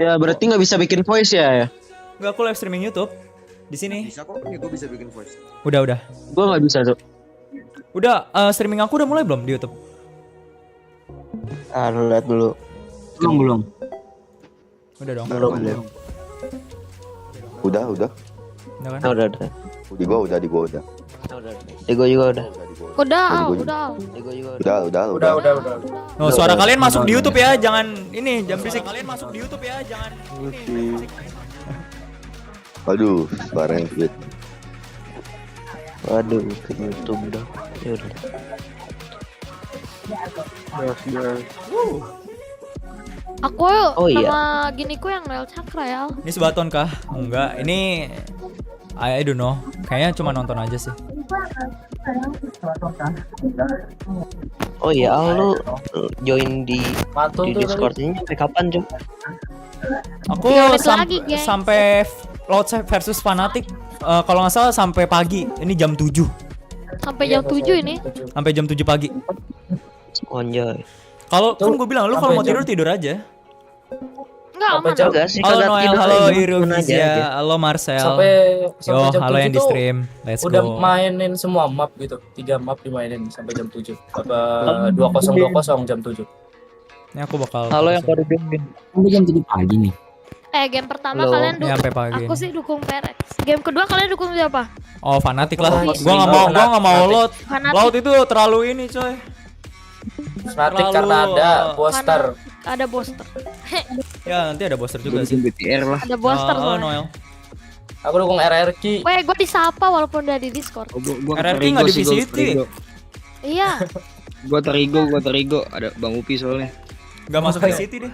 Ya berarti nggak bisa bikin voice ya? Enggak, aku live streaming YouTube di sini. Bisa kok, ini gue bisa bikin voice. Udah. Gue nggak bisa tuh. Udah, streaming aku udah mulai belum di YouTube? Lihat dulu. Belum. Udah dong. Belum. Udah. Udah kan? Udah. Di gua udah. Di gue juga udah. Udah. Oh, suara kalian masuk di YouTube ya, jangan ini, jangan berisik. Kalian masuk di YouTube ya, jangan ini. Waduh, suaranya fit. Waduh, ke YouTube dong. Ya udah. Aku sama giniku yang rel cakra ya. Ini sebaton kah? Enggak, ini I don't know. Kayaknya cuma nonton aja sih. Oh iya, lu join di Discord ini sampai kapan, Cok? Aku 3 menit lagi, geng. sampai Loud versus Fanatic kalau nggak salah sampai pagi. Ini jam 7. Sampai jam 7 ini. Sampai jam 7 pagi. Onjoy. Kalau kan gue bilang lu kalau mau tidur aja. Enggak aman. Enggak sih, Halo kagak Noel, tidur halo aja. Iruvisia, halo Marcel. Sampai Yo, jam halo 7 yang di tuh stream. Let's udah go. mainin semua map gitu. 3 map dimainin sampai jam 7. Apa 2020 jam 7. Ini aku bakal. Halo yang baru join. Jam 7 pagi nih. Game pertama Halo. kalian Ini sampai pagi. Aku sih dukung PRX. Game kedua kalian dukung siapa? Oh, Fanatic lah. Oh, Gua nggak mau Loud. Fanatic. Loud itu terlalu ini, coy. Fanatic Terlalu, karena ada poster. Ada booster. Ya, nanti ada booster juga sih. BTR lah. Ada booster Halo soalnya. Noel. Aku dukung RRQ. Weh, gue disapa walaupun udah di Discord. RRQ nggak di VCT. Iya. Gua terigo. Ada Bang Upi soalnya. Nggak masuk VCT deh.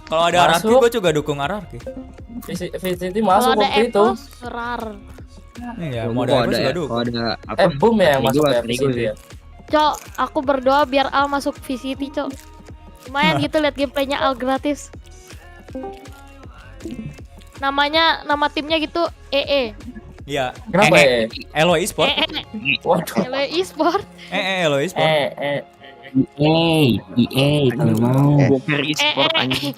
Kalau ada RRQ Masuk. gue juga dukung RRQ. VCT Kalau masuk ada waktu itu. Evo, rar. Iya, Kalau mau gua ada juga ya, dukung. kalau ada apa? Boom ya yang masuk ya Terigo VCT ya. Cok, aku berdoa biar Al masuk VCT, Cok. Lumayan gitu lihat gameplaynya Al gratis. Nama timnya gitu EE. Iya. Kenapa ya? Elo Esport. Waduh. LA Esport. Elo Esport. EA kalau mau. Boker e-sport anjing.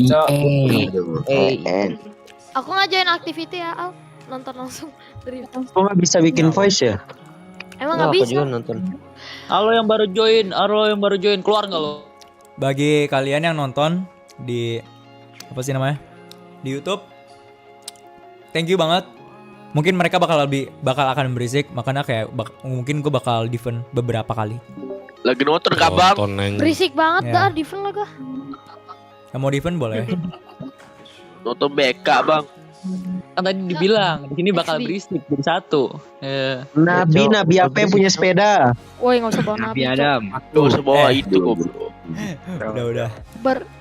Cok. Aku ngajain activity ya, Al. Nonton langsung dari YouTube. Kok nggak bisa bikin voice ya? Emang nggak Aku bisa. juga nonton. Halo yang baru join, keluar nggak lo? Bagi kalian yang nonton di apa sih namanya? Di YouTube. Thank you banget. Mungkin mereka bakal akan berisik, makanya kayak mungkin gue bakal defend beberapa kali. Lagi nonton kabang. Berisik banget Ya. dah, defend lah gua. Yang mau defend boleh. Nonton BK bang. Kan tadi dibilang di sini bakal XD. berisik jadi satu. Nabi apa yang punya sepeda? Woi, nggak usah bawa Nabi nabi. Cok. Adam. Tuh sebawa itu goblok. Udah.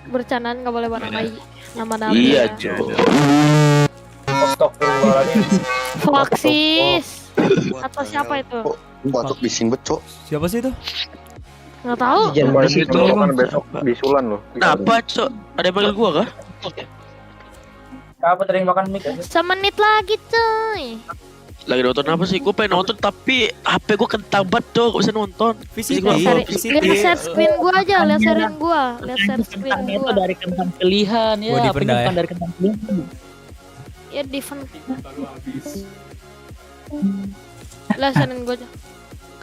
Bercandaan nggak boleh bawa nama nabi. Iya ya. cuy. Astagfirullahaladzim. Foxis. Atau siapa itu? Batuk bising becok. Siapa sih itu? Nggak tahu. Jangan berisik Itu dong. kan besok bisulan loh. Kenapa cok? Ada yang panggil gua kah? Apa tadi makan mic aja? Semenit lagi, cuy. Lagi nonton apa sih? Gua pengen nonton tapi HP gua kentang banget cok. Gak bisa nonton. VCT. Lihat share screen gua aja, lihat sharein gua, lihat share screen Kentangnya itu gua. dari kentang pilihan Gua ya, di apa ini Penda, bukan ya. dari kentang pilihan. Ya defend. Lah sharein gua aja.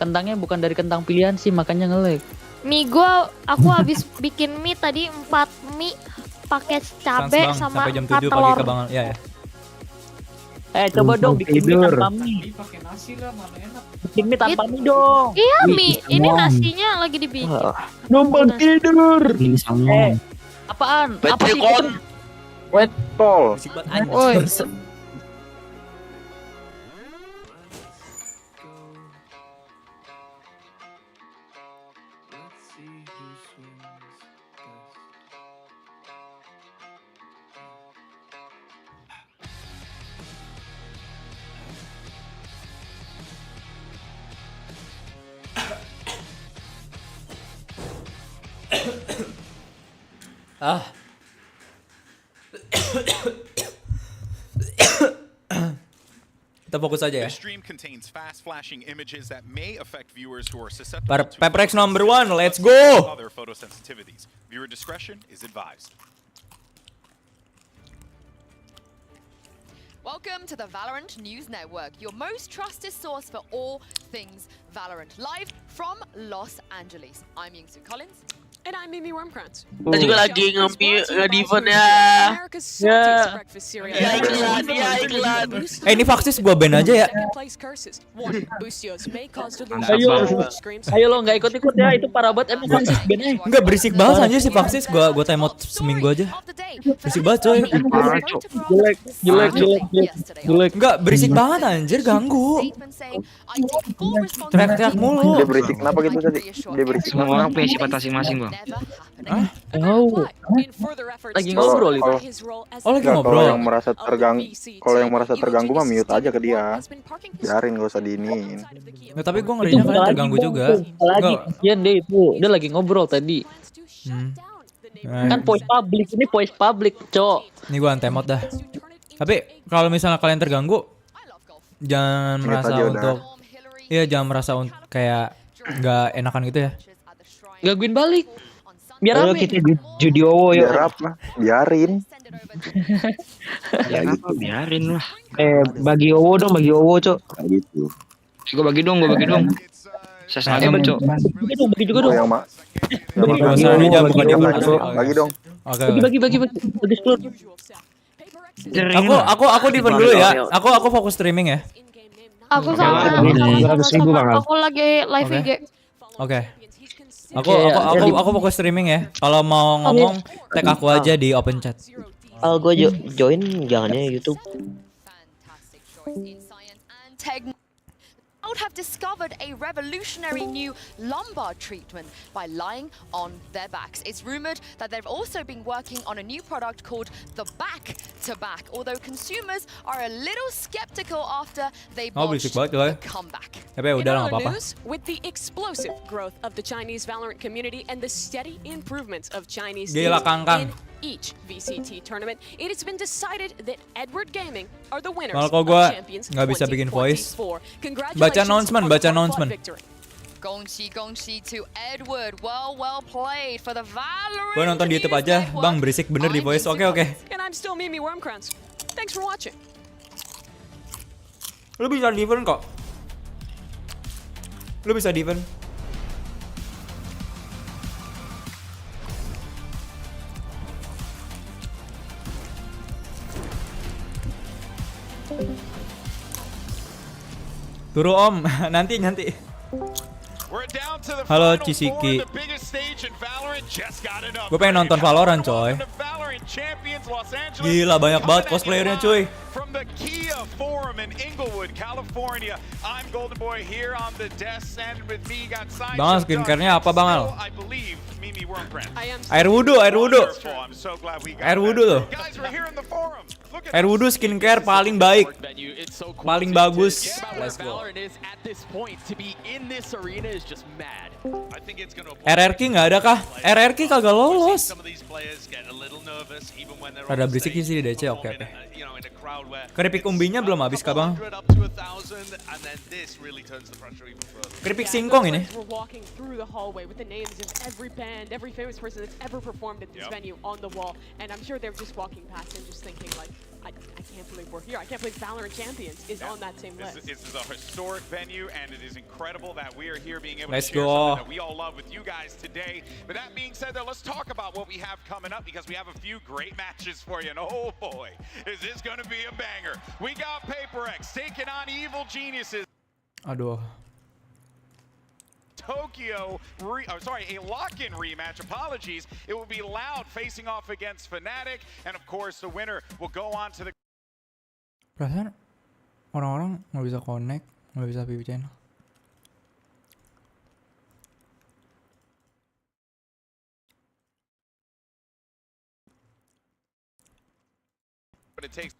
Kentangnya bukan dari kentang pilihan sih, makanya nge-lag. Mie gua, aku habis bikin mie tadi 4 mie pakai cabe Bang, sama sampai jam 7 4 pagi telur. ke Bangun. Ya. Coba dong bikin mie tidur. tanpa mie. Bikin mie tanpa mie dong. Iya mie, ini nasinya lagi dibikin. Numpang tidur. Ini sama. Apaan? Apa Battery sih? kon. Tol. Berisik banget anjing. Woi, Ah. Kita fokus aja ya. This stream contains fast flashing images that may affect viewers who are susceptible to PRX number 1, let's or go. other photosensitivities. Viewer discretion is advised. Welcome to the Valorant News Network, your most trusted source for all things Valorant. Live from Los Angeles. I'm Yingsu Collins. And I'm Mimi Wormkrantz. Kita juga lagi nge-defend ya. Ya. Ya iklan. Ini Faksis gua ban aja ya. Ayo lo nggak ikut-ikut ya, itu parah banget emang Faksis ban aja. Enggak berisik banget anjir si Faksis, gua timeout seminggu aja. Berisik banget coy. Jelek. Enggak berisik banget anjir, ganggu. Teriak-teriak mulu. Dia berisik kenapa gitu tadi? Dia berisik. Semua orang punya sifat masing-masing bang. Lagi ngobrol itu. Oh lagi Nggak, ngobrol. Kalau yang merasa terganggu mah mute aja ke dia. Biarin gak usah diinin. Nggak, tapi gua ngerinya kalian terganggu juga. Lagi Enggak. kasihan deh itu. Dia lagi ngobrol tadi. Kan voice public, ini voice public, Cok. Ini gua antemot dah. Tapi kalau misalnya kalian terganggu, jangan Mute merasa aja udah. untuk, iya jangan merasa kayak nggak enakan gitu ya. Gangguin balik. Biar Ayo rame. kita judi owo yuk. Biar apa? Biarin. Ya gitu, biarin lah. Bagi owo dong, bagi owo cok. Kayak gitu. Gue bagi dong. Saya seragam cok. Bagi juga Oh, dong. yang mak. Bagi gua sana, ini jangan buka dia Bagi dong. Oke. Bagi seluruh. Aku defend dulu ya. Aku fokus streaming ya. Aku sama. Aku lagi live IG. Oke. Aku fokus streaming ya. Kalau mau ngomong tag aku aja di open chat. Gue join jangan ya YouTube. Have discovered a revolutionary new lumbar treatment by lying on their backs. It's rumored that they've also been working on a new product called the back to back, although consumers are a little skeptical after they botched the comeback. Tapi udah lah, nggak apa-apa. With the explosive growth of the Chinese Valorant community and the steady improvements of Chinese Gila, teams Kangkang. in each VCT tournament, it has been decided that Edward Gaming are the winners Malah kok of gua Champions nggak bisa bikin voice. 2024. Congratulations Baca announcement, on the baca hard-fought announcement. victory. Gongxi to Edward. Well played for the Valorant. Gua nonton di YouTube aja, Bang berisik bener di voice. Oke. And I'm still Mimi Wormkrantz. Thanks for watching. Lu bisa defend kok. Lu bisa defend. Turu om, nanti. Halo Cisiki. Gue pengen nonton Valorant coy. Gila banyak banget cosplayernya cuy. From the Kia Forum in Inglewood, California, I'm Golden Boy here on the desk, and with me got Side. Bang, skincare-nya apa Bang Al? I believe Mimi Wormkrantz. Air wudhu. I'm so glad we got Air wudhu tuh. Guys, we're here in the forum. Look at Air wudhu skincare paling baik. Paling bagus. Let's go. RRQ nggak ada kah? RRQ kagak lolos. Rada berisik sih di DC, oke. Keripik umbinya belum habis kah Bang? Keripik singkong ini. We're walking through the hallway with the names of every band, every famous person that's ever performed at this venue on the wall, and I'm sure they're just walking past and just thinking like, I can't believe we're here. I can't believe Valorant Champions is on that same list. This is a historic venue, and it is incredible that we are here being able Let's to share go. something that we all love with you guys today. But that being said, though, let's talk about what we have coming up, because we have a few great matches for you. And oh boy, is this going to be a banger. We got PRX taking on Evil Geniuses. Aduh. Tokyo, a lock-in rematch, apologies. It will be Loud facing off against Fnatic, and of course the winner will go on to the... Perasaan orang-orang nggak bisa connect, nggak bisa PV channel. But it takes...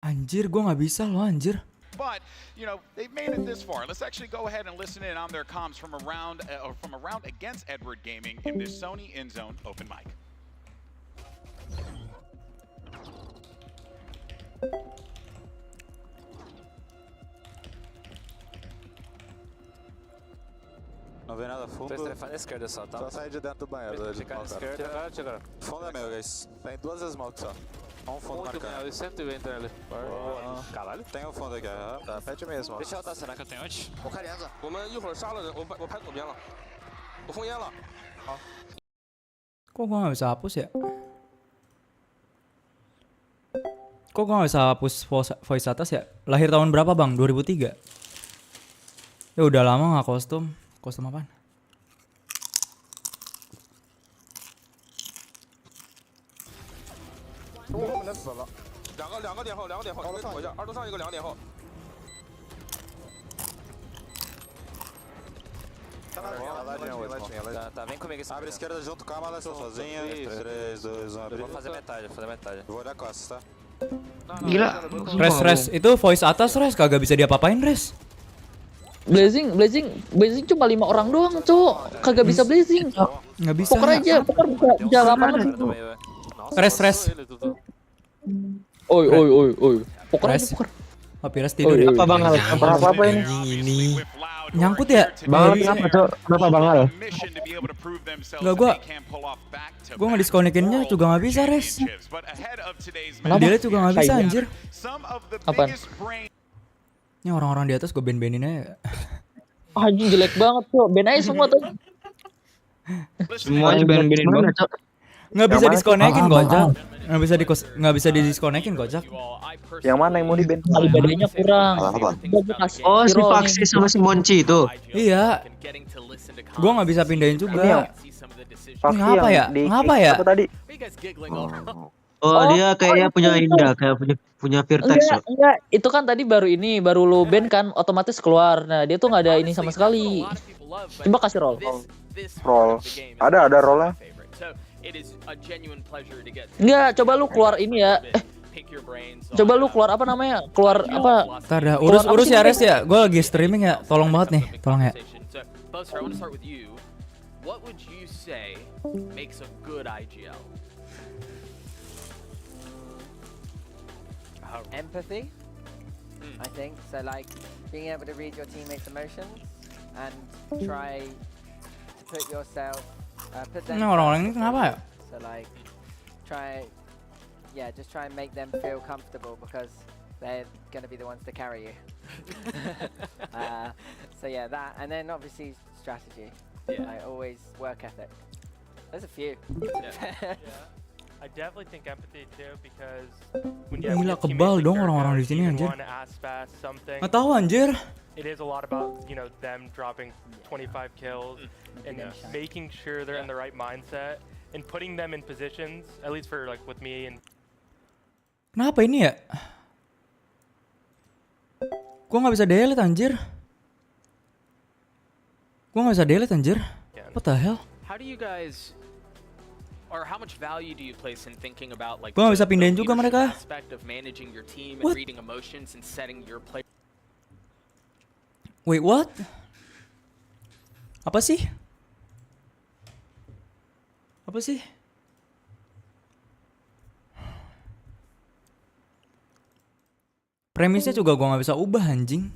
Anjir, gua nggak bisa loh anjir. But, you know, they've made it this far. Let's actually go ahead and listen in on their comms from a round against Edward Gaming in this Sony in-zone open mic. Não vem nada fundo. Tô estrefando a esquerda só, tá? Só sai de dentro do banheiro. Ficar na esquerda. Tira. Fundo é meu, guys. Tem 2 smokes só. Um fundo marcando. 120 ali. Caralho. Tem um fundo aqui, tá perto mesmo. Deixa eu dar, será que eu tenho ult? 我开帘子，我们一会儿杀了人，我拍左边了，我封烟了。好。 Kok gua nggak bisa hapus ya? Kok gua nggak bisa hapus voice atas ya? Lahir tahun berapa bang? 2003. Ya udah lama nggak kostum. Kostum apaan? Tá, vem comigo. Abre a esquerda junto com a mala sozinha. 3, 2, 1. Vou fazer metade. Vou olhar costas, tá? Gila. Res, itu voice atas res kagak bisa diapa-apain res. Blazing cuma 5 orang doang, Cok. Kagak bisa blazing. Nggak bisa. Poker aja, poker bisa 8 lagi. Res. Oi. Poker aja, poker. Res tidur ya. Apa Bang Al? Apa Ini nyangkut ya? Bang Al kenapa Cok? Kenapa Bang Al? Enggak, gua nge-disconnectinnya juga nggak bisa res. Dia juga nggak bisa anjir. Apaan? Ini orang-orang di atas gue ban-banin aja. Anjing jelek banget, Cok. Ban aja semua tuh. Semuanya ban-banin banget Cok. Nggak bisa disconnectin kocak. Nggak bisa di-disconnectin kocak. Yang mana yang mau di ban? Kali badannya kurang. Oh si Paksi sama si Monci itu. Iya. Gua nggak bisa pindahin juga. Paksi Ngapa ya? Ngapa ya? Apa tadi? Oh dia kayaknya punya Indah, kayak punya Virtex. Enggak. Itu kan tadi baru lo ban kan, otomatis keluar. Nah dia tuh nggak ada ini sama sekali. Coba kasih roll. Roll. Ada rollnya. Enggak, coba lu keluar ini ya. Coba lu keluar apa namanya? Keluar apa? Ntar dah, urus ya res ya. Gue lagi streaming ya. Tolong banget nih, tolong ya. Empathy, I think. So like being able to read your teammates' emotions and try to put yourself, put them. Ini orang-orang ini kenapa ya? So like just try and make them feel comfortable because they're gonna be the ones to carry you. So yeah, that, and then obviously strategy. Like always work ethic. There's a few. I definitely think empathy too because Gila kebal dong orang-orang di sini anjir. Nggak tahu anjir. It is a lot about, you know, them dropping 25 kills and making sure they're in the right mindset and putting them in positions, at least for like with me and. Kenapa ini ya? Gua nggak bisa delete anjir. What the hell? How do you guys, or how much value do you place in thinking about like Gua nggak bisa pindahin juga mereka. aspect of managing your team and reading emotions and setting your play? Wait, what? Apa sih? Premisnya juga gua nggak bisa ubah anjing.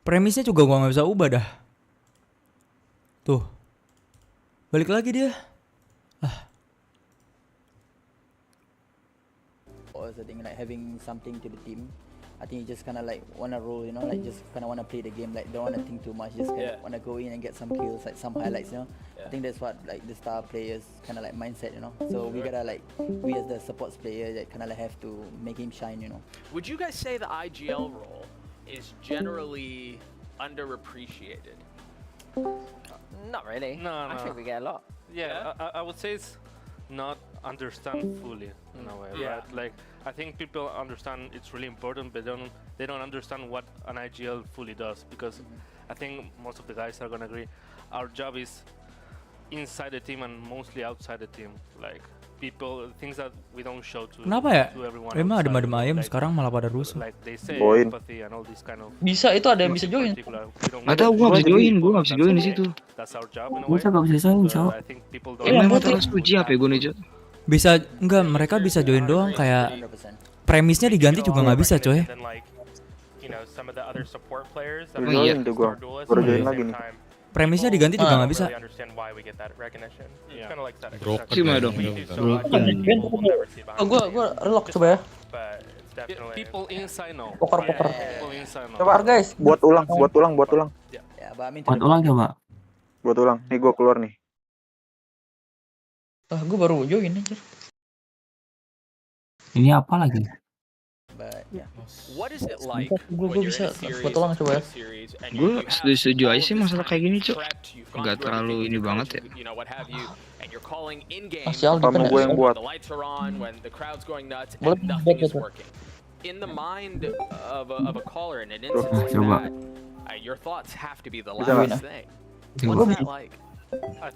Premisnya juga gua nggak bisa ubah dah. Tuh. Balik lagi dia. Also think like having something to the team. I think you just kind of like wanna roll, you know, like just kind of wanna play the game, like don't wanna think too much, just kind of wanna go in and get some kills, like some highlights, you know. I think that's what like the star players kind of like mindset, you know. So we gotta like, we as the supports player, like kind of like have to make him shine, you know. Would you guys say the IGL role is generally underappreciated? Not really. No. I think we get a lot. Yeah, I would say it's not understand fully in a way. Yeah. Right? Like I think people understand it's really important, but they don't understand what an IGL fully does, because I think most of the guys are gonna agree. Our job is inside the team and mostly outside the team. Like people, things that we don't show to. Kenapa ya? Everyone. Emang adem-adem ayam sekarang malah pada rusuh. Like they say Join. empathy and all this kind of. Bisa, itu ada yang bisa join. Nggak tahu, gua nggak bisa join di situ. That's our job in a Gua way. nggak bisa join, Cok. I think people don't. Emang terus uji apa ya gue nih, Cok? Bisa, enggak, mereka bisa join doang kayak premisnya diganti juga nggak bisa coy. Then like, you know, some of the other support players that Udah join tuh gua. Baru join lagi nih. Premisnya diganti juga nggak bisa. really understand why we get that recognition. It's kind of like that. Gimana dong? Oh, gua relock coba ya. But it's definitely People inside know. Poker. People inside know. Coba guys. Buat ulang. Yeah, but I mean, Buat ulang coba. Buat ulang. Nih gua keluar nih. Gua baru join anjir. Ini apa lagi? but yeah. What is it like Gua when you're bisa in a series, buat ulang coba ya. series and Gue you have setuju all aja of sih this masalah time kayak gini, Cok. prepped, you've gone Nggak through terlalu everything ini you've banget coached, you know, what have you, and you're calling in game Masih Aldi Kamu gue yang when buat. the lights are on, when the crowd's going nuts, Boleh and nothing is gitu. working. In the mind of a caller in an instance like Coba. that, your thoughts have to be the Bisa last nggak? thing. Coba. What's that like?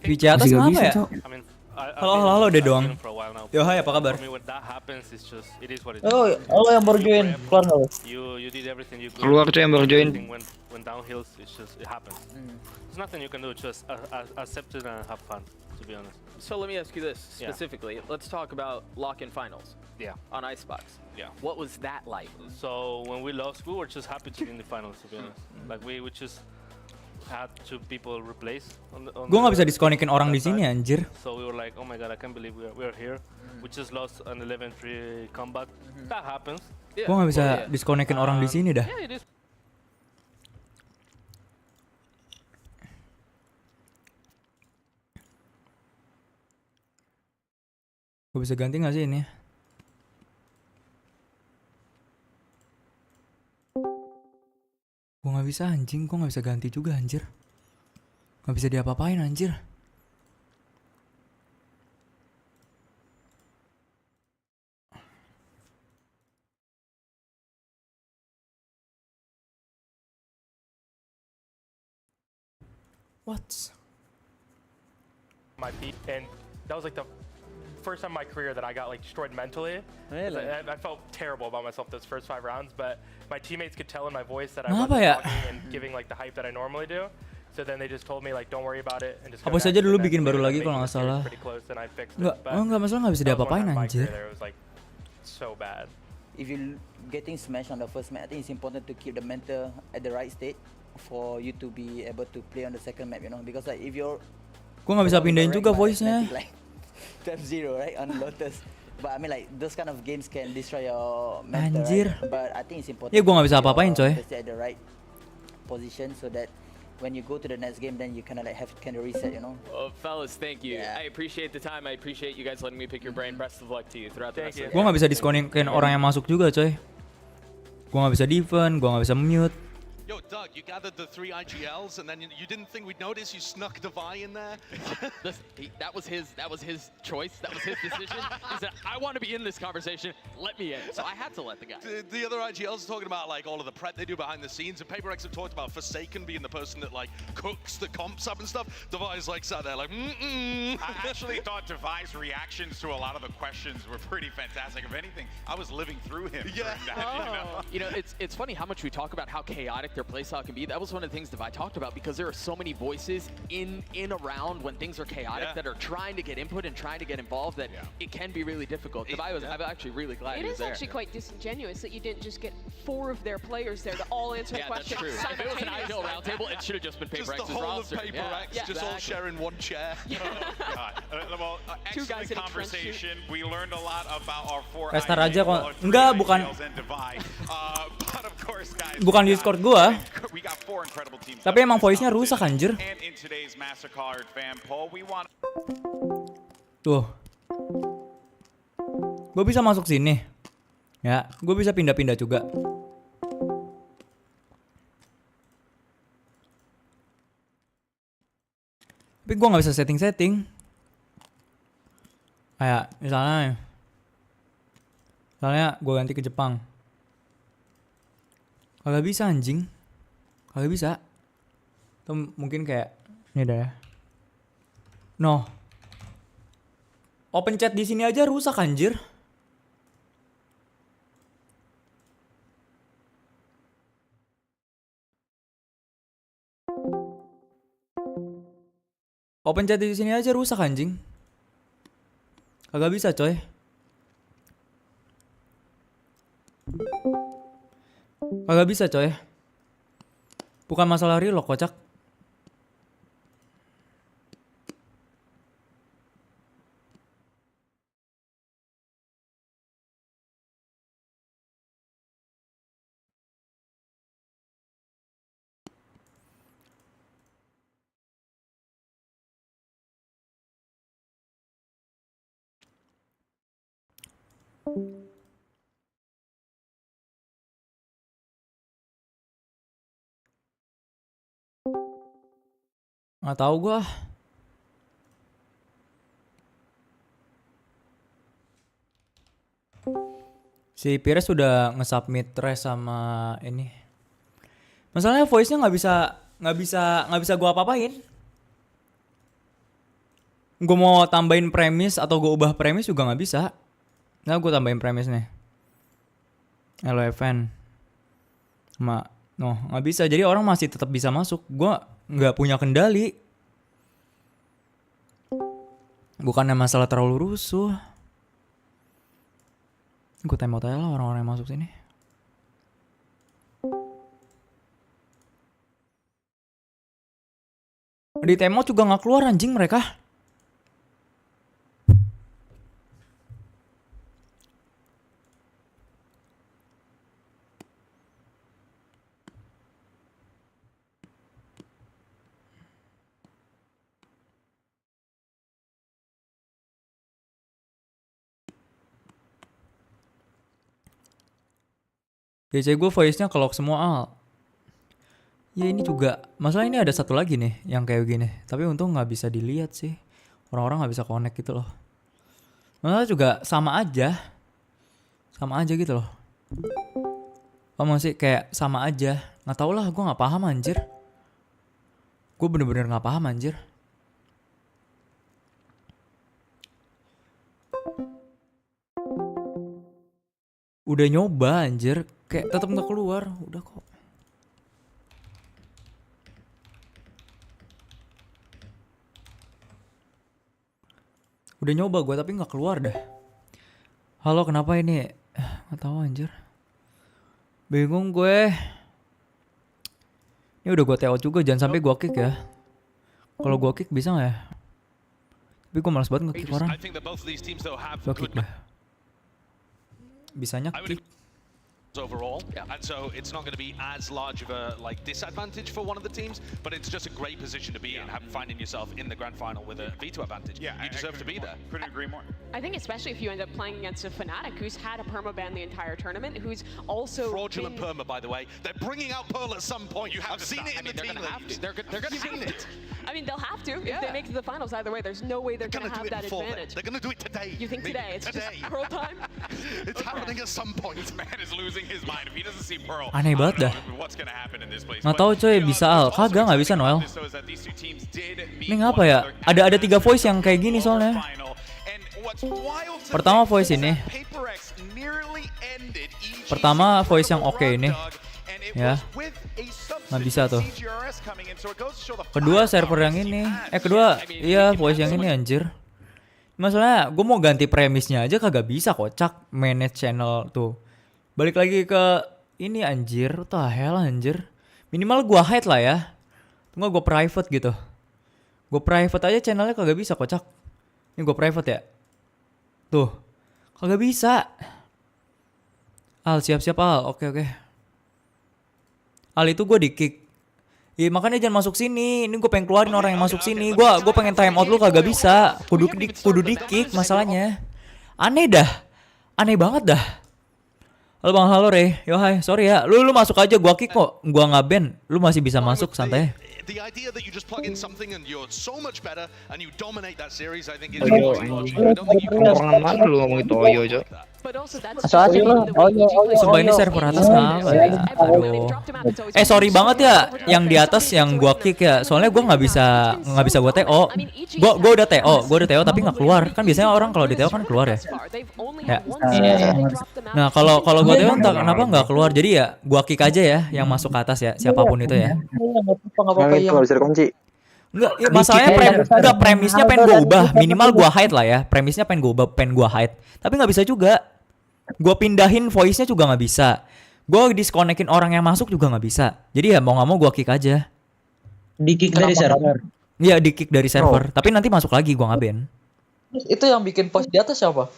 Twitch atas Masih nggak kenapa bisa, ya? Cok. I mean, Halo, deh doang. For a while now. Yo, hai, apa kabar? For me, when that happens, it's just it is what it is. Halo yang baru join, keluar nggak lo? You did everything you could. Keluar tuh yang baru join. Everything when downhills, it's just it happens. There's nothing you can do. Just accept it and have fun. To be honest. So let me ask you this Yeah. specifically. Let's talk about lock-in finals. Yeah. On Icebox. Yeah. What was that like? So when we lost, we were just happy to be in the finals. To be honest, like we just had two people replace. Gue nggak bisa disconnectin orang di sini anjir. So we were like, oh my god, I can't believe we are here. We just lost an 11-3 comeback. That happens. Gue nggak bisa disconnectin orang di sini dah. Yeah, it is. Gue bisa ganti nggak sih ini? Gue nggak bisa anjing, gue nggak bisa ganti juga anjir. Nggak bisa diapa-apain anjir. What? my beat, and that was like the first time in my career that I got like destroyed mentally. Really? I felt terrible about myself those first 5 rounds, but my teammates could tell in my voice that I Kenapa wasn't ya? talking and giving like the hype that I normally do. So then they just told me like don't worry about it and just go Hapus back aja to dulu the bikin next baru game lagi and kalau making nggak the series salah. pretty close, and I fixed Nggak, it. But nggak masalah, nggak bisa that was one diapa-apain time in my anjir. career that it was like so bad. If you getting smashed on the first match, I think it's important to keep the mental at the right state for you to be able to play on the second map, you know, because like if you're Gue nggak bisa pindahin juga voice-nya. like 12-0 right on Lotus, but I mean like those kind of games can destroy your mental, Anjir. right? But I think it's important. Ya, gua nggak bisa to keep apa-apain, your coy. mental at the right position so that when you go to the next game, then you kind of like have kind of reset, you know. Well, fellas, thank you. I appreciate the time. I appreciate you guys letting me pick your brain. Best of luck to you throughout the rest of the Gue nggak bisa disconnectin orang yang masuk juga coy. Gue nggak bisa defend, gue nggak bisa mute. Yo, Doug, you gathered the 3 IGLs, and then you didn't think we'd notice you snuck Devi in there? Listen, that was his choice. That was his decision. He said, "I want to be in this conversation. Let me in." So I had to let the guy. The other IGLs are talking about like all of the prep they do behind the scenes, and PaperX have talked about Forsaken being the person that like cooks the comps up and stuff. Devi's like sat there like, I actually thought Devi's reactions to a lot of the questions were pretty fantastic. If anything, I was living through him. Yeah. during that, You know, it's funny how much we talk about how chaotic their playstyle can be. That was one of the things Devi talked about, because there are so many voices in around when things are chaotic that are trying to get input and trying to get involved, that it can be really difficult. Devi was, I'm actually really glad It he was is there. actually quite disingenuous that you didn't just get 4 of their players there to all answer Yeah, that's questions. true. If it was an ideal simultaneously. roundtable, it should have just been just PaperX's the whole roster. of PaperX, just all sharing one chair. well, excellent conversation. We learned a lot about our 4 Pesta Raja IGLs, kok. or 3 Enggak, bukan. IGLs and Devi. But of course, guys, Bukan Discord gua. we got 4 incredible teams. Tapi emang voice-nya rusak anjir. And in today's Master Colored fan poll, we want Tuh. Gue bisa masuk sini. Ya, gue bisa pindah-pindah juga. Tapi gue nggak bisa setting-setting. Kayak misalnya gue ganti ke Jepang. Kagak bisa anjing. Kagak bisa. Atau mungkin kayak ini dah ya. No. Open chat di sini aja rusak anjir. Open chat di sini aja rusak anjing. Kagak bisa coy. Kagak bisa coy. Bukan masalah relock kocak. Nggak tahu gua. Si Pires sudah nge-submit trash sama ini. Masalahnya voice-nya nggak bisa gua apa-apain. Gua mau tambahin premis atau gua ubah premis juga nggak bisa. Nah, gua tambahin premis nih. Hello Evan. Nggak bisa. Jadi orang masih tetap bisa masuk. Gua nggak punya kendali. Bukannya masalah terlalu rusuh. Gue tembak aja lah orang-orang yang masuk sini. Di tembak juga nggak keluar anjing mereka. DC gue voice-nya kelok semua Al. Ya ini juga. Masalah ini ada satu lagi nih yang kayak gini. Tapi untung nggak bisa dilihat sih. Orang-orang nggak bisa connect gitu loh. Masalah juga sama aja. Sama aja gitu loh. Kamu sih kayak sama aja. Nggak tau lah, gue nggak paham anjir. Gue bener-bener nggak paham anjir. Udah nyoba anjir. Kayak tetap nggak keluar. Udah kok. Udah nyoba gue tapi nggak keluar dah. Halo kenapa ini? Nggak tahu anjir. Bingung gue. Ini udah gue TO juga, jangan sampai gue kick ya. Kalau gue kick bisa nggak ya? Tapi gue malas banget nge-kick orang. Gue kick dah. Bisanya kick. Overall, and so it's not going to be as large of a disadvantage for one of the teams, but it's just a great position to be in, finding yourself in the grand final with a veto advantage. Yeah, you deserve to be there. Couldn't agree more. I think especially if you end up playing against a Fnatic who's had a permaban the entire tournament, who's also fraudulent perma, by the way. They're bringing out Pearl at some point. I've seen it in the team leagues. They're going to seen it. I mean, they'll have to if they make it to the finals. Either way, there's no way they're going to have that advantage. They're going to do it today. You think today? It's today. Just Pearl time. It's happening at some point. This man is losing his mind. If he doesn't see Pearl, aneh banget dah. Nggak tahu coy bisa Al. Kagak nggak bisa Noel. Ini ngapa ya? Ada 3 voice yang kayak gini soalnya. Pertama voice ini. Pertama voice yang oke ini. Ya. Nggak bisa tuh. Kedua server yang ini. Kedua iya voice yang ini anjir. Masalahnya gue mau ganti premisnya aja kagak bisa kocak. Manage channel tuh. Balik lagi ke ini anjir, what hell anjir. Minimal gua hide lah ya. Tunggu gua private gitu. Gua private aja channelnya kagak bisa kocak. Ini gua private ya. Tuh. Kagak bisa. Al siap-siap Al. Oke. Al itu gua di kick. Iya makanya jangan masuk sini. Ini gua pengen keluarin orang yang masuk sini. Gua pengen time out lu kagak bisa. Kudu di kick masalahnya. Aneh dah. Aneh banget dah. Halo Bang, halo Re. Yo hai, sorry ya. Lu masuk aja, gua kick kok. Gua nggak ban. Lu masih bisa masuk santai. The idea that you just plug in something and you're so much better and you dominate that series, I think is Orang mana lu ngomong itu Oyo, Jo? Asal lah. Sumpah ini server atas kenapa ya? Aduh. Sorry banget ya yang di atas yang gua kick ya. Soalnya gua nggak bisa gua TO. Gua udah TO tapi nggak keluar. Kan biasanya orang kalau di TO kan keluar ya. Ya. Nah, kalau gua TO entah kenapa nggak keluar. Jadi ya gua kick aja ya yang masuk ke atas ya, siapapun itu ya. Itu nggak bisa dikunci. Enggak, ya masalahnya premisnya pengen gue ubah. Minimal gue hide lah ya. Premisnya pengen gue ubah, pengen gue hide. Tapi nggak bisa juga. Gue pindahin voice-nya juga nggak bisa. gue disconnectin orang yang masuk juga nggak bisa. Jadi ya mau nggak mau gue kick aja. Di kick dari server. Iya di kick dari server. Tapi nanti masuk lagi gue nggak ban. Itu yang bikin post di atas siapa?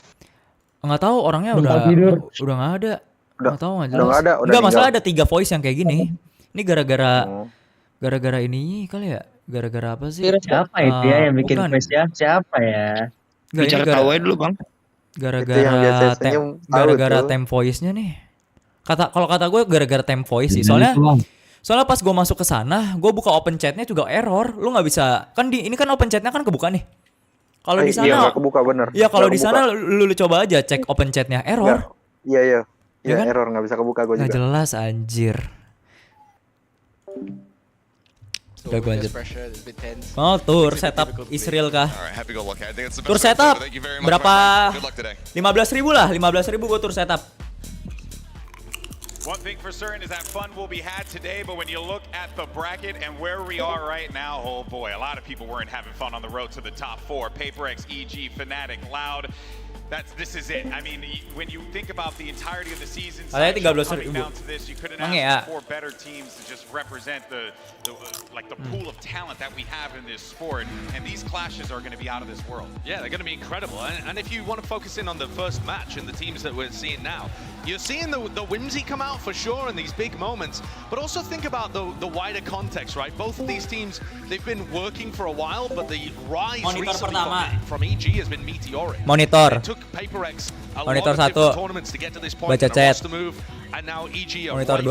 Nggak tahu orangnya udah nggak ada. Nggak tahu nggak jelas. Udah nggak ada. Nggak masalah ada 3 voice yang kayak gini. Ini gara-gara ini kali ya. Gara-gara apa sih? Siapa itu ya yang bikin bukan. voice ya? Siapa ya? Bicara tahu dulu bang. Gara-gara temp voice-nya nih. Kalau kata gue gara-gara temp voice sih. Soalnya pas gue masuk ke sana, gue buka open chatnya juga error. Lu nggak bisa kan ini kan open chatnya kan kebuka nih. Kalau di sana iya nggak kebuka bener. Iya kalau di sana lu coba aja cek open chatnya error. Iya kan? error nggak bisa kebuka gue juga. Nggak jelas anjir. Udah gue lanjut. Oh tour setup Israel kah? Tour setup berapa? 15.000 lah, 15.000 gue tour setup. One thing for certain is that fun will be had today, but when you look at the bracket and where we are right now, oh boy, a lot of people weren't having fun on the road to the top 4. PaperX, EG, Fnatic, Loud. This is it. I mean, when you think about the entirety of the season, coming down to this, you couldn't ask for 4 better teams to just represent the pool of talent that we have in this sport. And these clashes are going to be out of this world. Yeah, they're going to be incredible. And if you want to focus in on the first match and the teams that we're seeing now, you're seeing the whimsy come out for sure in these big moments. But also think about the wider context, right? Both of these teams, they've been working for a while, but the rise recently from EG has been meteoric. Monitor. PaperX Monitor 1 baca chat. Monitor 2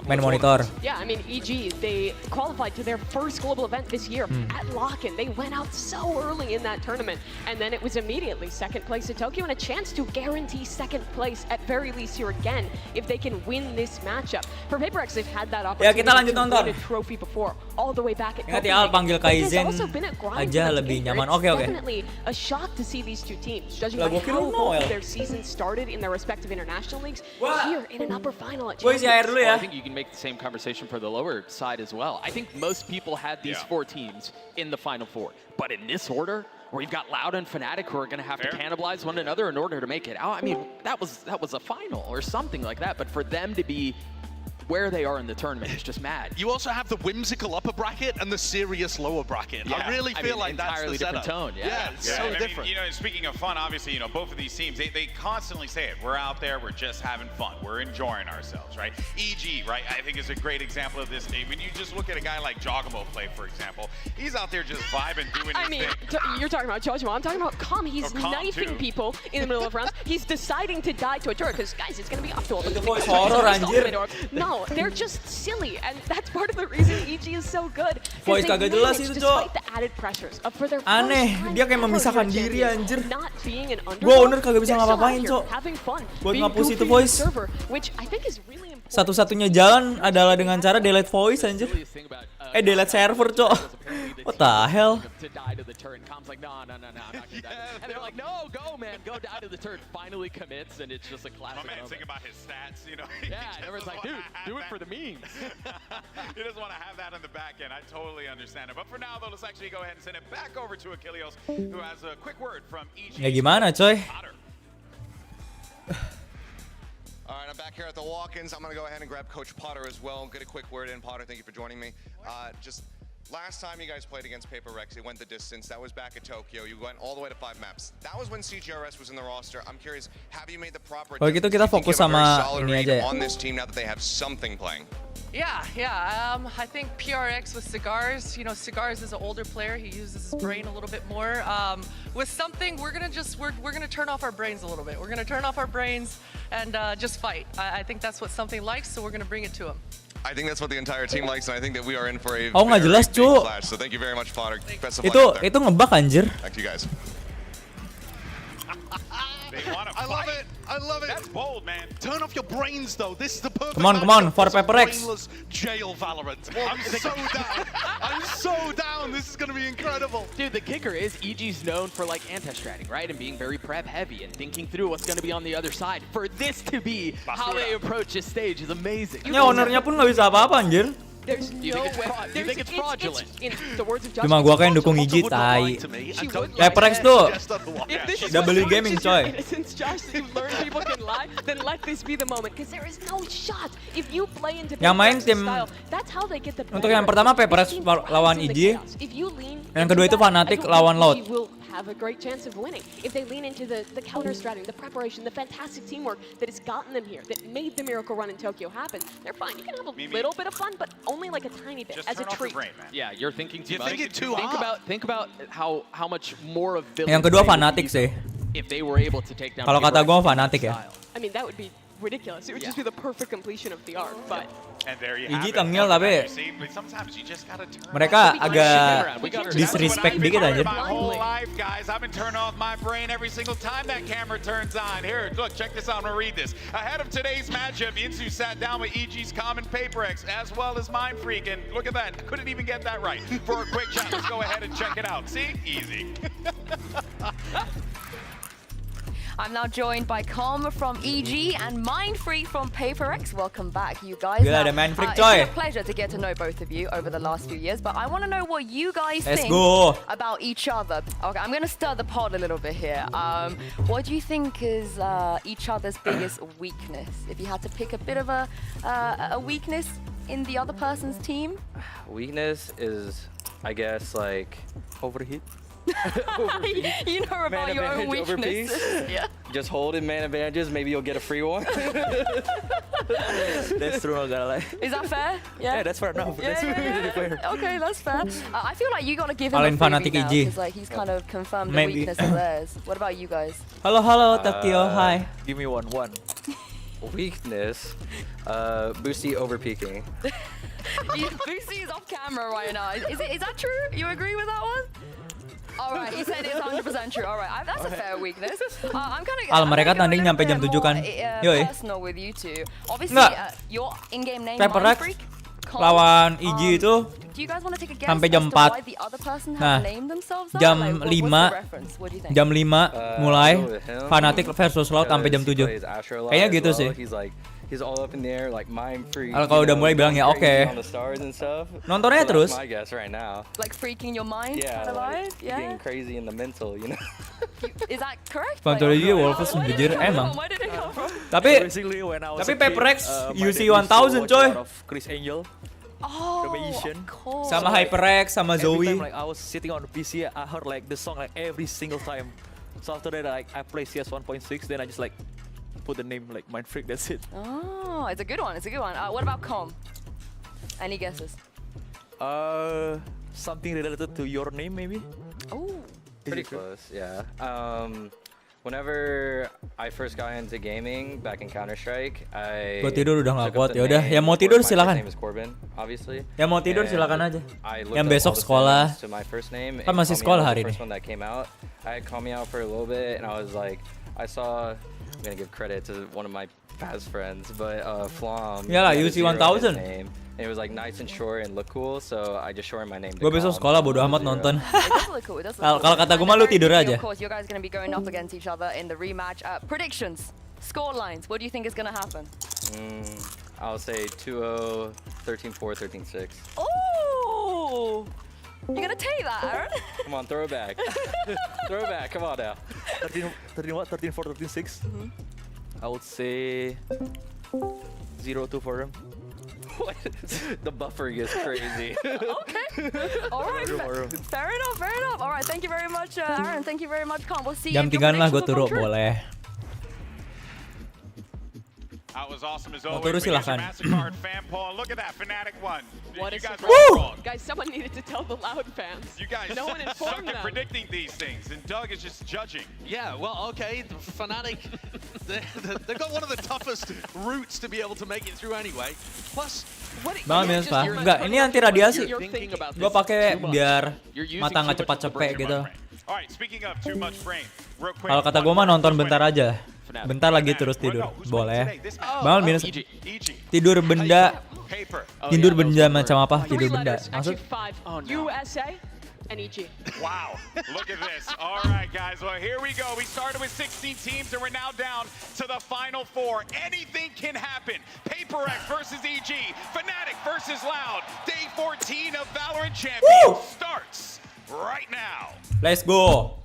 main monitor. Yeah, I mean EG they qualified to their first global event this year at Lock-in. They went out so early in that tournament and then it was immediately second place at Tokyo and a chance to guarantee second place at very least here again if they can win this matchup. For PaperX they've had that opportunity to win a trophy before all the way back at Ingat ya panggil Kaizen aja lebih nyaman. Oke. Definitely a shock to see these two teams judging by how both of their seasons started in their respective international leagues here in an upper final at Champions. I think you can make the same conversation for the lower side as well. I think most people had these 4 teams in the final 4, but in this order where you've got Loud and Fnatic who are going to have to cannibalize one another in order to make it out. I mean, that was a final or something like that, but for them to be where they are in the tournament is just mad. You also have the whimsical upper bracket and the serious lower bracket. Yeah. I really feel like that's entirely the different tone. Yeah, it's so different. You know, speaking of fun, obviously, you know, both of these teams, they constantly say it. We're out there, we're just having fun. We're enjoying ourselves, right? EG, right, I think is a great example of this. When you just look at a guy like Jogamo play, for example, he's out there just vibing, doing his thing. You're talking about Jojimo. I'm talking about Calm. He's knifing people in the middle of rounds. He's deciding to die to a turret because, guys, it's going to be off to all. No, they're just silly, and that's part of the reason EG is so good. Voice kagak jelas itu, Cok. Aneh, dia kayak memisahkan diri anjir. Gua owner kagak bisa ngapa-ngapain, Cok. Buat ngapus itu voice. Satu-satunya jalan adalah dengan cara delete voice anjir. Delete server, Cok. What the hell? To die to the turret. Com's like, no, I'm not gonna die. And they're like, no, go, man, go die to the turret. Finally commits, and it's just a classic. My man's thinking about his stats, you know. Yeah, and everyone's like, dude, do it for the memes. He doesn't want to have that on the back end. I totally understand it. But for now, though, let's actually go ahead and send it back over to Achilles, who has a quick word from EG. Ya gimana, coy? All right, I'm back here at the walk-ins. I'm going to go ahead and grab Coach Potter as well. Get a quick word in. Potter, thank you for joining me. Just last time you guys played against PaperX, it went the distance. That was back at Tokyo. You went all the way to 5 maps. That was when CGRS was in the roster. I'm curious, have you made the proper Kalau gitu kita fokus sama ini aja ya. on this team now that they have something playing? Yeah. I think PRX with Cigars, you know, Cigars is an older player. He uses his brain a little bit more. With something, we're gonna turn off our brains a little bit. We're gonna turn off our brains and just fight. I think that's what something likes, so we're gonna bring it to him. I think that's what the entire team likes, and I think that we are in for a nggak jelas, big clash. So thank you very much, Potter. Best of luck out there. Itu ngebug anjir. Back to you guys. I love it. I love it. That's bold, man. Turn off your brains, though. This is the perfect. Come on, for PaperX. Jail Valorant. I'm so down. I'm so down. This is going to be incredible. Dude, the kicker is EG's known for like anti-stratting, right? And being very prep heavy and thinking through what's going to be on the other side. For this to be how they approach this stage is amazing. Ya ownernya pun nggak bisa apa-apa anjir. There's Do you no think it's way. do you think it's fraudulent? In the words of Josh, Cuma gua kan dukung Iji tai. PRX tuh double gaming coy. Since Josh, you learn people can lie, then let this be the moment, because there is no shot. If you play into Yang main PRX's tim style, that's how they get the untuk yang pertama PRX lawan Iji. Yang kedua itu Fnatic lawan Loud. Have a great chance of winning if they lean into the counter strategy, the preparation, the fantastic teamwork that has gotten them here, that made the miracle run in Tokyo happen. They're fine. You can have a little bit of fun, but only like a tiny bit as a treat. Yeah, you're thinking too You much. think it too hard. Think about how much more of Yang kedua Fnatic sih. if they were able to take down. Kalau kata gua Fnatic ya. I mean, that would be ridiculous. It would just be the perfect completion of the arc, but. Iji tengil tapi mereka agak disrespect dikit aja. My whole life, guys, I've been turning off my brain every single time that camera turns on. Here, look, check this out. I'm gonna read this. Ahead of today's matchup, Insu sat down with EG's common PRX as well as Mind Freak, and look at that, couldn't even get that right. For a quick chat, let's go ahead and check it out. See, easy. I'm now joined by Com from EG and Mind Freak from PRX. Welcome back, you guys. Gila, ada Mind Freak, It's coy. been a pleasure to get to know both of you over the last few years, but I want to know what you guys Let's think go. about each other. Okay, I'm going to stir the pot a little bit here. What do you think is each other's biggest weakness? If you had to pick a bit of a weakness in the other person's team? Weakness is, I guess, like overheat. You know about Man your own advantage over weaknesses. piece. Yeah. Just hold in man advantages, maybe you'll get a free one. That's true, I'm gonna lie. Is that fair? Yeah, that's fair enough. Yeah, That's really fair. Okay, that's fair. I feel like you gotta give him Alin a freebie Fnatic now, EG. because like he's kind of confirmed the Maybe. weakness of theirs. What about you guys? Halo Tokyo, hi. Give me one. Weakness, Boosty overpeaking. Boosty is off camera right now. Is that true? You agree with that one? Alright, he said it's 100% true. Alright, that's a fair weakness. I'm kind of. Mereka tanding nyampe jam 7 kan. Yoi. Personal with you two. Obviously, Enggak. your in-game name PRX Mindfreak. lawan EG itu Do you guys want to take a guess sampai jam as to why 4. the other person Nah, have named themselves that? jam Like, what's 5 the reference? What do you think? jam 5 mulai Fnatic versus Loud sampai jam 7. Kayaknya gitu sih. He's all up in the air, like Mind Freak. Kalau udah mulai bilang ya oke. Nontonnya So terus. that's my guess right now. Like freaking your mind Yeah, kind of like vibe? Yeah. getting crazy in the mental, you know. Is that correct? Sponsor Like, dia Wolves jujur emang. Where did it come from? Tapi Basically, when I was tapi a kid, PRX my UC dad used to 1000 watch a coy. lot of Chris Angel. Oh, the magician. Sama HyperX sama Every Zoe. time, like I was sitting on the PC, I heard like the song like every single time. So after that, like I play CS 1.6, then I just like put the name like Mind Freak. That's it. Oh, it's a good one. It's a good one. What about Com? Any guesses? Something related to your name, maybe. Oh, Pretty close, yeah. Whenever I first got into gaming back in Counter-Strike, I Gua tidur udah nggak took up kuat. the Ya udah, name, yang mau of tidur course, my silakan. first name is Corbin, obviously. Yang mau tidur And silakan aja. I looked Yang up besok all the sekolah. synonyms to my first name, Kan and masih Call Me sekolah Out was hari the ini. first one that came out. I had Call Me Out for a little bit, and I was like, I saw. I'm gonna give credit to one of my past friends, but Flom. Iyalah, he had a UC zero in his 1000. name, and it was like nice and short and look cool, so I just shortened my name. Gue besok sekolah bodo amat nonton. it does look cool. It does look Kalau cool. kata gue mah lu tidur aja. Of course, you guys are going to be going up against each other in the rematch. Predictions, score lines. What do you think is going to happen? I'll say 2-0, 13-4, 13-6. Oh, you're going to take that, Aaron? Come on, throw it back. Throw it back. Come on now. 13 what? 13-4, 13-6. I would say 0-2 for them. What? The buffering is crazy. Okay. All right. Fair enough. Fair enough. All right. Thank you very much, Aaron. Thank you very much, Con. We'll see you. Jam 3 lah gue turun boleh. That was awesome as Mau always. turun silahkan. Mastercard fan poll. Look at that Fnatic one. What You is guys surprise. were wrong. Guys, someone needed to tell the Loud fans. You guys No one suck informed at them. predicting these things, and Doug is just judging. Yeah, well, okay, the Fnatic, they've got one of the toughest routes to be able to make it through anyway. Plus, Banget minus Pak. Enggak, ini anti radiasi. Gue pakai biar mata nggak cepat capek gitu. Alright, speaking of too much brain, real quick. Kalau kata gue mah nonton bentar aja. Bentar lagi terus tidur. Boleh. Banget minus. Tidur benda. Tidur benda macam apa? Tidur benda. Maksud? USA, and EG. Wow, look at this. All right, guys, well, here we go. We started with 16 teams, and we're now down to the final 4. Anything can happen. PaperX versus EG, Fnatic versus Loud. Day 14 of Valorant Champions starts right now. Let's go.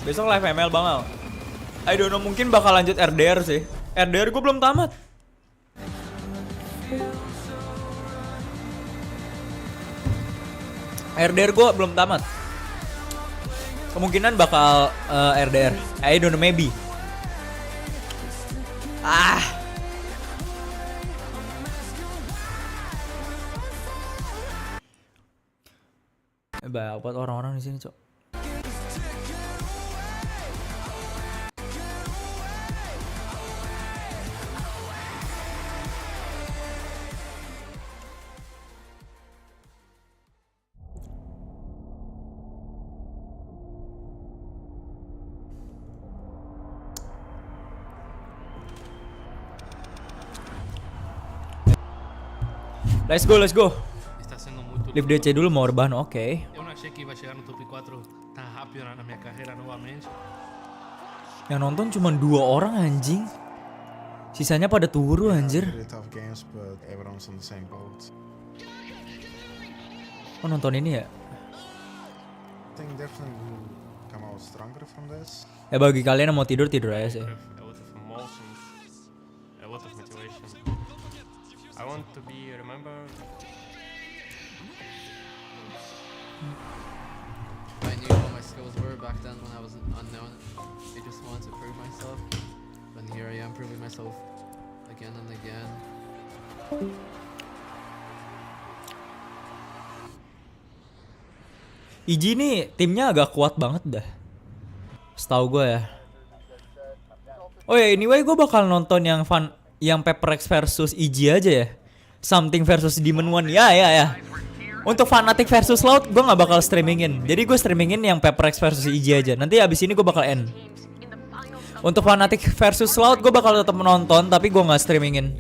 Besok live ML Bang Al. I don't know, mungkin bakal lanjut RDR sih. RDR gue belum tamat. RDR gue belum tamat. Kemungkinan bakal RDR. I don't know, maybe. Buat orang-orang di sini, Cok. Let's go, let's go. Live DC dulu mau rebahan, oke. Eu não achei que ia chegar no top 4 tão rápido na minha carreira novamente. Yang nonton cuma 2 orang anjing. Sisanya pada turu anjir. Oh nonton ini ya? Ya bagi kalian yang mau tidur aja sih. I want to be remembered. I knew what my skills were back then when I was unknown. I just wanted to prove myself. And here I am proving myself again and again. EG nih timnya agak kuat banget dah. Setahu gue ya. Oh ya, anyway gue bakal nonton yang PRX versus EG aja ya. Something versus Demon One. Ya. Untuk Fnatic versus Loud gue nggak bakal streamingin. Jadi gue streamingin yang PRX versus EG aja. Nanti abis ini gue bakal end. Untuk Fnatic versus Loud gue bakal tetap menonton tapi gue nggak streamingin.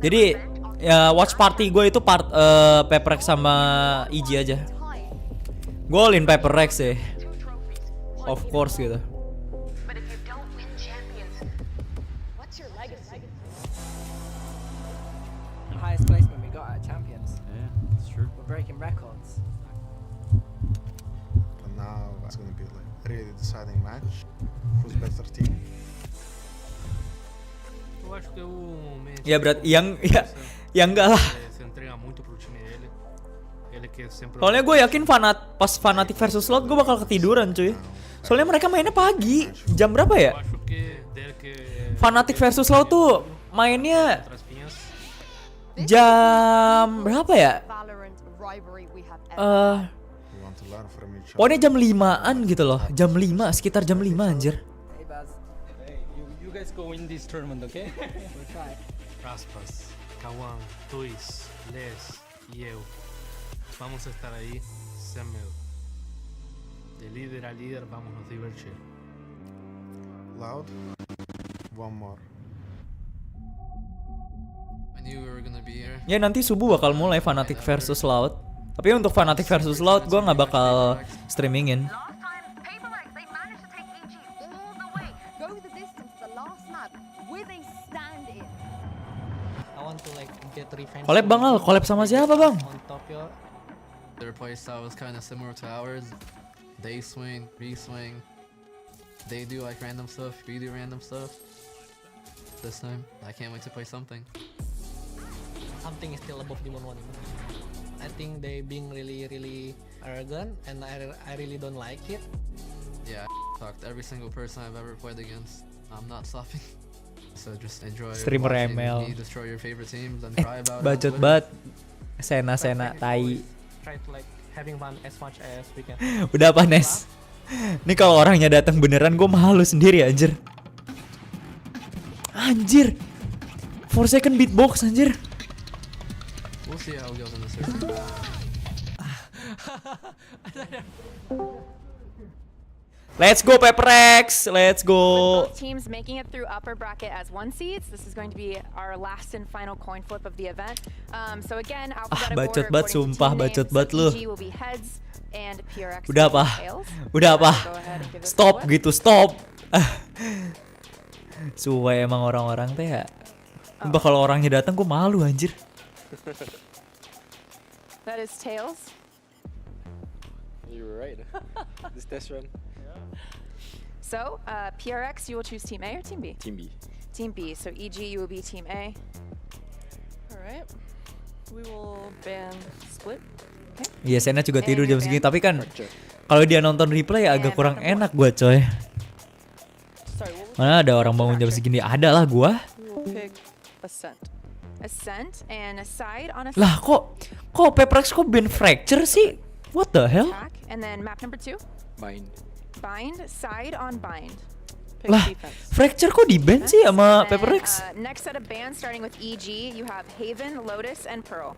Jadi ya watch party gue itu PRX sama EG aja. Gue all in PRX sih. Of course gitu. Highest placement we got at Champions. Yeah, that's true. We're breaking records. And now it's gonna be like really deciding match. Who's better team? Eu acho que o momento. Ya berat yang enggak lah. Se entrega muito pro time dele. Ele que sempre. Soalnya gue yakin pas Fnatic versus Loud gue bakal ketiduran cuy. Soalnya mereka mainnya pagi. Jam berapa ya? Fnatic versus Loud tuh mainnya jam berapa ya? Pokoknya jam 5-an gitu loh. Jam 5, sekitar jam 5 anjir. You guys go win this tournament, okay? We'll try. Raspas, Kawan, Tuis, Les y eu. Vamos a estar ahí sem medo. De líder a líder vamos nos divertir. Loud. One more. I knew we were gonna be here. Ya nanti subuh bakal mulai Fnatic versus Loud. Tapi untuk Fnatic versus Loud gue nggak bakal streamingin. Collab Bang Al, collab sama siapa Bang? Their playstyle was kind of similar to ours. They swing, we swing. They do like random stuff, we do random stuff. This time, I can't wait to play something. Something is still above Demon One. I think they being really arrogant, and I really don't like it. Yeah, fucked every single person I've ever played against. I'm not stopping. So just enjoy Streamer watching ML. me destroy your favorite teams and cry about it. Bacot banget. Sena tai. Try to like having fun as much as we can. Udah apa Nes? Nih kalau orangnya datang beneran gue malu sendiri anjir. Anjir. 4 second beatbox anjir. We'll see how it goes in the circuit. Let's go PRX, let's go. Both teams making it through upper bracket as 1 seeds. This is going to be our last and final coin flip of the event. So again, alphabetical Bacot order banget, according to sumpah team bacot names. banget So lu. EG will be heads and PRX Udah will apa? be tails. Udah apa? Go ahead and give this a Stop flip. gitu, stop. Suwe emang orang-orang teh ya. Sumpah kalau orangnya datang gue malu anjir. That is tails. You were right. This test run. So, PRX, you will choose Team A or Team B? Team B. Team B. So, EG, you will be Team A. All right. We will ban split. Iya, Sena juga tidur jam segini, tapi kan kalau dia nonton replay agak kurang enak gua, coy. Mana ada orang bangun jam segini? Ada lah gua. We will pick Ascent. Ascent and aside on a Lah kok PRX kok ban fracture sih? What the hell? attack. And then map number 2. Bind. Bind, side on bind. Lah, fracture kok di ban sih sama PRX? Next set of bands starting with EG, you have Haven, Lotus, and Pearl.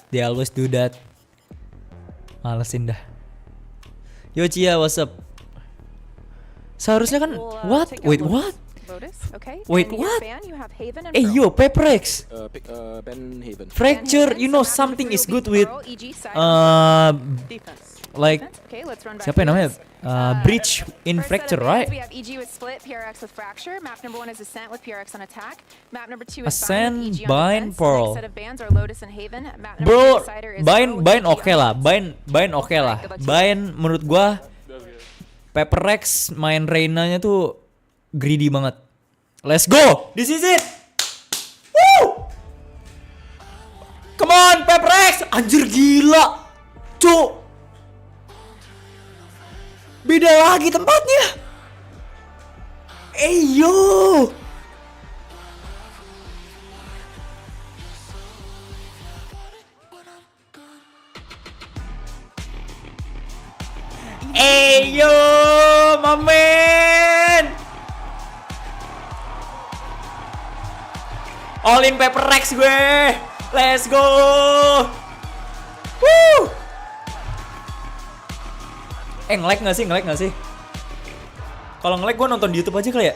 They always do that. Malesin dah. Yo Cia, what's up? Seharusnya kan what? Wait, what? Lotus, okay. Wait, and your what? band, you have Haven and Eh Pearl. yo, PRX. Pick Ben Haven. Fracture, you know something is good with like Okay, let's run back siapa yang through namanya? this. Breach in First fracture, set of bands, right? We have EG with split, PRX with fracture. Map number 1 is Ascent with PRX on attack. Map number 2 is Ascent, Bind, with EG on Bind, defense. Pearl. Next set of bands are Lotus and Haven. Map number Bro, 2 decider is Pearl, Bind EG oke on lah, Bind oke lah. Bind menurut gua PRX main Reina-nya tuh greedy banget. Let's go, this is it. Woo! Come on PRX, anjir gila, cuk. Beda lagi tempatnya. Yo. Yo, my man. All in PRX gue. Let's go. Woo. Nge-lag gak sih? Nge-lag gak sih? Kalau nge-lag gue nonton di YouTube aja kali ya.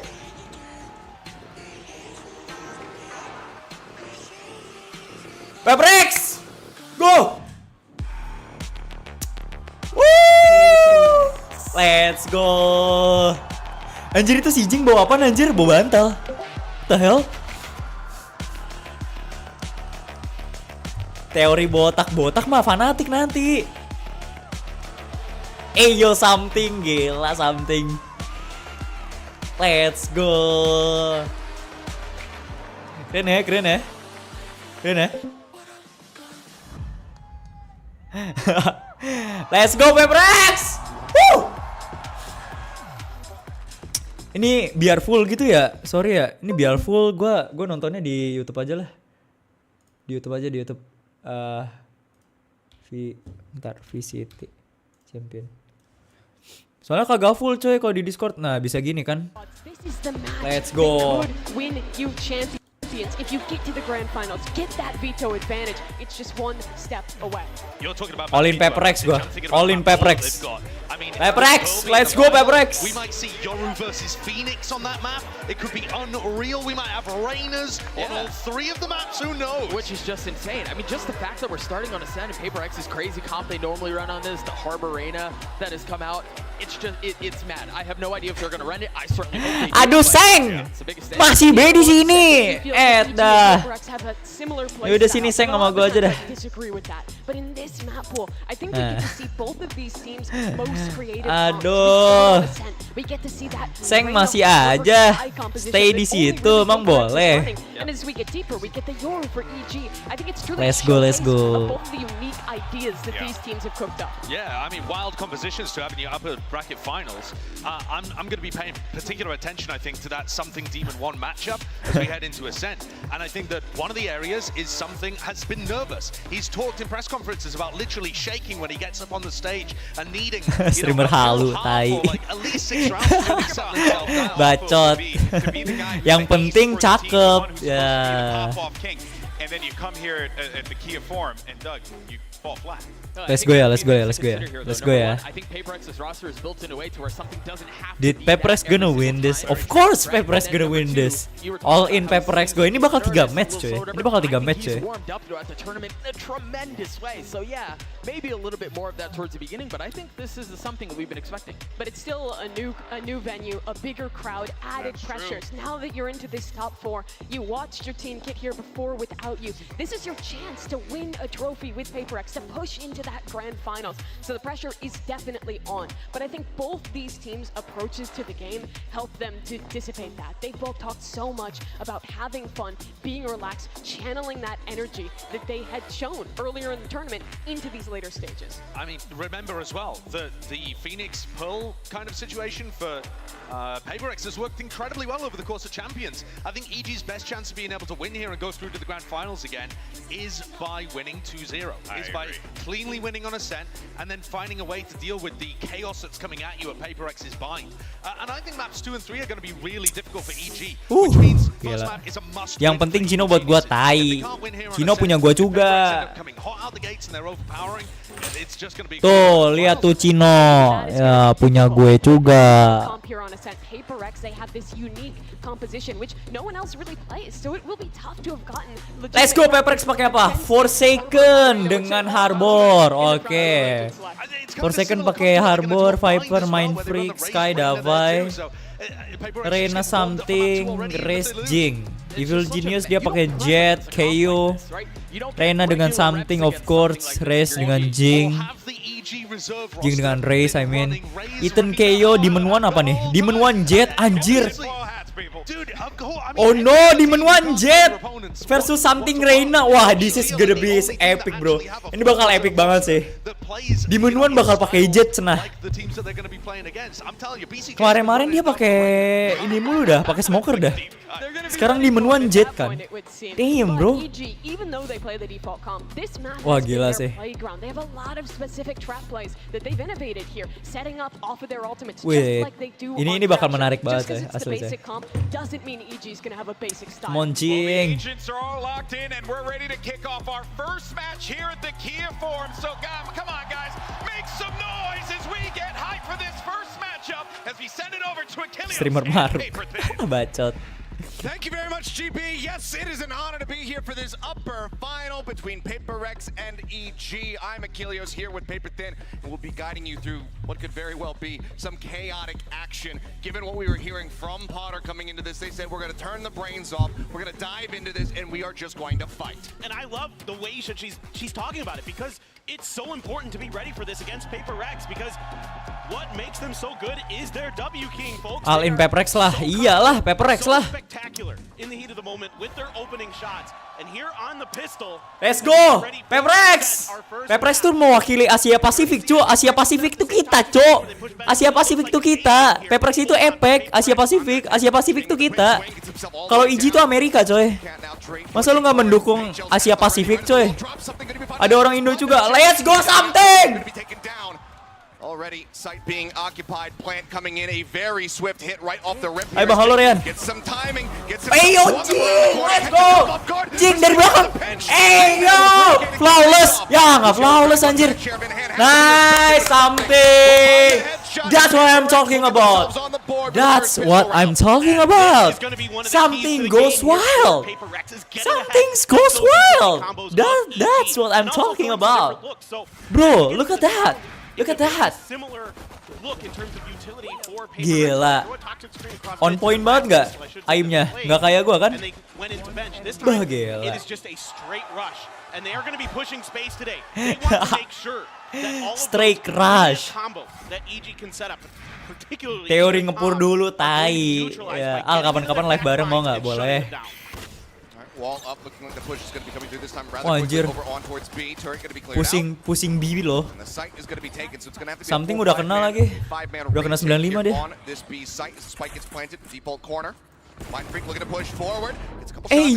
PRX, go. Woo. Let's go. Anjir itu si Jing bawa apa anjir? Bawa bantal. What the hell? Teori botak-botak mah fanatik nanti. Yo something, gila something. Let's go. Keren ya, keren ya. Keren ya. Let's go PRX. Woo! Ini biar full gitu ya. Sorry ya. Ini biar full, gua nontonnya di YouTube aja lah. Di YouTube aja, di YouTube. Ntar VCT Champion. Soalnya kagak full coy kalau di Discord. Nah, bisa gini kan. Let's go. Win you champions. If you get to the grand finals, get that veto advantage. It's just one step away. You're talking about All in PRX gua. All in PRX. PRX, let's go PRX. We might see Yoru versus Phoenix on that map. It could be unreal. We might have Reynas on all 3 of the maps. Who knows? Which is just insane. I mean, just the fact that we're starting on Ascent and PRX is crazy. Comp they normally run on this. The Harbor Reyna that has come out. It's just, it's mad. I have no idea if they're gonna run it. I certainly hope they do. Aduh, Seng. Masih B di sini. Dah. Ya udah sini Seng sama gua aja dah. Aduh. Seng masih aja stay di situ, emang boleh. Let's go, let's go. Yeah, I mean, wild compositions to have in your upper bracket finals. I'm going to be paying particular attention, I think, to that Something Demon 1 matchup as we head into Ascent. And I think that one of the areas is Something has been nervous. He's talked in press conferences about literally shaking when he gets up on the stage and needing streamer halu, tai. like at least 6 rounds to really settle himself down. Bacot. Yang penting cakep. Ya. and then you come here at the Kia Forum, and Doug, you fall flat. Let's go ya, let's go ya, let's go ya, let's go ya. I think PaperX's roster is built in a way to where something doesn't have to Did be PaperX that gonna every win single this? time. Of course PaperX gonna win this. All in PaperX go. Ini bakal 3 match coy. Ini bakal 3 match coy. He's warmed up throughout the tournament in a tremendous way. So yeah, maybe a little bit more of that towards the beginning, but I think this is something that we've been expecting. But it's still a new venue, a bigger crowd, added pressures. Now that you're into this top 4, you watched your team get here before without you. This is your chance to win a trophy with PaperX, to push into that grand finals. So the pressure is definitely on. But I think both these teams' approaches to the game help them to dissipate that. They both talked so much about having fun, being relaxed, channeling that energy that they had shown earlier in the tournament into these later stages. I mean, remember as well that the Phoenix Pearl kind of situation for PaperX has worked incredibly well over the course of Champions. I think EG's best chance of being able to win here and go through to the grand finals again is by winning 2-0. Is by cleanly winning on a set and then finding a way to deal with the chaos that's coming at you at PaperX's bind. And I think maps 2 and 3 are going to be really difficult for EG, which means first map is a must. Yang penting Cino buat gua tai. Cino punya gua juga. Tuh, lihat tuh Cino. Ya, punya gue juga. Let's go PaperX pakai apa? Forsaken dengan Harbor. Oke. Forsaken pakai Harbor, Viper, Mindfreak, Sky, Davai, Reina something, Race Jing. Evil Genius dia pakai Jet, KO. Reina dengan something of course, Race dengan Jing. Jing dengan Race, I mean. Ethan KO, Demon One apa nih? Demon One Jet, anjir. Oh no, Demon One Jet versus something Reina. Wah, this is gonna be epic, bro. Ini bakal epic banget sih. Demon One bakal pakai Jet cenah. Kemarin dia pakai ini mulu dah, pakai smoker dah. Sekarang Demon One Jet kan. Damn, bro. Wah, gila sih. Wih, ini bakal menarik banget ya, asli sih. Moncing. Agents are all locked in and we're ready to kick off our first match here at the Kia Forum. So come on guys, make some noise as we get hype for this first matchup as we send it over to Achilles. Streamer Maruk. Bacot. Thank you very much, GB. Yes, it is an honor to be here for this upper final between PaperX and EG. I'm Achilles here with Paper Thin, and we'll be guiding you through what could very well be some chaotic action. Given what we were hearing from Potter coming into this, they said we're going to turn the brains off, we're going to dive into this, and we are just going to fight. And I love the way that she's talking about it, because it's so important to be ready for this against PaperX, because what makes them so good is their W King, folks. All in PaperX lah, iyalah PaperX lah. Spectacular in the heat of the moment with their opening shots, and here on the pistol. Let's go, PaperX. PaperX tuh mewakili Asia Pasifik, cu. Asia Pasifik tuh kita, cu. Asia Pasifik tuh kita. PaperX itu Epic, Asia Pasifik. Asia Pasifik tuh kita. Kalau EG tuh Amerika, coy. Masa lu nggak mendukung Asia Pasifik, coy? Ada orang Indo juga. Let's go something. Already, site being occupied, plant coming in, a very swift hit right off the rip. Ayo bang, halo Rian. Get some timing, get some. Ayo Jing, let's go. Jing dari belakang. Ayo, flawless. Ya nggak flawless anjir. Nice, something. That's what I'm talking about. That's what I'm talking about. Something goes wild. Something goes wild. That's what I'm talking about. Bro, look at that. Look at that. Gila. On point banget nggak aimnya? Nggak kayak gua kan? Bah, gila. Straight rush. Teori ngepur dulu, tai. Ya, Al kapan-kapan live bareng mau nggak? Boleh. Wah anjir, pusing bibi loh. Something udah kena lagi. Udah kena 95 dia.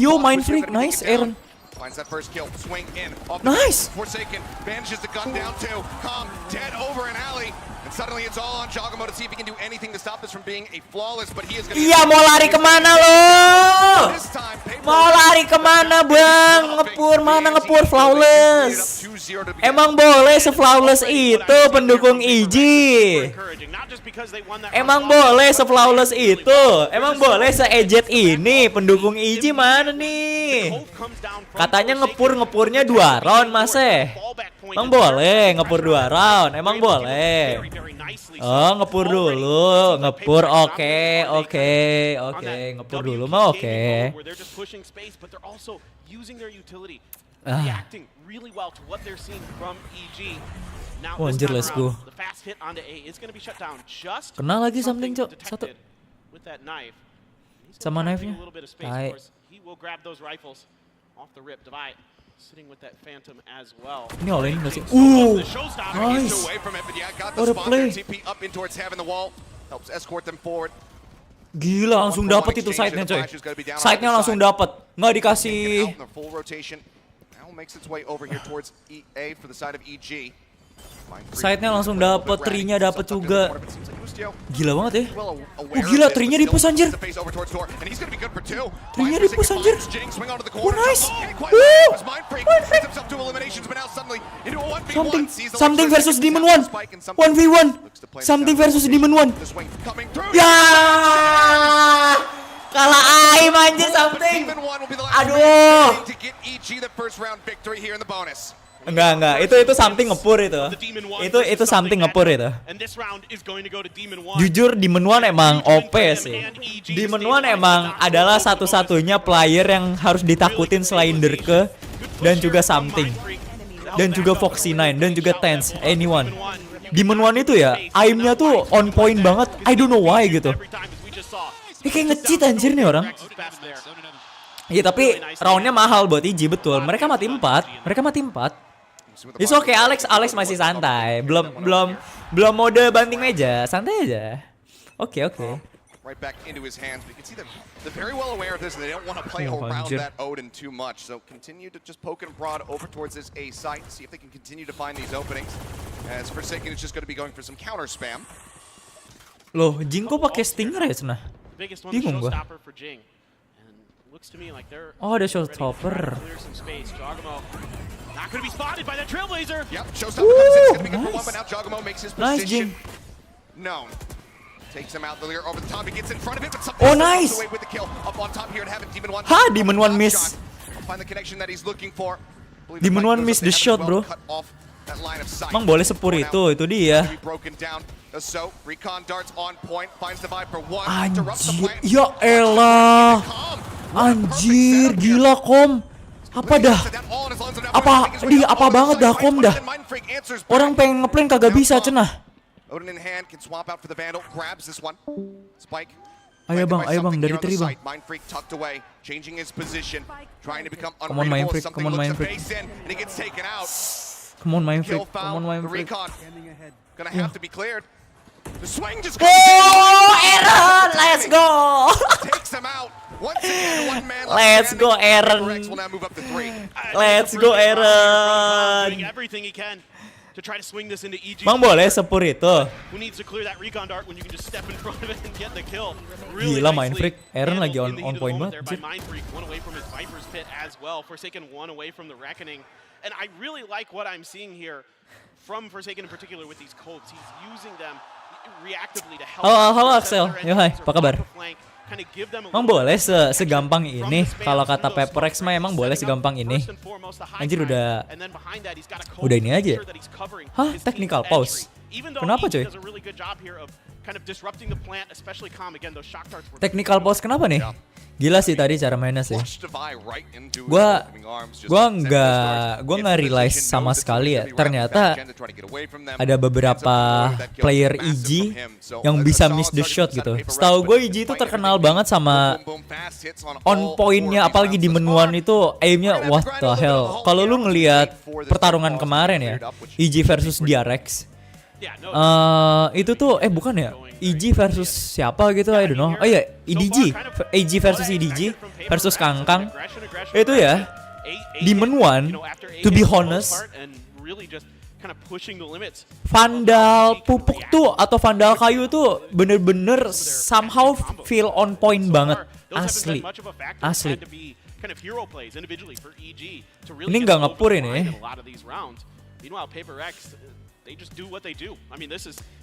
Yo, Mindfreak, nice Aaron. Finds that first kill, swing in. Nice! Forsaken manages to gun down too. Calm, dead over an alley. And suddenly it's all on Jogamo to see if he can do anything to stop this from being a flawless, but he is going to... Iya, mau lari kemana lo? Mau lari kemana bang? Ngepur mana ngepur flawless? Emang boleh se-flawless itu pendukung EG? Emang boleh se-flawless itu? Emang boleh se-ejet ini pendukung EG mana nih? Katanya ngepurnya 2 round mas Emang boleh ngepur 2 round? Emang boleh? Oh ngepur dulu, ngepur oke, ngepur dulu mah oke. Anjir, let's go. Kena lagi something cok, satu. Sama knife-nya. Hai. Ini all in gak sih? Nice. What a play. Gila langsung dapat itu side-nya coy. Side-nya langsung dapat, nggak dikasih. Side-nya langsung dapat, tree-nya dapat juga. Gila banget ya. Gila tree-nya di push anjir. Tree-nya di push anjir. Nice. Something versus Demon 1. 1v1. Something versus Demon 1. Ya. Kalah aim anjir something. Aduh. Enggak, itu something ngepur itu. Itu something ngepur itu. Jujur Demon 1 emang OP sih. Demon 1 emang adalah satu-satunya player yang harus ditakutin selain Derke dan juga something. Dan juga Foxy 9 dan juga Tense, anyone. Demon 1 itu ya, aimnya tuh on point banget. I don't know why gitu. Ini kayak nge-cheat anjir nih orang. Iya tapi roundnya mahal buat EG betul. Mereka mati 4. It's okay, Alex masih santai. Belum mode banting meja, santai aja. Oke. Right back into his hands. But you can see them. They're very well aware of this, and they don't want to play around that Odin too much. So continue to just poke and prod over towards this A site, see if they can continue to find these openings. As Forsaken is just going to be going for some counter spam. Loh, Jing kok pakai stinger ya cenah? Bingung gua. Oh, ada showstopper. Not going to be spotted by that Trailblazer. Yep, showstopper comes in. It's going to be good for one, but now Jogamo makes his position known. Takes him out the leer over the top. He gets in front of it, but oh, nice. away with the kill up on top here and having Demon 1. Ha, Demon 1 miss. Find the connection that he's looking for. Demon 1 miss the shot, bro. Emang boleh sepur itu dia. Anjir, ya elah. Anjir, gila kom. Apa dah? Apa banget dah kom dah. Orang pengen ngeplane kagak bisa cenah. Ayo bang, dari teri bang. Come on main freak. Oh, Aaron, let's go. Let's go, Aaron. Mang boleh sepur itu. Gila main freak. Aaron lagi on point banget. And I really like what I'm seeing here from Forsaken in particular with these Colts. He's using them reactively to help. Halo Axel. Yo hai, apa kabar? Emang boleh segampang ini? Kalau kata PRX mah emang boleh segampang ini. Anjir udah ini aja. Hah? Technical pause? Kenapa coy? Technical pause kenapa nih? Gila sih tadi cara mainnya sih. Gua nggak realize sama sekali ya. Ternyata ada beberapa player EG yang bisa miss the shot gitu. Setahu gue EG itu terkenal banget sama on pointnya, apalagi di menuan itu aimnya what the hell. Kalau lu ngelihat pertarungan kemarin ya, EG versus DRX. Itu tuh bukan ya, EG versus siapa gitu, I don't know. Oh iya, EDG, EG versus EDG versus Kangkang. Itu ya, Demon One, to be honest, Vandal pupuk tuh atau Vandal kayu tuh bener-bener somehow feel on point banget, asli. Ini nggak ngepur ini.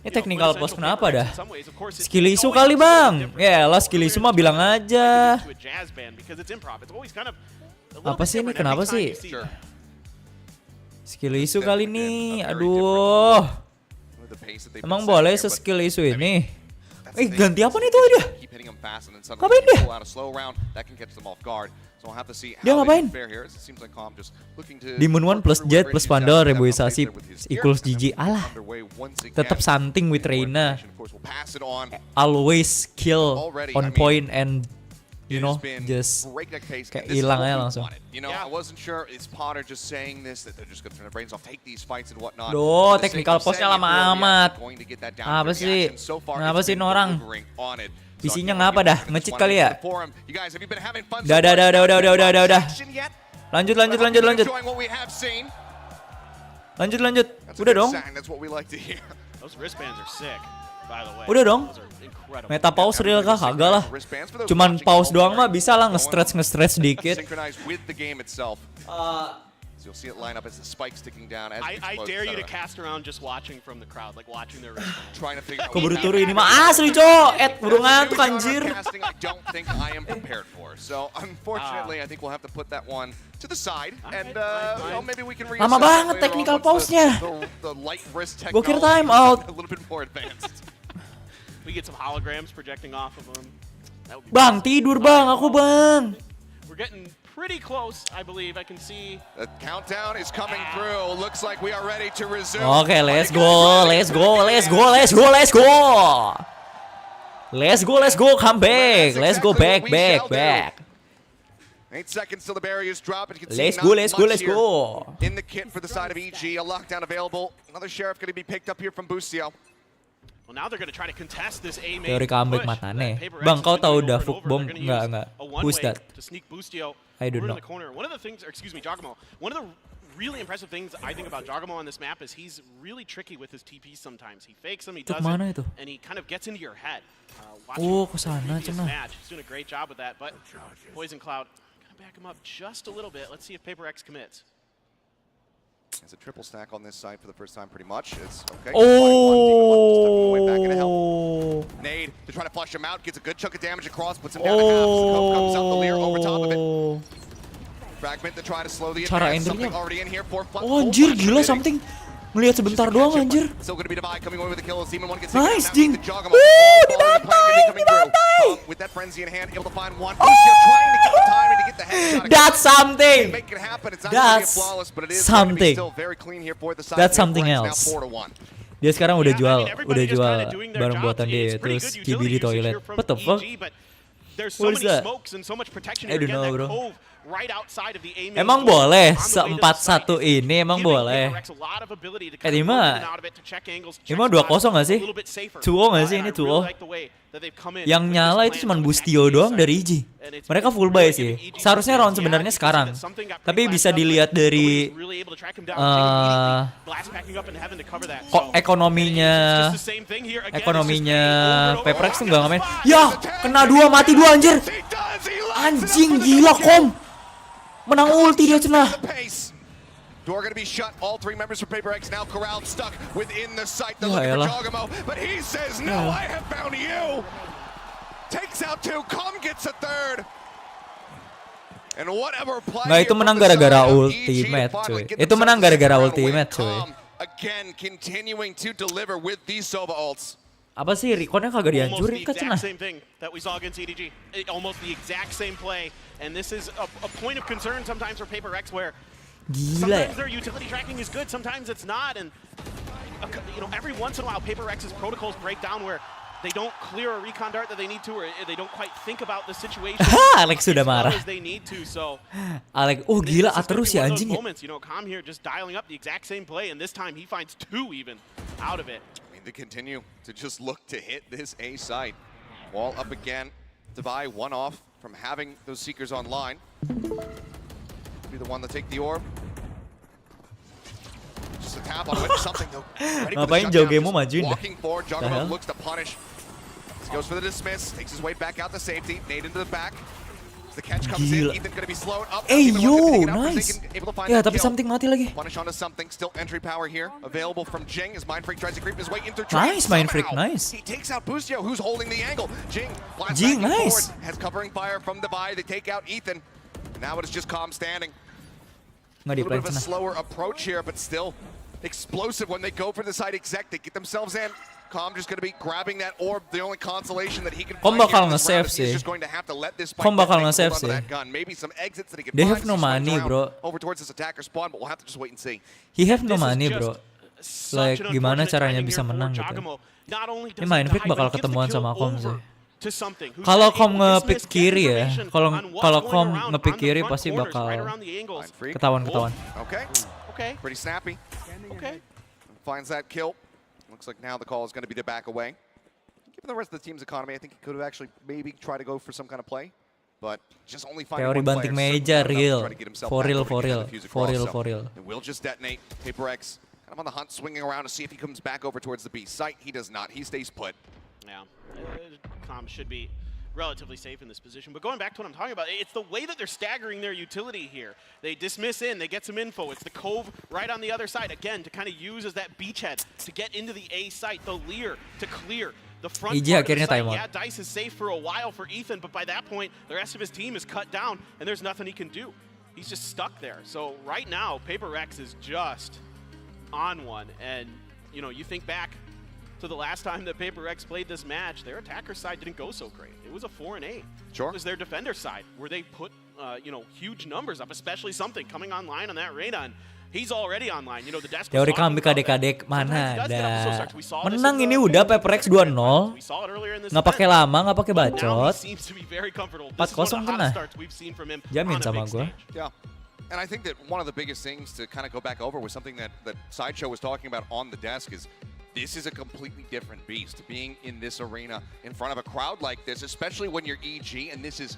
Ini technical pause kenapa dah? Skill isu kali bang. Ya lah skill isu mah bilang aja. Apa sih ini? Kenapa sih? Skill isu kali ini, aduh. Emang boleh se-skill isu ini? Ganti apa nih tuh dia? Ngapain dia? Dia ngapain? Demon One plus Jet plus Vandal reboisasi equals GG. Alah, tetap something with Reina. Always kill on point and you know, just kayak hilang aja langsung. Duh, technical pause-nya lama amat. Apa sih? Kenapa sih ini orang? Isinya ngapa dah? Nge-cheat kali ya? Udah. Lanjut. Lanjut. Udah dong. Udah dong. Meta pause real kah? Kagak lah. Cuman pause doang mah bisa lah nge-stretch dikit. You'll see it line up as the spike sticking down as I dare you to cast around just watching from the crowd, like watching their wristbands. Trying to figure out. Keburu turu ini mah asli cok. Udah ngantuk anjir. I don't think I am prepared for. So unfortunately, I think we'll have to put that one to the side and maybe we can reassess. Lama banget technical pause-nya. The light wrist Gue kira technology time out. a little bit more advanced. We get some holograms projecting off of them. Bang, tidur bang, aku bang. We're getting pretty close, I believe. I can see the countdown is coming through. Looks like we are ready to resume. Okay, let's go. Come back. Let's go back. 8 seconds till the barriers drop. Let's go. In the kit for the side of EG, a lockdown available. Another sheriff going to be picked up here from Bustio. Well, now they're going to try to contest this A main. Teori comeback matane. Bang, kau tahu udah Fuk Bomb? Enggak. Who's that? I don't know. One of the things, Jogamo. One of the really impressive things I think about Jogamo on this map is he's really tricky with his TPs sometimes. He fakes them, he doesn't, and he kind of gets into your head. Kesana cenah. He's doing a great job with that, but Poison Cloud gonna back him up just a little bit. Let's see if Paper X commits. It's a triple stack on this side for the first time pretty much. It's okay. Nade to try to flush him out, gets a good chunk of damage across, puts him down to half. Scope comes out the Lear over top of it. Fragment to try to slow the advance. Something already in here for fun. Anjir, gila something. Ngelihat sebentar doang anjir. Nice, Jing. Dibantai. That's something. That's something else. Dia sekarang udah jual barang buatan dia, terus Kibi di toilet. What the fuck? What is that? I don't know, bro. Emang boleh se-4-1 ini emang boleh. Ini mah 2-0 gak sih? 2-0 gak sih ini 2-0? Yang nyala itu cuma Bustio doang dari IG. Mereka full buy sih. Seharusnya round sebenarnya sekarang. Tapi bisa dilihat dari ekonominya PRX tuh gak ngapain. Ya, kena 2 mati 2 anjir. Anjing gila kom. Menang ulti dia cenah. Door going to be shut. All 3 members from Paper X now corralled, stuck within the site. They're looking for Jogamo, but he says, "No, I have found you." Takes out 2. Com gets a 3rd. And whatever play. Nggak, itu menang gara-gara ultimate, cuy. Itu menang gara-gara ultimate, cuy. Again, continuing to deliver with these Sova ults. Apa sih Reconnya kagak dihancurin kan cenah? Same thing that we saw against EDG. Almost the exact same play, and this is a point of concern sometimes for Paper X where sometimes their utility tracking is good, sometimes it's not, and every once in a while Paper X's protocols break down where they don't clear a recon dart that they need to, or they don't quite think about the situation Alex sudah marah. as they need to. So Alex, gila terus ya anjing. Moments, Com here just dialing up the exact same play, and this time he finds 2 even out of it. To continue to just look to hit this A site. Wall up again to buy 1 off from having those Seekers online. be the one to take the orb. Just a tap on it, something though. Ready for the Ngapain shutdown, Jogemo just majuin dah? walking forward, The hell? Juggernaut looks to punish. Goes for the dismiss, takes his way back out to safety, nade into the back. As the catch comes Gila. in, Ethan gonna be slowed up. Eh Even yo, one gonna take it out, nice. Forsaken able to find Ya that tapi kill. something mati lagi. Punish onto something, still entry power here. Available from Jing as Mindfreak tries to creep his way into Nice, Mindfreak, Somehow, nice. He takes out Bustio, who's holding the angle. Jing flies Jing, back and nice. forward, has covering fire from the buy. They take out Ethan. Now it is just Calm standing. Nggak A di little bit plan of a sana. slower approach here, but still explosive when they go for the side exec. They get themselves in. Calm just going to be grabbing that orb. The only consolation that he can Kom find bakal here in this nge-save round is he's sih. just going to have to let this fight Kom bakal detonate, nge-save hold onto sih. that gun. Maybe some exits that he can They find have no as he swings money, around bro. over towards this attacker spawn, but we'll have to just wait and see. He have no This is money, just bro. such Like an gimana unfortunate caranya timing bisa here for menang gitu. Jagamo. Not only Ini does Mindfreak he die, bakal but he gives the ketemuan kill sama Kom over sih. to something. Who's Kalau able Kom to nge-pick dismiss, get kiri ya, information kalau on what's kalau going Kom around nge-pick on the kiri front pasti corners, bakal right around the angles. Mindfreak. ketahuan. Okay. Okay. Pretty snappy. Okay. Finds that kill. Looks like now the call is going to be to back away. Given the rest of the team's economy, I think he could have actually maybe tried to go for some kind of play. But just only finding Teori one player, banting certainly meja not enough to real. try to get himself For back real, over to for get real. the fuse For across. real, So for real. It will just detonate. Paper X kind of on the hunt, swinging around to see if he comes back over towards the B site. He does not. He stays put. Yeah. Com should be relatively safe in this position. But going back to what I'm talking about, it's the way that they're staggering their utility here. They dismiss in, they get some info. It's the Cove right on the other side, again, to kind of use as that beachhead to get into the A site, the Lear to clear the front EG part of the akhirnya site. timeout. Yeah, Dice is safe for a while for Ethan, but by that point, the rest of his team is cut down, and there's nothing he can do. He's just stuck there. So right now, Paper X is just on one. And, you know, you think back to the last time that Paper X played this match, their attacker side didn't go so great. It was a 4-8. Sure. It was their defender side where they put, you know, huge numbers up, especially something coming online on that Reyna. And he's already online. You know, the desk was Teori talking kami about that. kadek-kadek mana Sometimes he does get up so ada. starts. We saw this Menang in ini the udah Paper X 2-0. We saw it earlier in this Nggak pakai event. lama, nggak pakai But now he bacot. seems to be very comfortable. This is 4-0 one of the kena. hottest starts we've seen from him Jamin on a sama big gua. stage. Yeah. And I think that one of the biggest things to kind of go back over was something that Sideshow was talking about on the desk is this is a completely different beast. Being in this arena in front of a crowd like this, especially when you're EG, and this is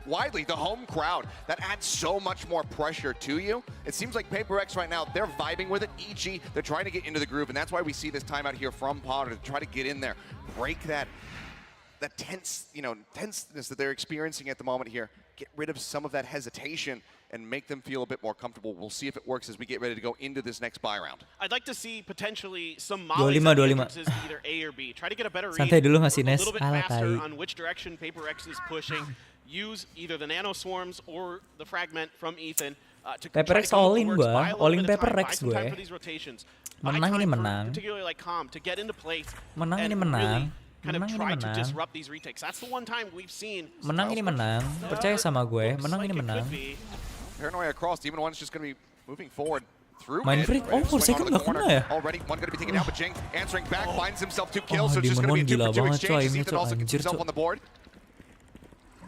widely the home crowd, that adds so much more pressure to you. It seems like Paper X right now, they're vibing with it. EG, they're trying to get into the groove, and that's why we see this timeout here from Potter to try to get in there, break that tenseness that they're experiencing at the moment here. Get rid of some of that hesitation and make them feel a bit more comfortable. We'll see if it works as we get ready to go into this next buy round. I'd like to see potentially some 25, mollies at the 25. entrances to either A or B. Try to get a better read, Santai dulu ngasih a Nes. little bit Alah, faster tai. on which direction Paper X is pushing. Use either the nano swarms or the fragment from Ethan to Paper try to X come up all with in works. gua. Buy a little All in bit of Paper time, X buy some time gue. for these rotations. Buy Menang ini time for menang. particularly like Calm to get into place Menang and ini menang. really kind of Menang ini try to menang. disrupt these retakes. That's the one time we've seen. Menang ini menang. Percaya sama gue, menang ini menang. Paranoia across. Demon One's just going to be moving forward through Mindfreak, mid. Forsaken Swing onto the nggak kena corner. ya? Already one going to be taken down, but Jing answering back, finds himself 2 kills, Oh, so it's just going to be a Demon 2 One for 2 gila banget, exchange. coy. Ethan also gets Anjir, himself coy. on the board.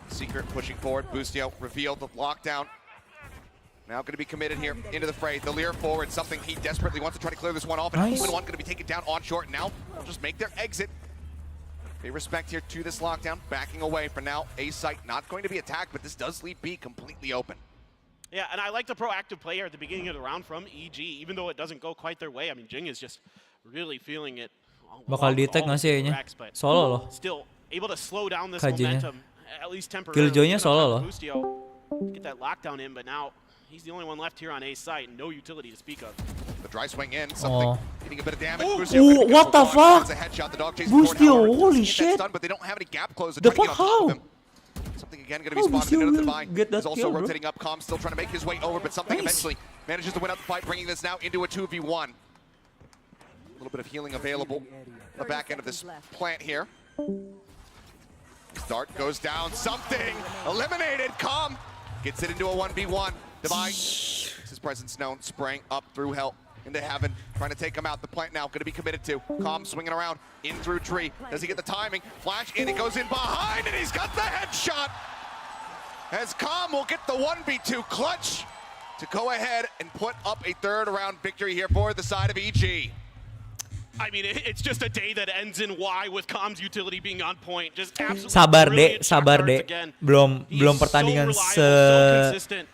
Secret pushing forward. Bustio revealed the lockdown. Now going to be committed here into the fray. The Lear forward, something he desperately wants to try to clear this one off. And Nice. Demon One going to be taken down on short. Now they'll just make their exit. They respect here to this lockdown, backing away for now. A site not going to be attacked, but this does leave B completely open. Yeah, and I like the proactive play here at the beginning of the round from EG, even though it doesn't go quite their way. I mean, Jing is just really feeling it. Bakal di-tag nggak sih kayaknya? Solo loh. Still able to slow down this Kajinya. momentum, at least temporarily. Killjoy-nya solo loh. Bustio get that lockdown in, but now he's the only one left here on A site, and no utility to speak of. The dry swing in, something Oh. getting a bit of damage. Ooh, Bustio gonna go what for the one. fuck? Finds a headshot. The dog chasing Bustio, forward, however, holy doesn't get that shit. stun, but they don't have any gap close. The They're trying to fuck, get on top of how? him. Something again going to be How spotted Bustio into the will buy. get that He's also kill, bro? rotating up. Calm still trying to make his way over, but something Nice. eventually manages to win out the fight, bringing this now into a 2v1. A little bit of healing available on the back end of this plant here. Dart goes down. Something eliminated. Calm gets it into a 1v1. Divide makes his presence known, spraying up through hell into heaven, trying to take him out. The plant now going to be committed to. Calm swinging around in through tree. Does he get the timing? Flash in. He goes in behind, and he's got the headshot. As Calm will get the 1v2 clutch to go ahead and put up a third round victory here for the side of EG. I mean, it's just a day that ends in Y with comms utility being on point. Just absolutely Sabar brilliant dek, sabar shot cards dek. again. Belum pertandingan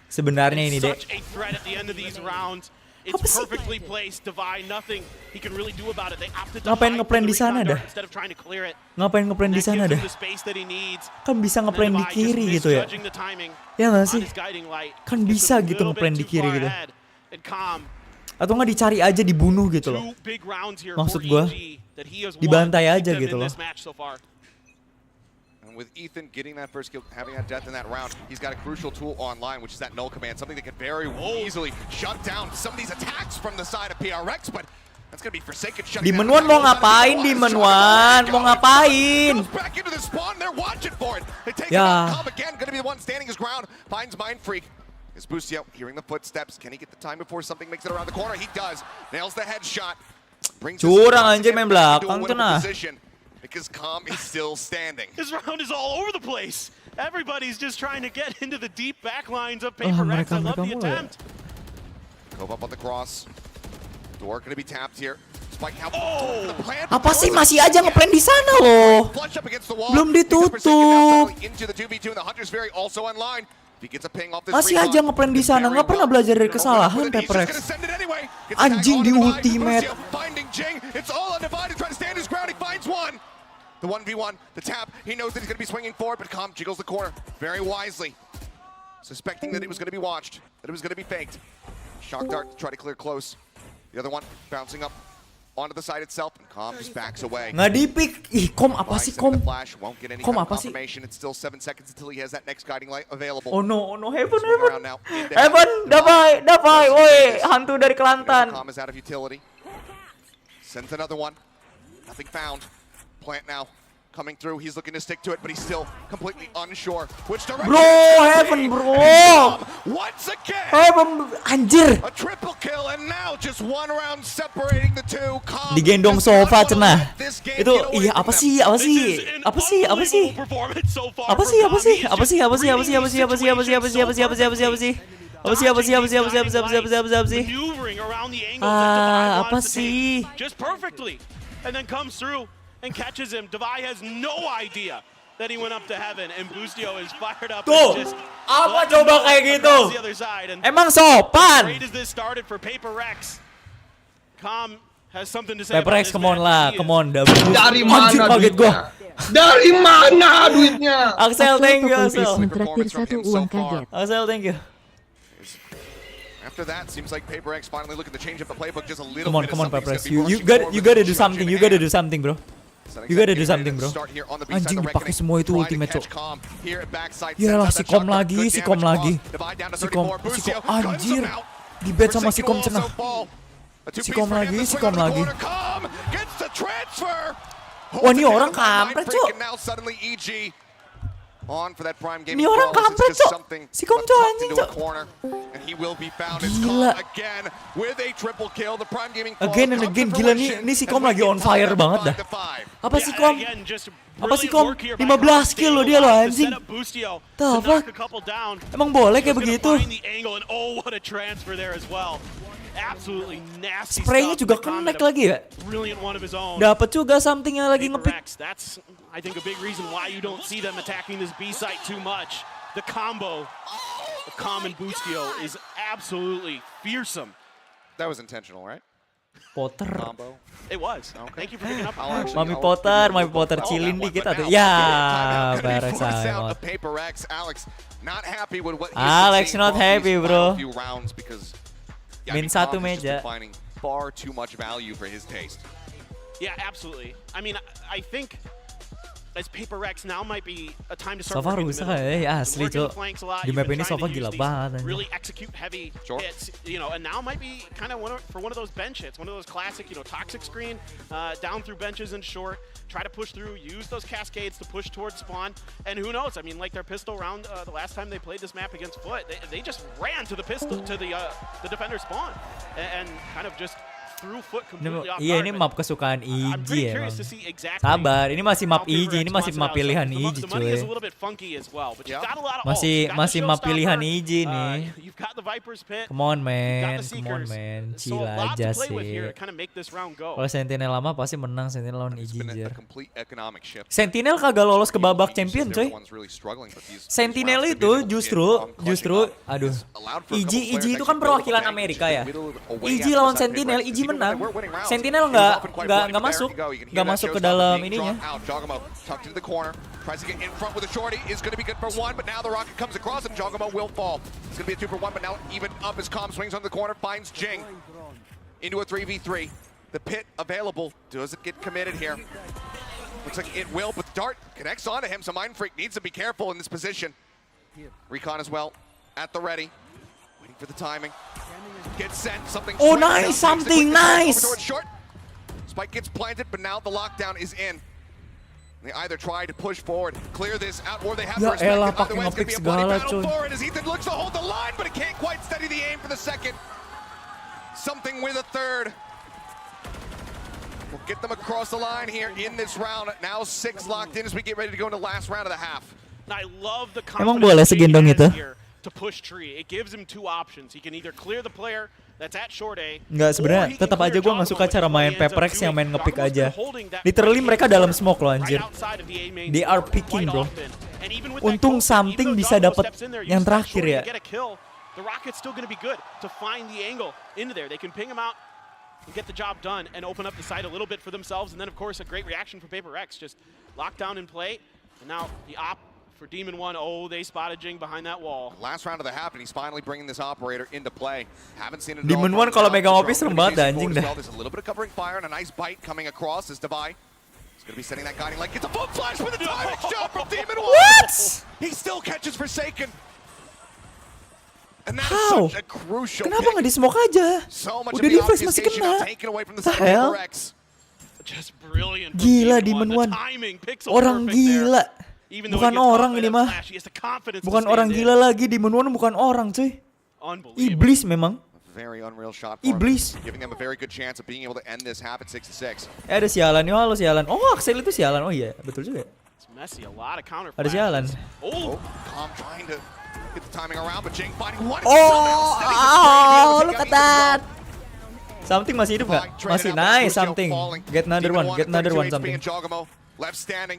sebenarnya ini dek. Such a threat at the end of these rounds. It's perfectly placed. Divide nothing he can really do about it. They opted to Ngapain ngeplan di sana dah? instead of trying to clear it. Ngapain ngeplan di sana dah? The space that he needs. Kan bisa ngeplan di kiri gitu ya? Ya nggak sih? Kan bisa gitu ngeplan di kiri gitu. Atau nggak dicari aja dibunuh gitu loh. Maksud gue dibantai aja gitu loh. And with Ethan getting that first kill, having that death in that round, he's got a crucial tool online, which is that null command, something that can very easily shut down some of these attacks from the side of PRX, but that's going to be Forsaken shutting Demon One mau ngapain? Demon One mau ngapain? back into the spawn, they're watching for it. They take Yeah. it out, Cobb again, going to be the one standing his ground, finds Mind Freak. Is Boostio hearing the footsteps? Can he get the time before something makes it around the corner? He does. Nails the headshot. Curang anjir main belakang tuh nah. Because Comm is still standing. This round is all over the place. Everybody's just trying to get into the deep back lines of PaperX. I love the attempt. Cove up on the cross. Door going to be tapped here. Spike now. Apa sih masih aja ngeplan di sana loh? Belum ditutup. Into the 2v2 and the Hunter's Fury also online. Masih aja ngeplan di sana, nggak pernah belajar dari kesalahan PRX. Anjing di ultimate. It's all undivided, trying to stand his ground. He finds one. The 1v1, the tap. He knows that he's going to be swinging forward, but Comm jiggles the corner very wisely, suspecting that it was going to be watched, that it was going to be faked. Shock dart to try to clear close. The other one bouncing up onto the side itself, and Comm just backs away. Nggak dipik. Ih, Kom apa sih Kom? Kom apa sih? It's still 7 seconds until he has that next guiding light available. Oh no, Heaven. Heaven, dapai, woi, hantu dari Kelantan. Comm is out of utility. Sends another one. Nothing found. Plant now. Coming through, he's looking to stick to it, but he's still completely unsure which direction. Bro, Heaven, bro. Once again. Heaven, anjir. A triple kill, and now just one round separating the two. Digendong sofa cenah. Itu iya apa sih? Just perfectly, and then comes through and catches him. Divide has no idea that he went up to heaven, and Boostio is fired up. Tuh, apa coba kayak gitu? Emang sopan? Great as this started for PaperX. Comm has something to say. PaperX, come on lah, come on. Dari mana kaget gua. Dari mana duitnya? Axel, thank you, Axel. Axel, thank you. After that, seems like PaperX finally looking to change up the playbook just a little bit. Come on, PaperX. You gotta do something. You gotta do something, bro. You gotta do something, bro. Anjing dipakai semua itu ultimate, cok. Yalah, si Kom lagi. Anjir. Di bed sama si Kom cenah. Si Kom lagi. Wah, ini orang kampret, cok. On for that prime game. Ini orang kampret, cok. Si Kom cok anjing, cok. And he will be found as Gila. again with a triple kill. The prime gaming Again and again, gila nih si Kom lagi on fire banget dah. Apa sih Kom? 15 kill loh dia loh anjing. The fuck? Emang boleh kayak begitu? Spraynya juga connect lagi ya? Dapat juga something yang lagi ngepick. I think a big reason why you don't see them attacking this B site too much. The combo of Comm and Boostio is absolutely fearsome. That was intentional, right? Potter. Combo. It was. Thank you for picking up. Mami Potter chillin dikit atau ya PRX ayo. PaperX, Alex not happy with what Alex not happy, bro. Few rounds because Min satu meja. Finding far too much value for his taste. Yeah, absolutely. I mean, I think as PaperX now might be a time to start Sofa rusak ya asli, cok. Di map ini Sofa gila banget. Really execute heavy hits, and now might be kind of one of those bench hits, one of those classic, toxic screen, down through benches and short, try to push through, use those cascades to push towards spawn, and who knows? I mean, like their pistol round, the last time they played this map against Foot, they just ran to the pistol to the defender spawn, and kind of just threw foot completely off Iya, guard, ini but map kesukaan I'm pretty Iji curious emang. to see exactly Sabar, ini masih map how Iji, ini PaperX masih wants map it out. pilihan So Iji, the money is a cuy. little bit funky as well, but you've got a lot of ults. Masih You've got the masih map pilihan Showstopper, Iji nih. You've got the Viper's Pit. Come on you've got man, the come on Seekers. man, So chill a lot aja to play with here sih. to kind of make this round go. Kalau Sentinel lama pasti menang Sentinel lawan Iji A anjir. complete economic shift. Sentinel kagak lolos ke babak champion coy. Sentinel itu justru aduh. Iji itu kan perwakilan Amerika ya. Iji lawan Sentinel, Iji menang. Sentinel nggak masuk ke dalam ininya. Tucked into the corner, tries to get in front with a shorty, is going to be good for one, but now the rocket comes across and Jogamo will fall. It's going to be a 2 for 1, but now even up as Calm swings on the corner, finds Jing into a 3v3. The pit available, does it get committed here? Looks like it will, but Dart connects onto him, so Mind Freak needs to be careful in this position. Recon as well, at the ready, waiting for the timing. Gets sent, something. Oh nice, something nice! Short. Spike gets planted, but now the lockdown is in. They either try to push forward, clear this out, or they have to respect it. Either way, it's going to be a bloody battle for it as Ethan looks to hold the line, but he can't quite steady the aim for the second. Something with a third. We'll get them across the line here in this round. Now 6 locked in as we get ready to go into the last round of the half. I love the Emang boleh segendong itu? to push tree. It gives him 2 options. He can either clear the player that's at short A. Enggak, sebenarnya tetap aja gue nggak suka cara main PaperX yang main ngepick aja. Literally mereka dalam smoke loh anjir. They are picking bro. Untung something bisa dapat yang terakhir ya. The Rocket's still going to be good to find the angle into there. They can ping him out and get the job done and open up the site a little bit for themselves. And then, of course, a great reaction for PaperX. Just locked down in play. And now the op for Demon 1. Oh, they spotted Jing behind that wall. Last round of the half, and he's finally bringing this operator into play. Haven't seen it. Demon 1 kalau megang OP serem banget anjing dah. There's a little bit of covering fire and a nice bite coming across as Devi. He's going to be setting that guiding light. Gets a full flash with a timing shot from Demon 1. What? He still catches Forsaken. And that How? is such a crucial Kenapa nggak di smoke aja? So much Udah of the di flash masih obfuscation kena. now taken away from the The side of hell? PaperX. Just brilliant. Gila Demon 1. Orang gila. Bukan orang ini mah. Bukan orang gila lagi, Demon 1 bukan orang cuy. Iblis memang. Very unreal shot for Iblis. him, giving them a very good chance of being able to end this half at 6-6. Ada sialan, yo halo sialan. Oh Axel itu sialan, oh iya betul juga. It's messy, a lot of counter Ada sialan. Oh, Calm trying to get the timing around, but Jing finding one. Oh, look at that. Something masih hidup nggak? Masih nice, something. Get another one, something. Left standing.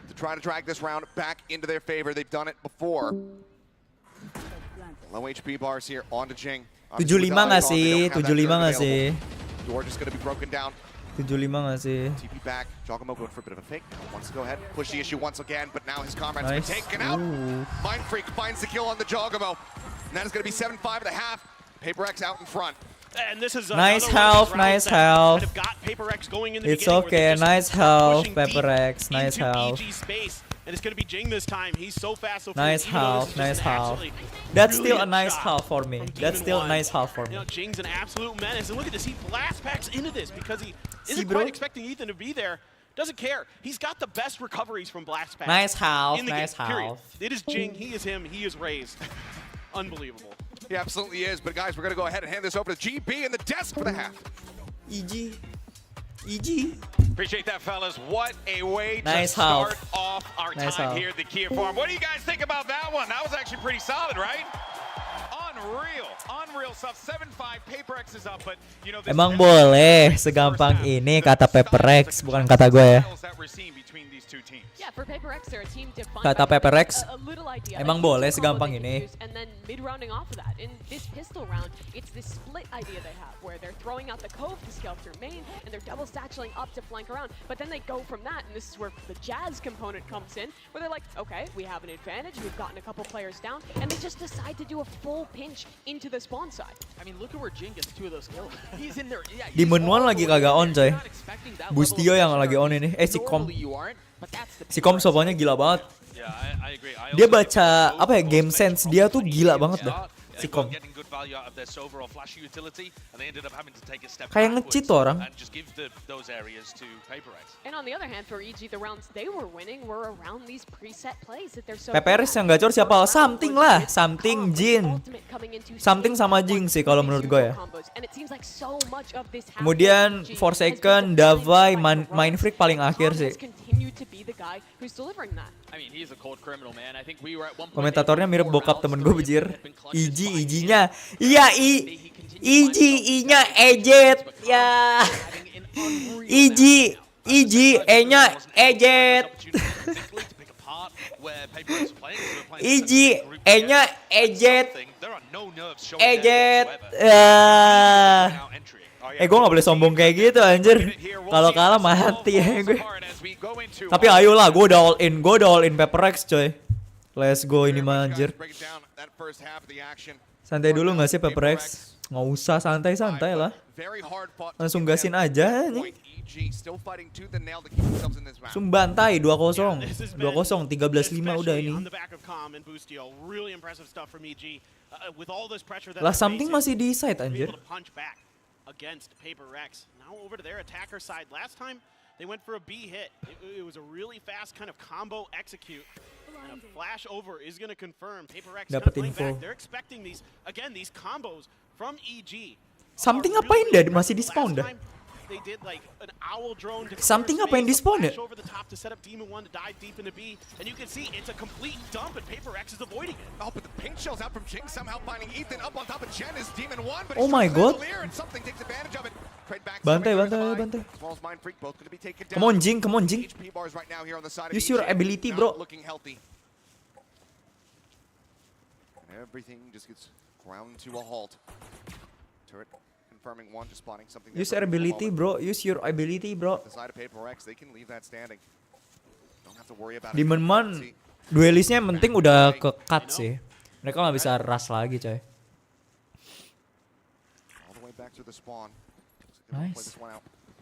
To try to drag this round back into their favor. They've done it before. Low HP bars here onto Jing. 75 nggak sih? 75 nggak sih? Door just gonna be broken down. 75 nggak sih? TP back. Jogamo going for a bit of a fake. Wants to go ahead, push the issue once again, but now his comrade's been taken out. Mind Freak finds the kill on the Jogamo. And that is going to be 7-5 at the half. PaperX out in front. And this is nice health, nice health. It's okay, nice health, PaperX, nice health. And it's going to be Jing this time. He's so fast. So nice health, nice health. That's still a nice health for me. That's still a nice health for me. You know, Jing's an absolute menace. And look at this. He blast packs into this because he isn't quite expecting Ethan to be there. Doesn't care. He's got the best recoveries from blast packs. Nice health, in the nice game, period. health. It is Jing. He is him. He is raised. Unbelievable. He absolutely is. But guys, we're going to go ahead and hand this over to GB and the desk for the half. EG. Appreciate that, fellas. What a way nice to start half. off our time here at the Kia Farm. What do you guys think about that one? That was actually pretty solid, right? Unreal stuff. 7-5. PaperX is up, but you know. Emang boleh segampang ini kata PaperX, bukan kata gue ya. Kata PaperX, emang boleh segampang ini. And then mid-rounding off of that, in this pistol round, it's this split idea they have, where they're throwing out the cove to scale through main, and they're double satcheling up to flank around. But then they go from that, and this is where the Jazz component comes in, where they're like, okay, we have an advantage, we've gotten a couple players down, and they just decide to do a full pinch into the spawn side. I mean, look at where Jing gets 2 of those kills. He's in there. Yeah, Demon 1 lagi kagak on coy. Bustio yang lagi on ini. Si Kom soalnya gila banget. Dia baca apa ya, game sense dia tuh gila banget dah. Sikom. getting good value out of their Sova or Flash utility, and they ended up having to take a step Kayak nge-cheat tuh orang. and just give those areas to PaperX. And on the other hand, for EG, the rounds they were winning were around these preset plays that they're so PPRX yang gacor siapa? Something lah, Something Jin. Something sama Jing sih kalau menurut gue ya. Kemudian Forsaken, Davai, Mind Freak paling akhir sih. Komentatornya mirip bokap temen gue bejir. Ijinya. Iya I-nya ejet. Ya. E-nya ejet. E-nya ejet. Gue gak boleh sombong kayak gitu anjir. Kalau kalah mati ya gue. Tapi ayolah, gue udah all in PPRX coy. Let's go ini mah anjir. Santai dulu gak sih PPRX? Nggak usah santai-santai lah. Langsung gasin aja nih. Langsung bantai 2-0. 2-0, 13-5 udah ini. Lah Something masih di side anjir. Against PaperX. Now over to their attacker side. Last time they went for a B hit. It was a really fast kind of combo execute. And a flash over is going to confirm PaperX kind of playing back. They're expecting these combos from EG. Something ngapain dah masih di spawn dah? They did like an owl drone to Something ngapain di spawn ya? over the top to set up Demon 1 to dive deep into B, and you can see it's a complete dump, and PaperX is avoiding it. Oh, but the pink shells out from Jing somehow finding Ethan up on top of Jen is Demon 1, but oh my god. and Something takes advantage of it. Bantai. Come on Jing. Use your ability, bro. Everything just gets ground to a halt. Turret confirming one, just spotting something. Use your ability, bro. Use your ability, bro. Demon Man duelisnya yang penting udah ke cut sih. Mereka nggak bisa rush lagi, coy. Nice.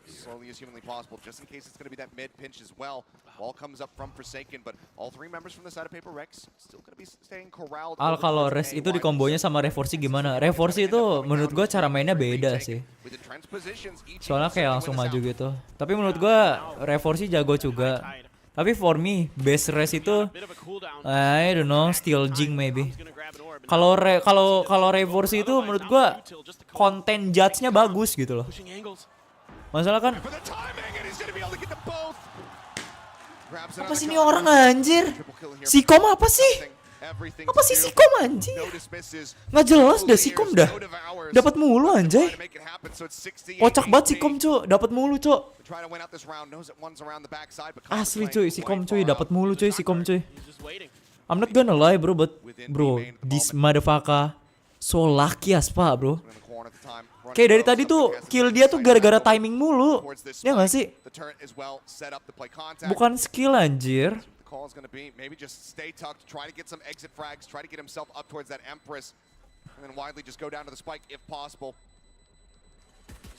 Slowly as humanly possible, just in case it's going to be that mid pinch as well. Ball comes up from Forsaken, but all three members from the side of PaperX still going to be staying corralled. Kalau res itu dikombonya sama Revorsi gimana? Revorsi itu menurut gua cara mainnya beda sih. Soalnya kayak langsung maju gitu. Tapi menurut gua Revorsi jago juga. Tapi for me, best res itu I don't know, Steel Jing maybe. Kalau Revorsi itu menurut gua konten judge-nya bagus gitu loh. Masalah kan apa sih ini orang anjir? Sikom apa sih? Apa sih Sikom anjir? Nggak jelas dah Sikom dah. Dapat mulu anjay. Kocak banget Sikom cuy, dapat mulu cuy. Asli cuy, Sikom cuy, dapat mulu cuy, Sikom cuy. I'm not gonna lie bro, but bro, this motherfucker so lucky as fuck bro. Kayak dari tadi tuh kill dia tuh gara-gara timing mulu. Ya nggak sih? Bukan skill anjir.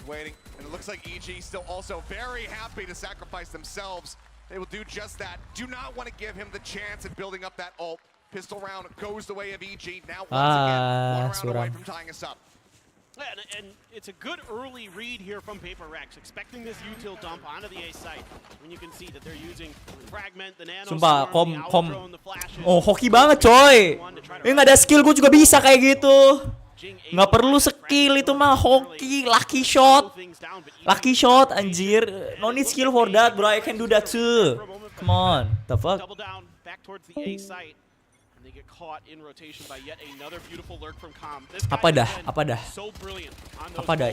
Waiting, and it looks like EG still also very happy to sacrifice themselves. They will do just that. Do not want to give him the chance at building up that ult. Pistol round goes the way of EG. Now once again, 1 round away from tying us up. And it's a good early read here from PaperX, expecting this util dump onto the A site. When you can see that they're using Fragment, the Nano Sumpah, Storm, kom. Oh, hoki banget coy. Ini nggak ada skill, gue juga bisa kayak gitu. Nggak perlu skill itu mah hoki, lucky shot. Lucky shot anjir. No need skill for that bro, I can do that too. Come on, the fuck. Double down, back towards the A site. They get caught in rotation by yet another beautiful lurk from Com. Apa dah? Apa dah?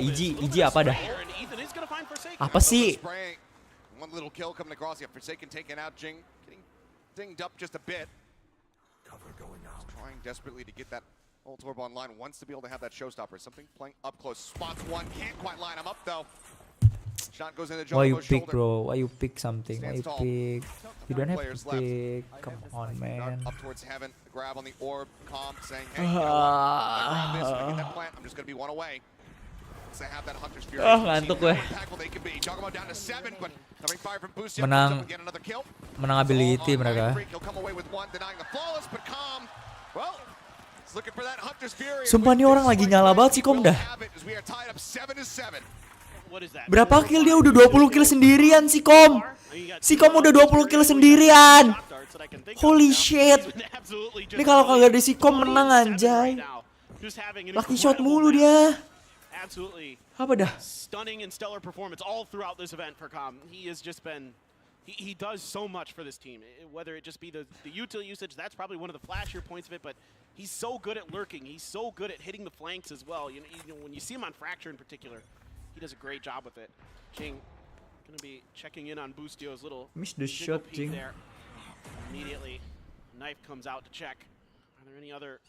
EG apa dah? Apa sih? One little kill coming across. Yeah, Forsaken taken out. Jing getting dinged up just a bit. Cover going out. Trying desperately to get that ult orb online. Wants to be able to have that showstopper. Something playing up close. Spots one. Can't quite line him up though. Shot goes in the Why you pick, bro? Why you pick something? Why you pick? You don't have to pick. Come on, man. Up towards heaven. Grab on the orb. Calm, saying, "Hey, you know what? This, get that plant. I'm just gonna be one away." They have that Hunter's Fury. Ngantuk gue. Menang ability mereka. Sumpah nih orang lagi nyala banget sih Kom dah. Berapa kill dia? Udah 20 kill sendirian si Kom. Si Kom udah 20 kill sendirian. Holy shit. Ini kalau kagak ada si Kom menang anjay. Lucky shot mulu dia. Apa dah? Stunning and stellar performance all throughout this event for Com. He has just been he does so much for this team. Whether it just be the util usage, that's probably one of the flashier points of it, but he's so good at lurking. He's so good at hitting the flanks as well. You know when you see him on Fracture in particular, he does a great job with it. Jing gonna be checking in on Boostio's little miss the shot, Jing. There. Immediately, knife comes out to check. Are there any other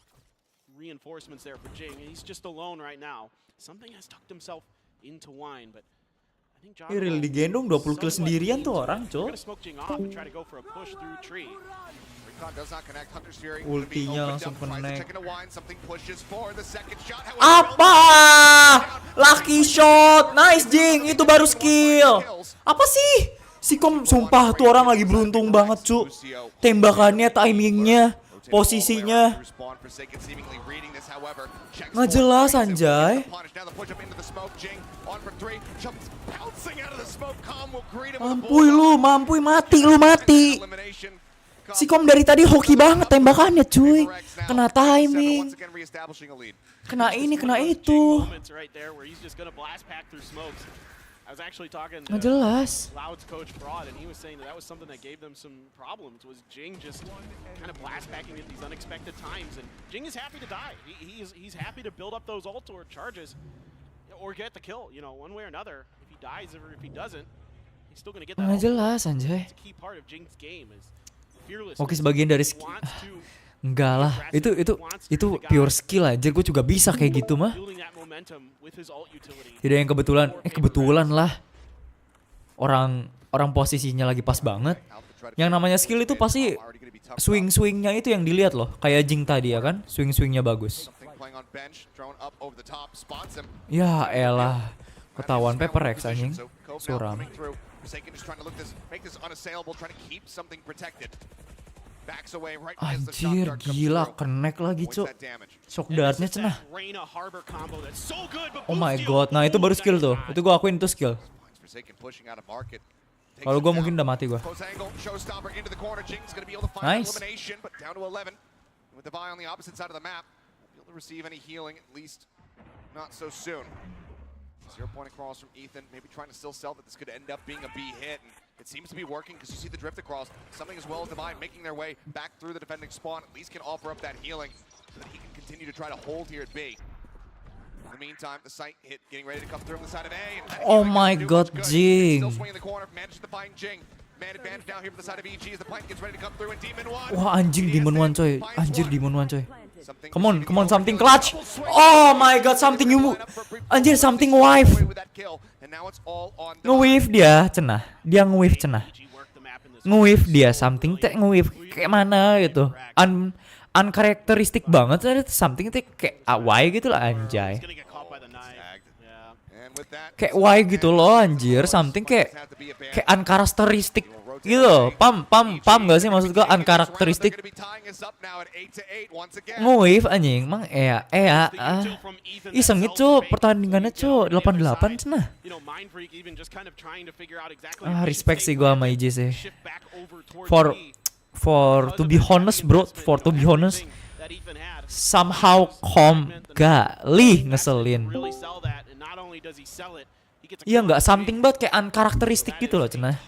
reinforcements there for Jing? He's just alone right now. Something has tucked himself into wine, but Iril digendong 20 kill sendirian tuh orang, cok. Ultinya langsung connect. Apa? Lucky shot. Nice Jing, itu baru skill. Apa sih? Si Kom sumpah tuh orang lagi beruntung banget, cuk. Tembakannya, timingnya, posisinya. Nggak jelas anjay. Mampuy lu, mampuy mati lu mati. Si Kom dari tadi hoki banget tembakannya cuy. Kena timing. Kena ini, kena itu. Nggak jelas. Loud's coach Broad, and he was saying that was something that gave them some problems. Was Jing just kind of blast packing at these unexpected times, and Jing is happy to die. He's happy to build up those ult or charges, or get the kill. You know, one way or another. If he dies or if he doesn't, he's still gonna get that. Nggak jelas anjay. It's a key part of Jing's game is fearless. Oke sebagian dari enggak lah, itu pure skill aja. Gue juga bisa kayak gitu mah. Tidak yang kebetulan lah. Orang posisinya lagi pas banget. Yang namanya skill itu pasti swing-swingnya itu yang dilihat loh. Kayak Jing tadi ya kan, swing-swingnya bagus. Ya elah, ketahuan PRX anjing, suram. Anjir, gila, connect lagi cok. Shock dartnya cenah. Oh my god, nah itu baru skill tuh. Itu gue akuin itu skill. Kalau gue mungkin udah mati gue. Nice. Zero point across from Ethan, maybe trying to still sell that this could end up being a B hit. And it seems to be working because you see the drift across. Something as well as Divine making their way back through the defending spawn. At least can offer up that healing so that he can continue to try to hold here at B. In the meantime, the sight hit getting ready to come through on the side of A. Oh my god, Jing. Still swinging the corner, manages to find Jing. Man advantage now here for the side of EG as the plank gets ready to come through and Demon 1. Wah anjing Demon 1 coy. Anjir Demon 1 coy. Come on, something clutch. Oh my god, something you. Anjir, something wife. Nge-wave dia, cenah. Dia nge-wave cenah. Nge-wave dia, something teh nge-wave kayak mana gitu. Unkarakteristik banget, ada something teh kayak why gitu lah anjay. Kayak why gitu loh anjir, something kayak unkarakteristik gitu. Pam gak sih maksud gue unkarakteristik. Nge-wave anjing, mang iseng itu pertandingannya cu 88 cenah. Respect sih gue sama IJ sih. For to be honest bro, somehow Com gali ngeselin. Iya nggak something banget kayak unkarakteristik gitu loh cenah.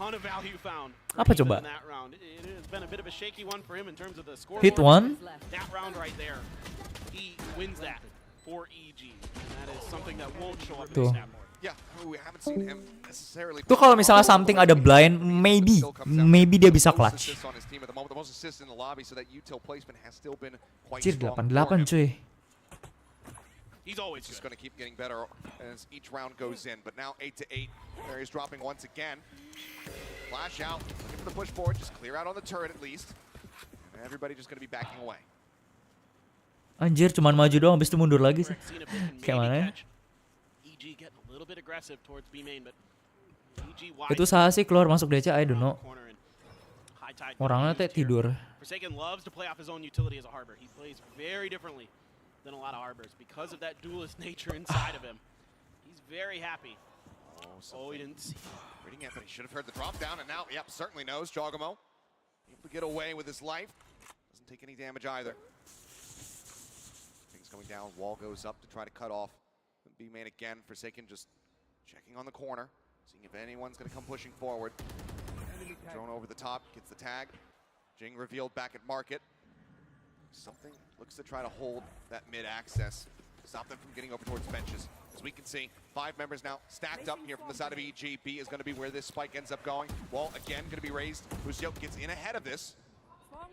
Apa coba? Hit one. Tuh. Tuh kalau misalnya something ada blind, maybe dia bisa clutch. Cir 88 cuy. He's always just going to keep getting better as each round goes in. But now 8-8. There he's dropping once again. Flash out, looking for the push forward. Just clear out on the turret at least. And everybody just going to be backing away. Anjir, cuman maju doang, habis itu mundur lagi sih. Kayak mana ya? Itu salah sih keluar masuk DC, I don't know. Orangnya teh tidur. Forsaken loves to play off his own utility as a harbor. He plays very differently than a lot of Arbors because of that duelist nature inside of him. He's very happy. Oh, he didn't see. Reading it, but he should have heard the drop down, and now, yep, certainly knows. Jogamo able to get away with his life. Doesn't take any damage either. Things going down. Wall goes up to try to cut off the B main again. Forsaken just checking on the corner, seeing if anyone's going to come pushing forward. Drone over the top, gets the tag. Jing revealed back at market. Something looks to try to hold that mid access, stop them from getting over towards benches. As we can see, 5 members now stacked up here from the side of EG. B is going to be where this spike ends up going. Wall again going to be raised. Busio gets in ahead of this.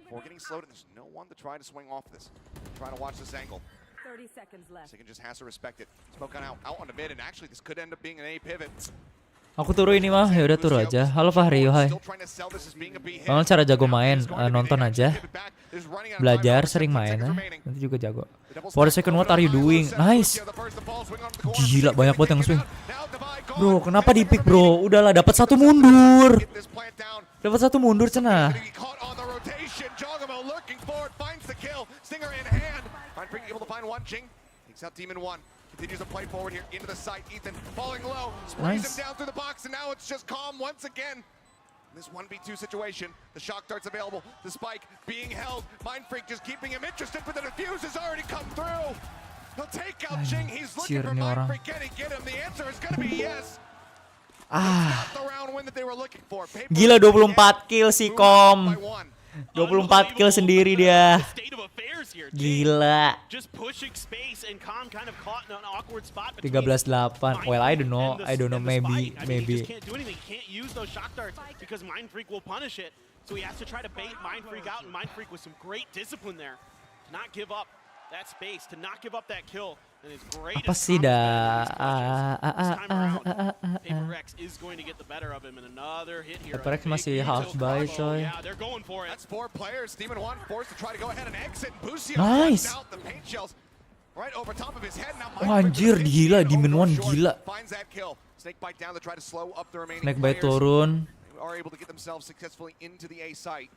Before getting slowed, and there's no one to try to swing off this. Trying to watch this angle. 30 seconds left. Second just has to respect it. Smoke out on the mid, and actually this could end up being an A pivot. Aku turu ini mah, ya udah turu aja. Halo Fahri, hai. Bangun cara jago main, nonton aja. Belajar, sering main, nanti juga jago. For the second, what are you doing? Nice. Gila, banyak banget yang swing. Bro, kenapa di pick bro? Udahlah, dapat 1 mundur. Dapat 1 mundur cenah. Continues to play forward here into the site. Ethan falling low, sprays him down through the box, and now it's just calm once again. This 1v2 situation, the shock dart's available, the spike being held. Mind Freak just keeping him interested, but the defuse has already come through. He'll take out Jing. He's looking for Mind Freak. Can he get him? The answer is going to be yes. Not the round win that they were looking for. Gila 24 kill si Kom. 24 kill sendiri dia. Gila. 13-8. Well, I don't know. Maybe. Can't use those shock darts because Mind Freak will punish it. So he has to try to bait Mind Freak out, and Mind Freak with some great discipline there. To not give up that space, to not give up that kill. Apa sih dah? PRX is going to get the better of him, and another hit here. PRX masih half buy coy. Yeah, they're going for it. That's 4 players. Demon 1 forced to try to go ahead and exit. Busio nice. out the paint shells right over top of his head. Now anjir gila, Demon 1 gila. Finds that kill. Snake bite down to try to slow up the remaining Snake bite turun. They are able to get themselves successfully into the A site.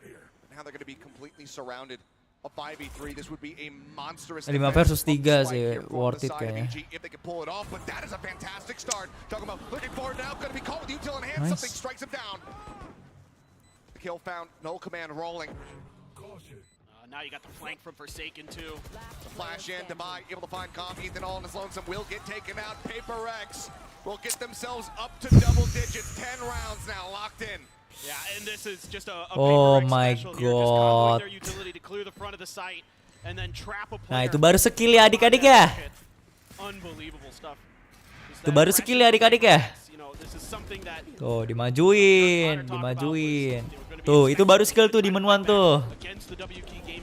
But now they're going to be completely surrounded. A 5v3, this would be a monstrous 5 versus 3 sih, worth it kayaknya. If they can pull it off, but that is a fantastic start. Talking about looking forward now, going to be caught with util in hand. Something strikes him down. The kill found, no command rolling. Now you got the flank from Forsaken too. The flash in, Demai able to find Calm. Ethan all on his lonesome will get taken out. PRX will get themselves up to double digits. 10 rounds now locked in. Yeah, and this is just a oh my god. Nah, itu baru skill ya adik-adik ya. Itu baru skill ya adik-adik ya. Tuh, dimajuin. Tuh, itu baru skill tuh Demon 1 tuh.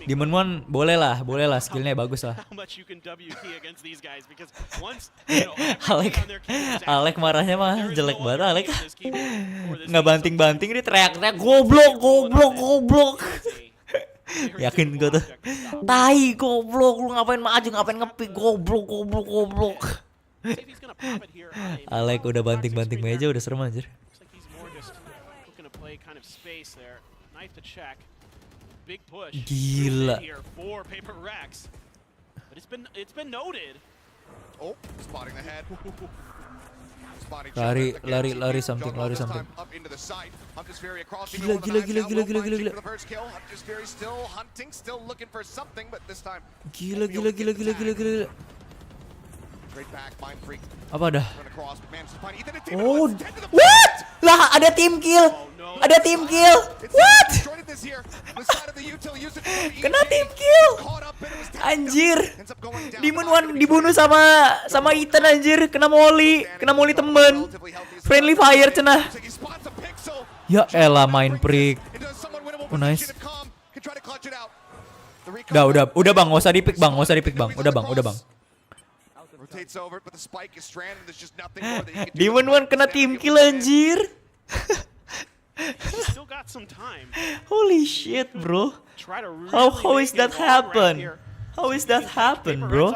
Demon 1 boleh lah skillnya bagus lah. Alek marahnya mah jelek banget Alek. Nggak banting-banting dia teriak-teriak goblok. Yakin gue tuh. Tai goblok, lu ngapain maju, ngapain ngepick, goblok. Alek udah banting-banting meja udah serem anjir. Gila. Lari something. Gila. Gila. Apa dah? Oh, what? Lah ada team kill. What? Kena team kill. Anjir. Demon 1 dibunuh sama Ethan anjir, kena molly temen. Friendly fire cenah. Ya elah Mind Freak. Oh nice. Udah bang, nggak usah di pick bang. Udah bang. Demon 1 kena team kill anjir. Holy shit, bro. How is that happen? How is that happen, bro?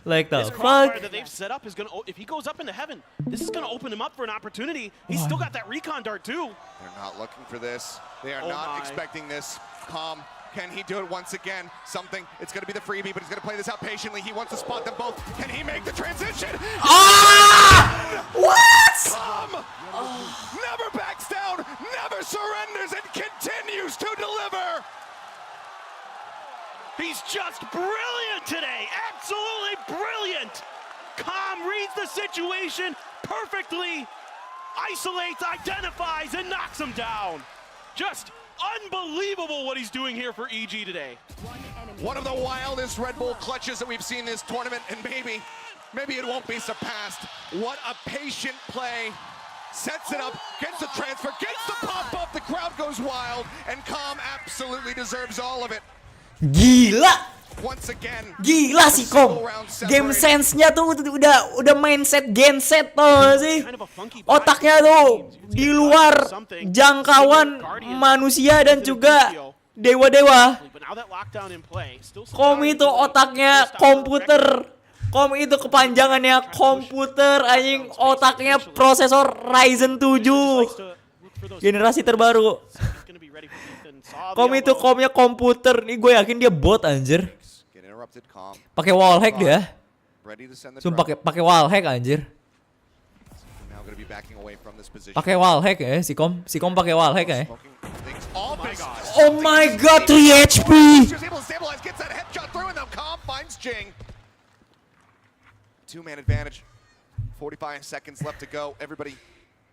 Like the fuck? That they've set up is gonna. If he goes up into heaven, this is gonna open him up for an opportunity. He's still got that recon dart too. They're not looking for this. They are not expecting this. Calm Can he do it once again? Something, it's going to be the freebie, but he's going to play this out patiently. He wants to spot them both. Can he make the transition? What? Never backs down, never surrenders, and continues to deliver. He's just brilliant today. Absolutely brilliant. Calm reads the situation perfectly, isolates, identifies, and knocks him down. Just unbelievable what he's doing here for EG today. One of the wildest Red Bull clutches that we've seen this tournament, and maybe it won't be surpassed. What a patient play. Sets it up, gets the transfer, gets the pop-up, the crowd goes wild, and Calm absolutely deserves all of it. Gila. Once again, Gila sih Kom. Game sense-nya tuh udah mindset genset tuh sih. Otaknya tuh di luar jangkauan manusia dan juga dewa-dewa. Kom itu otaknya komputer. Kom itu kepanjangannya komputer, anjing, otaknya prosesor Ryzen 7 generasi terbaru. Kom itu komnya komputer. Nih gue yakin dia bot anjir. Pakai wall hack dia. Sumpah pakai wall hack anjir. Pakai wall hack ya si Kom. Si Kom pakai wall hack ya. Oh my god, 3 HP. Two-man advantage. 45 seconds left to go. Everybody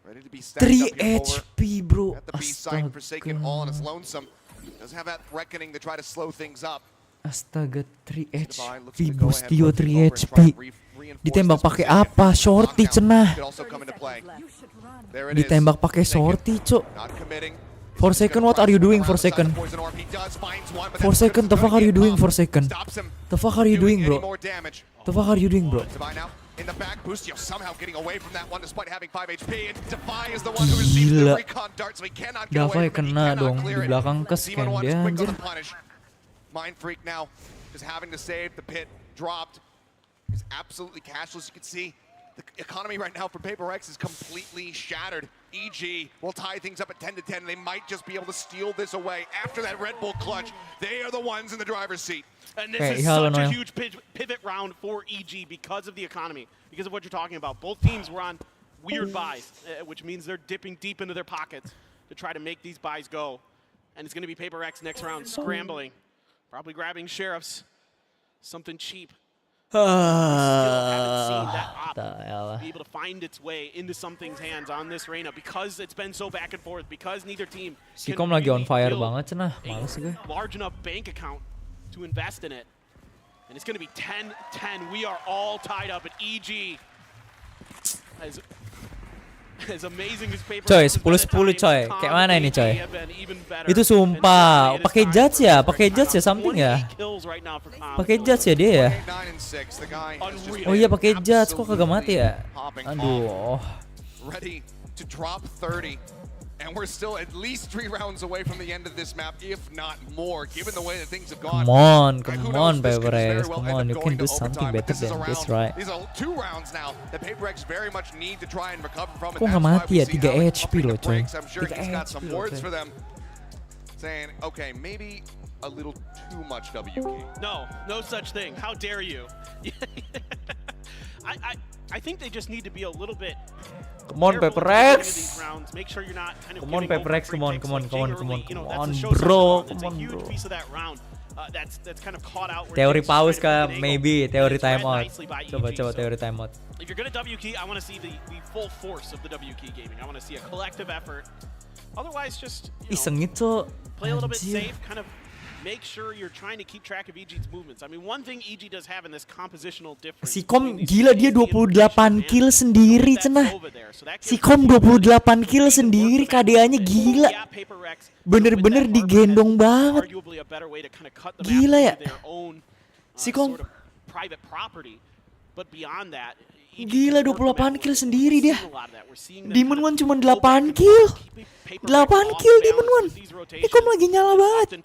ready to be stacked 3 up here HP, bro. at the B side. Forsaken all on his lonesome. Doesn't have that reckoning to try to slow things up. Astaga, 3 HP, Bustio 3 HP. Ditembak pakai apa? Shorty cenah. Ditembak pakai shorty, cuk. Forsaken, what are you doing, Forsaken? Forsaken, the fuck are you doing, Forsaken? The fuck are you doing, bro? The fuck are you doing, bro? In the back, Bustio somehow getting away from that one despite having 5 HP, and Defy is the one who receives the recon dart, so he cannot get away from it. Kena dong di belakang kescan dia anjir. Mind Freak now just having to save the pit dropped. He's absolutely cashless. You can see the economy right now for Paper X is completely shattered. EG will tie things up at 10-10. They might just be able to steal this away after that Red Bull clutch. They are the ones in the driver's seat. And this is such a huge pivot round for EG because of the economy, because of what you're talking about. Both teams were on weird buys, which means they're dipping deep into their pockets to try to make these buys go. And it's going to be Paper X next round scrambling, probably grabbing Sheriffs, something cheap. Still haven't seen that op be able to find its way into something's hands on this arena because it's been so back and forth, because neither team Si Kom lagi on fire banget cenah, males gue. Large enough bank account to invest in it. And it's going to be 10-10. We are all tied up at EG. As amazing as Paper Coy, 10-10 coy. Kayak mana ini coy? Itu sumpah. Pakai judge ya? Pakai judge ya something ya? Pakai judge ya dia ya? Oh iya pakai judge, kok kagak mati ya? Aduh. Ready to drop 30. And we're still at least 3 rounds away from the end of this map, if not more, given the way that things have gone. Come on, Paper X. Come on, you can do something better than this, right? These are 2 rounds now that Paper X very much need to try and recover from. Kok nggak mati ya? 3 HP loh, coy. I'm sure he's got some words for them, saying, okay, maybe a little too much WK. No such thing. How dare you? I think they just need to be a little bit. Come on, Paper X. Make sure you're not kind of come on, Paper X. Come on, bro. Come on, bro. That's kind of caught out. Teori pause kah? Maybe teori timeout. Coba teori timeout. If you're gonna W key, I want to see the full force of the W key gaming. I want to see a collective effort. Otherwise, just iseng itu. Play a little bit safe, kind of. Make sure you're trying to keep track of EG's movements. I mean, one thing EG does have in this compositional difference. Si Kom gila, dia 28 kill sendiri cenah. Si Kom 28 kill sendiri, KDA-nya gila. Bener-bener digendong banget. Gila ya. Si Kom gila 28 kill sendiri dia. Demon One cuma 8 kill. 8 kill Demon One. Ini Kom lagi nyala banget.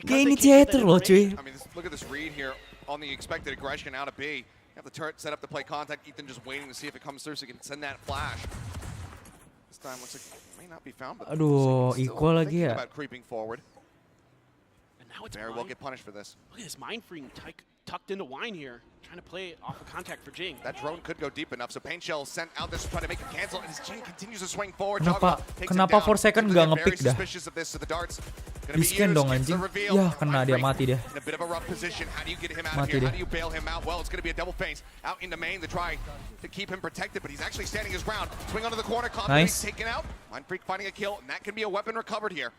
Kayak initiator loh cuy. I mean, look at this read here on the expected aggression out of B. You have the turret set up to play contact. Ethan just waiting to see if it comes through so he can send that flash. This time looks like it may not be found, but aduh, equal lagi ya. about creeping forward. Very well get punished for this. Look at this Mind Freak tucked into Wine here, trying to play off of contact for Jing. That drone could go deep enough, so Pain Shell sent out this to try to make him cancel, and as Jing continues to swing forward, Kenapa 4 second nggak ngepick dah? Di scan dong anjing. Ya kena dia, mati dia. In a bit of a rough position. How do you get him out of Mati here? dia. How do you bail him out? Well, it's going to be a double feint out into main to try to keep him protected, but he's actually standing his ground. Swing onto the corner, Nice. taken out. Mind Freak finding a kill, and that can be a weapon recovered here.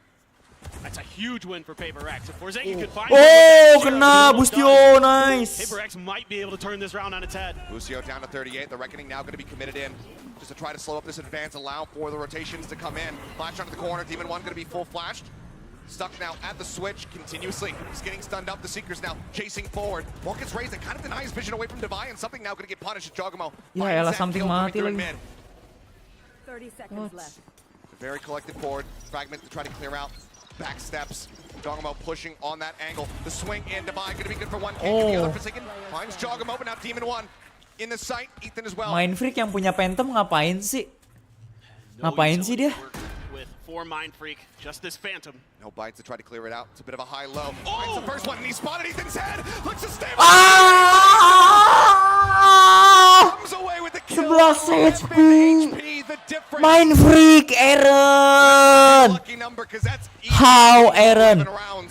That's a huge win for Paper X. If Forsaken could find Kena Bustio, nice. Paper X might be able to turn this round on its head. Lucio down to 38. The Reckoning now going to be committed in just to try to slow up this advance, allow for the rotations to come in. Flash onto the corner. Demon 1 going to be full flashed. Stuck now at the switch continuously. He's getting stunned up. The Seekers now chasing forward. Wall gets raised and kind of denies vision away from Devi, and something now going to get punished at Joggamo. Ya elah, something mati lagi. 30 seconds left. A very collected forward. Fragment to try to clear out. Back steps. Joggamo pushing on that angle. The swing in. Devi going to be good for one. Can't get the other Forsaken. Finds Joggamo, but now Demon 1 in the sight. Ethan as well. Mind Freak yang punya Phantom ngapain sih? Ngapain sih dia? With 4 Mind Freak, just this Phantom. No bites to try to clear it out. It's a bit of a high-low. Finds the first one, and he spotted Ethan's head. Looks to stay. Comes away with the kill. 11 HP. Mind Freak, Aaron. How, Aaron?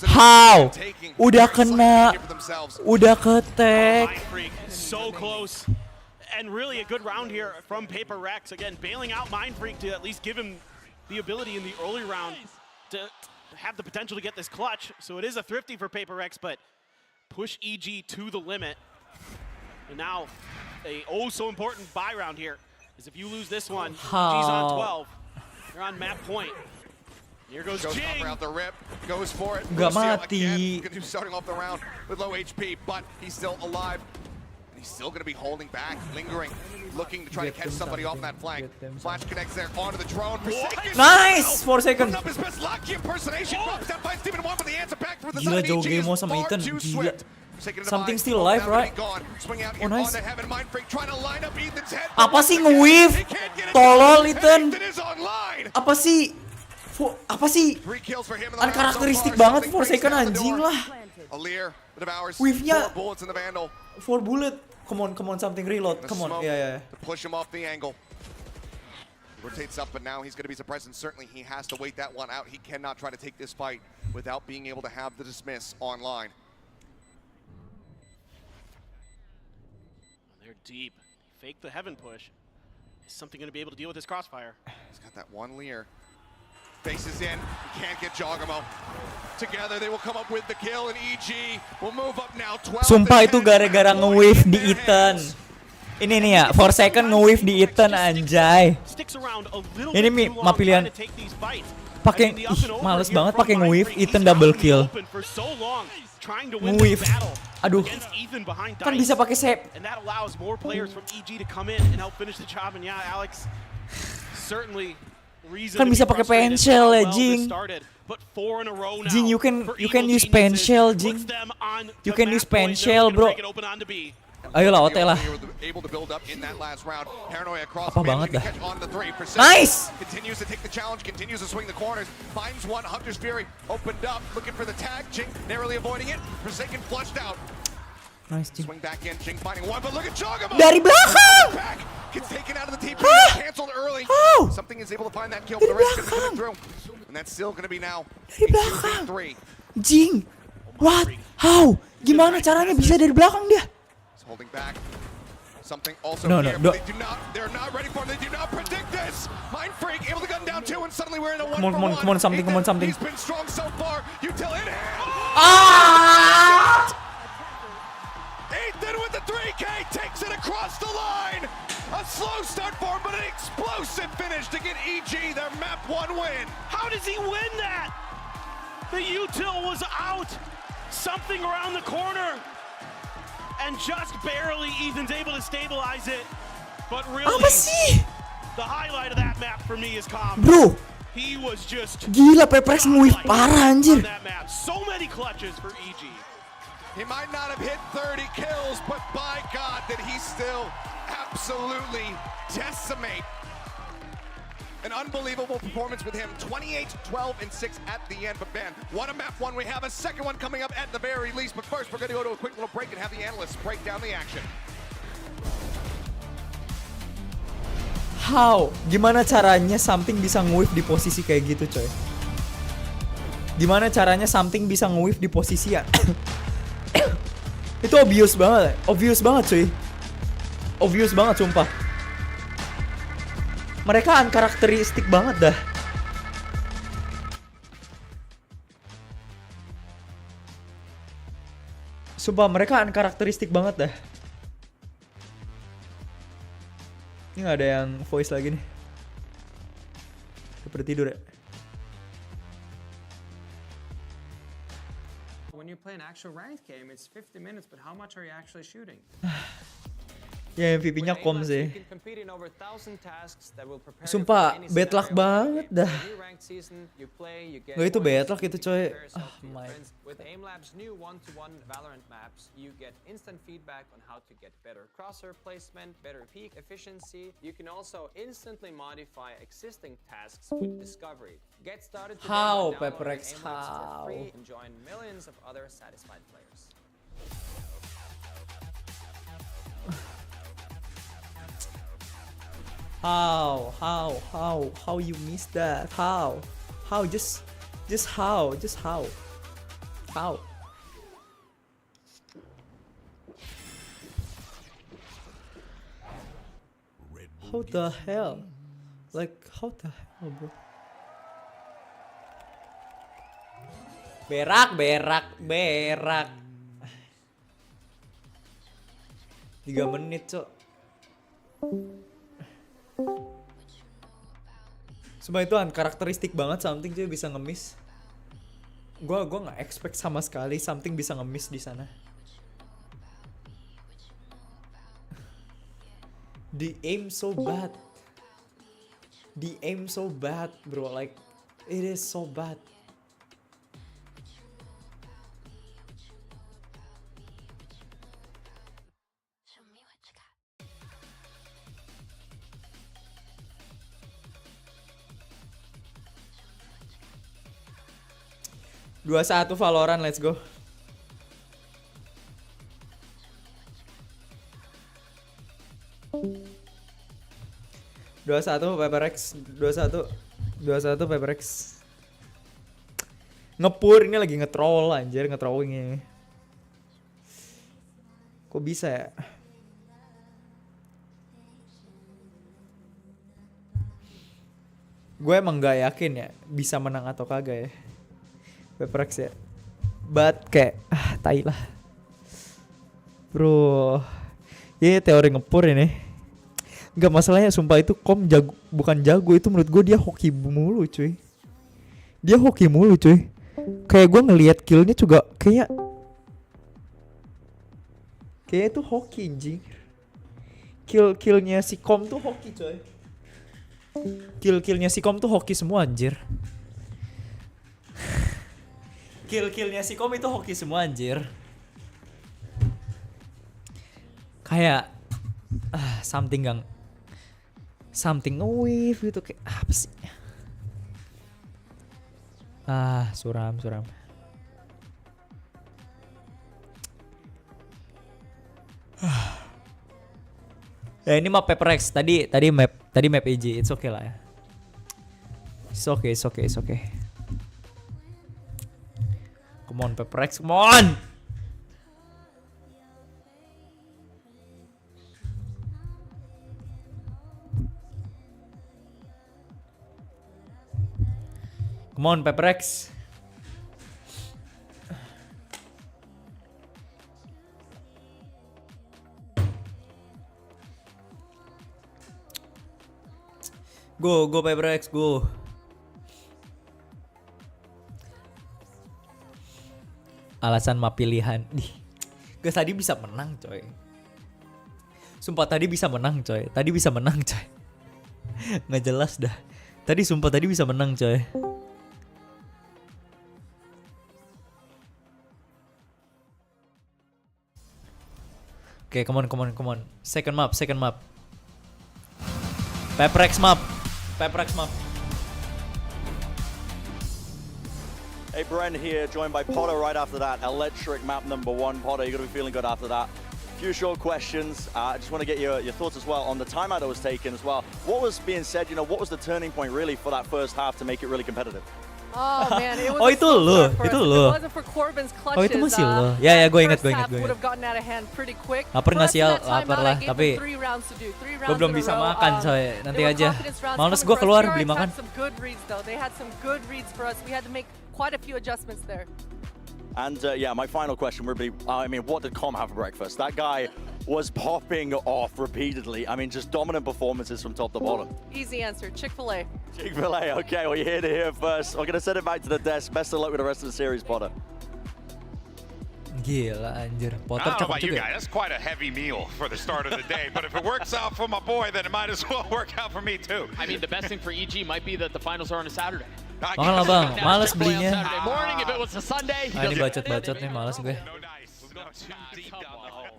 How? Udah kena. Udah ketek. Mind Freak so close. And really a good round here from Paper Rex. Again, bailing out Mind Freak to at least give him the ability in the early round to have the potential to get this clutch. So it is a thrifty for Paper Rex, but push EG to the limit. And now a so important buy round here is if you lose this one, EG's on 12. You're on map point. Here goes Jing. Out the rip, goes for it. Gak mati. Again, starting off the round with low HP, but he's still alive. And he's still going to be holding back, lingering, looking to try to catch somebody off that flank. Flash connects there onto the drone. Nice! 4 seconds. Up his best Lucky impersonation. Drops down, finds Demon 1 with the answer back for the Gila, side. Joggamo sama Ethan. Gila. Something still alive, right? Oh, nice. Apa sih nge-weave? Tolol, Ethan. Apa sih? Karakteristik banget Forsaken, anjing lah. Weave-nya 4 bullet. Come on, something reload. Come on, yeah. Push him off the angle. Rotates up, but now he's going to be suppressed, and certainly he has to wait that one out. He cannot try to take this fight without being able to have the dismiss online. They're deep. Fake the heaven push. Is something going to be able to deal with this crossfire? He's got that one Lear. Faces in. He can't get Joggamo. Together they will come up with the kill, and EG will move up now 12. Sumpah itu gara-gara nge-wave di Ethan. Ini nih ya, Forsaken nge-wave di Ethan, anjay. Ini mah pilihan. Pakai, males banget pakai nge-wave, Ethan double kill. Nge-wave. Aduh. Kan bisa pakai save. And that allows more players from EG to come in and help finish the job. And yeah, Alex, certainly kan bisa pakai penshell ya, Jing. Jing, you can use penshell, Jing. You can use penshell, bro. Ayolah, ote lah. Apa banget dah. Nice! Continues to take the challenge, continues to swing the corners. Finds one, Hunter's Fury opened up, looking for the tag. Jing narrowly avoiding it. Forsaken flushed out. Nice, Jing. Swing back in, Jing finding one, but look at Joggamo! Dari belakang! Gets taken out of the TP, canceled early. Something is able to find that kill, but the rest is coming through. And that's still going to be now dari belakang. Jing, what? How? Gimana caranya bisa dari belakang dia? He's holding back. Something also No, here, but they're not ready for it. They do not predict this. Mind Freak able to gun down 2, and suddenly we're in a 1-for-1. Come on, something. He's been strong so far. Util in hand. Ethan with the 3K takes it across the line. A slow start for him, but an explosive finish to get EG their map 1 win. How does he win that? The util was out. Something around the corner. And just barely Ethan's able to stabilize it. But really, apa sih? The highlight of that map for me is Calm. Bro. He was just gila, PRX nge-wave parah anjir. So many clutches for EG. He might not have hit 30 kills, but by God, did he still absolutely decimate An unbelievable performance with him. 28, 12, and 6 at the end. But man, what a map one. We have a second one coming up at the very least. But first, we're going to go to a quick little break and have the analysts break down the action. How? Gimana caranya something bisa nge-whiff di posisi kayak gitu, coy? Gimana caranya something bisa nge-whiff di posisi ya? Itu obvious banget cuy. Obvious banget sumpah. Mereka unkarakteristik banget dah. Sumpah mereka unkarakteristik banget dah. Ini gak ada yang voice lagi nih. Udah tidur ya. When you play an actual ranked game, it's 50 minutes, but how much are you actually shooting? Ya MVP-nya kom sih. Sumpah bad luck banget dah. Gak itu bad luck itu coy. Oh my. With AimLab's new one-to-one Valorant maps, you get instant feedback on how to get better crosshair placement, better peak efficiency. You can also instantly modify existing tasks with Discovery. Get started today How, by downloading PRX, AimLabs for how? free and join millions of other satisfied players. How you missed that? How just how? How the hell? Like how the hell, bro? Berak. 3 menit, cok. Sumpah itu karakteristik banget something cuy bisa nge-miss. Gua nggak expect sama sekali something bisa nge-miss di sana. The aim so bad, bro. Like it is so bad. Dua 1 Valorant, let's go. Dua 1 PRX, 2-1 PRX. Ngepur ini lagi nge-troll anjir, nge-trolling ini. Kok bisa ya? Gue emang gak yakin ya bisa menang atau kagak ya PRX ya. But kayak tai lah bro. Ya teori ngepur ini. Gak masalahnya sumpah itu kom jago, bukan jago itu menurut gue dia hoki mulu cuy. Kayak gue ngelihat killnya juga kayak itu hoki anjing. Killnya si kom tuh hoki coy. Killnya si kom tuh hoki semua anjir. Killnya si kom itu hoki semua anjir. Kayak something wave gitu kayak apa sih? Suram. Ya ini map PRX tadi map EG, it's okay lah ya. It's okay. Come on PRX, come on. Come on PRX. Go PRX, go. Alasan map pilihan. Guys tadi bisa menang coy. Sumpah tadi bisa menang coy. Nggak jelas dah. Sumpah tadi bisa menang coy. Oke, come on. Second map. PRX map. PRX map. Hey, Bren here, joined by Potter right after that. Electric map number 1. Potter, you're going to be feeling good after that. Few short questions. I just want to get your thoughts as well on the timeout that was taken as well. What was being said, what was the turning point really for that first half to make it really competitive? Oh man, it was Oh, itu lo. If it wasn't for Corbin's clutches, Oh, itu masih lo. Ya, gue ingat. would have gotten out of hand pretty quick. Lapar nggak sih, For us in that lapar timeout, lah. I gave Tapi them 3 rounds to do. 3 rounds gue belum in a bisa row. makan coy. Nanti They were aja. confidence rounds Males coming gue for us. keluar PRX beli makan. had some good reads though. They had some good reads for us. We had to make quite a few adjustments there. And yeah, my final question would be, what did Com have for breakfast? That guy was popping off repeatedly. I mean, just dominant performances from top to bottom. Easy answer, Chick-fil-A. Chick-fil-A, okay, well, you're here to hear first. We're going to send it back to the desk. Best of luck with the rest of the series, Potter. Gila anjir. Potter I don't know cakep about you juga. guys, that's quite a heavy meal for the start of the day, but if it works out for my boy, then it might as well work out for me too. I mean, the best thing for EG might be that the finals are on a Saturday. Makan lah bang, males belinya. Saturday morning, if it was a Sunday. Ah, ini bacot-bacot nih, males gue. Too deep down the hole.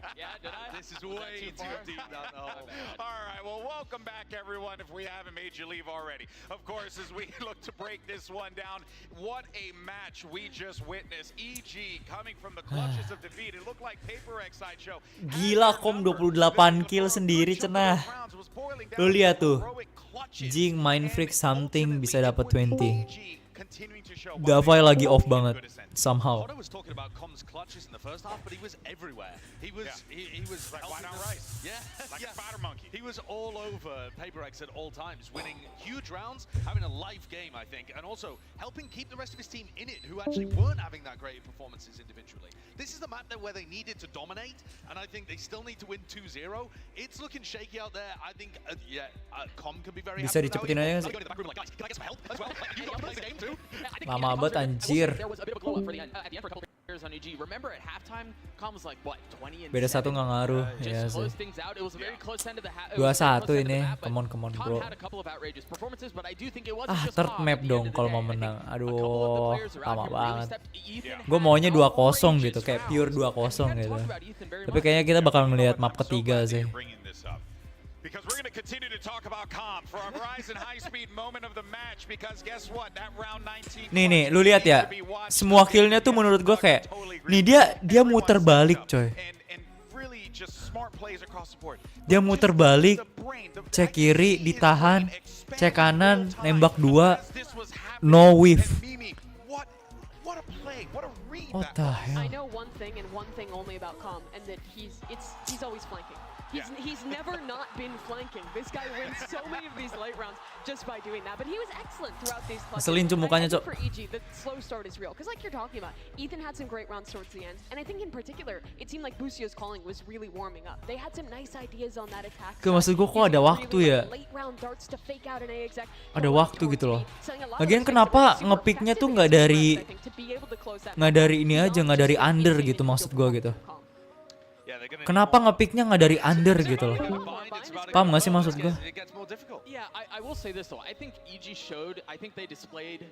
This is way too deep down the hole. All right, well, welcome back, everyone, if we haven't made you leave already. Of course, as we look to break this one down, what a match we just witnessed. EG coming from the clutches of defeat. It looked like PRX Sideshow. Gila, Kom 28 kill sendiri cenah. Lu lihat tuh. Jing main freak something bisa dapat 20. Davai lagi off banget somehow. Potter was talking about Com's clutches in the first half, but he was everywhere. He was like why not rice? Yeah, like a spider monkey. He was all over PRX at all times, winning huge rounds, having a live game, I think, and also helping keep the rest of his team in it, who actually weren't having that great performances individually. This is the map where they needed to dominate, and I think they still need to win 2-0. It's looking shaky out there. I think, Com can be very Bisa dicepetin aja sih. Lama banget anjir. Beda satu nggak ngaruh ya sih. 2-1 ini, come on bro. Third map dong kalau mau menang. Aduh, lama banget. Gue maunya 2-0 gitu, kayak pure 2-0 gitu. Tapi kayaknya kita bakal ngelihat map ketiga sih. Because we're going to continue to talk about Com for our Verizon high-speed moment of the match. Because guess what? That round 19. Nih, lu lihat ya. Semua killnya tuh menurut gue kayak, nih dia muter balik, coy. Dia muter balik, cek kiri, ditahan, cek kanan, nembak 2, no whiff. What the hell? I know one thing and one thing only about Com, and that he's always flanking. He's never not been flanking. This guy wins so many of these late rounds just by doing that. But he was excellent throughout these clutches. Ngeselin tuh mukanya, Cok. For EG, the slow start is real. Because like you're talking about, Ethan had some great rounds towards the end. And I think in particular, it seemed like Busio's calling was really warming up. They had some nice ideas on that attack. Maksud gue kok ada waktu ya? Ada waktu gitu loh. Lagian kenapa ngepicknya tuh nggak dari ini aja, nggak dari under gitu maksud gue gitu. Kenapa ngepicknya nggak dari under gitu loh? Paham nggak sih maksud gue? Yeah, I will say this though. I think EG showed, I think they displayed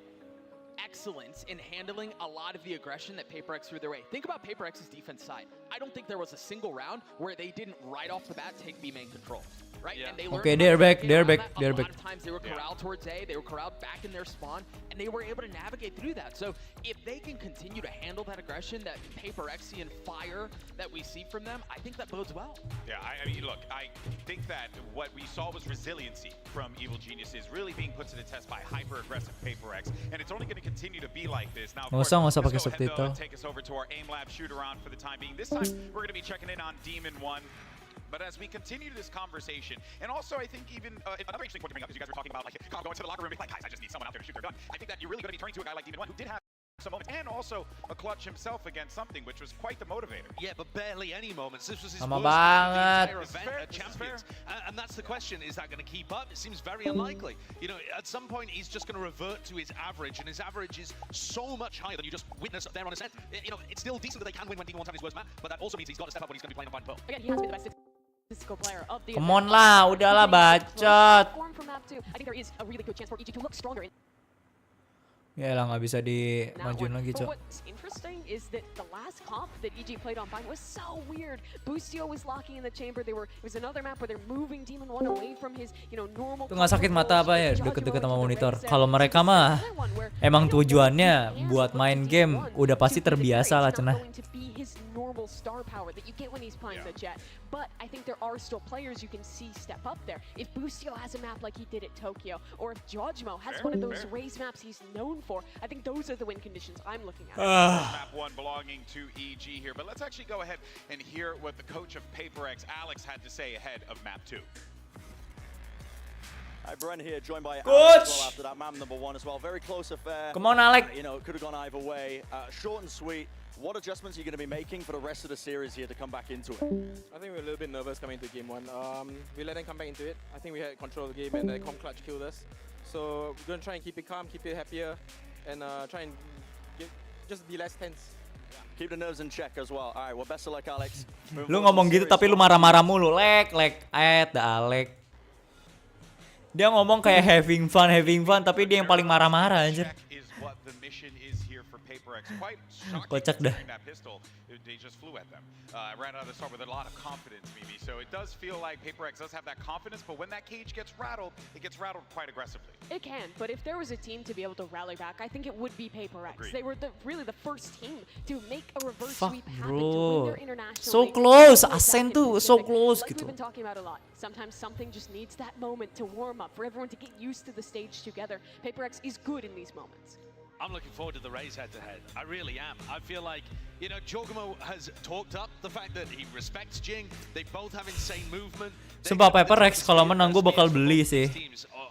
excellence in handling a lot of the aggression that PRX threw their way. Think about PRX's defense side. I don't think there was a single round where they didn't right off the bat take B main control. Right? Yeah. And they Okay, they're back. A lot of times they were corralled towards A, they were corralled back in their spawn, and they were able to navigate through that. So if they can continue to handle that aggression, that PRXian fire that we see from them, I think that bodes well. Yeah, I mean, look, I think that what we saw was resiliency from Evil Geniuses really being put to the test by hyper-aggressive PRX, and it's only going to continue to be like this. Now, of course, let's go ahead though and take us over to our aim lab shoot-around for the time being. This time, we're going to be checking in on Demon 1. But as we continue this conversation, and also I think even another interesting point to bring up is you guys were talking about like going to the locker room and being like, guys, I just need someone out there to shoot their gun. I think that you're really going to be turning to a guy like Demon 1 who did have some moments, and also a clutch himself against something, which was quite the motivator. Yeah, but barely any moments. This was his Lama worst banget. event at Champions. And that's the question, is that going to keep up? It seems very unlikely. You know, at some point he's just going to revert to his average, and his average is so much higher than you just witnessed there on a set. You know, it's still decent that they can win when Demon 1's having his worst map, but that also means he's got to step up when he's going to be playing on Fine Pearl. Again, he has been the best physical player of the Come on lah, udahlah bacot. Form from map 2. I think there is a really good chance for EG to look stronger. Ya lah nggak bisa dimajuin lagi, Cok. What's interesting is that the last comp that EG played on Bind was so weird. Boostio was locking in the chamber. It was another map where they're moving Demon 1 away from his, normal. Itu nggak sakit mata apa ya deket-deket sama monitor. Kalau mereka mah emang tujuannya buat main game udah pasti terbiasa lah cenah. Normal star power that you get when he's playing the Jet. But I think there are still players you can see step up there. If Boostio has a map like he did at Tokyo, or if Jojmo has one of those raise maps he's known for, I think those are the win conditions I'm looking at. Map 1 belonging to EG here, but let's actually go ahead and hear what the coach of PaperX, Alex, had to say ahead of map 2. Hi, Bren here, joined by Coach! Alex as well after that map number 1 as well. Very close affair. Come on, Alex. It could have gone either way. Short and sweet. What adjustments are you going to be making for the rest of the series here to come back into it? I think we're a little bit nervous coming into game 1. We let them come back into it. I think we had control of the game and the comp clutch killed us. So we're going to try and keep it calm, keep it happier, and try and just be less tense. Keep the nerves in check as well. Alright, well best of luck, Alex. Lu ngomong gitu tapi lu marah-marah mulu. Alek. Dia ngomong kayak having fun, tapi dia yang paling marah-marah anjir. Kocak dah. They just flew at them. Ran out of the start with a lot of confidence, Mimi. So it does feel like PaperX does have that confidence, but when that cage gets rattled, it gets rattled quite aggressively. It can, but if there was a team to be able to rally back, I think it would be PaperX. Agreed. They were really the first team to make a reverse Fuck, sweep happen, to win bro. their international. So close, Ascent tuh so close Like gitu. we've been talking about a lot. Sometimes something just needs that moment to warm up, for everyone to get used to the stage together. PaperX is good in these moments. I'm looking forward to the race head-to-head. I really am. I feel like, Jorgamo has talked up the fact that he respects Jing. They both have insane movement. Sumpah PaperX kalau menang gue bakal beli sih.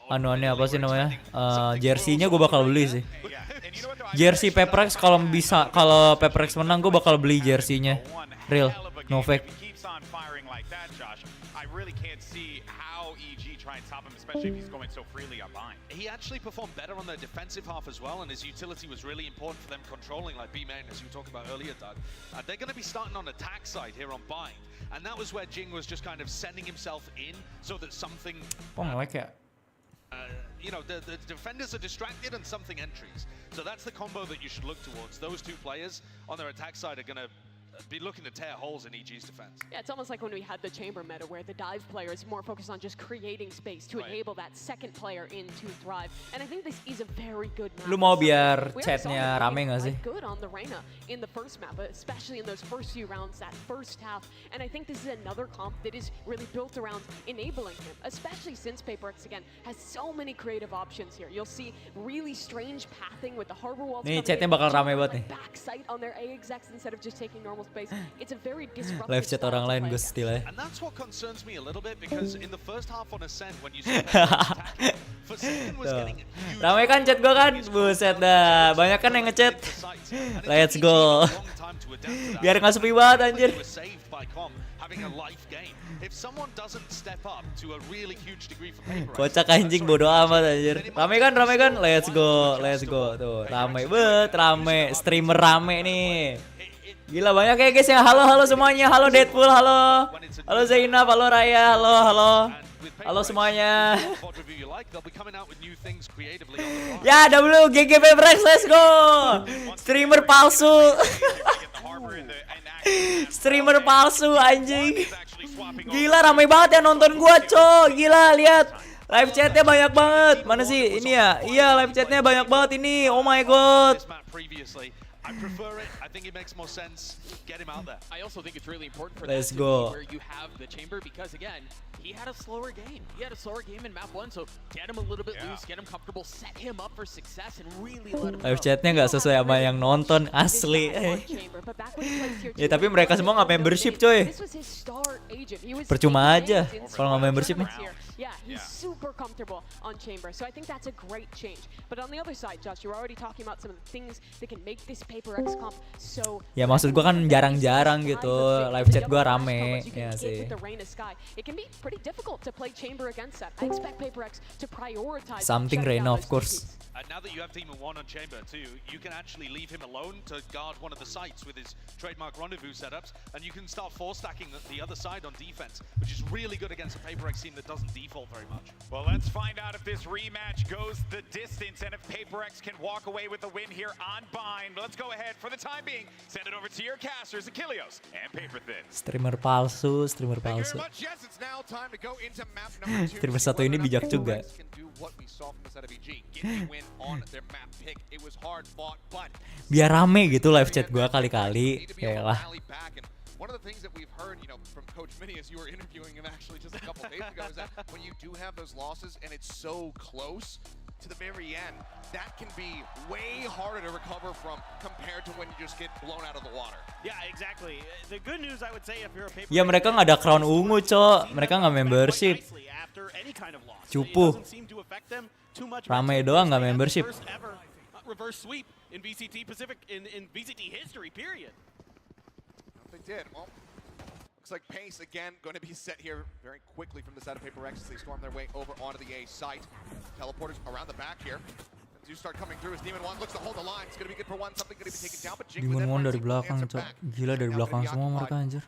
Anuannya apa sih namanya? Jersey-nya gue bakal beli sih. Jersey PaperX kalau PaperX menang gue bakal beli jersey-nya. Real, no fake. I really can't see how EG try and stop him, especially if he's going so freely on Bind. He actually performed better on the defensive half as well, and his utility was really important for them controlling, like B-Main, as you talked about earlier, Doug. They're going to be starting on attack side here on Bind, and that was where Jing was just kind of sending himself in so that something... the defenders are distracted and something entries. So that's the combo that you should look towards. Those two players on their attack side are going to be looking to tear holes in EG's defense. Yeah, it's almost like when we had the chamber meta where the dive player is more focused on just creating space to enable that second player in to thrive. And I think this is a very good map. Lu mau biar chatnya rame nggak sih? Good on the Reyna in the first map, but especially in those first few rounds, that first half. And I think this is another comp that is really built around enabling him, especially since PaperX again has so many creative options here. You'll see really strange pathing with the harbor walls. Nih chatnya bakal rame banget nih. Backside on their AXX instead of just taking normal space. It's a very disruptive Live chat orang lain gue steal ya. And that's what concerns me a little bit, because in the first half on Ascent, when you saw attacking, Forsaken was getting huge. Ramai kan chat gue kan? Buset dah, banyak kan yang ngechat. Let's go. Biar nggak sepi banget anjir. Kocak anjing, bodo amat anjir. Rame kan? Let's go. Tuh, rame. Streamer rame nih. Gila banyak ya guys ya. Halo semuanya. Halo Deadpool, halo Zainab, halo Raya, halo semuanya. Ya GG PaperX, let's go. Streamer palsu. Streamer palsu anjing. Gila ramai banget ya nonton gua, cok. Gila lihat. Live chatnya banyak banget. Mana sih ini ya? Iya, live chatnya banyak banget ini. Oh my god. I prefer it. I think it makes more sense. Get him out there. I also think it's really important for Let's that go. to be where you have the chamber, because again, he had a slower game. He had a slower game in map 1, so get him a little bit loose, get him comfortable, set him up for success, and really let him Live chatnya nggak sesuai sama yang nonton asli. Ya tapi mereka semua nggak membership coy. Percuma aja kalau nggak membership nih. Yeah, he's super comfortable on chamber, so I think that's a great change. But on the other side, Josh, you're already talking about some of the things that can make this PaperX comp so Ya maksud gua kan jarang-jarang gitu live chat gua rame ya sih. with the Rain of Sky. It can be pretty difficult to play chamber against that. I expect PaperX to prioritize Something shutting Reina down of those course. TPs. Now that you have Demon 1 on Chamber too, you can actually leave him alone to guard one of the sites with his trademark rendezvous setups, and you can start 4-stacking the other side on defense, which is really good against a PaperX team that doesn't default very much. Well, let's find out if this rematch goes the distance and if PaperX can walk away with the win here on Bind. Let's go ahead for the time being. Send it over to your casters, Achilleos and Paperthin. Streamer palsu. Yes, it's now time to go into map number 2. Streamer satu ini bijak juga. Biar rame gitu live chat gua kali-kali. Yaelah. One of the things that we've heard, from Coach Minnie as you were interviewing him actually just a couple days ago is that when you do have those losses and it's so close to the very end, that can be way harder to recover from compared to when you just get blown out of the water. Yeah, exactly. The good news I would say if you're a paper Ya mereka nggak ada crown ungu, Cok. Mereka nggak membership. Cupu. Rame doang nggak membership. Reverse sweep in VCT Pacific in VCT history, period. They did. Well, looks like pace again going to be set here very quickly from the side of PaperX as they storm their way over onto the A site. Teleporters around the back here. Do start coming through as Demon 1 looks to hold the line. It's going to be good for one. Something going to be taken down, but Jing with Demon that 1 dari belakang, Cok. Gila dari belakang semua mereka anjir.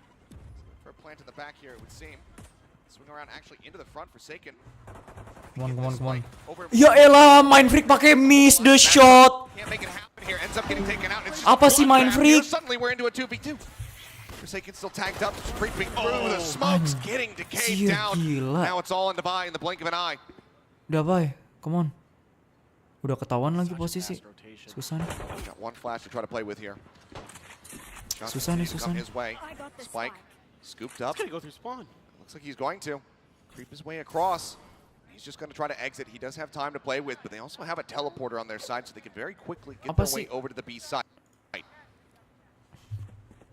For a plant in the back here, it would seem. Swing around actually into the front for Forsaken. Come on. Ya elah, Mind Freak pakai miss the shot. Can't make it happen here. Ends up getting taken out. It's just Apa sih Mind Freak? Suddenly we're into a 2v2. Forsaken still tagged up, creeping through the smokes, getting decayed down. Now it's all in Dubai in the blink of an eye. Udah, bye. Come on. Udah ketahuan lagi posisi. Susah nih. Got one flash to try to play with here. Susah nih. His way. Spike scooped up. He's gonna go through spawn. Looks like he's going to creep his way across. He's just going to try to exit. He does have time to play with, but they also have a teleporter on their side, so they can very quickly get their way over to the B side.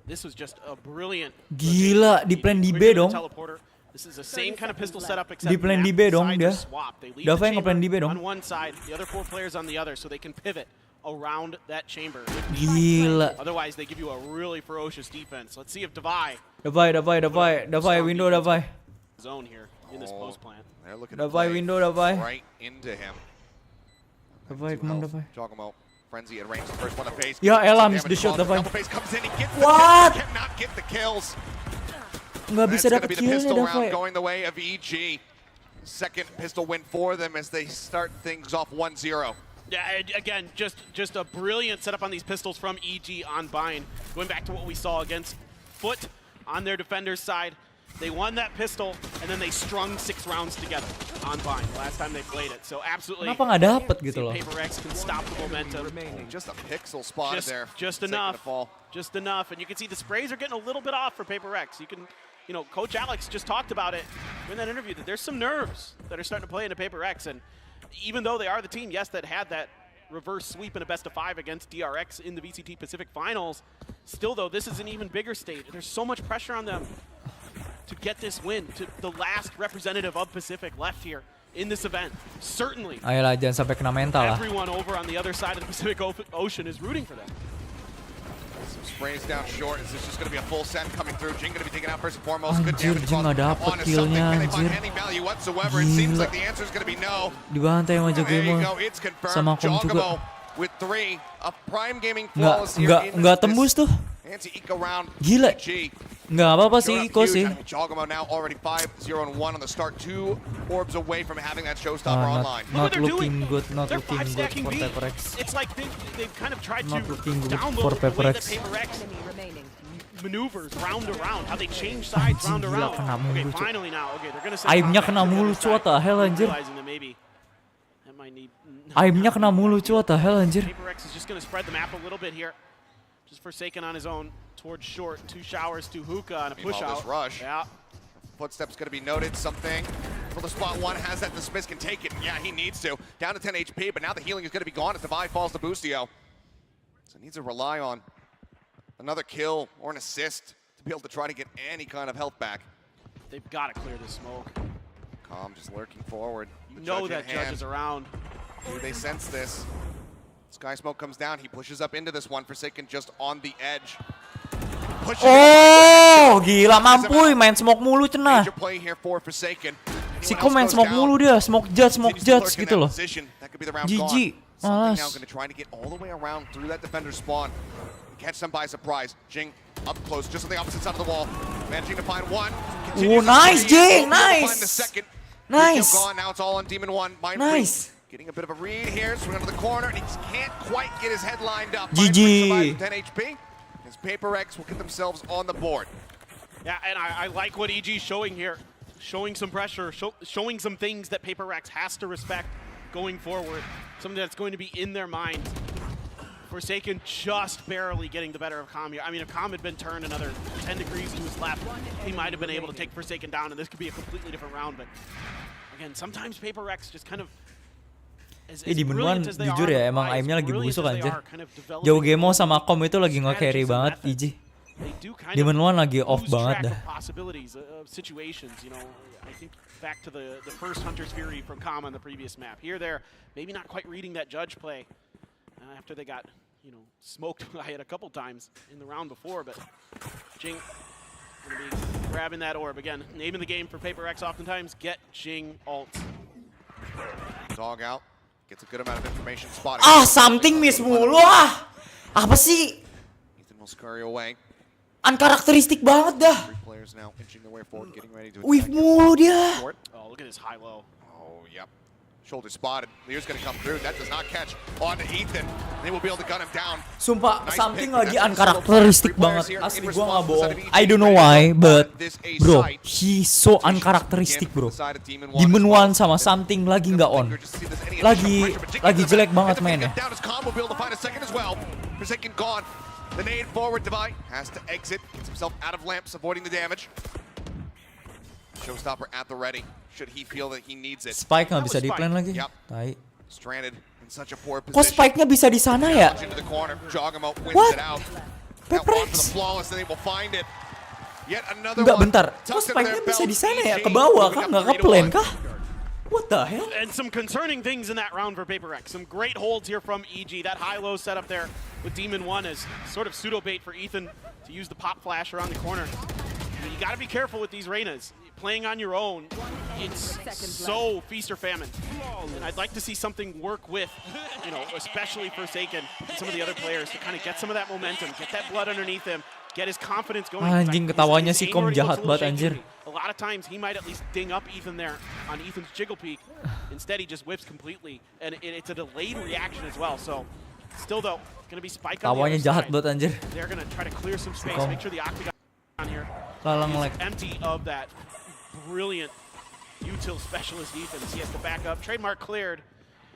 This was just a brilliant. Gila, di plan di B dong. This is the same kind of pistol setup except di plan di B dong dia. Dava yang nge-plan di B dong. On one side, the other 4 players on the other, so they can pivot around that chamber. Gila. Otherwise, they give you a really ferocious defense. Let's see if Davai window Davai. Zone here in this post plant. They're looking Davai window Davai. Right into him. Davai, come on Davai. Giacomo, Frenzy at range, the first one to face. Ya elah, miss the shot Davai. What? Cannot get the kills. Nggak bisa dapet killnya Davai. Going the way of EG. Second pistol win for them as they start things off 1-0. Yeah, again, just a brilliant setup on these pistols from EG on Bind. Going back to what we saw against Foot on their defender's side. They won that pistol, and then they strung 6 rounds together on Bind last time they played it. So absolutely, kenapa nggak dapet gitu loh? PaperX can stop the momentum. Just a pixel spot there. Just enough. Just enough. And you can see the sprays are getting a little bit off for PaperX. You can, Coach Alex just talked about it in that interview that there's some nerves that are starting to play into PaperX. And even though they are the team, yes, that had that reverse sweep in a best-of-5 against DRX in the VCT Pacific Finals, still though, this is an even bigger stage. There's so much pressure on them to get this win, to the last representative of Pacific left here in this event. Certainly, ayolah, jangan sampai kena mental lah. Everyone over on the other side of the Pacific Ocean is rooting for them. Some sprays down short. Is this just going to be a full set coming through? Jing going to be taken out first and foremost. Good damage. Jing nggak dapet killnya, anjir. Any value whatsoever? It seems like the answer is going to be no. Dibantai sama Jogemo. It's confirmed. Giacomo with 3 of Prime Gaming flawless here. Nggak tembus tuh. Gila. Nggak apa-apa sih Iko sih. Giacomo now already 5-0-1 on the start. 2 orbs away from having that showstopper online. Not looking good for PaperX. It's like they've kind of tried to download the way that PaperX maneuvers round around, how they change sides round around. Okay, finally now. Okay, they're gonna say aimnya kena mulu, what the hell anjir. Aimnya kena mulu, what the hell anjir. PaperX is just gonna spread the map a little bit here. Just Forsaken on his own towards short, 2 showers to Hookah and a push out. This rush. Yeah. Footsteps going to be noted. Something for the spot 1 has that. The Smith can take it. Yeah, he needs to. Down to 10 HP, but now the healing is going to be gone as Divide falls to Boostio. So he needs to rely on another kill or an assist to be able to try to get any kind of health back. They've got to clear the smoke. Calm just lurking forward. You know that Judge is around. Do they sense this? Sky Smoke comes down. He pushes up into this one. Forsaken just on the edge. Oh, gila mampu main smoke mulu cenah. Major play here for Forsaken. Si kok main smoke mulu dia, smoke judge gitu loh. GG, malas. Now going to try to get all the way around through that defender spawn. Catch them by surprise. Jing up close, just on the opposite side of the wall. Managing to find one. Oh, nice, Jing, nice. Find the second. Nice. Gone. Now it's all on Demon 1. Nice. Getting a bit of a read here, swing under the corner, and he just can't quite get his head lined up. GG. 10 HP. His PaperX will get themselves on the board. Yeah, and I like what EG's showing here. Showing some pressure, showing some things that PaperX has to respect going forward. Something that's going to be in their minds. Forsaken just barely getting the better of Calm here. I mean, if Calm had been turned another 10 degrees to his left, he might have been able to take Forsaken down, and this could be a completely different round. But again, sometimes PaperX just kind of Demon One jujur ya emang aimnya lagi busuk anjir. Jauh Gemo sama Kom itu lagi nge-carry banget EG. Demon One lagi off banget dah. Possibilities of situations, you know. I think back to the first Hunter's Fury from Calm on the previous map. Here, there, maybe not quite reading that judge play after they got, you know, smoked by it a couple times in the round before. But Jing gonna be grabbing that orb again. Name of the game for PaperX oftentimes: get Jing ult. Dog out. Gets a good amount of information spotting. Ah, something miss mulu ah. Apa sih? Ethan will scurry away. Unkarakteristik banget dah. Three players now inching their way forward, getting ready to Wave mulu dia. Oh, look at his high-low. Oh, yep. Shoulder spotted. Lear's gonna come through. That does not catch on to Ethan. They will be able to gun him down. Sumpah, something lagi unkarakteristik banget. Asli gua nggak bohong. I don't know why, but bro, he's so unkarakteristik bro. Demon One sama something lagi nggak on. Lagi jelek banget mainnya. Forsaken gone. The nade forward, Devi has to exit. Gets himself out of lamps, avoiding the damage. Showstopper at the ready. Should he feel that he needs it. Spike nggak bisa di plan lagi. Yep. Tai. Stranded in such a poor position. Kok Spike-nya bisa di sana ya? What? PaperX? Enggak, bentar. Kok Spike-nya bisa di sana ya? Ke bawah kah? Nggak ke plan kah? What the hell? And some concerning things in that round for PaperX. Some great holds here from EG. That high-low setup there with Demon 1 is sort of pseudo-bait for Ethan to use the pop flash around the corner. I mean, you got to be careful with these Reynas. Playing on your own, it's so feast or famine. And I'd like to see something work with, you know, especially Forsaken and some of the other players to kind of get some of that momentum, get that blood underneath him, get his confidence going. Anjing, ketawanya si Kom jahat banget anjir. A lot of times he might at least ding up Ethan there on Ethan's jiggle peak. Instead he just whips completely, and it's a delayed reaction as well. So still though, gonna be Spike on the other jahat side. banget anjir. They're gonna try to clear some space, make sure the octagon here is empty of that brilliant util specialist defense. He has to back up. Trademark cleared.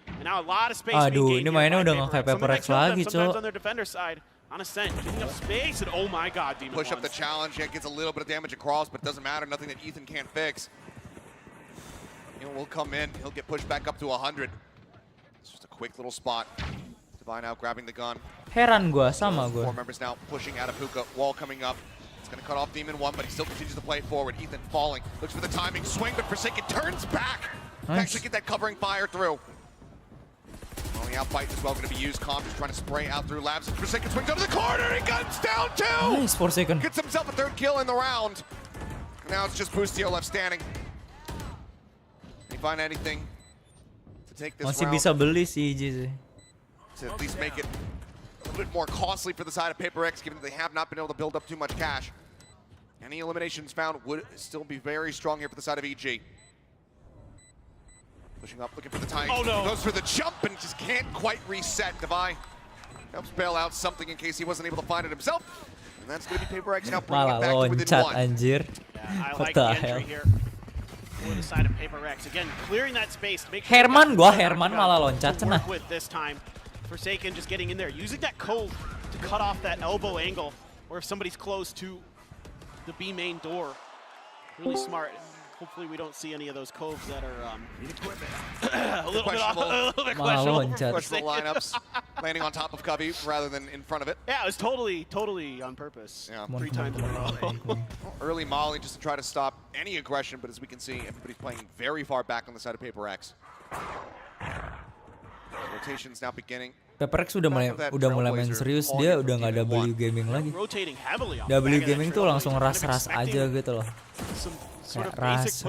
And now a lot of space being gained. Ini mainnya udah nggak kayak PaperX lagi, sometimes on their defender side. On Ascent, giving up space, and oh my god, Demon Push up the challenge, yeah, gets a little bit of damage across, but it doesn't matter, nothing that Ethan can't fix. You know, will come in, he'll get pushed back up to 100. It's just a quick little spot. Divine now grabbing the gun. Heran gua, sama gua. Four members now pushing out of hookah, wall coming up. It's gonna cut off Demon 1, but he still continues to play it forward. Ethan falling, looks for the timing, swing, but Forsaken turns back. To actually get that covering fire through. Only outfight as well going to be used. Calm just trying to spray out through Labs. Forsaken swings over the corner. He guns down too. Nice, Forsaken. Gets himself a third kill in the round. Now it's just Boostio left standing. Can you find anything to take this Masih round? bisa beli si EG sih. To at least make it a little bit more costly for the side of PaperX, given that they have not been able to build up too much cash. Any eliminations found would still be very strong here for the side of EG. Pushing up, looking for the time. Oh no! Goes for the jump and just can't quite reset. Devi helps bail out something in case he wasn't able to find it himself. And that's going to be PaperX now bringing it back to within one. Anjir. Yeah, I like the entry here for the side of PaperX. Again, clearing that space to make sure Herman malah loncat cenah. With this time, Forsaken just getting in there, using that cove to cut off that elbow angle, or if somebody's close to the B main door. Really smart. Hopefully we don't see any of those coves that are a little bit questionable lineups, landing on top of Covey rather than in front of it. Yeah, it was totally on purpose. Yeah. 3 times in a row. Early Molly just to try to stop any aggression, but as we can see, everybody's playing very far back on the side of PaperX. Rotations now beginning. PRX udah mulai main serius, dia udah nggak W gaming lagi. W gaming tuh langsung ras aja gitu loh. Kayak rush.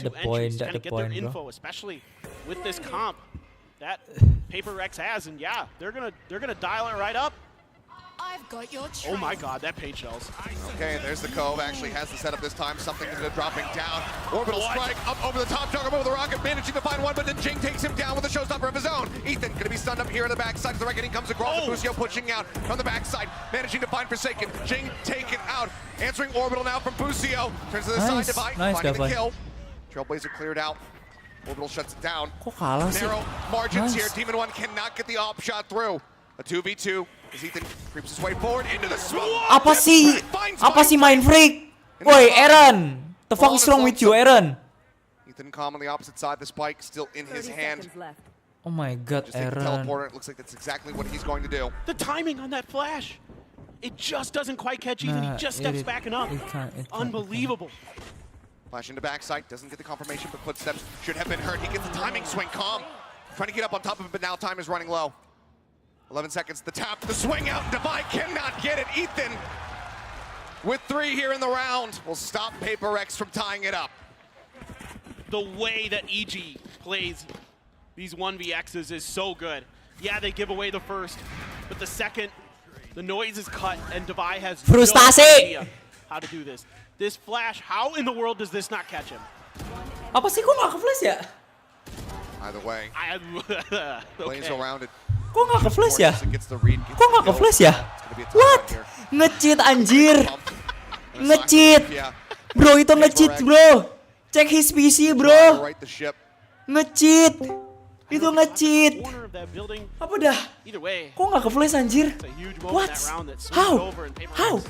The point, bro. Especially with this comp that PaperX has, and yeah, they're gonna dial it right up. I've got your Oh my God, that paint shells. Okay, there's the Cove. Actually has the setup this time. Something is dropping down. Orbital strike up over the top. Juggernaut with the rocket, managing to find one, but then Jing takes him down with a showstopper of his own. Ethan gonna be stunned up here on the backside. The Reckoning comes across. Busio pushing out from the backside, managing to find Forsaken. Jing taken out. Answering Orbital now from Busio. Turns to the side, Divide, finding the kill. Trailblazer cleared out. Orbital shuts it down. Narrow margins here. Demon 1 cannot get the op shot through. A 2v2 as Ethan creeps his way forward into the smoke. Apa sih main freak? Woi, Aaron. The fuck is wrong with you, Aaron? Ethan calm on the opposite side. The spike still in his hand. Oh my God, Just take the Aaron. teleporter. It looks like that's exactly what he's going to do. The timing on that flash, it just doesn't quite catch Ethan. He just steps back and up. Unbelievable. Flash into backside. Doesn't get the confirmation, but footsteps should have been heard. He gets the timing swing. Calm. Trying to get up on top of it, but now time is running low. 11 seconds, the tap, the swing out, Divide cannot get it. Ethan, with 3 here in the round, will stop PaperX from tying it up. The way that EG plays these 1vx's is so good. Yeah, they give away the first, but the second, the noise is cut, and Divide has no idea how to do this. This flash, how in the world does this not catch him? Apa sih, kok nggak ke-flash ya? Either way, plays around it. Kok nggak ke-flash ya? Kok nggak ke-flash ya? What? Nge-cheat anjir. Nge-cheat. Bro, itu nge-cheat bro. Cek his PC bro. Nge-cheat. Itu nge-cheat. Apa dah? Kok nggak ke-flash anjir? What? How? How?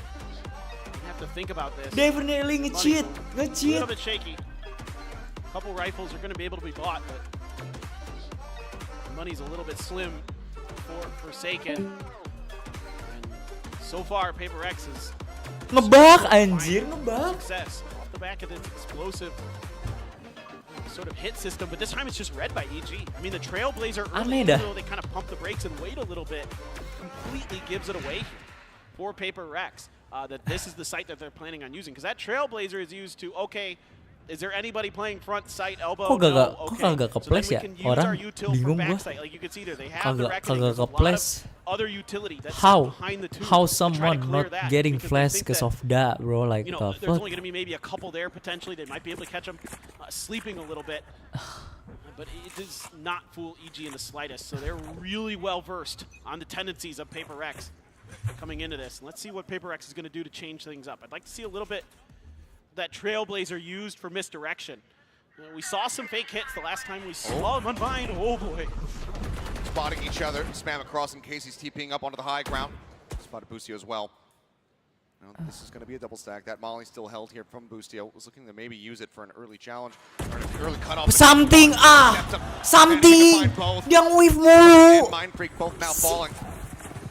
Definitely nge-cheat. Nge-cheat. Couple rifles are going to be able to be bought, but money's a little bit slim for Forsaken. And so far, PaperX is ngebug anjir, ngebug. Success off the back of this explosive sort of hit system, but this time it's just read by EG. I mean, the Trailblazer early, even though they kind of pump the brakes and wait a little bit, completely gives it away here for PaperX. That this is the site that they're planning on using, because that Trailblazer is used to, okay, is there anybody playing front side elbow? Kok kagak ke-flash ya? Orang bingung gua. Kagak ke-flash. How someone not getting flash because of that, bro? Like, there's only going to be maybe a couple there potentially. They might be able to catch them sleeping a little bit. But it does not fool EG in the slightest. So they're really well versed on the tendencies of PaperX coming into this. Let's see what PaperX is going to do to change things up. I'd like to see a little bit that Trailblazer used for misdirection. We saw some fake hits the last time we saw him unbind. Oh boy. Spotting each other, spam across in case he's TPing up onto the high ground. Spotted Busio as well. This is going to be a double stack. That Molly still held here from Busio. Was looking to maybe use it for an early challenge. Or an early cutoff. Something something yang wave mulu. Mind Freak both now falling.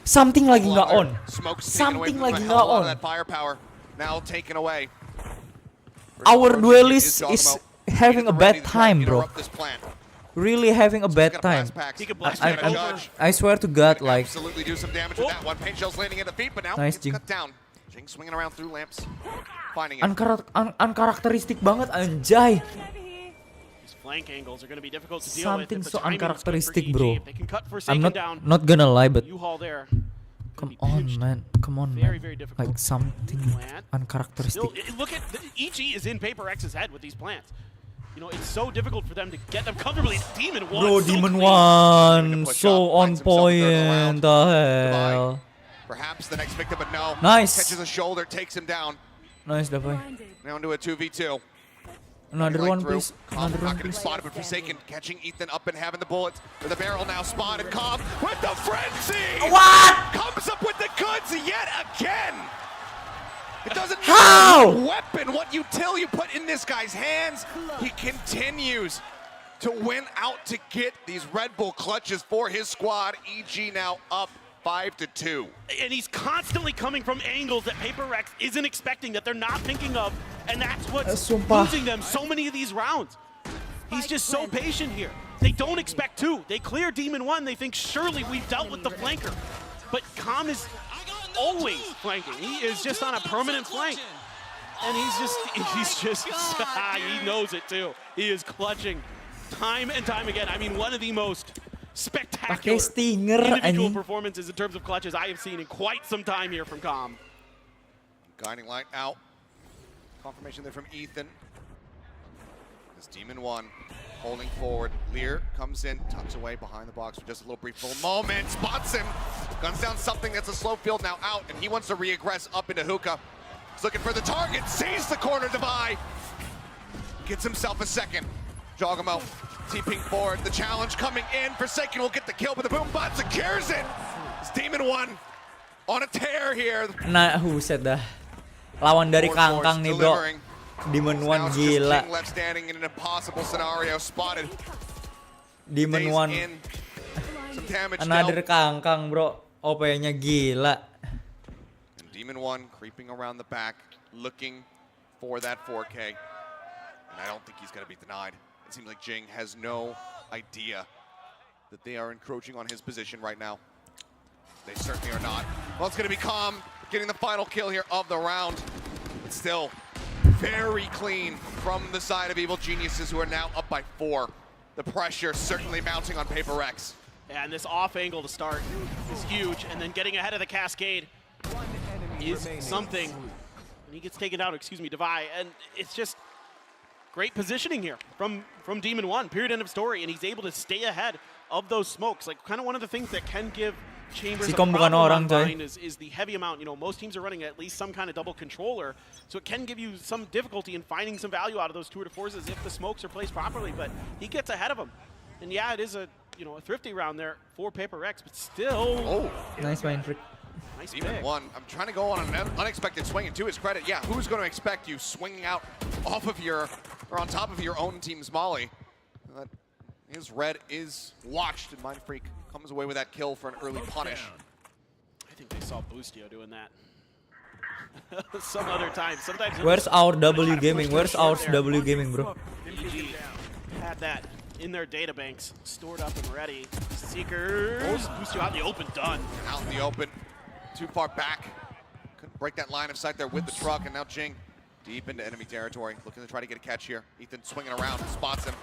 Something lagi nggak on. Something lagi nggak on. That firepower now taken away. Our duelist is having a bad time, bro. Really having a bad time. I swear to God, like. Absolutely do some damage with that one. Paint shells landing at the feet, but now nice, it's cut down. Jing swinging around through lamps, finding it. Unkarakteristik banget, anjay. These flank angles are going to be difficult to deal with. Something so uncharacteristic, bro. I'm not gonna lie, but. Come on, man. Come on, man. Like something uncharacteristic. Look at EG is in PaperX's head with these plants. You know, it's so difficult for them to get them comfortably. Demon 1. Bro, Demon 1. So on point. The hell. Perhaps the next victim, but no. Nice. Catches a shoulder, takes him down. Nice, Davai. Now into a 2v2. Another one, please. Another one, please. Spotted, but Forsaken catching Ethan up and having the bullets. With the barrel now spotted. Cobb with the frenzy. What? Comes up with the goods yet again. It doesn't matter what weapon, what util you put in this guy's hands. He continues to win out to get these Red Bull clutches for his squad. EG now up 5-2. And he's constantly coming from angles that PaperX isn't expecting, that they're not thinking of, and that's what's losing them so many of these rounds. He's just so patient here. They don't expect two. They clear Demon 1. They think surely we've dealt with the flanker. But Calm is always flanking. He is just on a permanent flank. And he's just, he knows it too. He is clutching time and time again. I mean, one of the most spectacular individual performances in terms of clutches I have seen in quite some time here from Calm. Guiding light out. Confirmation there from Ethan. This Demon 1 holding forward. Lear comes in, tucks away behind the box for just a little brief moment. Spots him. Guns down something that's a slow field now out, and he wants to re-aggress up into Hookah. He's looking for the target, sees the corner divide. Gets himself a second. Jogamo TPing forward. The challenge coming in. Forsaken will get the kill, but the boom bot secures it. It's Demon 1 on a tear here. Nah, huset dah. Lawan dari Kangkang nih, bro. Demon 1 gila. Left standing in an impossible scenario. Spotted. Demon 1. Another Kangkang, bro. OP-nya gila. And Demon 1 creeping around the back, looking for that 4K. And I don't think he's going to be denied. It seems like Jing has no idea that they are encroaching on his position right now. They certainly are not. Well, it's going to be Calm getting the final kill here of the round. But still, very clean from the side of Evil Geniuses, who are now up by 4. The pressure certainly mounting on PaperX. And this off angle to start is huge, and then getting ahead of the cascade is something. And he gets taken out, Devi, and it's just great positioning here from Demon 1, period, end of story, and he's able to stay ahead of those smokes. Like, kind of one of the things that can give Chambers a problem online is the heavy amount. You know, most teams are running at least some kind of double controller, so it can give you some difficulty in finding some value out of those 2 to 4s if the smokes are placed properly, but he gets ahead of them. And yeah, it is a thrifty round there for PaperX, but still. Nice mind trick. Nice Demon 1. I'm trying to go on an unexpected swing, and to his credit, yeah, who's going to expect you swinging out off of your, or on top of your own team's molly? His red is watched, and Mind Freak comes away with that kill for an early punish. I think they saw Boostio doing that some other time. Sometimes. Where's our W Gaming? Where's our W Gaming, bro? EG had that in their data banks, stored up and ready. Seekers, Boostio out in the open, done. Out in the open, too far back. Couldn't break that line of sight there with the truck, and now Jing deep into enemy territory, looking to try to get a catch here. Ethan swinging around, spots him.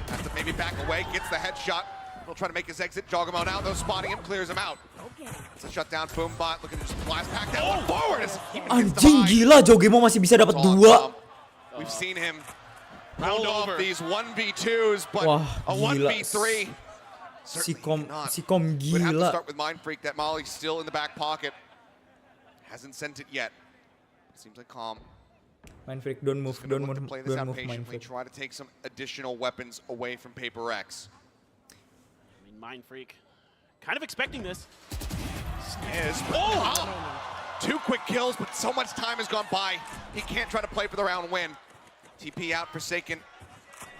Has to maybe back away, gets the headshot. He'll try to make his exit. Jogamo now, though, spotting him, clears him out. It's a shutdown, boom bot, looking to just blast pack that one forward. Anjing gila, Jogemo masih bisa dapat 2. We've seen him pull off these 1v2s, but a 1v3. Si Kom Would have to gila. start with Mind Freak. That Molly's still in the back pocket. Hasn't sent it yet. Seems like Calm. Mind Freak, don't move, don't move, Play this don't out move, Mind patiently. Freak. Try to take some additional weapons away from PaperX. I mean, Mind Freak, kind of expecting this. Oh! 2 quick kills, but so much time has gone by. He can't try to play for the round win. TP out, Forsaken.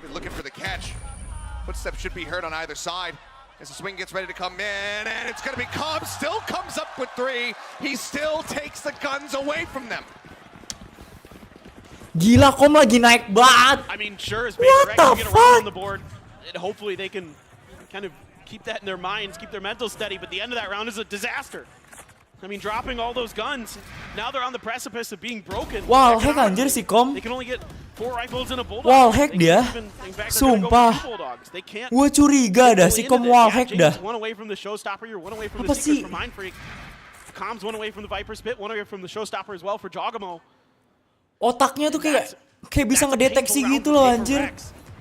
They're looking for the catch. Footsteps should be heard on either side. As the swing gets ready to come in, and it's going to be Calm. Still comes up with 3. He still takes the guns away from them. Gila, Kom lagi naik banget. I mean, sure, as What PaperX the get around fuck? on the board, and hopefully they can kind of keep that in their minds, keep their mental steady, but the end of that round is a disaster. I mean, dropping all those guns, now they're on the precipice of being broken. Wall hack anjir si Kom. They can only get 4 rifles and a bulldog. Wall hack They dia. can't even- in fact, they're gonna go with Sumpah. 2 bulldogs. They can't Gua curiga dah si Kom wall hack dah. One away from the showstopper, you're one away from Apa the Seekers sih? from Mind Freak. Com's one away from the Viper's Pit, one away from the showstopper as well for Jogamo. Otaknya tuh kayak bisa ngedeteksi gitu loh anjir.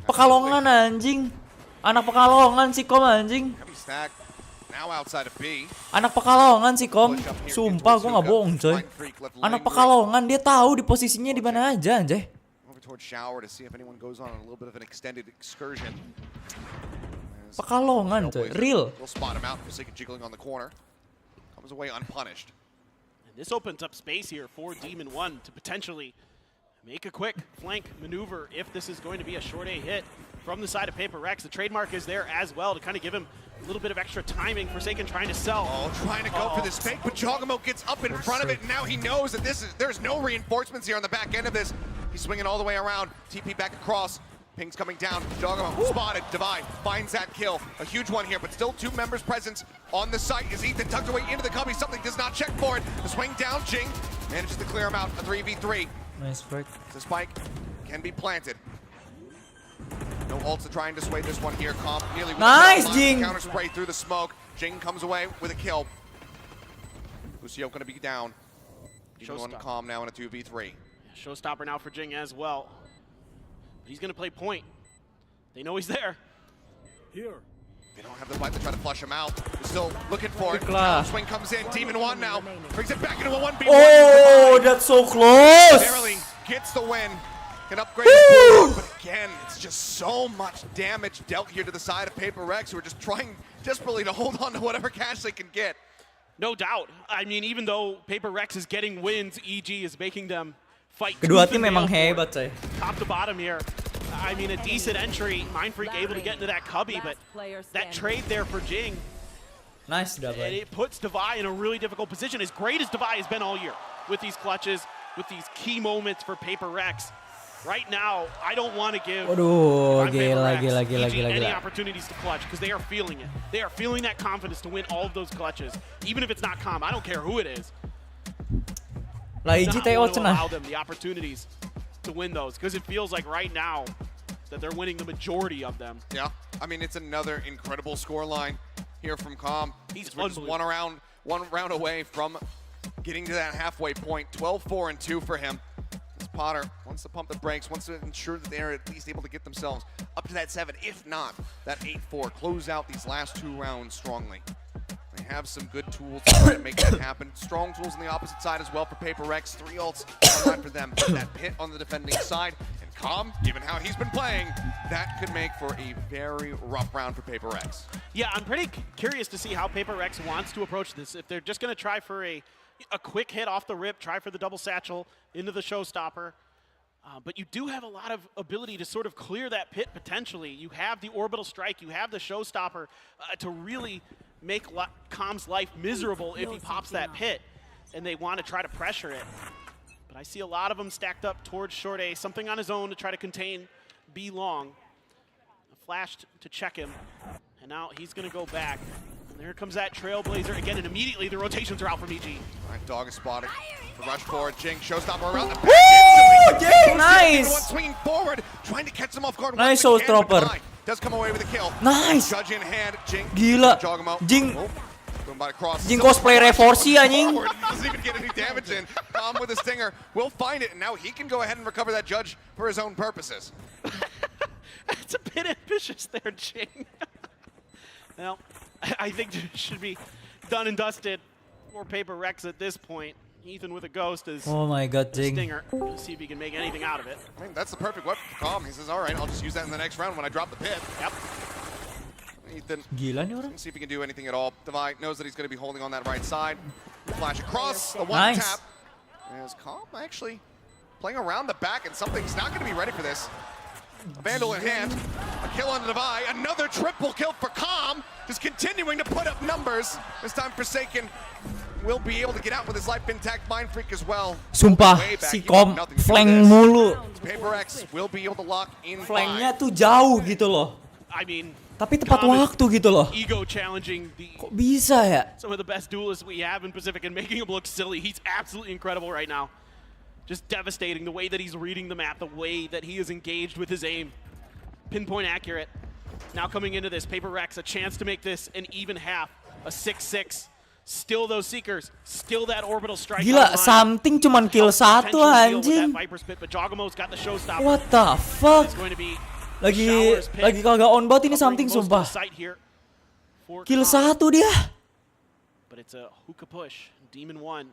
Pekalongan anjing. Anak Pekalongan si Kom anjing. Heavy stack now outside of B. Anak Pekalongan si Kom. Sumpah gua nggak bohong coy. Anak Pekalongan dia tahu di posisinya di mana aja anjay. Over towards Shower to see if anyone goes on a little bit of an extended excursion. Pekalongan coy, real. We'll spot him out. Forsaken jiggling on the corner. Comes away unpunished. And this opens up space here for Demon 1 to potentially make a quick flank maneuver if this is going to be a short A hit from the side of PaperX. The trademark is there as well to kind of give him a little bit of extra timing. Forsaken trying to sell. Oh, trying to go for this fake, but Jogamo gets up in front of it, and now he knows that there's no reinforcements here on the back end of this. He's swinging all the way around. TP back across. Ping's coming down. Doggo spotted. Divide finds that kill. A huge one here, but still 2 members present on the site as Ethan tucked away into the cubby. Something does not check for it. The swing down. Jing manages to clear him out. A 3v3. Nice break. The spike can be planted. No ults to try and dissuade this one here. Comp nearly nice, Jing. Counter spray through the smoke. Jing comes away with a kill. Lucio gonna be down. Even one Calm now in a 2v3. Showstopper now for Jing as well. But he's gonna play point. They know he's there. Here. They don't have the fight to try to flush him out. They're still looking for it. Claw. Swing comes in. Demon 1 now. Brings it back into a 1v1. Oh, that's so close. Barely gets the win. Can upgrade his board, but again, it's just so much damage dealt here to the side of PaperX, who are just trying desperately to hold on to whatever cash they can get. No doubt. I mean, even though PaperX is getting wins, EG is making them fight. Kedua tim memang hebat, coy. Top to bottom here. I mean, a decent entry. Mindfreak able to get into that cubby, but that trade there for Jing. Nice, double. And it puts Devi in a really difficult position. As great as Devi has been all year with these clutches, with these key moments for PaperX. Right now, I don't want to give any opportunities to clutch because they are feeling it. They are feeling that confidence to win all of those clutches, even if it's not Calm. I don't care who it is. Lah EG TO cenah. Allow them the opportunities to win those because it feels like right now that they're winning the majority of them. Yeah, I mean it's another incredible scoreline here from Calm. He's just one round away from getting to that halfway point. 12-4-2 for him. Potter wants to pump the brakes, wants to ensure that they're at least able to get themselves up to that 7, if not that 8-4. Close out these last 2 rounds strongly. They have some good tools to try to make that happen. Strong tools on the opposite side as well for PaperX. 3 ults online for them. That pit on the defending side. And Calm, given how he's been playing, that could make for a very rough round for PaperX. Yeah, I'm pretty curious to see how PaperX wants to approach this. If they're just going to try for a quick hit off the rip, try for the double satchel into the showstopper. But you do have a lot of ability to sort of clear that pit potentially. You have the orbital strike, you have the showstopper to really make Calm's life miserable if he pops that pit, and they want to try to pressure it. But I see a lot of them stacked up towards short A, something on his own to try to contain B long. Flashed to check him, and now he's going to go back. There comes that Trailblazer again, and immediately the rotations are out from EG. All right, Dog is spotted. The rush forward, Jing, showstopper around the back. Woo! Jing, nice! Swinging forward, trying to catch them off guard. Nice, showstopper. Does come away with a kill. Nice! Judge in hand, Jing. Gila. Jing. Jing cosplay Reforsi, anjing. Doesn't even get any damage in. Calm with a stinger. Will find it, and now he can go ahead and recover that Judge for his own purposes. It's a bit ambitious there, Jing. Well, I think it should be done and dusted for PaperX at this point. Ethan with a ghost is oh my god, Jing. Stinger. Let's see if he can make anything out of it. I mean, that's the perfect weapon for Calm. He says, all right, I'll just use that in the next round when I drop the pit. Yep. Ethan, gila nih orang. See if he can do anything at all. Devi knows that he's going to be holding on that right side. Flash across, the one nice. tap. As Calm actually playing around the back, and something's not going to be ready for this. A Vandal in hand, a kill on Devi, another triple kill for Calm, just continuing to put up numbers. This time Forsaken will be able to get out with his life intact. Mindfreak as well. Sumpah, si Calm flank mulu. PaperX will be able to lock in. Flanknya tuh jauh gitu loh. I mean, tapi tepat waktu gitu loh. Ego challenging the kok bisa ya? Some of the best duelists we have in Pacific and making him look silly. He's absolutely incredible right now. Just devastating the way that he's reading the map, the way that he is engaged with his aim. Pinpoint accurate. Now coming into this, PaperX, a chance to make this an even half, a 6-6. Still those Seekers, still that orbital strike. Gila, something cuman kill satu anjing. What the fuck? Lagi kagak on bot ini something sumpah. Kill satu dia. But it's a hookah push. Demon 1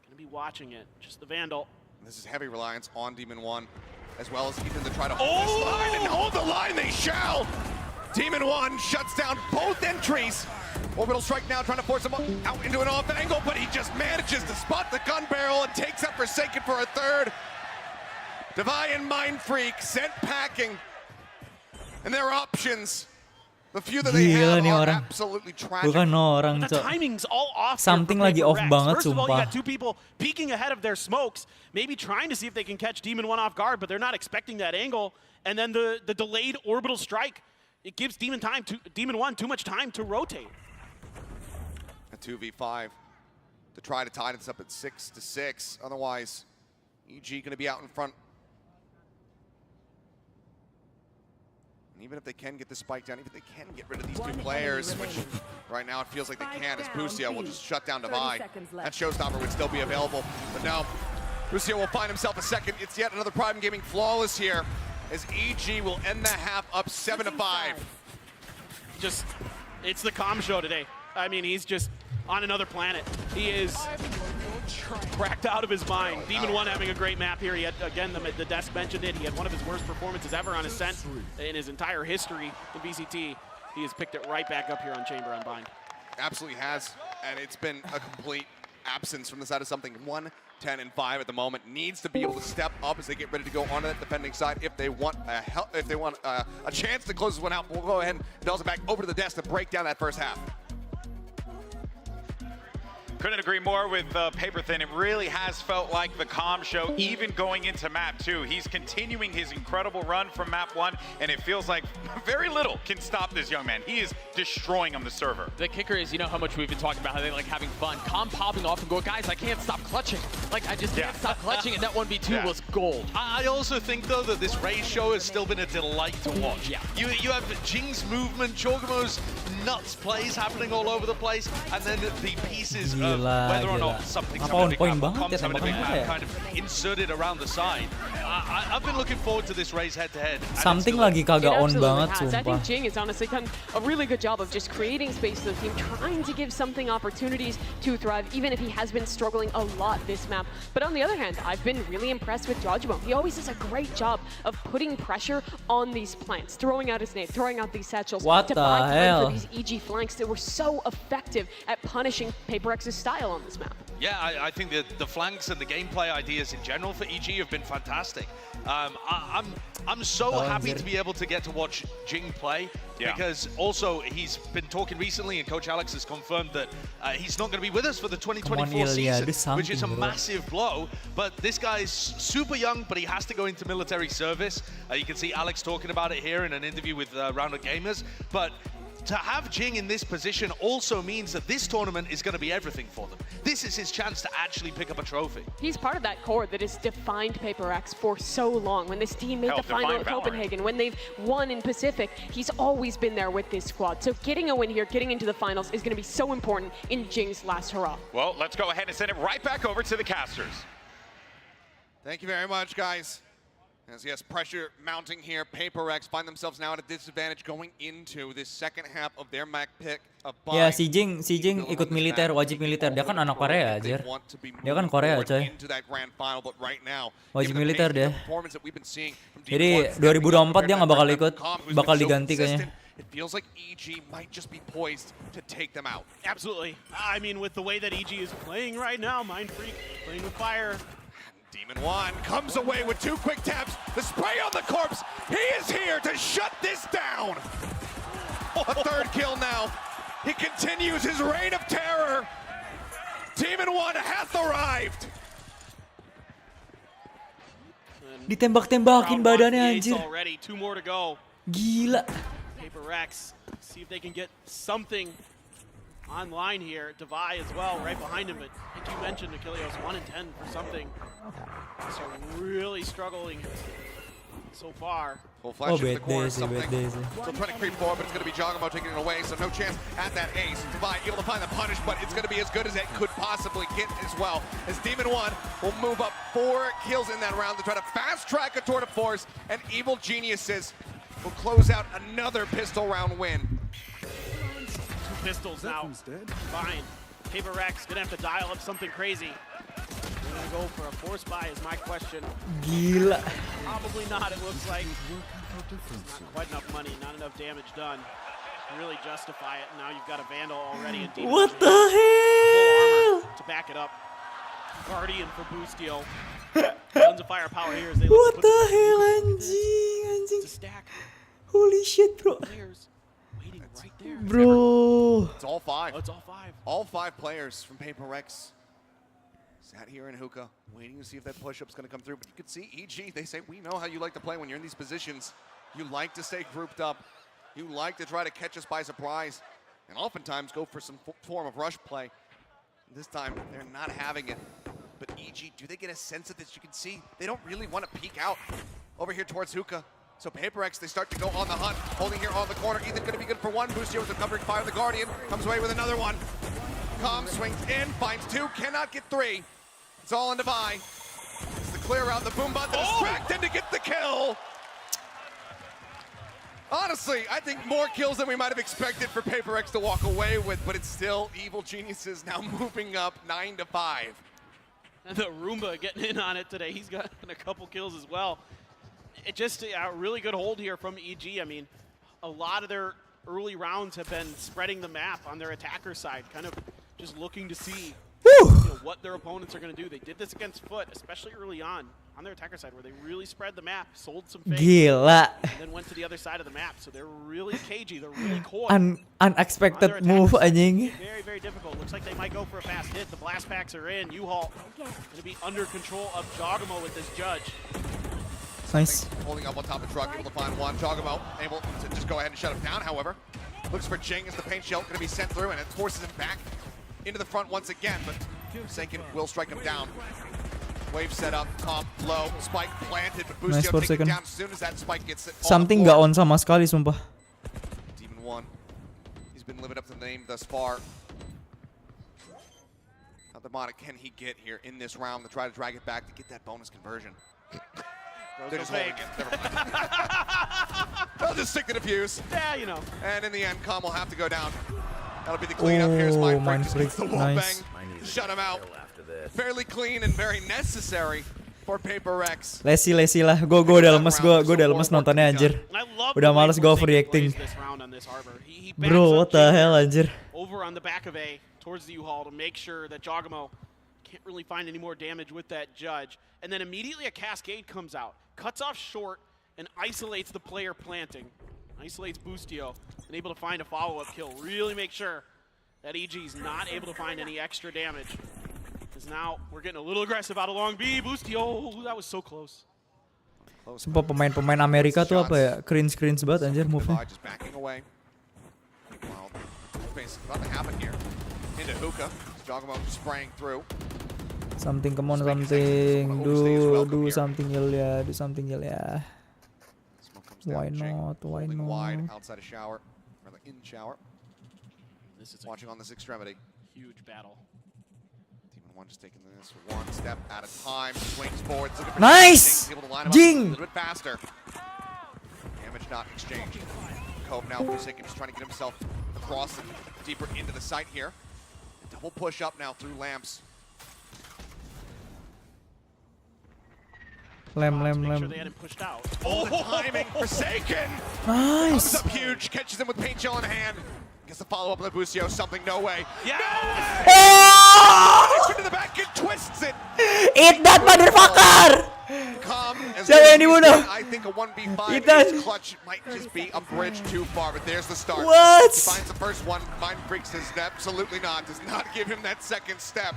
gonna be watching it. Just the Vandal. This is heavy reliance on Demon 1, as well as Ethan to try to hold this line, and hold the line they shall! Demon 1 shuts down both entries. Orbital strike now, trying to force him out into an off angle, but he just manages to spot the gun barrel and takes up Forsaken for a third. Devi and Mindfreak sent packing, and their options, the few that they have, are absolutely tragic. Bukan orang, the timing's all off. Something lagi off banget, First of all, you sumpah. got 2 people peeking ahead of their smokes, maybe trying to see if they can catch Demon 1 off guard, but they're not expecting that angle. And then the delayed orbital strike, it gives Demon 1 too much time to rotate. A 2v5 to try to tie this up at 6-6. Otherwise, EG going to be out in front. And even if they can get the spike down, even if they can get rid of these two players, which right now it feels like they can, as Busio will just shut down Divide. That showstopper would still be available, but no. Busio will find himself a second. It's yet another Prime Gaming flawless here, as EG will end the half up 7-5. Just, it's the calm show today. I mean, he's just on another planet. He is cracked out of his mind. Demon 1 having a great map here. He had, again, the desk mentioned it. He had one of his worst performances ever on Ascent in his entire history in VCT. He has picked it right back up here on Chamber Unbind. Absolutely has, and it's been a complete absence from the side of something. 1-10-5 at the moment. Needs to be able to step up as they get ready to go onto that defending side if they want a chance to close this one out. We'll go ahead and toss it back over to the desk to break down that first half. Couldn't agree more with Paper Thin. It really has felt like the calm show, even going into map 2. He's continuing his incredible run from map 1, and it feels like very little can stop this young man. He is destroying on the server. The kicker is, you know how much we've been talking about how they like having fun. Calm popping off and going, guys, I can't stop clutching. Like, I just can't stop clutching, and that 1v2 was gold. I also think, though, that this Raze show has still been a delight to watch. Yeah. You have Jing's movement, Chogamo's nuts plays happening all over the place, and then the pieces of whether or not something's having a big map, comms having a big map, kind of inserted around the side. I've been looking forward to this Raze head-to-head. Something lagi kagak on banget, has. I sumpah. think Jing has honestly done a really good job of just creating space for the team, trying to give something opportunities to thrive, even if he has been struggling a lot this map. But on the other hand, I've been really impressed with Jojimo. He always does a great job of putting pressure on these plants, throwing out his nade, throwing out these satchels What to the buy time hell? for these EG flanks that were so effective at punishing Paper X's style on this map. Yeah, I think that the flanks and the gameplay ideas in general for EG have been fantastic. I'm so happy to be able to get to watch Jing play, because also he's been talking recently, and Coach Alex has confirmed that he's not going to be with us for the 2024 season, which is a massive blow. But this guy's super young, but he has to go into military service. You can see Alex talking about it here in an interview with Rounded Gamers. But to have Jing in this position also means that this tournament is going to be everything for them. This is his chance to actually pick up a trophy. He's part of that core that has defined Paper X for so long. When this team made the final at Copenhagen, when they've won in Pacific, he's always been there with this squad. So getting a win here, getting into the finals is going to be so important in Jing's last hurrah. Well, let's go ahead and send it right back over to the casters. Thank you very much, guys. As yes, pressure mounting here. Paper X find themselves now at a disadvantage going into this second half of their map pick. Ya, si Jing ikut militer, wajib militer. Dia kan anak Korea, anjir. Dia kan Korea, coy. Wajib militer dia. Jadi 2024 dia nggak bakal ikut, bakal diganti kayaknya. It feels like EG might just be poised to take them out. Absolutely. I mean, with the way that EG is playing right now, Mind Freak playing with fire. Demon 1 comes away with 2 quick taps. The spray on the corpse. He is here to shut this down. A third kill now. He continues his reign of terror. Demon 1 hath arrived. Ditembak-tembakin badannya, anjir. Already, 2 more to go. Gila. Paper X, see if they can get something online here. Divide as well, right behind him. But like you mentioned, Achilleos 1-10 for something. So really struggling so far. Full flash in the corner, something. Still trying to creep forward, but it's going to be Jogamo taking it away, so no chance at that ace. Divide able to find the punish, but it's going to be as good as it could possibly get as well. As Demon 1 will move up 4 kills in that round to try to fast track a tour de force, and Evil Geniuses will close out another pistol round win. 2 pistols now. Fine. Paper X gonna have to dial up something crazy. We're gonna go for a force buy is my question. Gila. Probably not, it looks like. Not quite enough money, not enough damage done to really justify it. Now you've got a Vandal already in Demon. What the hell? To back it up. Guardian for Boostio. Tons of firepower here as they What the hell, anjing. Holy shit, bro. Right there. Bro. It's all 5. Oh, it's all 5. All 5 players from Paper X Sat here in hookah, waiting to see if that push-up's going to come through. But you can see EG, they say, we know how you like to play when you're in these positions. You like to stay grouped up. You like to try to catch us by surprise. And oftentimes go for some form of rush play. This time, they're not having it. But EG, do they get a sense of this? You can see they don't really want to peek out over here towards hookah. So PaperX, they start to go on the hunt. Holding here on the corner. Ethan going to be good for one. Boostio with the covering fire of the Guardian. Comes away with another one. Com swings in, finds two, cannot get three. It's all on Devi. It's the clear out, the boom button, distracted to get the kill. Honestly, I think more kills than we might have expected for PaperX to walk away with, but it's still Evil Geniuses now moving up 9-5. And the Roomba getting in on it today. He's gotten a couple kills as well. It just a really good hold here from EG. I mean, a lot of their early rounds have been spreading the map on their attacker side, kind of just looking to see what their opponents are going to do. They did this against Foot, especially early on their attacker side, where they really spread the map, sold some fakes, Gila. and then went to the other side of the map. So they're really cagey. They're really coy. Unexpected move, anjing. Very, very difficult. Looks like they might go for a fast hit. The blast packs are in. U-Haul going to be under control of Jogamo with this judge. Nice. Holding up on top of truck, able to find one. Jogamo able to just go ahead and shut him down, however. Looks for Jing as the paint shell going to be sent through, and it forces him back into the front once again, but Senkin will strike him down. Wave set up, comp low, spike planted, but Nice Boostio for taken second. down as soon as that spike gets it. Something gak on sama sekali, sumpah. Demon 1. He's been living up to the name thus far. How demonic can he get here in this round to try to drag it back to get that bonus conversion? They're just holding it. Never mind. They'll just stick to the fuse. Yeah, you know. And in the end, Com will have to go down. That'll be the cleanup. Here's Mind Freak. The wall Nice. bang. Shut him out. Fairly clean and very necessary for PaperX. Lesi lah. Gue udah lemes nontonnya anjir. Udah males gue overreacting. Bro, what the hell anjir. Over on the back of A towards the U-Haul to make sure that Jogamo can't really find any more damage with that judge. And then immediately a cascade comes out, cuts off short, and isolates the player planting. Isolates Boostio and able to find a follow-up kill. Really make sure that EG's not able to find any extra damage. Because now we're getting a little aggressive out of long B. Boostio, that was so close. Sumpah pemain-pemain Amerika tuh apa ya? Cringe banget anjir move-nya. Just backing away. Well, basically about to happen here. Into hookah. Jogamo spraying through. Something, come on, something. Do something, Ilya. Do something, Ilya. Why not? Why Wide not? outside a shower, or in shower. This is watching on this extremity. Huge battle. Demon 1 just taking this one step at a time. Swings forward. Looking for Nice! Jing, able to line him Jing! up a little bit faster. Damage not exchanged. Cove now Forsaken just trying to get himself across and deeper into the site here. Double push up now through lamps. Lem. Sure they hadn't pushed out. Oh, the timing, Forsaken! Nice! Comes up huge, catches him with paint gel in hand. Gets the follow-up with Boostio, something, no way. Yeah! No way! To the back and twists it! Eat that motherfucker! Siapa yang dibunuh? I think a 1v5 Ethan. is clutch. Might just be a bridge too far, but there's the start. What? He finds the first one. Mind Freak says absolutely not. Does not give him that second step.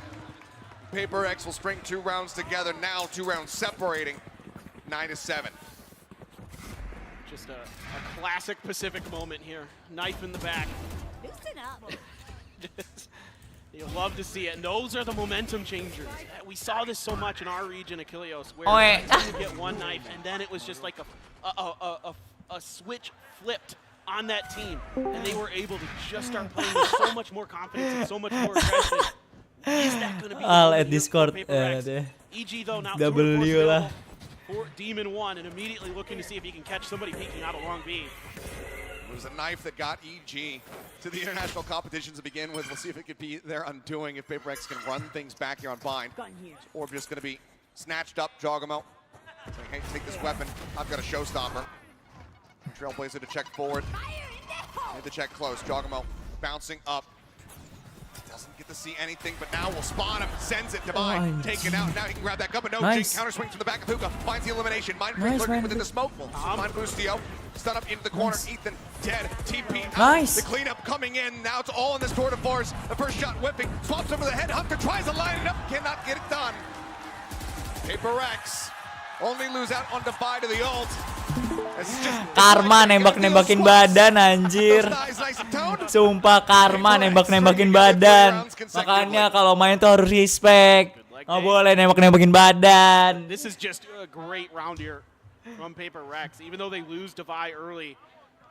PaperX will string 2 rounds together. Now 2 rounds separating. 9-7. Just a classic Pacific moment here. Knife in the back. Loosen up. You'll love to see it. And those are the momentum changers. We saw this so much in our region, Achilleos, where you get one knife, and then it was just like a switch flipped on that team, and they were able to just start playing with so much more confidence and so much more aggression. Is that going to be I'll add Discord. EG though now W lah. for Demon 1, and immediately looking to see if he can catch somebody peeking out of long B. It was a knife that got EG to the international competitions to begin with. We'll see if it could be their undoing, if PaperX can run things back here on Bind. Or just going to be snatched up, Jogamo. Saying, hey, take this weapon. I've got a showstopper. Trailblazer to check forward. Made the check close. Jogamo bouncing up. Doesn't get to see anything, but now we'll spot him. Sends it to Bind. Taken out. Now he can grab that gun, but no. Nice. Jing counter swings from the back of hookah. Finds the elimination. Mind Freak lurking within the smoke. Mind Boostio. Stun up into the corner. Nice. Ethan dead. TP out. Nice. The cleanup coming in. Now it's all in this tour de force. The first shot whipping. Swaps over the head. Hunter tries to line it up. Cannot get it done. PaperX only lose out on Defy to the ult. Karma nembak-nembakin badan anjir. Sumpah Karma nembak-nembakin badan. Makanya kalau main tuh harus respect. Nggak boleh nembak-nembakin badan. This is just a great round here from PaperX. Even though they lose Defy early,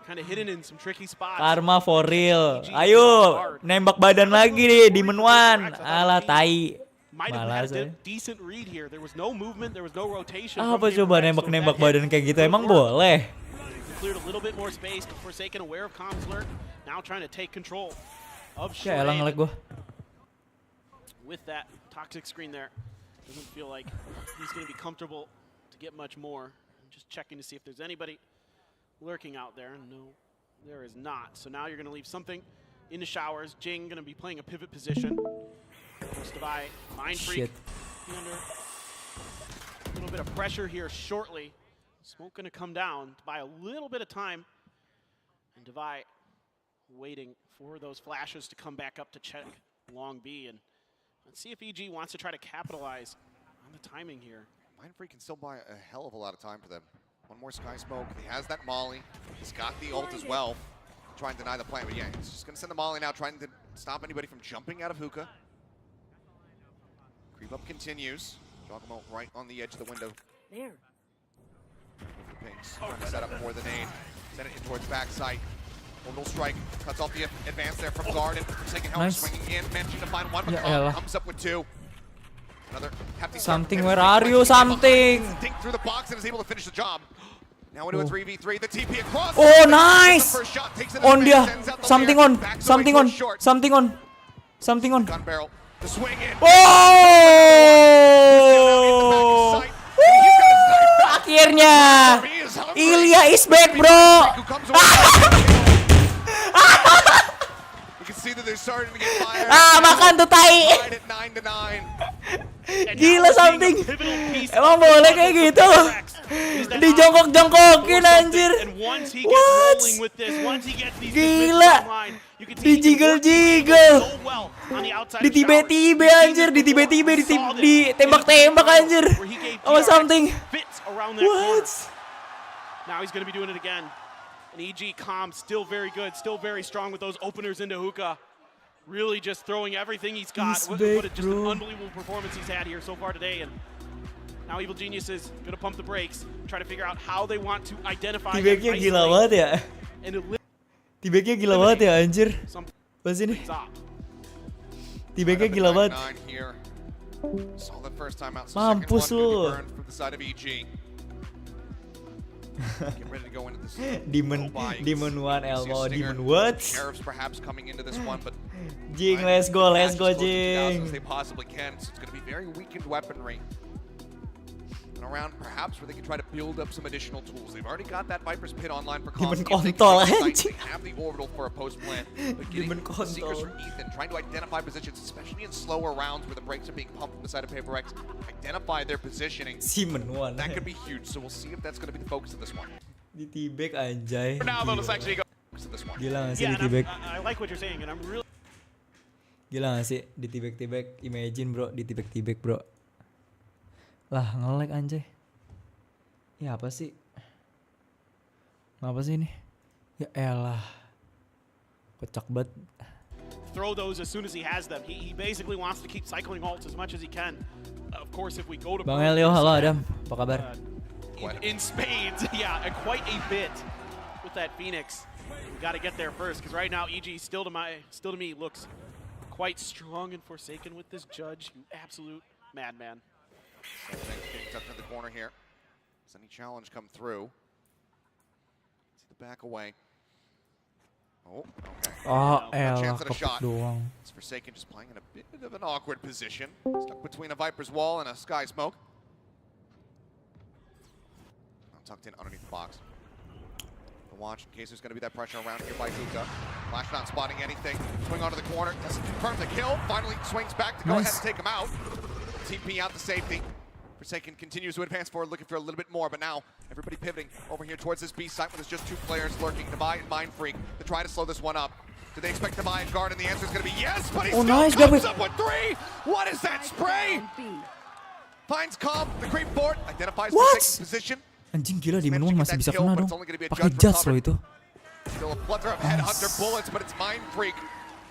kind of hidden in some tricky spots. Karma for real. Ayo nembak badan lagi nih Demon One. Alah tai. Might have Malas had a decent read here. There was no movement, there was no rotation. Apa coba nembak-nembak badan kayak gitu emang boleh? Cleared a little bit more space, but Forsaken aware of Comms lurk, now trying to take control of Ya elang ngelag gua. With that toxic screen there, doesn't feel like he's going to be comfortable to get much more. I'm just checking to see if there's anybody lurking out there. No, there is not. So now you're going to leave something in the showers. Jing going to be playing a pivot position. Defy, Mind Freak, under a little bit of pressure here shortly. Smoke going to come down to buy a little bit of time. And Defy waiting for those flashes to come back up to check long B. And let's see if EG wants to try to capitalize on the timing here. Mind Freak can still buy a hell of a lot of time for them. One more Sky Smoke. He has that Molly. He's got the ult as well. Trying to deny the plan, but yeah, he's just going to send the Molly now, trying to stop anybody from jumping out of hookah. Creep up continues. Giacomo right on the edge of the window. There. Pinks trying to set up for the nade. Send it in towards backside. Orbital strike cuts off the advance there from Garden. Forsaken Helm swinging in, managing to find one, but comes up with two. Another hefty Something, where are you? Something. Dink through the box and is able to finish the job. Now into a 3v3. The TP across. Oh, nice! On dia. Something on. Something on. Something on. Something on. Gun barrel. The swing in. Oh! Akhirnya Ilya is back, bro. You can see that they're starting to get fired. Makan tuh tai. Gila Something. Emang boleh kayak gitu? Dijongkok-jongkokin anjir. What? Gila. Dijigel-jigel. Ditibe-tibe anjir, ditibe-tibe, ditembak-tembak anjir. Sama Something. What? Now he's going to be doing it again. And EG Comm still very good, still very strong with those openers into hookah. Really just throwing everything he's got. What just an unbelievable performance he's had here so far today. And now Evil Genius is going to pump the brakes, try to figure out how they want to identify. Tibeknya gila banget ya. Tibeknya gila banget ya anjir. Pas ini. Tibeknya gila banget. Mampus lu. Demon One elbow, Demon what? Sheriffs perhaps coming into this one, but Jing, let's go, Jing. As they possibly can. So it's going to be very weakened weaponry. And around perhaps where they can try to build up some additional tools. They've already got that Viper's Pit online for Demon Cosmic. kontol They anjing. have the orbital for a post plant. But getting the Seekers from Ethan, trying to identify positions, especially in slower rounds where the brakes are being pumped from the side of PaperX. Identify their positioning. Demon One. That could be huge. So we'll see if that's going to be the focus of this one. Di Tibek anjay. Now though, let's actually go to this one. Gila gak sih di Tibek? I like what you're saying, and I'm really. Gila gak sih di Tibek-Tibek? Imagine bro, di Tibek-Tibek bro. Lah nge-lag anjay. Ya apa sih? Apa sih ini? Ya elah. Kocak banget. Throw those as soon as he has them. He basically wants to keep cycling ults as much as he can. Of course, if we go to Bang Elio, halo Adam. Apa kabar? In spades, yeah, quite a bit with that Phoenix. We got to get there first because right now EG still to me looks quite strong and Forsaken with this judge. You absolute madman. So getting tucked in the corner here. Does any challenge come through? See the back away. Oh, okay. Oh, chance at a shot. Doang. It's Forsaken just playing in a bit of an awkward position. Stuck between a Viper's wall and a Sky Smoke. Tucked in underneath the box. The watch in case there's going to be that pressure around here by Hookah. Flash not spotting anything. Swing onto the corner. Doesn't confirm the kill. Finally swings back to go ahead and take him out. TP out to safety. Forsaken continues to advance forward, looking for a little bit more, but now everybody pivoting over here towards this B site where there's just two players lurking, Divide and Mind Freak, to try to slow this one up. Do they expect Divide and guard? And the answer is going to be yes, but he still comes up with 3! What is that spray? Finds Cobb, the creep fort, identifies Forsaken's position. Anjing gila, Demon One masih bisa kena dong. Pakai jas loh itu. Still a plethora of headhunter bullets, but it's Mind Freak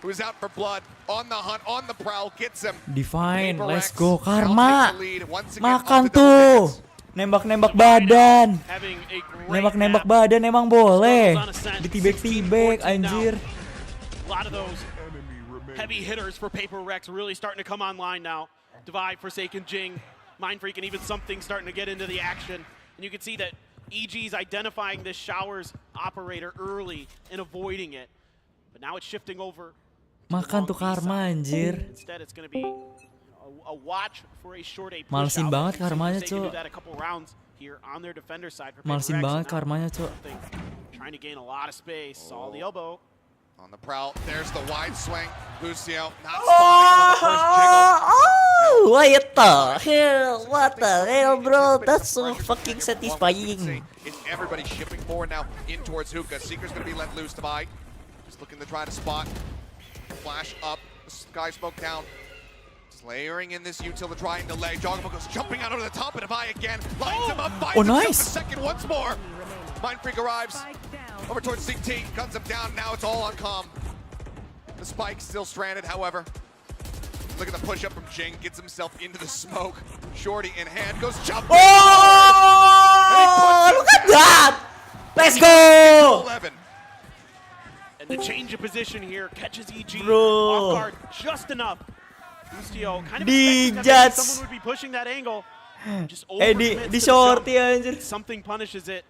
who's out for blood, on the hunt, on the prowl, gets him. Divine, let's go. Karma. Makan tuh. Nembak-nembak badan. Nembak-nembak badan emang boleh. Ditibek-tibek, anjir. A lot of those heavy hitters for Paper Rex really starting to come online now. Divide, Forsaken, Jing, Mind Freak, and even something starting to get into the action. And you can see that EG's identifying this Showers operator early and avoiding it. But now it's shifting over. Makan tuh Karma, anjir. Instead, it's going to be a watch for a short A push. Malesin banget Karmanya, Cok. Malesin banget Karmanya, Cok. Trying to gain a lot of space. Saw the elbow. On the prowl, there's the wide swing. Lucio not spotting him on the first jiggle. What the hell? What the hell, bro? That's so fucking satisfying. It's everybody shipping forward now in towards Hookah. Seeker's going to be let loose to buy. Just looking to try to spot. Flash up, Sky Smoke down. Just layering in this util to try and delay. Jogamo goes jumping out over the top of Divide again. Lines him up, finds nice. himself a second once more. Mind Freak arrives. Over towards CT, guns him down. Now it's all on Calm. The spike still stranded, however. Look at the push up from Jing. Gets himself into the smoke. Shorty in hand goes jumping. Oh! Look at that! Let's go! 11. And the change of position here catches EG Bro. off guard just enough. Lucio kind of expecting that someone would be pushing that angle. Just overcommits di to shorty the anjir. jump. Something punishes it.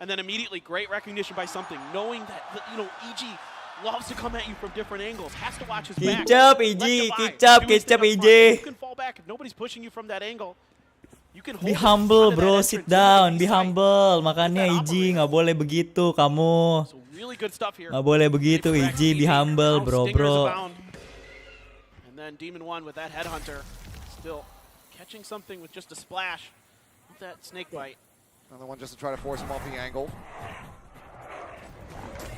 And then immediately great recognition by Something, knowing that, you know, EG loves to come at you from different angles, has to watch his back. Kicap EG, kicap EG. You can fall back if nobody's pushing you from that angle. You can hold Be humble, bro. Sit down. Be humble. Makanya EG nggak boleh begitu kamu. Really good stuff here. Nggak boleh begitu EG. Be humble, bro. And then Demon One with that headhunter, still catching something with just a splash with that snake bite. Another one just to try to force him off the angle.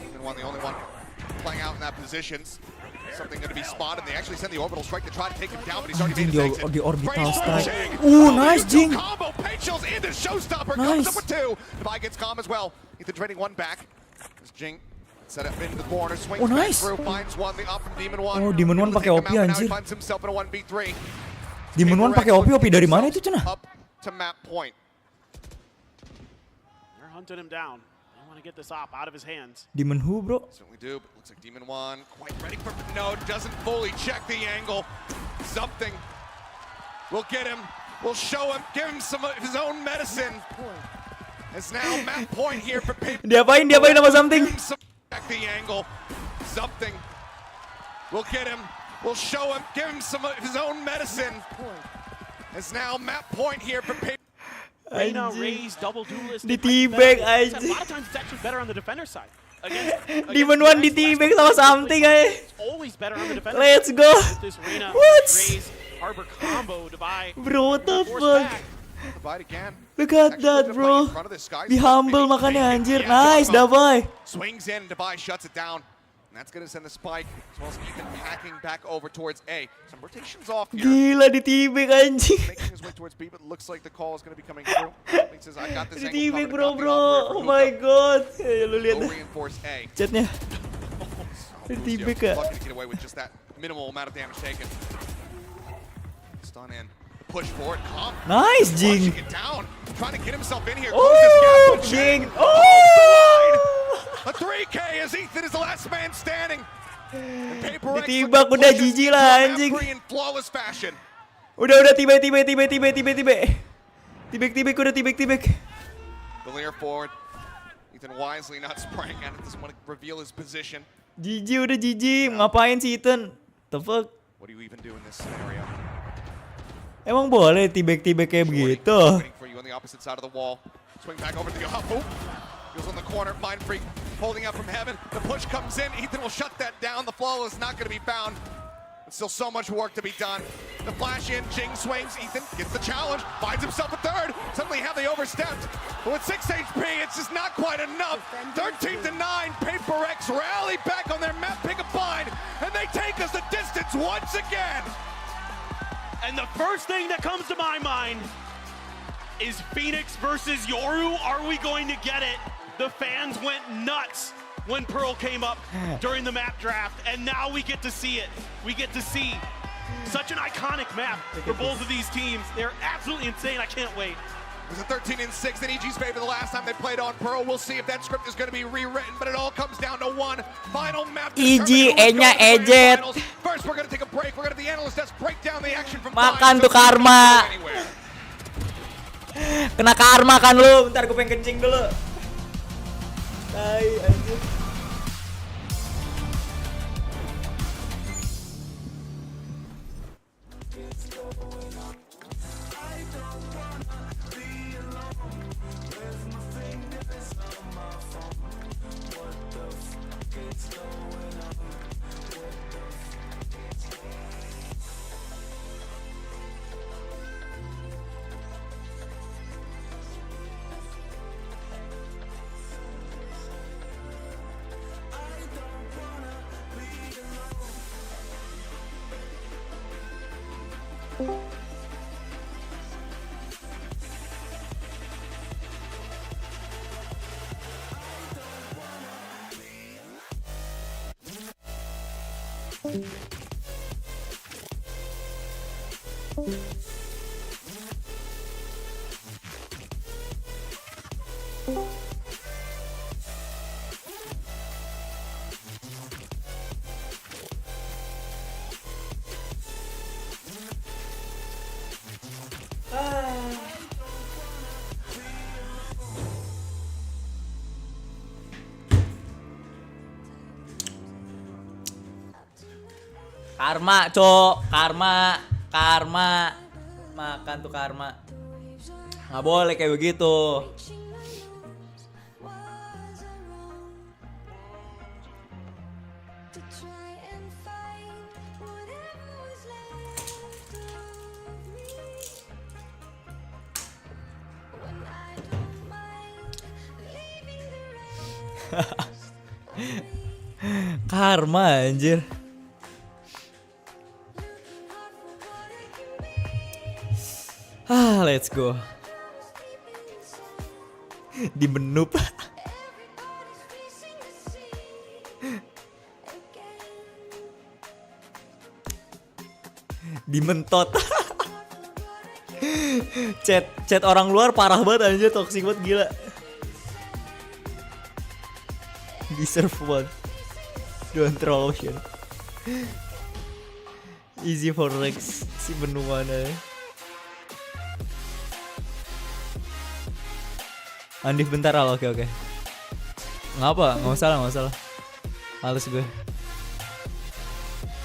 Demon One, the only one playing out in that position. Something going to be spotted. They actually send the orbital strike to try to take him down, but he's already made his exit. The orbital strike. Ooh, nice, Jing. Combo, Pagels into Showstopper. Comes up with 2. Divide gets Calm as well. Ethan trading 1 back. As Jing set up into the corner, swings back through, finds one. The up from Demon One. Oh, Demon One pakai OP Now he anjir. finds himself in a 1v3. Demon One pakai OP dari mana itu cenah? Up to map point. They're hunting him down. They want to get this op out of his hands. Demon who, bro? Certainly do, but looks like Demon One quite ready for no, doesn't fully check the angle. Something will get him, will show him, give him some of his own medicine. It's now map point here for Paper. Diapain sama Something. Check the angle. Something will get him, will show him, give him some of his own medicine. It's now map point here for Paper. Reyna, Raze, double duelist. Ditibek A anjir. lot of times it's actually better on the defender side. Demon One ditibek sama Something aja. It's always better on the defender Let's side. go. With this Reyna, What? Raze, Harbor combo, Divide. Bro, what the fuck? Divide again. Look at that, bro. Be humble makanya anjir. Nice, Davai. Swings in, Divide shuts it down. And that's going to send the spike, as well as Ethan hacking back over towards A. Some rotations off here. Gila ditibek anjing. Making his way towards B, but looks like the call is going to be coming through. He says, I got this angle Ditibek, covered, bro. nothing Oh my god. Lu lihat Go deh. reinforce A. Chatnya. Lucio Ditibek ya. lucky to get away with just that minimal amount of damage taken. Stun in. Push forward. Calm. Nice, Jing. Punching it down. Trying to get himself in here. Oh, Close this gap. Jing. A 3K as Ethan is the last man standing. And Paper Rex Ditibak udah jijik lah anjing. in flawless fashion. Udah tibek. Tibek udah tibek. The leer forward. Ethan wisely not spraying at it. Doesn't want to reveal his position. Jijik udah jijik. Ngapain sih Ethan? The fuck? What do you even do in this scenario? Emang boleh tibek kayak begitu? Waiting for you on the opposite side of the wall. Swing back over to the up. Goes on the corner. Mind Freak holding out from heaven. The push comes in. Ethan will shut that down. The flawless not going to be found. Still so much work to be done. The flash in, Jing swings, Ethan gets the challenge, finds himself a third. Suddenly have they overstepped. But with 6 HP, it's just not quite enough. 13-9, PaperX rally back on their map, pick a bind, and they take us the distance once again. And the first thing that comes to my mind is Phoenix versus Yoru. Are we going to get it? The fans went nuts when Pearl came up during the map draft, and now we get to see it. We get to see such an iconic map for both of these teams. They're absolutely insane. I can't wait. It was a 13-6 in EG's favor the last time they played on Pearl. We'll see if that script is going to be rewritten, but it all comes down to one final map. EG E-nya ejet. First, we're going to take a break. We're going to the analyst desk, break down the action from Makan tuh karma. Kena karma kan lu. Bentar gue pengen kencing dulu. Tai anjir. Karma, cok. Karma. Makan tuh karma. Nggak boleh kayak begitu. Karma anjir. Let's go. Di menup. Di mentot. Chat orang luar parah banget anjir, toxic banget gila. Deserve one. Don't throw ocean. Easy for Rex si benuana. Andif bentar Al, oke. Ngapa? Nggak usah. Males gue.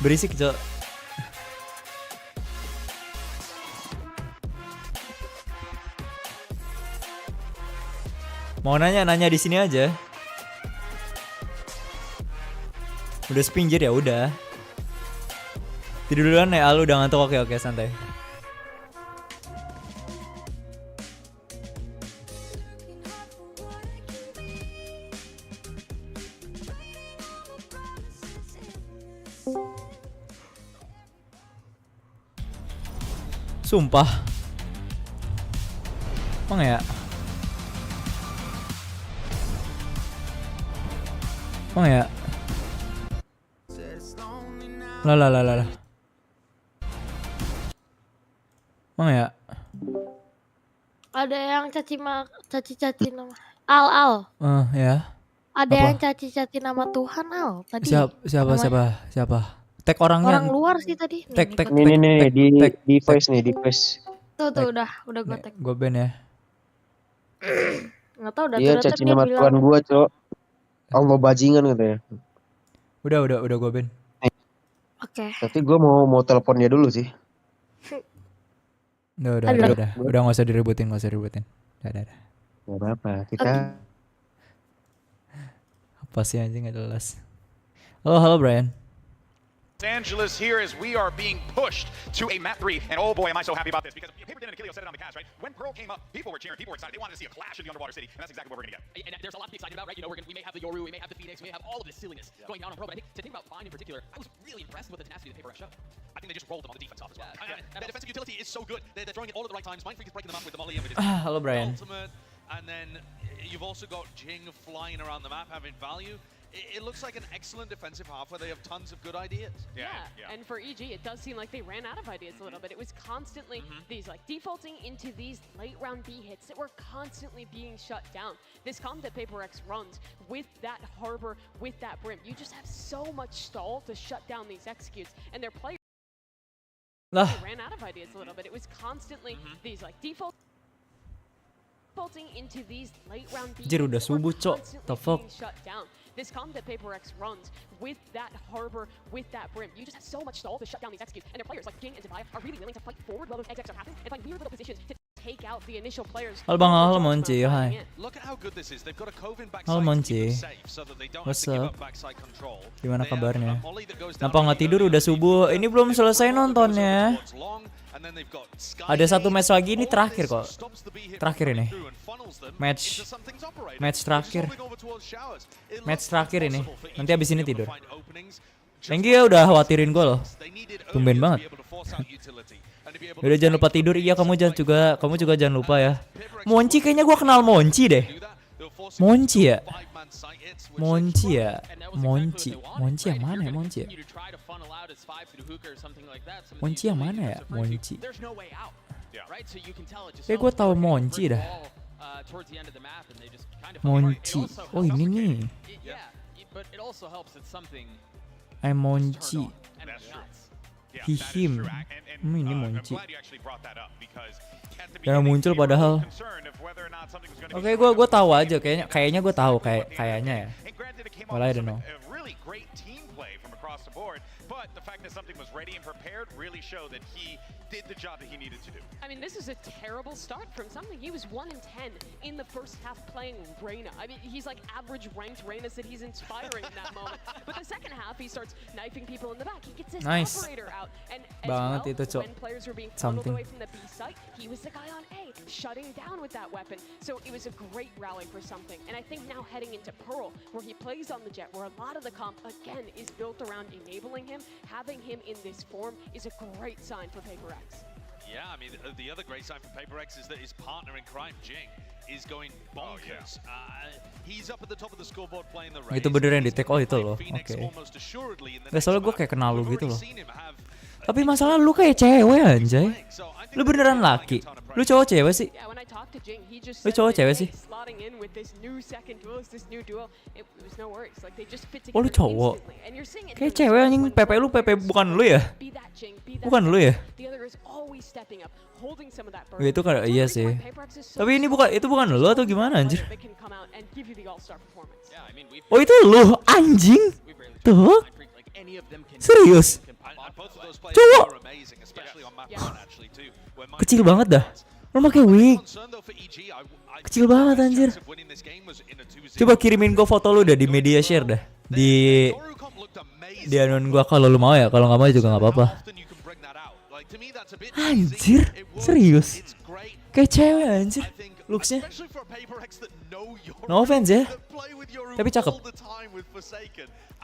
Berisik, Cok. Mau nanya di sini aja. Udah spinjir ya udah. Tidur duluan ya, Al udah ngantuk. Oke, santai. Sumpah. Emang ya? Lah. Emang ya? Ada yang caci nama Al. Ya. Ada Apa? yang caci nama Tuhan Al tadi. Siapa? Tag orangnya. Orang luar sih tadi. Tag. Nih di voice nih, di voice. Tuh udah gue tag. Gue ban ya. Nggak tahu Dia caci nama Tuhan gua, Cok. Allah bajingan katanya. Udah gue ban. Oke. Tapi gua mau telepon dia dulu sih. Udah nggak usah diributin. Udah. Gak apa-apa, kita. Apa sih anjing nggak jelas. Halo Brian. Angeles here as we are being pushed to a map 3, and oh boy am I so happy about this, because Paper and Achilles said it on the cast, right? When Pearl came up, people were cheering, people were excited, they wanted to see a clash in the underwater city, and that's exactly what we're gonna get. And there's a lot to be excited about, right? You know, we may have the Yoru, we may have the Phoenix, we may have all of this silliness going down on Pro, but I think to think about Fine in particular, I was really impressed with the tenacity that Paper X showed. I think they just rolled them on the defense off as well. The defensive utility is so good, they're throwing it all at the right times. Mindfreak is breaking them up with the molly and with his Halo Brian. ultimate, and then you've also got Jing flying around the map having value. It looks like an excellent defensive half where they have tons of good ideas. Yeah, and for EG, it does seem like they ran out of ideas a little bit. It was constantly these like defaulting into these late round B hits that were constantly being shut down. This comp that Paper X runs with that harbor, with that brim, you just have so much stall to shut down these executes, and their players ran out of ideas a little bit. It was constantly these like defaulting into these late round B hits Anjir, udah that were subuh, Cok. constantly The fuck? being shut down. This comp that Paper X runs with that harbor, with that brim, you just have so much stall to shut down these executes. And their players like Jing and Defy are really willing to fight forward while those execs are happening and find weird little positions to take out the initial players. Halo Bang, halo Monci, hai. Look at how good this is. They've got a Coven Halo backside to keep Monci. them safe so that they don't have What's to give up? up backside control. Gimana They have kabarnya? a molly that goes down Kenapa nggak tidur udah subuh? Ini belum selesai nontonnya. towards long, and then they've got Sky Ada satu match lagi, ini terakhir kok. Terakhir ini. Match terakhir. Match terakhir ini. Nanti abis ini tidur. Thank you ya udah khawatirin gue loh. Tumben banget. Udah jangan lupa tidur. Iya kamu juga jangan lupa ya. Monci kayaknya gue kenal Monci deh. Monci ya. Monci ya. Monci yang mana ya Monci ya? Monci yang mana ya? Monci. Kayak gue tahu Monci dah. Monci. Oh ini nih. I'm Monci. Him. Ini Monci. Jangan muncul padahal. Oke, gue tahu aja kayaknya gue tahu kayaknya ya. Well, I don't know. But the fact that something was ready and prepared really showed that he did the job that he needed to do. I mean, this is a terrible start from something. He was 1 in 10 in the first half playing Reyna. I mean, he's like average ranked Reyna that he's inspiring in that moment. But the second half, he starts knifing people in the back. He gets his operator out. And as Banget itu, well, when players were being funneled away from the B site, he was the guy on A, shutting down with that weapon. So it was a great rally for something. And I think now heading into Pearl, where he plays on the Jet, where a lot of the comp, again, is built around enabling him, having him in this form is a great sign for Paper X. Yeah, I mean, the other great sign for Paper X is that his partner in crime, Jing, is going bonkers. He's up at the top of the scoreboard playing the race. Itu beneran di take. Oh itu loh. Oke. Gak soalnya gue kayak kenal lu gitu loh. Tapi masalah lu kayak cewek anjay. Lu beneran laki. Lu cowok cewek sih? Lu cowok cewek sih? Oh lu cowok. Kayak cewek anjing. Pepe lu Pepe bukan lu ya? Bukan lu ya? Itu kan iya sih. Tapi ini itu bukan lu atau gimana anjir? Oh itu lu anjing. Tuh. Serius? Cowok. Kecil banget dah. Lu pakai wig. Kecil banget anjir. Coba kirimin gua foto lu dah di media share dah. Di anon gua kalau lu mau ya. Kalau nggak mau juga nggak apa-apa. Anjir, serius. Kayak cewek anjir. Looksnya. No offense ya. Tapi cakep.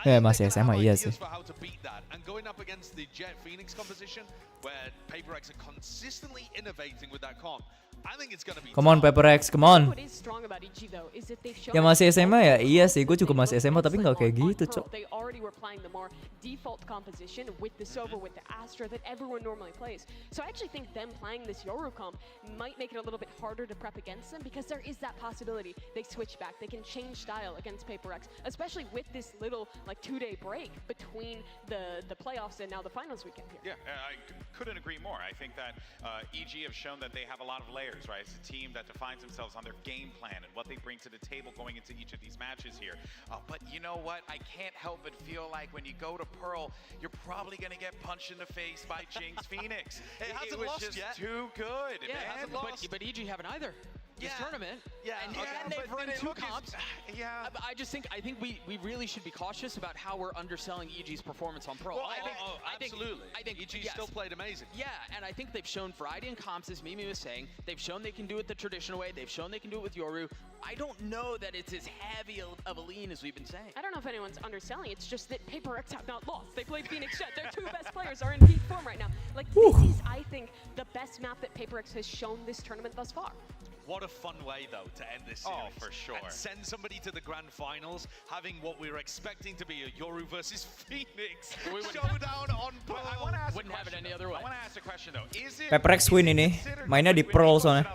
Ya masih SMA iya sih. Come on Paper X, come on. Ya masih SMA ya, iya sih. Gue juga masih SMA tapi nggak kayak gitu, cok. Default composition with the Sova, with the Astra that everyone normally plays. So I actually think them playing this Yoru comp might make it a little bit harder to prep against them because there is that possibility they switch back. They can change style against Paper X, especially with this little like 2-day break between the playoffs and now the finals weekend here. Yeah, I couldn't agree more. I think that EG have shown that they have a lot of layers, right? It's a team that defines themselves on their game plan and what they bring to the table going into each of these matches here. But you know what? I can't help but feel like when you go to Pearl, you're probably going to get punched in the face by Jing's Phoenix. It was just too good. Yeah, but EG haven't either. this tournament. Yeah, and but they've run did it 2 look as- comps. Yeah. I think we really should be cautious about how we're underselling EG's performance on Pro. Well, absolutely. I think EG yes. still played amazing. Yeah, and I think they've shown variety in comps, as Mimi was saying. They've shown they can do it the traditional way. They've shown they can do it with Yoru. I don't know that it's as heavy of a lean as we've been saying. I don't know if anyone's underselling. It's just that PaperX have not lost. They played Phoenix Jet. Their 2 best players are in peak form right now. Like, this is, I think, the best map that PaperX has shown this tournament thus far. What a fun way, though, to end this series. Oh, for sure. And send somebody to the grand finals, having what we were expecting to be a Yoru versus Phoenix showdown on Pearl. I want to ask Wouldn't have it any other way. I want to ask a question though. Is it PRX win ini. Mainnya di Pearl soalnya.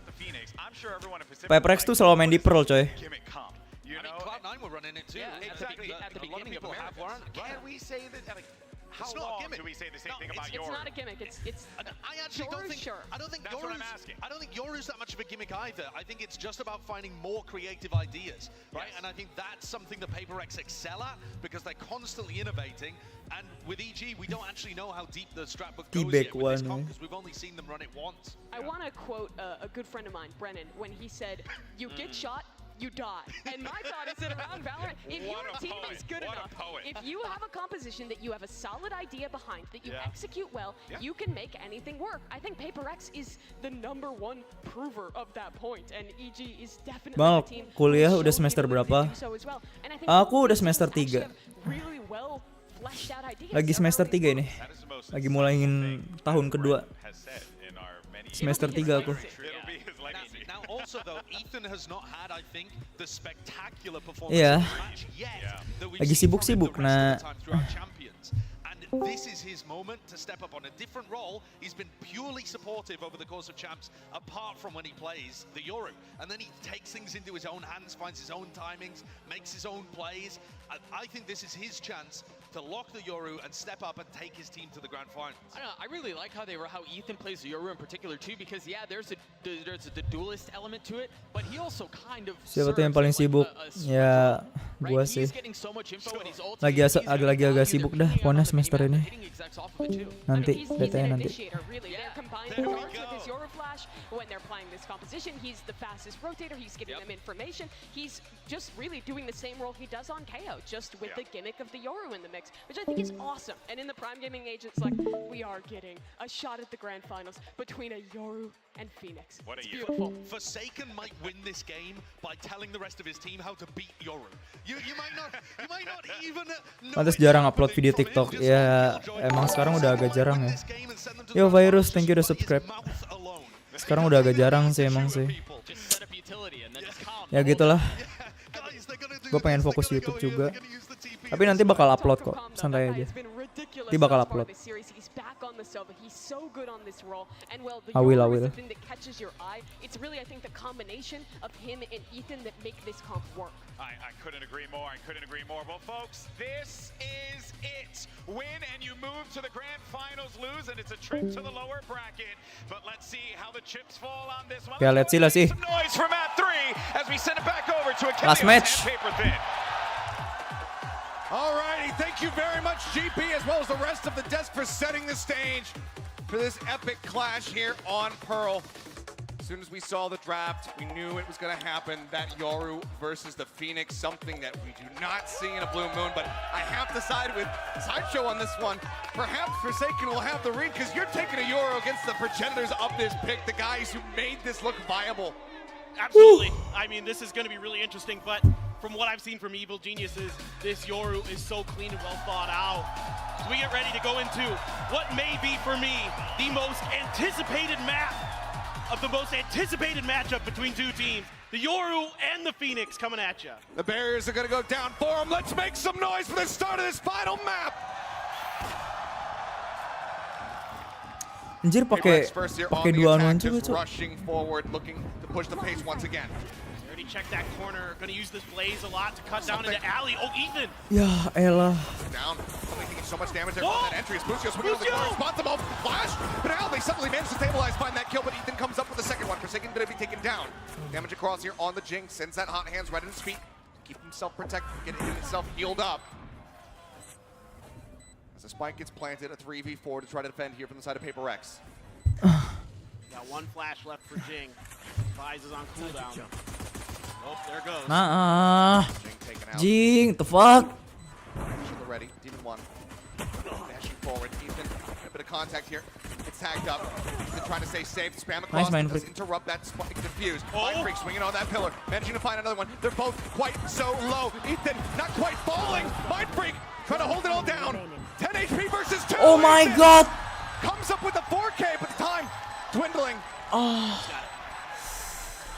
I'm sure everyone in Pacific PRX tuh selalu main di Pearl, coy. gimmick comp. You know, Cloud9 were running it too. Yeah, exactly. At the A lot of beginning of people have Americas. learned. Can we say that? Like, how It's not a long gimmick. do we say the same No, thing it's- about It's Yoru? not a gimmick. It's I actually don't think. sure. I don't think That's what I'm asking. I don't think Yoru's that much of a gimmick either. I think it's just about finding more creative ideas, right? Yes. And I think that's something that PaperX excel at because they're constantly innovating. And with EG, we don't actually know how deep the strat book goes T-back yet with this one, comp because we've only seen them run it once. I want to quote a good friend of mine, Brennan, when he said, "You get shot, you die." And my thought is that around Valorant, if What your a team poet. is good What a enough, poet. if you have a composition that you have a solid idea behind, that you Yeah. execute well, Yeah. you can make anything work. I think PaperX is the #1 prover of that point, and EG is definitely Bang, the team kuliah who udah showed semester the ability to berapa? do so as well. And I think Aku both udah teams semester actually 3. have really well fleshed out ideas Lagi around semester these 3 ini. That is the most Lagi mulaiin tahun kedua. has said in our many Semester 3 aku. It'll be his legacy. Now, also though, Ethan has not had, I think, the spectacular performance Iya. in the match yet that we've Lagi seen from him sibuk-sibuk, the rest of nah. the time throughout Champions. And this is his moment to step up on a different role. He's been purely supportive over the course of Champs, apart from when he plays the Yoru. And then he takes things into his own hands, finds his own timings, makes his own plays. I think this is his chance to lock the Yoru and step up and take his team to the grand finals. I don't know. I really like how Ethan plays the Yoru in particular too, because yeah, there's the duelist element to it, but he also kind of Siapa tuh yang paling sibuk? Ya, gua sih. Lagi agak sibuk dah pokoknya semester ini. Nanti, BTN nanti. When they're playing this composition, he's the fastest rotator, he's giving them information, he's just really doing the same role he does on KO, just with the gimmick of the Yoru in the mix, which I think is awesome. And in the Prime Gaming Age, it's like, we are getting a shot at the grand finals between a Yoru and Phoenix. What a It's year. beautiful. Forsaken might win this game by telling the rest of his team how to beat Yoru. You might not even know Pantes jarang upload video TikTok. Ya, emang sekarang udah agak jarang ya. Yo Virus, thank you udah subscribe. Sekarang udah agak jarang sih emang sih. Ya gitulah. Gue pengen fokus YouTube juga. Tapi nanti bakal upload kok, santai aja. Nanti bakal upload. I will. It's really, I think, the combination of him and Ethan that make this comp work. I couldn't agree more. I couldn't agree more. Well, folks, this is it. Win and you move to the grand finals. Lose and it's a trip to the lower bracket. But let's see how the chips fall on this one. Ya, let's see. Some noise from Map 3 as we send it back over to a Last match. paper thin. Alrighty, thank you very much, GP, as well as the rest of the desk for setting the stage for this epic clash here on Pearl. As soon as we saw the draft, we knew it was going to happen. That Yoru versus the Phoenix, something that we do not see in a Blue Moon. But I have to side with Sideshow on this one. Perhaps Forsaken will have the read, because you're taking a Yoru against the progenitors of this pick, the guys who made this look viable. Absolutely. I mean, this is going to be really interesting, but from what I've seen from Evil Geniuses, this Yoru is so clean and well thought out. As we get ready to go into what may be, for me, the most anticipated map of the most anticipated matchup between two teams. The Yoru and the Phoenix coming at you. The barriers are going to go down for them. Let's make some noise for the start of this final map. Anjir pakai dua anuan juga, Cok. Rushing forward, looking to push the pace once again. Already checked that corner. Going to use this blaze a lot to cut down into alley. Oh, Ethan. Ya elah. Down. Only taking so much damage there from that entry. As Lucio swinging on the corner, spots them all. Flash. But now they suddenly manage to stabilize, find that kill, but Ethan comes up with the second one. Forsaken going to be taken down. Damage across here on the Jinx. Sends that hot hands right at his feet. Keep himself protected, getting himself healed up. As the spike gets planted, a 3v4 to try to defend here from the side of PaperX. Got one flash left for Jing. Vise is on cooldown. Oh, there it goes. Nah, Jing taken out. Jing, the fuck? Shield ready. Demon 1. Dashing forward. Ethan, a bit of contact here. It's tagged up. Ethan trying to stay safe. Spam across. Nice, Does interrupt that spike defuse. Oh. Mind Freak swinging on that pillar. Managing to find another one. They're both quite so low. Ethan not quite falling. Mind Freak trying to hold it all down. 10 HP versus 2. Oh my Ethan god. comes up with a 4K, but the time dwindling. Oh.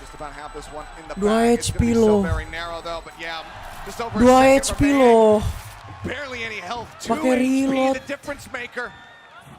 Just about half this one in the 2 bag. It's HP gonna be so loh. very narrow though, but yeah, just over 2 a second HP remaining. loh. Barely any health. 2 Pakai HP, reload. the difference maker.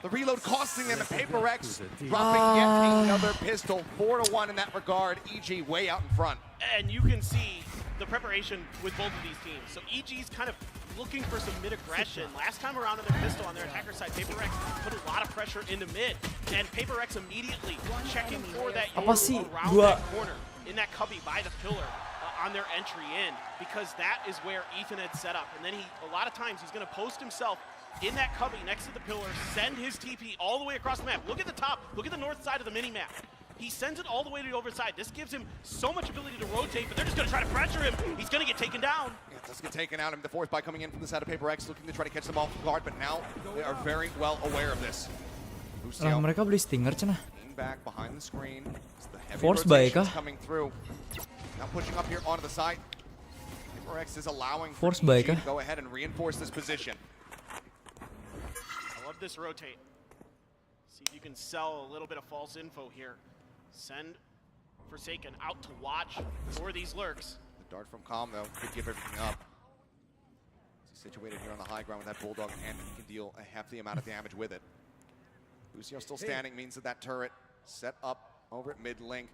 The reload costing them, and PaperX dropping yet another pistol. 4-1 in that regard. EG way out in front. And you can see the preparation with both of these teams. So EG's kind of looking for some mid-aggression. Last time around on their pistol on their attacker side, PaperX put a lot of pressure into mid. And PaperX immediately checking for that Apa sih? around Gua- that corner in that cubby by the pillar on their entry in. Because that is where Ethan had set up. And then a lot of times he's going to post himself in that cubby next to the pillar, send his TP all the way across the map. Look at the top. Look at the north side of the mini-map. He sends it all the way to the overside. This gives him so much ability to rotate, but they're just going to try to pressure him. He's going to get taken down. Yeah, does get taken out. And the fourth by coming in from the side of PaperX, looking to try to catch them off guard, but now they are very well aware of this. Lah, mereka beli Stinger cenah. Back behind the screen. It's the heavy Force buy rotations kah? coming through. Now pushing up here onto the side. PaperX is allowing Force EG buy to kah? go ahead and reinforce this position. I love this rotate. See if you can sell a little bit of false info here. Send Forsaken out to watch for these lurks. The dart from Calm, though, could give everything up. He's situated here on the high ground with that Bulldog, and he can deal a hefty amount of damage with it. Lucio still standing means that turret set up over at mid-link.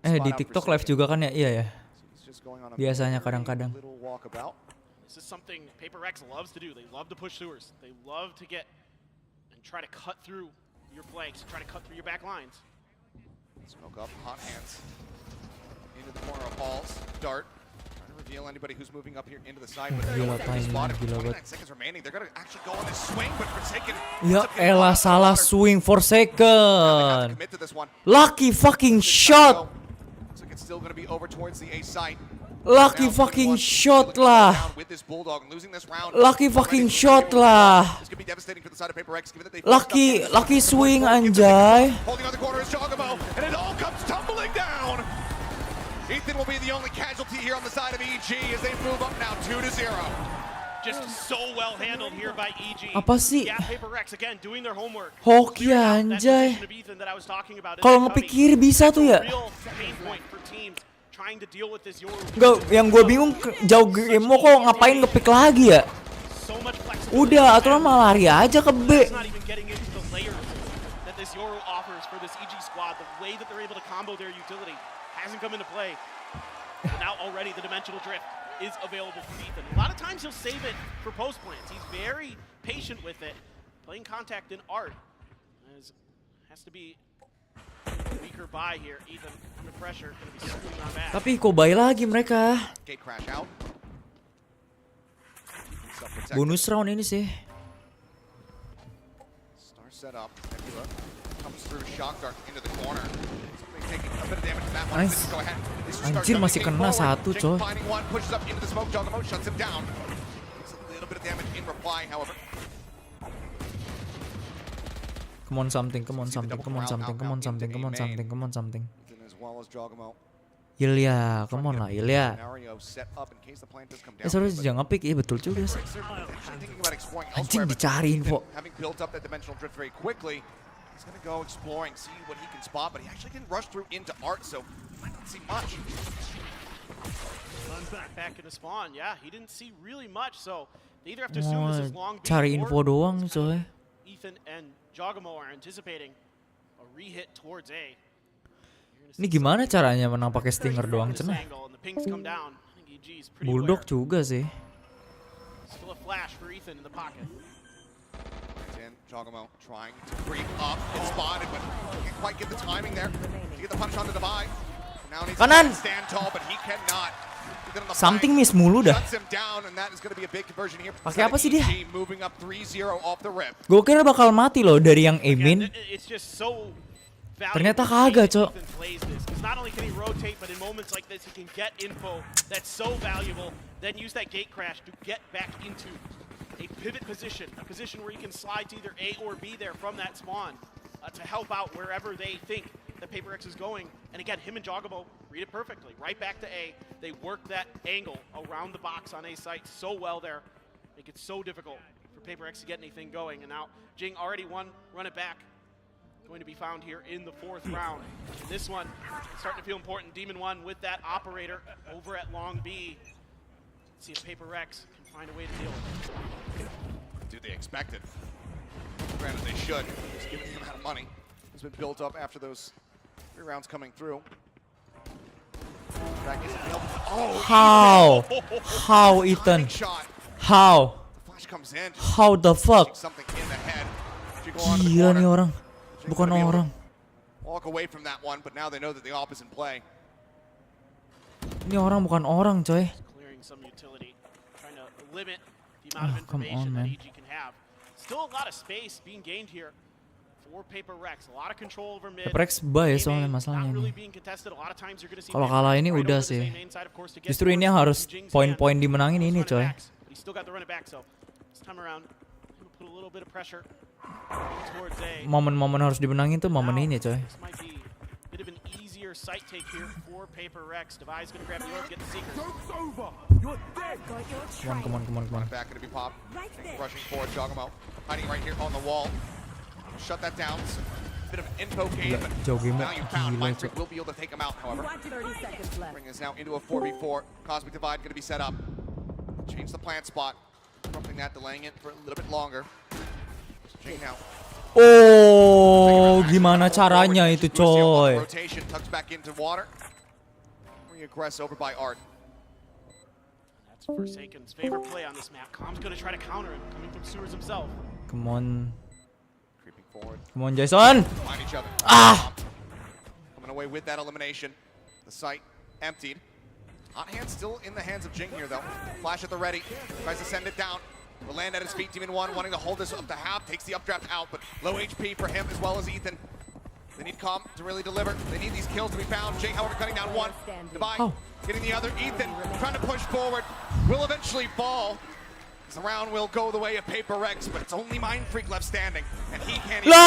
Di TikTok live juga kan ya? Iya ya. Biasanya kadang-kadang. This is something PaperX loves to do. They love to push sewers. They love to get and try to cut through your flanks, try to cut through your back lines. Smoke up, hot hands into the corner of Halls. Dart trying to reveal anybody who's moving up here into the side. But Gila timing, gila 29 banget. seconds remaining. They're gonna actually go on this swing, but Forsaken. Ya elah, salah swing for second. Commit to this one. Lucky fucking shot. Looks like it's still gonna be over towards the A site. Lucky fucking shot lah. With this Bulldog and losing this round. Lucky fucking shot lah. This could be devastating for the side of PaperX, given that they Lucky swing anjay. holding on the corner is Jogamo, and it all comes tumbling down. Ethan will be the only casualty here on the side of EG as they move up now 2-0. Just so well handled here by EG. Apa sih? Yeah, PaperX again doing their homework. Hoki anjay. Kalau ngepikir bisa tuh ya. Real pain point for teams trying to deal with this Yoru. Enggak, yang gue bingung jauh game kok ngapain ngepick lagi ya? So much flexibility. Udah, aturan malah lari aja ke B. It's not even getting into the layers that this Yoru offers for this EG squad. The way that they're able to combo their utility hasn't come into play. But now already the dimensional drift is available for Ethan. A lot of times he'll save it for post plants. He's very patient with it. Playing contact in art has to be weaker by here. Ethan under pressure, gonna be screwing on back. Tapi Kobai lagi mereka. Gate crash out. Bonus round ini sih. Star set up. Nebula comes through, shock dart into the corner. Something taking a bit of damage from that one. Nice. Go ahead. Anjir masih kena satu coy. Finding one, pushes up into the smoke. Jogamo shuts him down. It's a little bit of damage in reply, however. Come on something, come on something, come on something, come on something, come on something, come on something. As well as Jogamo. Ilya, come on lah Ilya. Scenario set up in case the plant does come down. Seharusnya jangan ngepick, iya betul juga sih. Anjing dicari info. Having built up that dimensional drift very quickly, he's gonna go exploring, see what he can spot, but he actually didn't rush through into art, so he might not see much. Back into spawn, yeah, he didn't see really much, so they either have to assume this is long B Cari or info doang coy. Ethan and Jogamo are anticipating a re-hit towards A. Ini gimana caranya menang pakai Stinger doang cenah? And the pings come down. I think EG's pretty Bulldog aware. juga sih. Still a flash for Ethan in the pocket. And Jogamo trying to creep up, gets spotted, but can't quite get the timing there to get the punch on the divide. Now needs Kanan. to stand tall, but he cannot. Something miss mulu dah. Shuts him down, and that is going to be a big conversion here. Pakai apa sih dia? Moving up 3-0 off the rip. Gue kira bakal mati loh dari yang aimin. It's just so Ternyata kagak, Cok. Because not only can he rotate, but in moments like this, he can get info that's so valuable, then use that gate crash to get back into a pivot position, a position where you can slide to either A or B there from that spawn to help out wherever they think that PaperX is going. And again, him and Jogabo read it perfectly. Right back to A. They work that angle around the box on A site so well there. Make it so difficult for PaperX to get anything going. And now Jing already won, run it back. Going to be found here in the 4th round. And this one, it's starting to feel important. Demon 1 with that operator over at Long B. Let's see if PaperX can find a way to deal with it. Do they expect it? Granted, they should. Just given the amount of money has been built up after those 3 rounds coming through. How? How, Ethan? How? How the fuck? Gila nih orang. Bukan orang. Walk away from that one, but now they know that the op is in play. Ini orang bukan orang, coy. Clearing some utility, trying to limit the amount of information that EG can have. Still a lot of space being gained here for PaperX. A lot of control over mid. PaperX bye ya soalnya masalahnya ini. Kalau kalah ini udah sih. Justru ini yang harus poin-poin dimenangin ini, coy. Momen-momen harus dimenangin tuh momen ini, coy. Site take here for PaperX. Devi's gonna grab the orb, get the secret. Come on. Back gonna be popped. Rushing forward, Jogamo. Hiding right here on the wall. Shut that down. Bit of an info game, but value found. Mindfreak will be able to take him out, however. 30 seconds left. Bring us now into a 4v4. Cosmic Divide gonna be set up. Change the plant spot. Disrupting that, delaying it for a little bit longer. Jing now. Oh, gimana caranya itu, coy? Rotation tucks back into water. Reaggress over by Art. That's Forsaken's favorite play on this map. Com's gonna try to counter him, coming from Sewers himself. Come on. Creeping forward. Come on, Jason. Find each other. Coming away with that elimination. The site emptied. Hot hand still in the hands of Jing here, though. Flash at the ready. Tries to send it down. Will land at his feet. Demon 1 wanting to hold this up to half. Takes the updraft out, but low HP for him as well as Ethan. They need Calm to really deliver. They need these kills to be found. Jing, however, cutting down one. Divide getting the other. Ethan trying to push forward. Will eventually fall. The round will go the way of PaperX, but it's only Mindfreak left standing, and he can't even.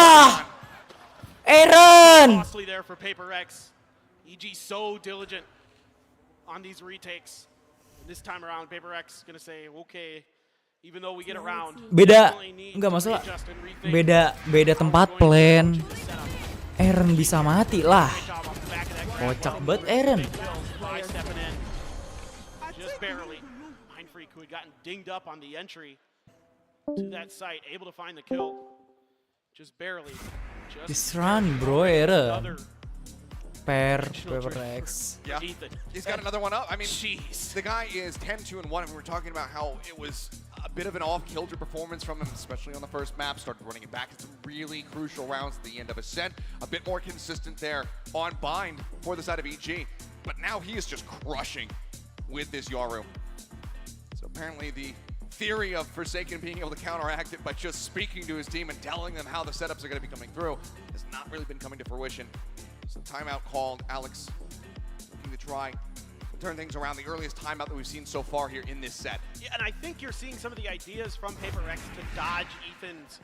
Aaron! Costly there for PaperX. EG so diligent on these retakes. And this time around, PaperX gonna say, okay. Even though we get around, beda, enggak masalah. Beda tempat plan. Aaron bisa mati lah. Kocak banget Aaron. Just barely. Mindfreak who had gotten dinged up on the entry to that site, able to find the kill. Just barely. Just run, bro, Aaron. PRX. Yeah, he's got another one up. I mean, the guy is 10-2-1, and we were talking about how it was a bit of an off-kilter performance from him, especially on the first map. Started running it back in some really crucial rounds at the end of Ascent. A bit more consistent there on Bind for the side of EG. But now he is just crushing with this Yoru. So apparently the theory of Forsaken being able to counteract it by just speaking to his team and telling them how the setups are going to be coming through has not really been coming to fruition. So timeout called. Alex looking to try to turn things around. The earliest timeout that we've seen so far here in this set. Yeah, and I think you're seeing some of the ideas from PaperX to dodge Ethan's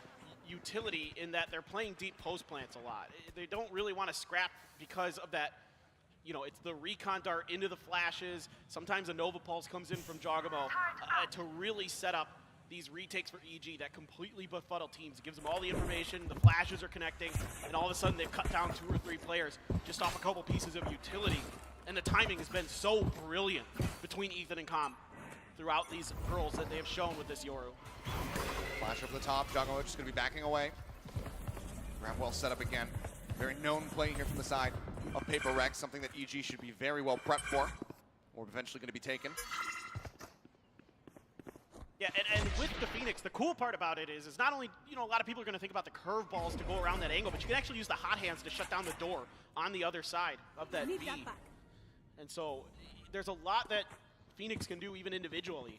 utility in that they're playing deep post plants a lot. They don't really want to scrap because of that. You know, it's the recon dart into the flashes. Sometimes a Nova Pulse comes in from Jogamo to really set up these retakes for EG that completely befuddle teams. It gives them all the information, the flashes are connecting, and all of a sudden they've cut down 2 or 3 players just off a couple pieces of utility. And the timing has been so brilliant between Ethan and Com throughout these hurls that they have shown with this Yoru. Flash over the top, Jogamo just going to be backing away. Grab well set up again. Very known play here from the side of PaperX, something that EG should be very well prepped for, or eventually going to be taken. Yeah, and with the Phoenix, the cool part about it is not only, you know, a lot of people are going to think about the curveballs to go around that angle, but you can actually use the hot hands to shut down the door on the other side of that B. And so there's a lot that Phoenix can do even individually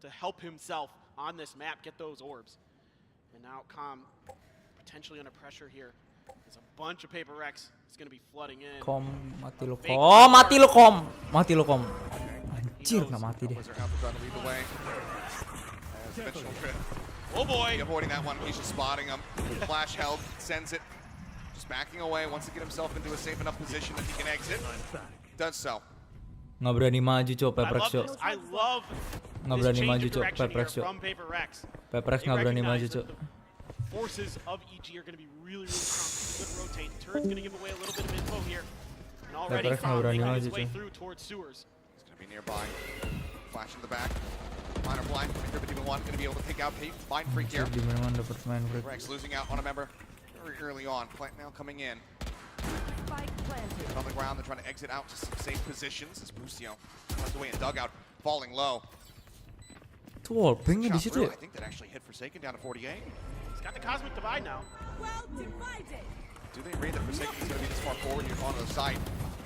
to help himself on this map get those orbs. And now Com potentially under pressure here. Because a bunch of Paper Rex is going to be flooding in. Kom, mati lu kom, mati lu kom, mati lu kom. Anjir, nggak mati deh. Oh boy! Avoiding that one, he's just spotting him. Flash held, sends it. Just backing away, wants to get himself into a safe enough position that he can exit. Does so. Nggak berani maju cok, PRX cok. I love Nggak berani maju cok, PRX cok. PRX nggak berani maju cok. Forces of EG are going to be really strong. Good rotate. Turret's going to give away a little bit of info here. And already making his way through towards sewers. He's going to be nearby. Flash in the back. Minor blind. Demon 1 going to be able to take out Mind Freak here. PRX losing out on a member very early on. Plant now coming in. On the ground, they're trying to exit out to some safe positions as Busio runs away in dugout, falling low. Tuh wallbangnya di situ ya. I think that actually hit Forsaken down to 48. He's got the Cosmic Divide now. Well divided. Do they read that Forsaken is going to be this far forward here onto the side?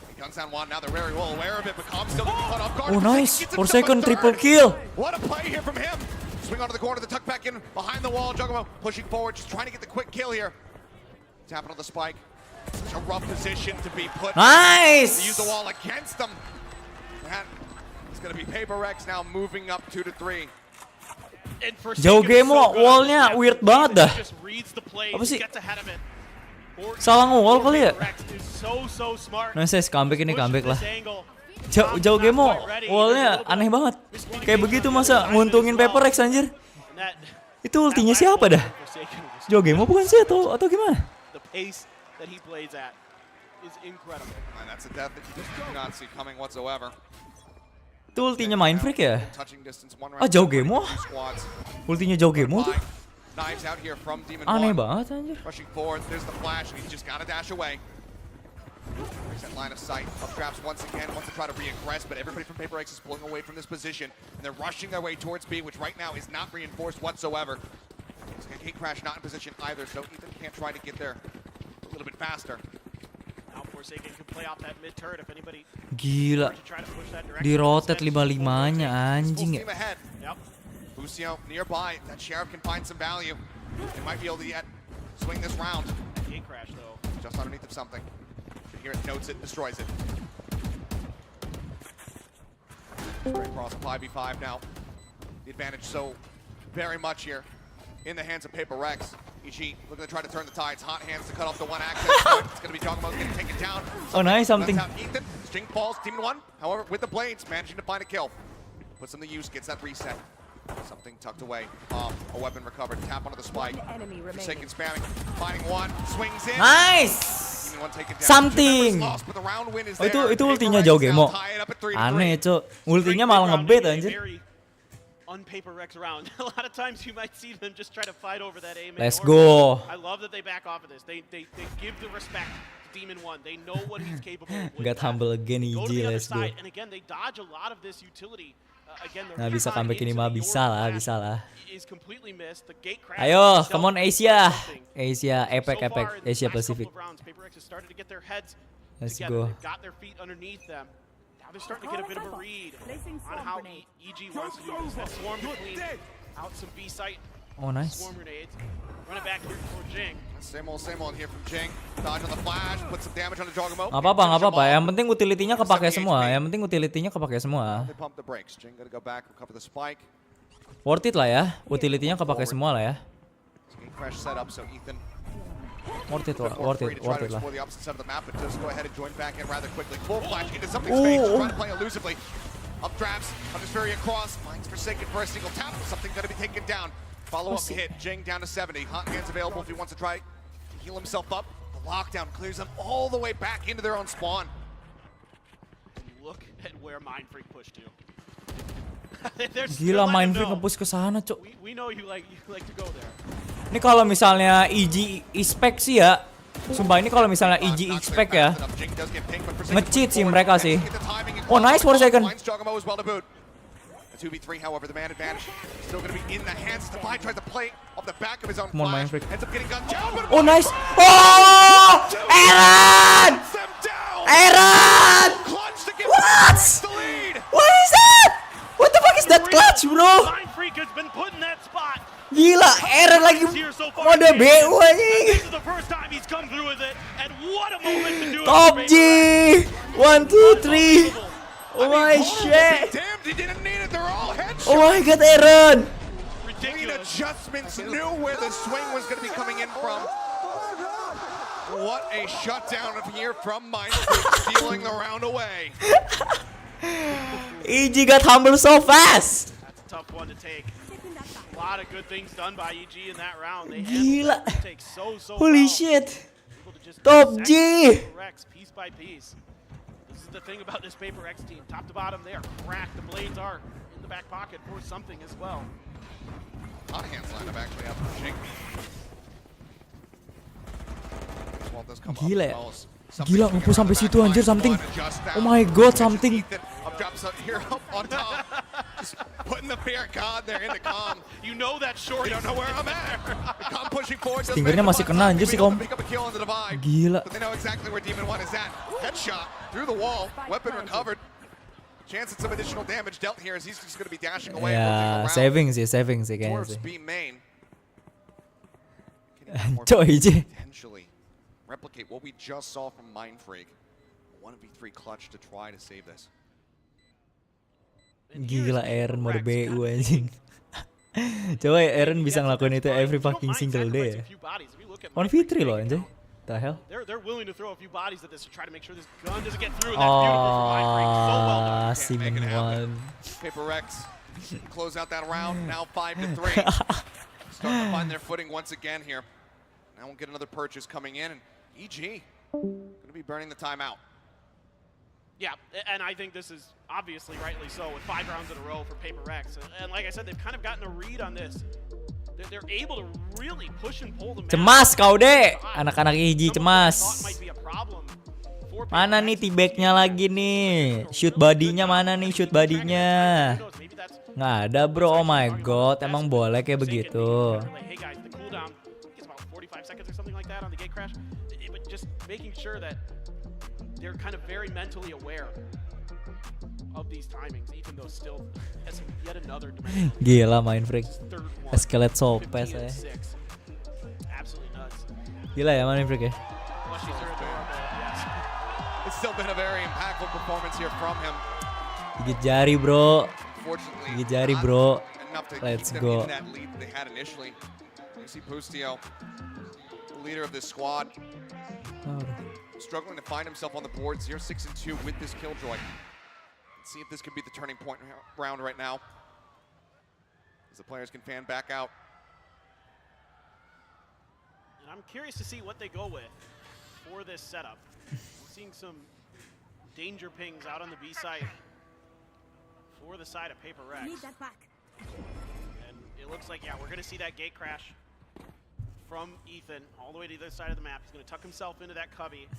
He guns down one, now they're very well aware of it, but Cobb's still going to be caught off guard. Oh nice, Forsaken triple kill. What a play here from him. Swing onto the corner, the tuck back in behind the wall. Juggermo pushing forward, just trying to get the quick kill here. Tapping on the spike. Such a rough position to be put. Nice! To use the wall against them. That is going to be PRX now moving up 2 to 3. Jauh game wallnya weird banget dah. Apa sih? Salah nge-wall kali ya? Nice, comeback ini comeback lah. Jauh game wallnya aneh banget. Kayak begitu masa nguntungin PRX anjir. Itu ultinya siapa dah? Jauh game bukan sih atau gimana? That he plays at is incredible. And that's a death that you just do not see coming whatsoever. Itu ultinya Mind Freak ya? Ah jauh game ultinya jauh game tuh. Knives out here from Demon Aneh 1. banget anjir. Rushing forward, there's the flash, and he's just gotta dash away. Breaks that line of sight. Up traps once again, wants to try to re-aggress, but everybody from PRX is pulling away from this position, and they're rushing their way towards B, which right now is not reinforced whatsoever. Gate Crash not in position either, so Ethan can't try to get there a little bit faster. Now Forsaken can play off that mid turret if anybody. Gila. Di rotate 55-nya anjing ya. Yep. Busio nearby. That Sheriff can find some value. They might be able to yet swing this round. Gate Crash though. Just underneath of something. Here it notes it, destroys it. Straight across 5v5 now. The advantage so very much here in the hands of PRX. EG looking to try to turn the tides. Hot hands to cut off the one access. It's going to be Juggermo getting taken down. Oh nice, something. Ethan, string falls, Demon 1. However, with the blades, managing to find a kill. Puts them to use, gets that reset. Something tucked away. A weapon recovered. Tap onto the spike. Forsaken spamming. Finding one. Swings in. Nice. Something. Oh itu ultinya jauh game. Aneh cok. Ultinya malah ngebet anjir. On PRX around. A lot of times you might see them just try to fight over that aim. Let's go. I love that they back off of this. They give the respect to Demon 1. They know what he's capable of. Got humble again EG, let's go. And again, they dodge a lot of this utility. Again, nah bisa comeback ini mah bisa lah. Is completely missed. The gate crash. Ayo, come on Asia. Asia, epic, Asia Pacific. PRX has started to get their heads Let's together. go. They've got their feet underneath them. They're starting to get a bit of a read on how EG wants to do this. That swarm to clean out some B site. Oh nice. Swarm grenades. Run it back here for Jing. Same old here from Jing. Dodge on the flash, put some damage on the Juggermo. Nggak apa-apa. Yang penting utility-nya kepake semua. They pump the brakes. Jing gotta go back, recover the spike. Worth it lah ya. Utility-nya kepake semua lah ya. Crash set up, so Ethan Worth it lah. The opposite side of the map, but just go ahead and join back in rather quickly. Full flash into something's face, trying to play elusively. Up traps, Undersfury across, Mind's Forsaken for a single tap, something gonna be taken down. Follow up hit, Jing down to 70. Hot hands available if he wants to try to heal himself up. The lockdown clears them all the way back into their own spawn. And look at where Mind Freak pushed to. Gila, Mind Freak nge-push ke sana, Cok. We know you like to go there. Ini kalau misalnya EG expect sih ya. Sumpah ini kalau misalnya EG expect ya. Nge-cheat sih mereka sih. Oh nice for a second. 2v3, however, the man advantage still going to be in the hands. Defy tries to play off the back of his own Come on, flash. Mind Freak. Ends up getting gunned down. Oh nice. Oh! Aaron! Aaron! What? What is that? What the fuck is that clutch, bro? Mind Freak has been put in that spot. Gila, Eren lagi mode BU anjing. This is the first time he's come through with it, and what a moment to do it. Top G. 1, 2, 3. Oh my shit. Damn, he didn't need it. They're all headshots. Oh my god, Eren. Clean adjustments, knew where the swing was going to be coming in from. What a shutdown of here from Mindfreak, stealing the round away. EG got humbled so fast. That's a tough one to take. A lot of good things done by EG in that round. They Gila. take so Holy well. shit. Top G. PaperX piece by piece. This is the thing about this PaperX team. Top to bottom, they are cracked. The blades are in the back pocket for something as well. Hot hands lineup actually up for Jink. Well, does come Gila up ya. as well as Gila ngepush sampai situ anjir something. Oh my god, something. Up drops up here up on top. Just putting the bear god there in the calm. You know that short. You don't know where I'm at. The calm pushing forward. Stingernya masih kena anjir si Kom. Gila. But they know exactly where Demon 1 is at. Headshot through the wall. Weapon recovered. Chance at some additional damage dealt here as he's just going to be dashing away. Ya, saving sih kayaknya sih. B main. Coy EG. Potentially replicate what we just saw from Mindfreak. 1v3 clutch to try to save this. Gila Eren mode BU anjing. Coba ya Eren bisa ngelakuin itu every fucking single day ya. 1v3 loh anjay. The hell? They're willing to throw a few bodies at this to try to make sure this gun doesn't get through. That's beautiful from Mindfreak. So well done. Simon 1. PaperX close out that round. Now 5-3. Starting to find their footing once again here. Now we'll get another purchase coming in, and EG going to be burning the timeout. Yeah, and I think this is obviously rightly so with 5 rounds in a row for PaperX. And like I said, they've kind of gotten a read on this. They're able to really push and pull the map. Cemas kau deh, anak-anak EG cemas. Mana nih T-back-nya lagi nih? Shoot body-nya mana nih? Shoot body-nya. Nggak ada bro, oh my god, emang boleh kayak begitu. Hey guys, the cooldown is about 45 seconds or something like that on the gate crash. But just making sure that they're kind of very mentally aware of these timings, even though still as yet another dimension. Gila Mindfreak. Escalate so fast ya. Absolutely nuts. Gila ya Mindfreak ya. It's still been a very impactful performance here from him. Gigit jari bro. Gigit jari bro. Let's go. That lead they had initially. You see Pustio, the leader of this squad, struggling to find himself on the boards here, 6-2 with this Killjoy. Let's see if this could be the turning point round right now, as the players can fan back out. And I'm curious to see what they go with for this setup. I'm seeing some danger pings out on the B side for the side of PaperX. Need that back. And it looks like, yeah, we're going to see that gate crash from Ethan all the way to the other side of the map. He's going to tuck himself into that cubby.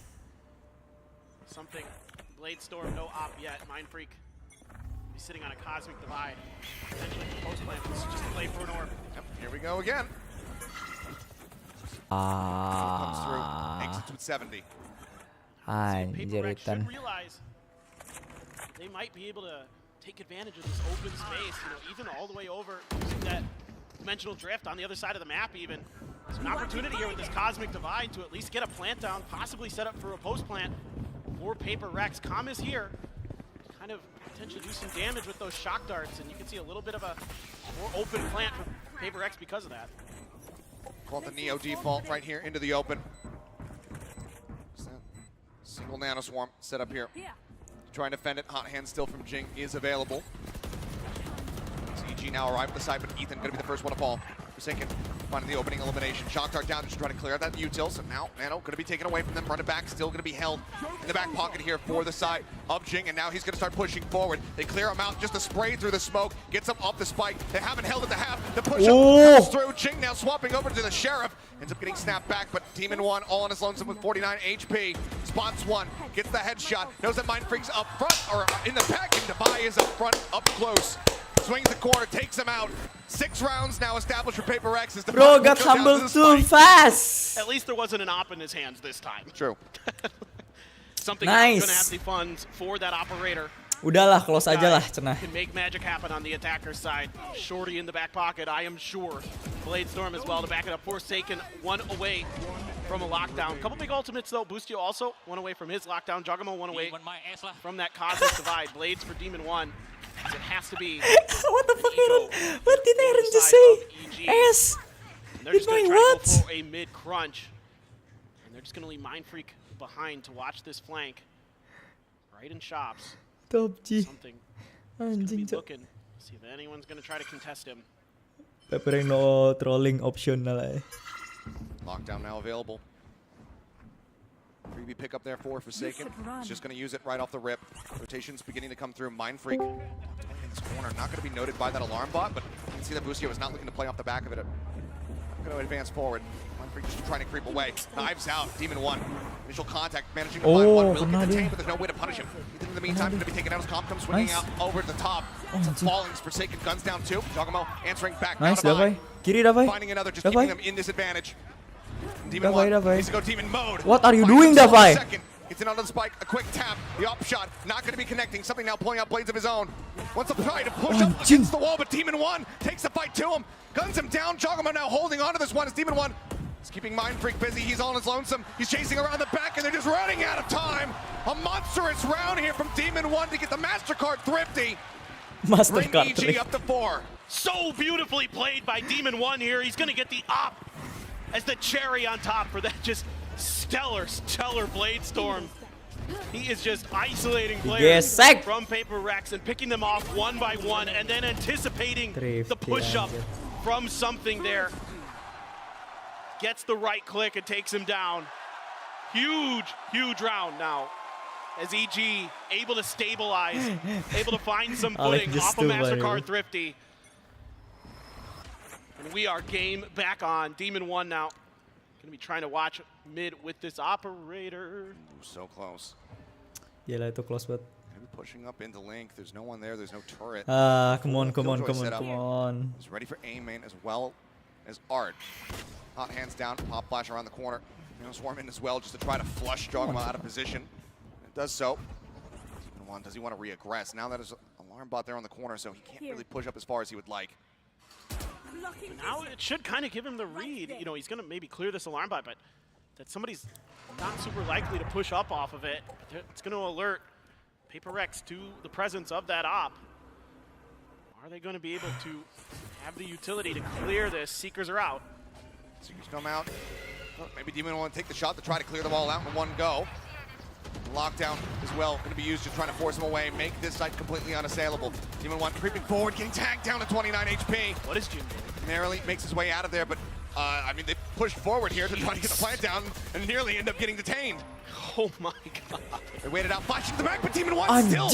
Something. Blade Storm, no op yet. Mindfreak be sitting on a Cosmic Divide. Potentially the post plant. This is just a play for an orb. Yep, here we go again. Comes through, exits with 70. Anjir PaperX Ethan. should realize they might be able to take advantage of this open space. You know, Ethan all the way over using that dimensional drift on the other side of the map even. There's an opportunity here with this Cosmic Divide to at least get a plant down, possibly set up for a post plant for PaperX. Calm is here, kind of potentially do some damage with those shock darts, and you can see a little bit of a more open plant for PaperX because of that. Call the Neo default right here into the open. Single Nano Swarm set up here. Trying to defend it. Hot hand still from Jing is available. CG now arrived at the side, but Ethan going to be the first one to fall. Forsaken finding the opening elimination. Shock dart down, just trying to clear out that util. So now Nano going to be taken away from them. Running back, still going to be held in the back pocket here for the side of Jing. And now he's going to start pushing forward. They clear him out, just a spray through the smoke. Gets up off the spike. They haven't held at the half. The push up comes through. Jing now swapping over to the Sheriff. Ends up getting snapped back, but Demon 1 all on his lonesome with 49 HP. Spots one, gets the headshot. Knows that Mindfreak's up front, or in the back, and Devi is up front, up close. Swings the corner, takes him out. 6 rounds now established for PaperX. As Bro got humbled too fast. At least there wasn't an op in his hands this time. True. Something nice. going to have the funds for that operator. Udahlah, close aja lah, cenah. Can make magic happen on the attacker side. Shorty in the back pocket, I am sure. Bladestorm as well to back it up. Forsaken, one away from a lockdown. Couple big ultimates though. Boostio also one away from his lockdown. Jugamo one away from that Cosmic Divide. Blades for Demon 1. It has to be. What the fuck, Aaron? What did Aaron just say? S. And they're just going to try to go for a mid crunch. And they're just going to leave Mind Freak behind to watch this flank. Right in shops. Top G. Something. Anjing, looking. See if anyone's going to try to contest him. Preparing no trolling optional eh. Lockdown now available. Freebie pick up there for Forsaken. He's just going to use it right off the rip. Rotation's beginning to come through. Mind Freak in this corner. Not going to be noted by that alarm bot, but you can see that Boostio is not looking to play off the back of it. Going to advance forward. Mind Freak just trying to creep away. Knives out. Demon 1. Initial contact. Managing to find one. Will get detained, but there's no way to punish him. In the meantime, going to be taken out as Comp comes swinging out over the top. Some fallings. Forsaken guns down too. Jugamo answering back. Nice, Davai. Kiri, Davai. Finding another, just keeping them in disadvantage. Demon Davai, 1 needs to go demon mode. What are you doing, Davai? Gets in on the spike, a quick tap, the up shot, not going to be connecting. Something now pulling out blades of his own. Wants to try to push up against the wall, but Demon 1 takes the fight to him, guns him down. Jugamo now holding on to this one as Demon 1 is keeping Mind Freak busy. He's on his lonesome. He's chasing around the back, and they're just running out of time. A monstrous round here from Demon 1 to get the MasterCard thrifty. MasterCard EG up to 4. So beautifully played by Demon 1 here. He's going to get the op as the cherry on top for that just stellar Bladestorm. He is just isolating players from Paper Rex and picking them off one by one and then anticipating the push-up from something there. Gets the right click and takes him down. Huge round now. As EG able to stabilize, able to find some footing off of MasterCard Thrifty. And we are game back on. Demon 1 now. Gonna be trying to watch mid with this operator. So close. Gila itu close banget. Maybe pushing up into Link. There's no one there. There's no turret. Come on. He's ready for aim main as well as Art. Hot hands down. Pop flash around the corner. Swarm in as well just to try to flush Jugamo out of position. It does so. Does he want to re-aggress? Now that is alarm bot there on the corner, so he can't really push up as far as he would like. Now it should kind of give him the read. You know, he's going to maybe clear this alarm bot, but that somebody's not super likely to push up off of it. It's going to alert Paper Rex to the presence of that op. Are they going to be able to have the utility to clear this? Seekers are out. Seekers come out. Maybe Demon will take the shot to try to clear them all out in one go. Lockdown as well, going to be used just trying to force him away, make this site completely unassailable. Demon 1 creeping forward, getting tagged down to 29 HP. What is Jim doing? Narrowly makes his way out of there, but I mean, they pushed forward here to try to get the plant down and nearly end up getting detained. Oh my god. They waited out, flashing to the back, but Demon 1 still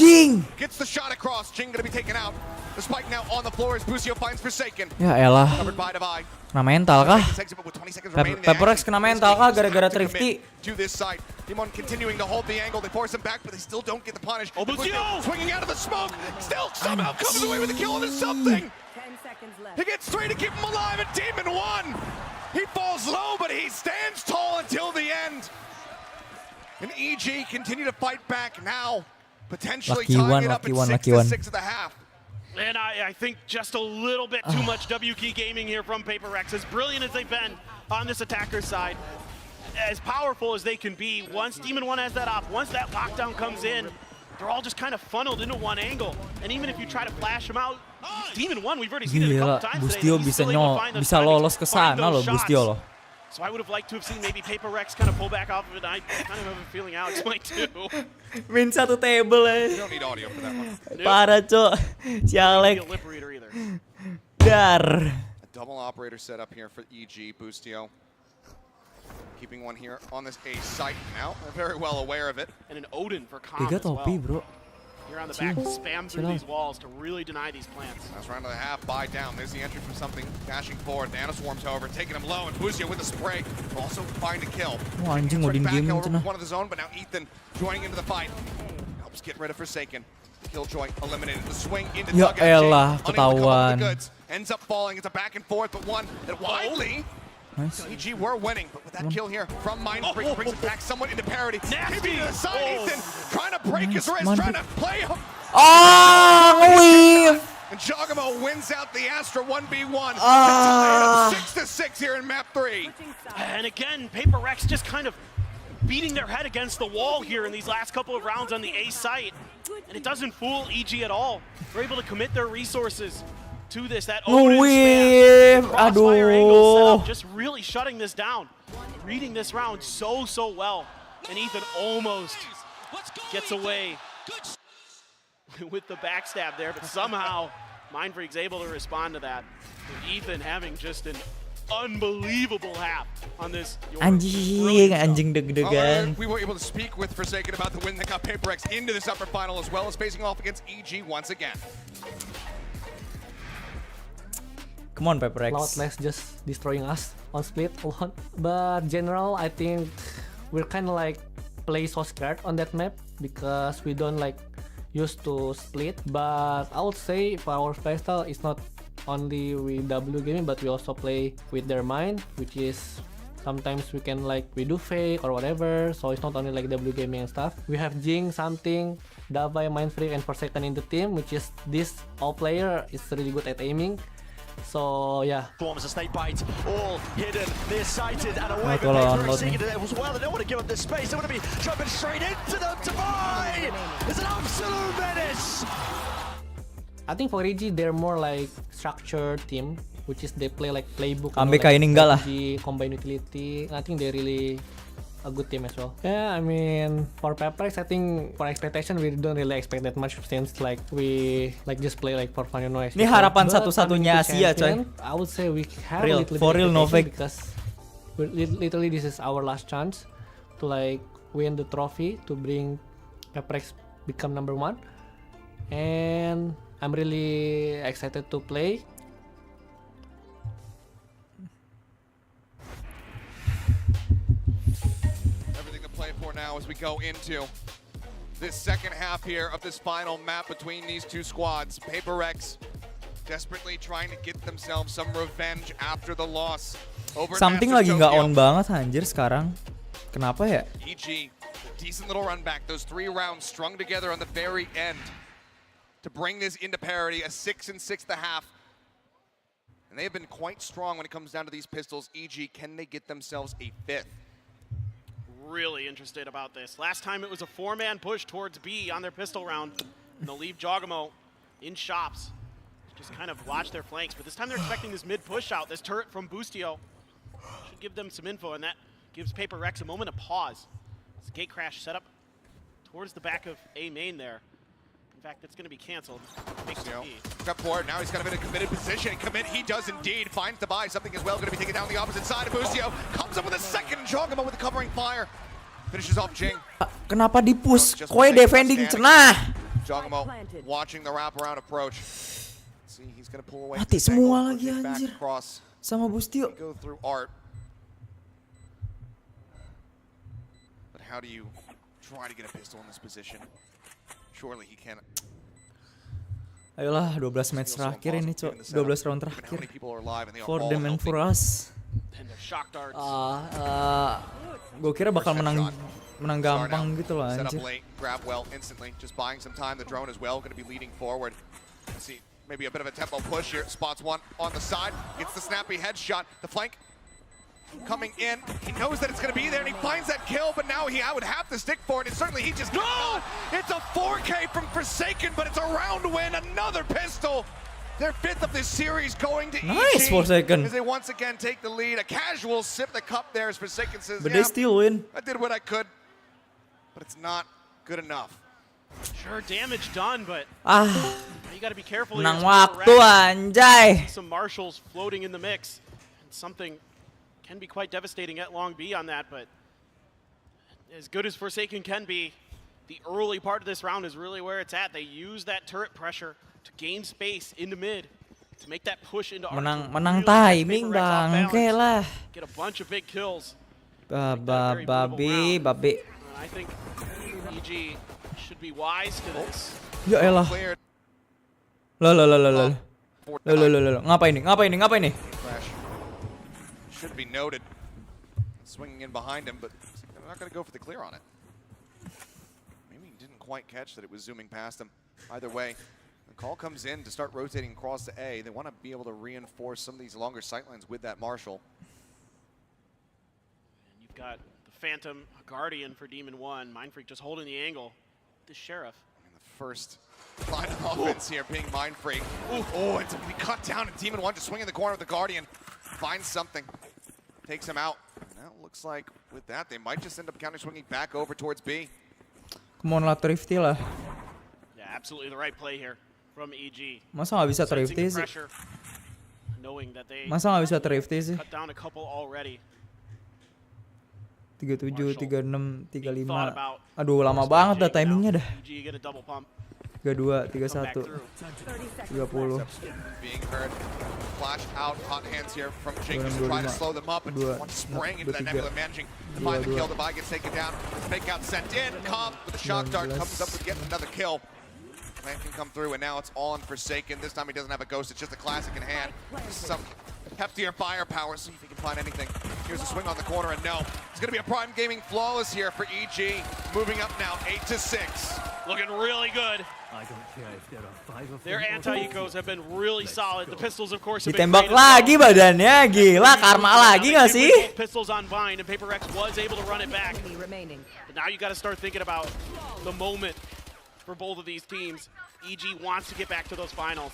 gets the shot across. Jing going to be taken out. The spike now on the floor as Boostio finds Forsaken. Ya elah. Covered by Divide. Kena mental kah? Paper Rex kena mental kah gara-gara Thrifty? To this side, Demon continuing to hold the angle. They force him back, but they still don't get the punish. Oh, Boostio swinging out of the smoke, still somehow comes away with a kill into something. 10 seconds left. He gets 3 to keep him alive, and Demon 1. He falls low, but he stands tall until the end. And EG continue to fight back now, potentially tying it up at 6-6 of the half. And I think just a little bit too much W key gaming here from Paper Rex. As brilliant as they've been on this attacker side, as powerful as they can be, once Demon 1 has that op, once that lockdown comes in, they're all just kind of funneled into one angle. And even if you try to flash them out, Demon 1, we've already seen it a couple times today. Boostio bisa lolos ke sana loh, Boostio loh. So I would have liked to have seen maybe Paper Rex kind of pull back off of it. I kind of have a feeling Alex might too. Min satu table You don't need audio for that one. Parah cok. Si Alex. Dar. A double operator set up here for EG. Boostio keeping one here on this A site now. They're very well aware of it. And an Odin for Calm Tiga as well. topi bro. Here on the back to spam through these walls to really deny these plants. Last round of the half, buy down. There's the entry from something dashing forward. Nanoswarms, however, taking him low, and Boostio with the spray will also find a kill. Wah anjing Odin back game over cenah. one of the zone, but now Ethan joining into the fight. Helps get rid of Forsaken. Killjoy eliminated. The swing into Ya dugout. elah, Unable to come up with ketahuan. the goods. Ends up falling. It's a back and forth, but one that widely. Nice. EG were winning, but with that kill here from Mind Freak brings it back somewhat into parity. Nasty! To the side, Ethan trying to break his wrist, trying to play Oh, nge-weave. And Jogamo wins out the Astra 1v1 to tie it up 6-6 here in map 3. And again, PaperX just kind of beating their head against the wall here in these last couple of rounds on the A site. And it doesn't fool EG at all. They're able to commit their resources to this. That Odin spam, the crossfire angle setup, just really shutting this down. Reading this round so well. And Ethan almost gets away with the backstab there, but somehow Mindfreak's able to respond to that. And Ethan having just an unbelievable half on this. Anjing deg-degan. We were able to speak with Forsaken about the win that got PaperX into this upper final, as well as facing off against EG once again. Come on, PaperX. Cloudless just destroying us on split alone. But general, I think we're kind of like play so scared on that map because we don't like used to split. But I would say for our playstyle, it's not only with W gaming, but we also play with their mind, which is sometimes we can like we do fake or whatever. So it's not only like W gaming and stuff. We have Jing, something, Davai, Mindfreak, and Forsaken in the team, which is this all player is really good at aiming. So yeah. Forms a snake bite, all hidden, near-sighted, and away. Not all on Seeking it as well. They don't want to give up this space. They want to be jumping straight into them to buy. It's an absolute menace. I think for EG they're more like structured team, which is they play like playbook. Ambek kayak ninggal lah. Combine utility. I think they're really a good team as well. Yeah, I mean for PaperX, I think for expectation we don't really expect that much since like we like just play like for fun and noise. Ini harapan satu-satunya Asia, coy. I would say we have real, a little for bit real, no fake. because literally this is our last chance to like win the trophy to bring PaperX become number 1, and I'm really excited to play. Everything to play for now as we go into this second half here of this final map between these two squads. PaperX desperately trying to get themselves some revenge after the loss. Something lagi nggak on banget anjir sekarang. Kenapa ya? EG, decent little run back. Those 3 rounds strung together on the very end to bring this into parity, a 6 and 6 1/2. And they have been quite strong when it comes down to these pistols. EG, can they get themselves a 5th? Really interested about this. Last time it was a 4-man push towards B on their pistol round. And they'll leave Jogamo in shops to just kind of watch their flanks. But this time they're expecting this mid push out. This turret from Boostio should give them some info, and that gives PaperX a moment of pause. This gate crash set up towards the back of A main there. In fact, it's going to be canceled. Got forward, now he's kind of in a committed position. Commit, he does indeed. Finds the buy, something as well. Going to be taken down the opposite side of Boostio. Comes up with a second. Jogamo with the covering fire. Finishes off Jing. Kenapa di push? Koi defending cenah. Jogamo watching the wraparound approach. See, he's going to pull away. Mati semua lagi anjir. Sama Boostio. Go through Art. But how do you try to get a pistol in this position? Surely he can. Ayolah, 12 match terakhir ini, Cok. 12 round terakhir. For them and for us. Gue kira bakal menang gampang gitu loh, anjir. Grab well instantly, just buying some time. The drone as well, going to be leading forward. See, maybe a bit of a tempo push here. Spots one on the side, gets the snappy headshot. The flank coming in, he knows that it's going to be there, and he finds that kill, but now I would have to stick for it, and certainly he just... No! It's a 4K from Forsaken, but it's a round win, another pistol! Their 5th of this series going to Nice, EG, Forsaken. as they once again take the lead. A casual sip the cup there as Forsaken says, But they still win. I did what I could, but it's not good enough. Sure, damage done, but you got to be careful. Menang waktu, anjay! Some marshals floating in the mix, and something can be quite devastating at long B on that, but as good as Forsaken can be, the early part of this round is really where it's at. They use that turret pressure to gain space into mid, to make that push into menang timing bangke lah. Get a bunch of big kills. Babi. I think EG should be wise to this. Ya elah. Loh. Ngapain nih? Should be noted. Swinging in behind him, but they're not going to go for the clear on it. Maybe he didn't quite catch that it was zooming past him. Either way, the call comes in to start rotating across to A. They want to be able to reinforce some of these longer sightlines with that Marshall. And you've got the Phantom, a Guardian for Demon 1. Mindfreak just holding the angle. The Sheriff. And the first line of offense here being Mindfreak. Oh, it's be cut down, and Demon 1 just swinging the corner with the Guardian. Finds something. Takes him out. Now it looks like with that, they might just end up counter swinging back over towards B. Come on lah, Thrifty lah. Yeah, absolutely the right play here from EG. Masa nggak bisa Thrifty sih? Knowing that they Masa nggak bisa Thrifty sih? cut down a couple already. 37, 36, 35. Aduh, lama banget dah timingnya dah. EG get a double pump. 32, 31, 30. Being heard. Flash out, hot hands here from Jing just to try to slow them up, and one spraying into that Nebula, managing to find the kill. The buy gets taken down. Fake out sent in. Cobb with a shock dart comes up with getting another kill. Man can come through, and now it's all in Forsaken. This time he doesn't have a ghost, it's just a classic in hand. Some heftier firepower, see if he can find anything. Here's a swing on the corner, and no. It's going to be a Prime Gaming flawless here for EG. Moving up now, 8-6. Looking really good. I don't care if there are 5 of Their anti-ecos have been really solid. The pistols, of course, have been Ditembak great as lagi well. badannya, gila karma lagi nggak sih? Pistols on Vine, and PaperX was able to run it back. But now you got to start thinking about the moment for both of these teams. EG wants to get back to those finals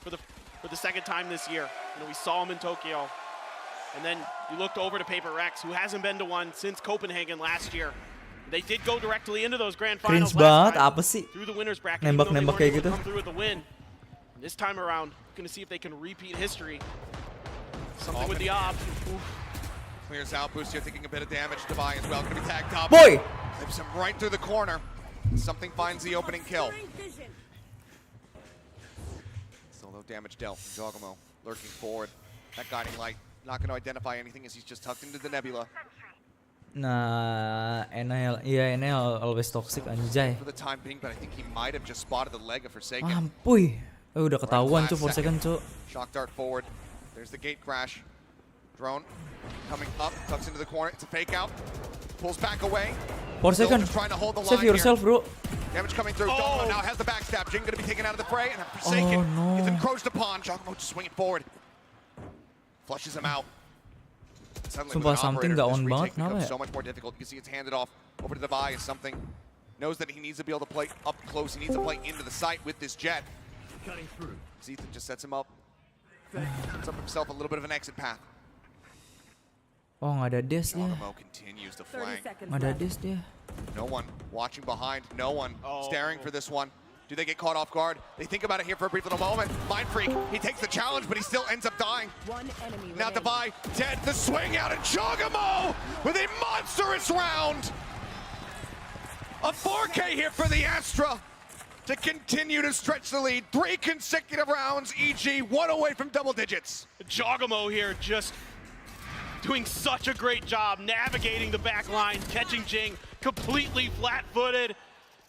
for the second time this year. You know, we saw them in Tokyo, and then you looked over to PaperX, who hasn't been to one since Copenhagen last year. They did go directly into those grand finals Cringe banget, last time apa sih? through the winners bracket. Nembak-nembak kayak gitu. Come through with the win. And this time around, going to see if they can repeat history. Something with the op. Clears out, Boost here taking a bit of damage. Devi as well, going to be tagged up. Boy! Flips him right through the corner. Something finds the opening kill. Solo damage dealt from Jogamo, lurking forward. That guiding light, not going to identify anything as he's just tucked into the nebula. Nah, NL, iya NL always toxic anjay. For the time being, but I think he might have just spotted the leg of Forsaken. Mampuy. Udah ketahuan cuy Forsaken cuy. Shock dart forward. There's the gate crash. Drone coming up, tucks into the corner. It's a fake out. Pulls back away. Forsaken. Save yourself, bro. Damage coming through. Giacomo now has the backstab. Jing gonna be taken out of the fray, and Forsaken gets encroached upon. Giacomo just swinging forward. Flushes him out. Sumpah something nggak on banget, kenapa ya? So much more difficult. You can see it's handed off over to Devi as something knows that he needs to be able to play up close. He needs to play into the site with this jet. Ethan just sets him up. Sets up himself a little bit of an exit path. Oh, nggak ada dash dia. Continues to flank. Nggak ada dash dia. No one watching behind. No one staring for this one. Do they get caught off guard? They think about it here for a brief little moment. Mindfreak, he takes the challenge, but he still ends up dying. Now Devi dead. The swing out, and Jogamo with a monstrous round. A 4K here for the Astra to continue to stretch the lead. 3 consecutive rounds, EG, 1 away from double digits. Jogamo here just doing such a great job navigating the back line, catching Jing completely flat-footed,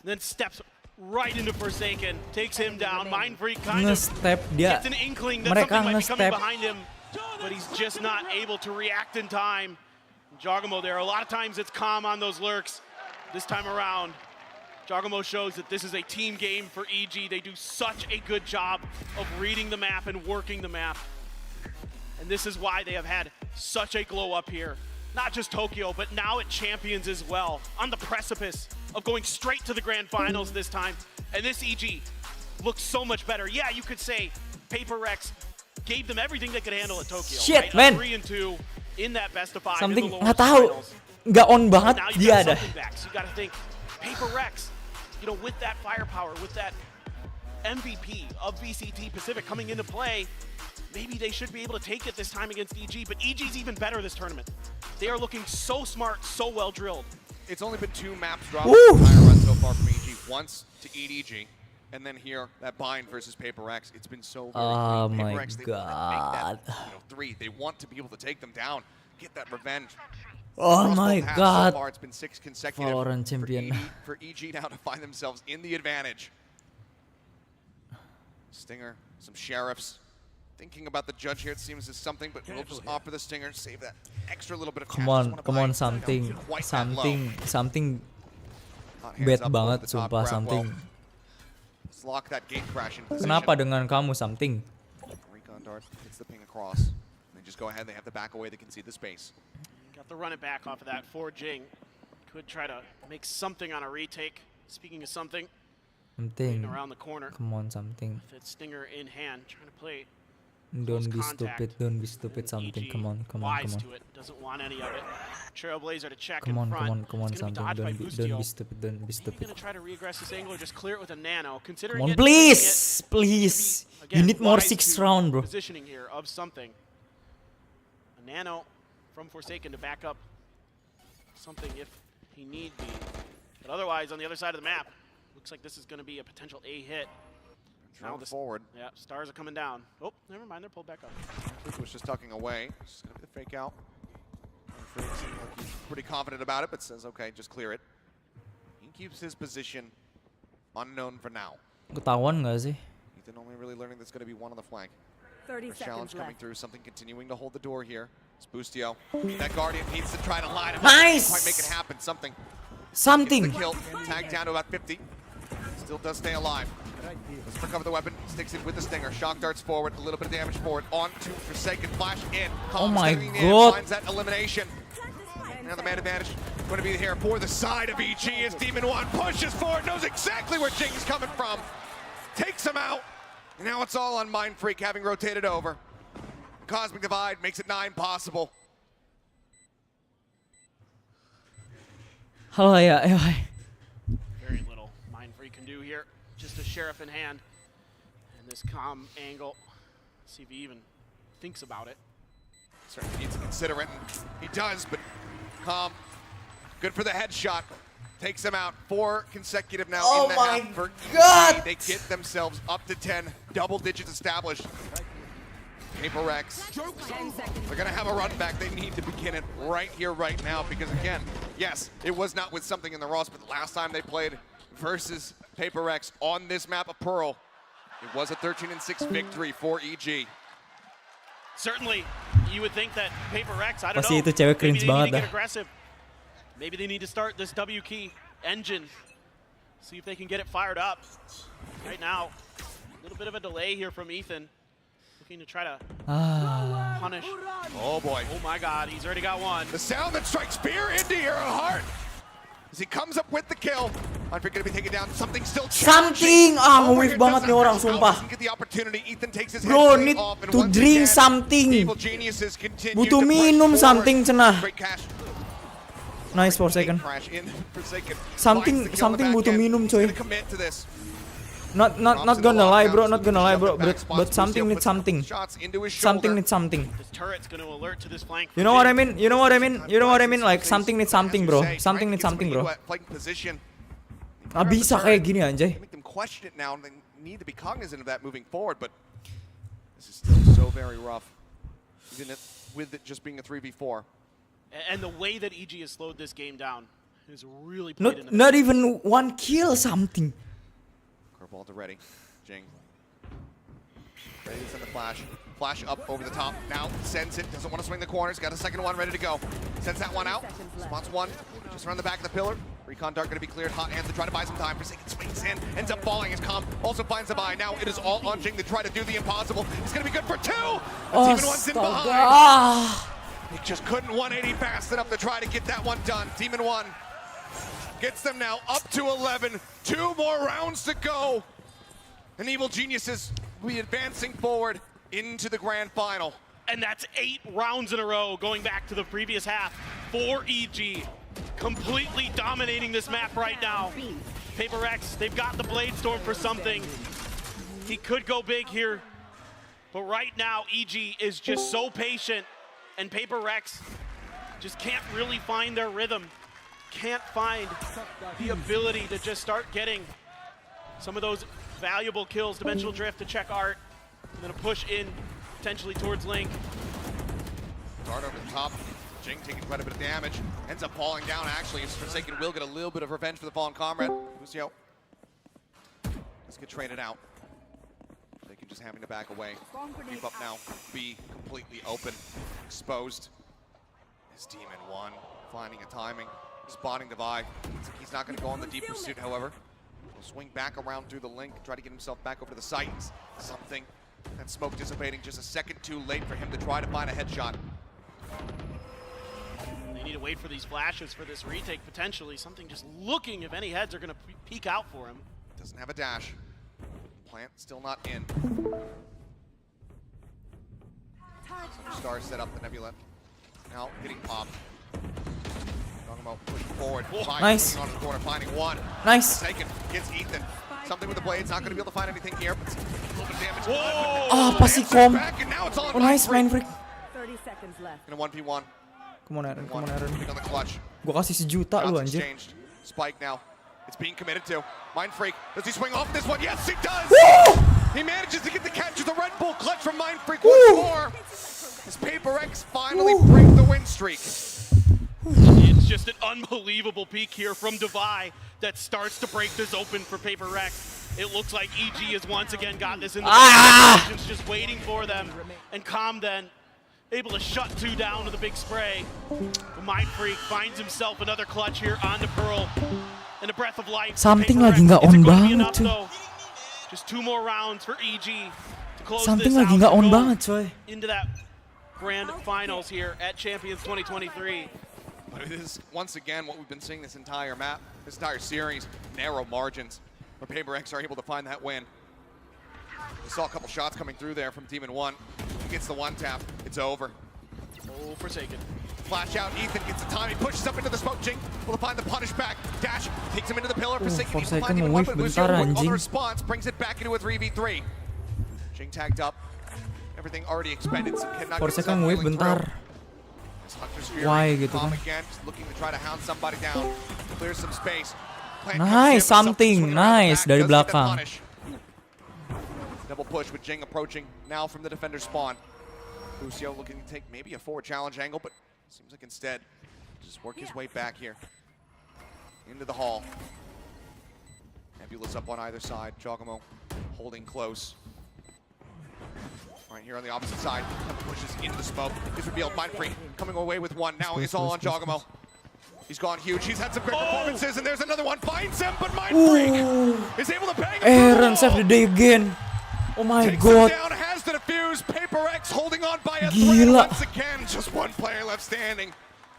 then steps right into Forsaken, takes him down. Mindfreak kind of gets an inkling that something might be coming behind him, but he's just not able to react in time. Jogamo there, a lot of times it's calm on those lurks. This time around, Jogamo shows that this is a team game for EG. They do such a good job of reading the map and working the map. And this is why they have had such a glow up here. Not just Tokyo, but now at Champions as well. On the precipice of going straight to the grand finals this time. And this EG looks so much better. Yeah, you could say PaperX gave them everything they could handle at Tokyo. Shit, right? man. 3-2 in that best of 5 Something in the nggak lowest tahu. finals. Nggak on banget Now you dia got ada. something back. So you got to think PaperX, you know, with that firepower, with that MVP of VCT Pacific coming into play, maybe they should be able to take it this time against EG, but EG's even better this tournament. They are looking so smart, so well drilled. It's only been 2 maps dropped in the entire run so far from EG. Once to EDG, and then here, that bind versus PaperX. It's been so very Oh clean. my PaperX, they want to make god. that, 3. They want to be able to take them down, get that revenge. Oh Across my both halves god. So far, it's been 6 consecutive Valorant champion. for EG now to find themselves in the advantage. Stinger, some sheriffs. Thinking about the judge here, it seems is something, but we'll just offer the Stinger, save that extra little bit of cash. Come on, something bad banget, sumpah, something. Let's lock that gate crash in position. Kenapa dengan kamu something? Recon dart hits the ping across. They just go ahead. They have to back away. They can see the space. Got to run it back off of that for Jing. Could try to make something on a retake. Speaking of something, Something. around the corner. Come on, something. With its stinger in hand, trying to play. Don't be stupid. Don't be stupid. Something. Come on. Come on. Wise Come on. to it. Doesn't want any of it. Trailblazer to check Come on. in front. Come on. It's gonna Something. be dodged by Don't be Bustio. stupid. Don't be He's stupid. gonna try to regress this angle or just clear it with a nano. Considering Come on, it, please, it, please. again, You need more wise 6th to round, bro. Positioning here of something. A nano from Forsaken to back up something if he need be. But otherwise, on the other side of the map, looks like this is going to be a potential A hit. Now forward. Yeah, stars are coming down. Oh, never mind, they're pulled back up. Freak was just tucking away. Just gonna be the fake out. Freak seems like he's pretty confident about it, but says, okay, just clear it. He keeps his position unknown for now. Ketahuan nggak sih? Ethan only really learning that's going to be one on the flank. 30 First challenge seconds coming left. through, something continuing to hold the door here. It's Bustio. That Guardian needs to try to line him Nice! up. Quite make it happen. Something. Something. Gets the kill. Tagged down to about 50. Still does stay alive. Let's recover the weapon. Sticks it with the stinger. Shock darts forward. A little bit of damage forward. On to Forsaken. Flash in. Oh my Stepping in, God. finds that elimination. Now the man advantage going to be here for the side of EG as Demon One pushes forward. Knows exactly where Jing's coming from. Takes him out. And now it's all on Mind Freak having rotated over. Cosmic Divide makes it 9 possible. Halo ya, Very little Mind Freak can do here. Just a sheriff in hand. And this calm angle. See if he even thinks about it. Certainly needs to consider it, and he does, but calm. Good for the headshot. Takes him out. 4 consecutive now Oh in the my half for God! EG. They get themselves up to 10. Double digits established. PRX. They're going to have a run back. They need to begin it right here, right now, because again, yes, it was not with something in the Ross, but the last time they played versus PRX on this map of Pearl, it was a 13-6 victory for EG. Certainly, you would think that PRX, I don't Pasti know, itu cewek maybe cringe they need banget to get dah. aggressive. Maybe they need to start this W key engine. See if they can get it fired up. Right now, a little bit of a delay here from Ethan. Looking to try to punish. Oh boy. Oh my God, he's already got one. The sound that strikes fear into your heart as he comes up with the kill. Unfreak gonna be taken down. Something still Something! Ah, nge-whiff banget nih orang, sumpah. Get the opportunity. Ethan takes his Bro, head need off, and to once drink again, something. Evil geniuses continue Butuh to push minum forward. something cenah. Great cash. Nice Forsaken. Crash in Forsaken. Something butuh minum, coy. Commit to this. Not gonna lie, bro. Not gonna lie, bro. But something needs something. Something needs something. This turret's going to alert to this flank. You know what I mean? You know what I mean? You know what I mean? Like something needs something, bro. Something needs something, bro. Position. Gak bisa kayak gini anjay. Make them question it now, and they need to be cognizant of that moving forward, but this is still so very rough, even with it just being a 3v4. And the way that EG has slowed this game down is really played in the Not even one kill something. Curveball to ready. Jing. Ready to send the flash. Flash up over the top. Now sends it. Doesn't want to swing the corners. Got a second one ready to go. Sends that one out. Spots one. Just around the back of the pillar. Recon Dart going to be cleared. Hot hands to try to buy some time. Forsaken swings in. Ends up falling as Calm also finds the buy. Now it is all on Jing to try to do the impossible. It's going to be good for 2. Demon One's in behind. He just couldn't 180 fast enough to try to get that one done. Demon One gets them now up to 11. 2 more rounds to go. And Evil Geniuses will be advancing forward into the grand final. And that's 8 rounds in a row going back to the previous half for EG. Completely dominating this map right now. PRX, they've got the Blade Storm for something. He could go big here. But right now, EG is just so patient. And PRX just can't really find their rhythm. Can't find the ability to just start getting some of those valuable kills. Dimensional Drift to check Art. And then a push in potentially towards Link. Dart over the top. Jing taking quite a bit of damage. Ends up falling down actually. Forsaken will get a little bit of revenge for the fallen comrade. Lucio. Let's get traded out. Forsaken just having to back away. Keep up now. Be completely open. Exposed. His Demon One finding a timing. Spotting the Vi. He's not going to go on the deep pursuit, however. He'll swing back around through the link, try to get himself back over to the site. Something. That smoke dissipating just a second too late for him to try to find a headshot. They need to wait for these flashes for this retake, potentially. Something just looking if any heads are going to peek out for him. Doesn't have a dash. Plant still not in. Star set up the Nebula. Now getting popped. Talking about pushing forward. Nice. On the corner, finding one. Nice. Taken. Gets Ethan. Something with the blades. Not going to be able to find anything here. But a little bit of damage. Ah, pasti kom. Back, and now it's all Oh, nice, main freak. 30 seconds left. In a 1v1. Come on, Aaron. Come on, Aaron. On the clutch. Gua kasih sejuta lu anjir. Exchanged. Spike now. It's being committed to. Mind Freak. Does he swing off this one? Yes, he does! Woo! He manages to get the catch with the Red Bull clutch from Mind Freak once more. As Paper X finally breaks the win streak. It's just an unbelievable peak here from Devi that starts to break this open for Paper X. It looks like EG has once again got this in the positions, just waiting for them. And Calm then able to shut two down with a big spray. But Mind Freak finds himself another clutch here on the Pearl. And a breath of life. Something lagi nggak on banget cuy. Just 2 more rounds for EG to close Something this lagi out nggak on to go banget coy. into that grand finals here at Champions 2023. But it is once again what we've been seeing this entire map, this entire series, narrow margins, where Paper X are able to find that win. We saw a couple shots coming through there from Demon 1. He gets the one tap. It's over. Oh, Forsaken. Flash out. Ethan gets the time. He pushes up into the smoke. Jing will find the punish back. Dash takes him into the pillar. Forsaken needs to find Demon 1, but Lucio on the response brings it back into a 3v3. Jing tagged up. Everything already expended, so cannot get himself healing through. Why gitu kan? Again, just looking to try to hound somebody down. Clear some space. Nice, something nice dari belakang. Double push with Jing approaching now from the defender spawn. Lucio looking to take maybe a forward challenge angle, but seems like instead just work his way back here into the hall. Nebula's up on either side. Jogamo holding close. Right here on the opposite side, pushes into the smoke. Is revealed. Mind Freak coming away with one. Now it's all on Jogamo. He's gone huge. He's had some great performances, and there's another one. Finds him, but Mind Freak is able to bang him. Aaron save the day again. Oh my god. Down, has the defuse. Paper X holding on by a thread once again. Just one player left standing.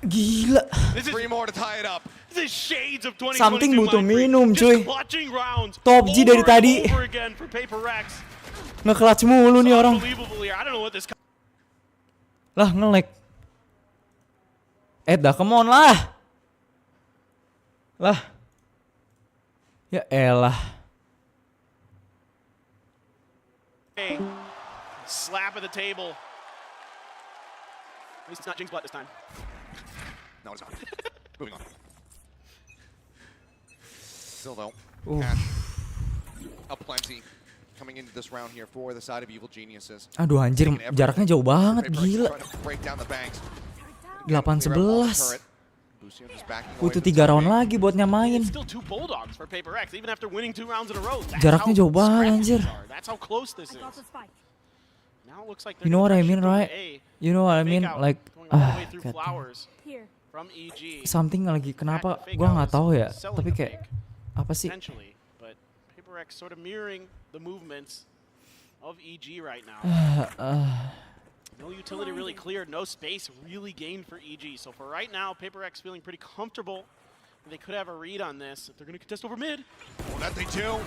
Gila. This is 3 more to tie it up. This is shades of 2022. Something butuh minum cuy. Clutching rounds. Top G dari tadi. Over again for Paper X. Nge-clutch mulu nih orang. I don't know what this. Lah nge-lag. Dah come on lah. Lah. Ya elah. Slap at the table. At least it's not Jing's butt this time. No, it's not. Moving on. Still though, Oof. cash aplenty coming into this round here for the side of Evil Geniuses. Aduh anjir, jaraknya jauh banget, gila. 8-11. Butuh 3 round lagi buat nyamain. Still 2 Bulldogs for Paper X, even after winning 2 rounds in a row. Jaraknya jauh banget anjir. That's how close this is. Now it looks like You know what I mean, right? You know what I mean, like from EG. Something lagi kenapa gua nggak tahu ya, tapi kayak apa sih? But Paper X sort of mirroring the movements of EG right now. No utility really cleared, no space really gained for EG. So for right now, Paper X feeling pretty comfortable. They could have a read on this if they're going to contest over mid. Well, that they do.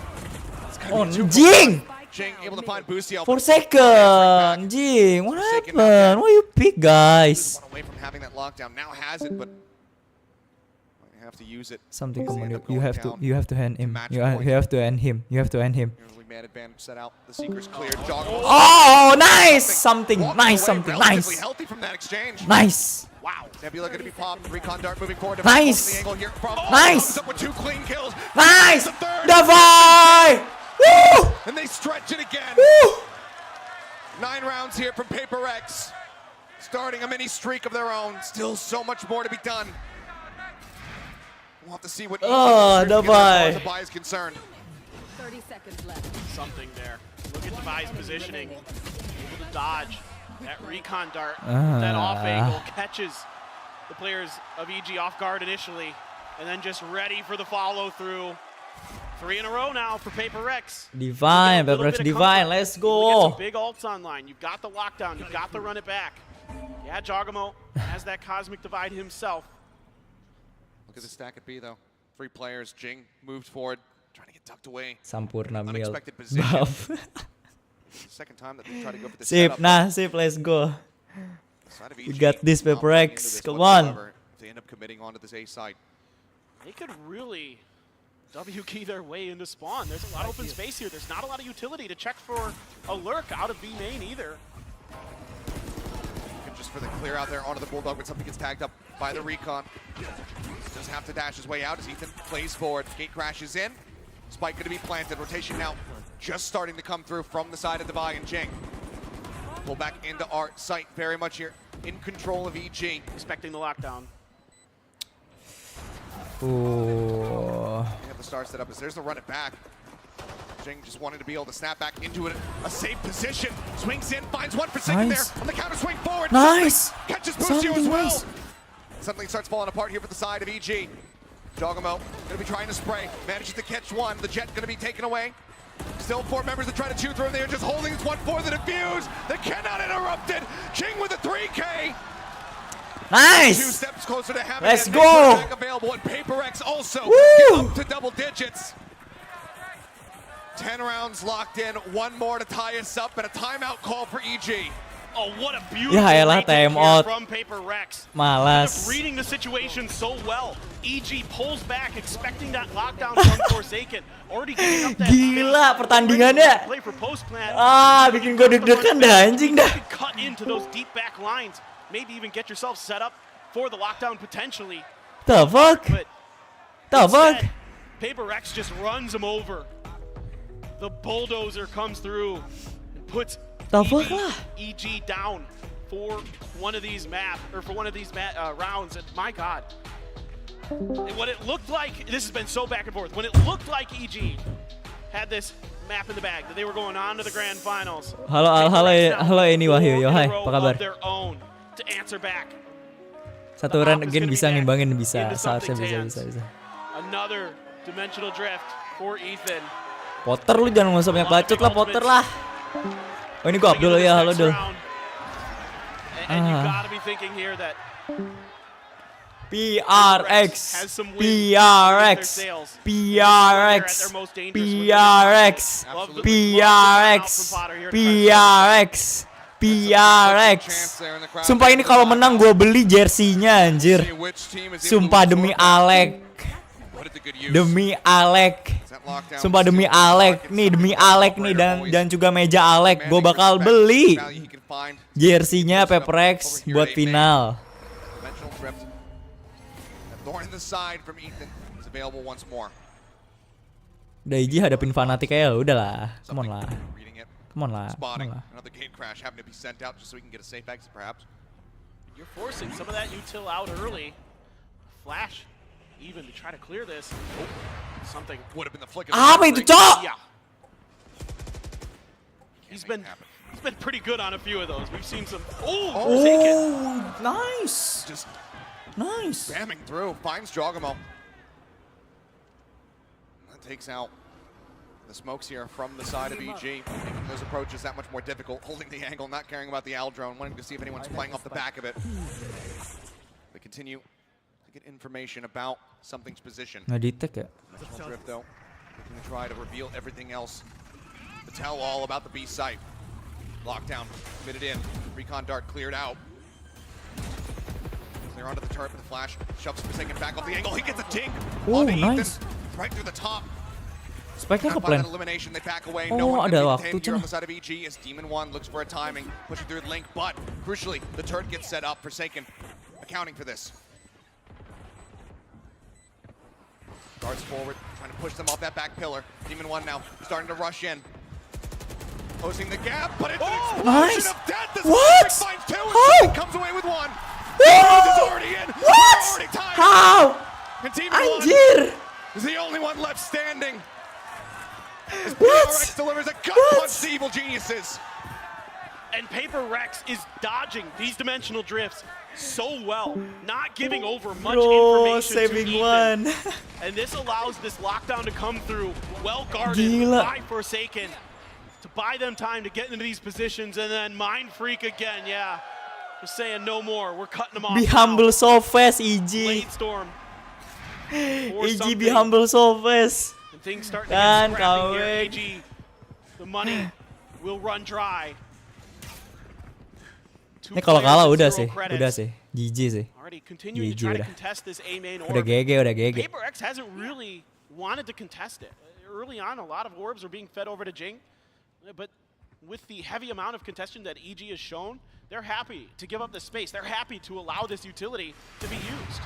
Oh, Jing! Jing able to find Boostio. Forsaken! Jing, what happened? Why you pick, guys? Away from having that lockdown, now has it, but you have to use it. Something come on, you have to hand him. You have to end him. You have to end him. Man advantage set out. The Seeker's cleared. Oh, nice! Something nice. Healthy from that exchange. Nice. Wow. Nebula going to be popped. Recon Dart moving forward. Nice. Nice. Up with 2 clean kills. Nice. Devi! Woo! And they stretch it again. Woo! 9 rounds here from Paper X. Starting a mini streak of their own. Still so much more to be done. We'll have to see what Devi is concerned. 30 seconds left. Something there. Look at Devi's positioning. Able to dodge that recon dart. That off angle catches the players of EG off guard initially, and then just ready for the follow through. 3 in a row now for PaperX. Divine, PaperX Divine, let's Get go. some big ults online. You've got the lockdown. You've got the run it back. Yeah, Jogamo has that cosmic divide himself. Look at the stack at B though. 3 players. Jing moved forward, trying to get tucked away. Sampurna meal. Unexpected position. Buff. Second time that they try to go for the Sip, setup. nah, sip, let's go. Side of You EG, got this, not looking into PaperX. this Come whatsoever. on. They end up committing onto this A side. They could really W key their way into spawn. There's a lot of open space here. There's not a lot of utility to check for a lurk out of B main either. Just for the clear out there onto the Bulldog when something gets tagged up by the recon. Does have to dash his way out as Ethan plays forward. Gate crashes in. Spike going to be planted. Rotation now just starting to come through from the side of Devi and Jing. Pull back into our site very much here in control of EG. Expecting the lockdown. Ooh. They have the star set up as there's the run it back. Jing just wanted to be able to snap back into it. A safe position. Swings in, finds one for second Nice. there. On the counter swing forward. Nice. Catches Busio as well. Nice. Something starts falling apart here for the side of EG. Jogamo gonna be trying to spray. Manages to catch one. The jet gonna be taken away. Still 4 members to try to chew through, and they're just holding this one for the defuse. They cannot interrupt it. Jing with a 3K. Nice. 2 steps closer to having Let's that go. back available, and PaperX also Woo. get up to double digits. 10 rounds locked in, 1 more to tie us up, and a timeout call for EG. Oh, what a beautiful Ya elah, retake time here out. from PaperX. Malas. Reading the situation so well. EG pulls back, expecting that lockdown from Forsaken. Already getting up that Gila pertandingannya. play for post plan. Ah, bikin gue deg-degan dah anjing dah. You could cut into those deep back lines. Maybe even get yourself set up for the lockdown potentially. The fuck? But The fuck? instead, PaperX just runs him over. The bulldozer comes through and puts The fuck lah? EG down for one of these rounds, and my God, what it looked like, this has been so back and forth, when it looked like EG had this map in the bag, that they were going on to the grand finals. Halo ini Wahyu, yo hai, apa kabar? Their own to answer back. Satu run again bisa ngimbangin, bisa, seharusnya bisa. Another dimensional drift for Ethan. Potter lu jangan ngusap banyak bacot lah, Potter lah. Oh ini gua Abdul ya, halo Dul. And you gotta be thinking here that PRX, has some PRX, PRX, PRX, PRX, PRX, PRX. Sumpah ini kalau menang gue beli jersinya anjir. Sumpah demi Alek. Demi Alek. Sumpah demi Alek nih, demi Alek nih, dan juga meja Alek. Gue bakal beli jersinya PaperX buat final. Udah EG hadapin fanatik aja, udahlah. Come on lah. Come on lah. Another gate crash having to be sent out just so we can get a safe exit perhaps. You're forcing some of that util out early. Flash even to try to clear this. Oh, something would have been the flick of apa itu, Cok? Yeah. He's been pretty good on a few of those. We've seen some. Oh, nice. Just nice. Spamming through, finds Jogamo. That takes out the smokes here from the side of EG, making those approaches that much more difficult, holding the angle, not caring about the Al drone, wanting to see if anyone's playing off the back of it. They continue to get information about something's position. Nggak di-tag ya? Drift though, looking to try to reveal everything else, to tell all about the B site. Lockdown, committed in, recon dart cleared out. Clear onto the turret with the flash, shoves Forsaken back off the angle, he gets a dink! Oh, onto nice. Ethan, right through the top. Spike-nya ke plan. Oh, ada waktu here on the side of EG as Demon 1 looks for a timing, pushing through the link, but crucially, the turret gets set up, Forsaken accounting for this. Guards forward, trying to push them off that back pillar. Demon 1 now starting to rush in. Closing the gap, but it's an explosion of death! This finds 2 and something comes away with 1. Is already in! What? Already tied. How? And Demon Anjir! 1 is the only one left standing. As PRX delivers a gut punch to Evil Geniuses. And Paper Rex is dodging these dimensional drifts so well, not giving over much information saving to one. Ethan. And this allows this lockdown to come through, well guarded by Forsaken, to buy them time to get into these positions, and then Mind Freak again, yeah. Just saying no more, we're cutting them off. Be humble so fast, EG. Blade Storm. EG be humble so fast. And things start to get scrappy here. EG, the money will run dry. Ini kalau kalah udah sih, GG sih. Already continuing to try to contest this A main orb. Udah GG. Paper X hasn't really wanted to contest it. Early on, a lot of orbs are being fed over to Jing, but with the heavy amount of contention that EG has shown, they're happy to give up the space. They're happy to allow this utility to be used.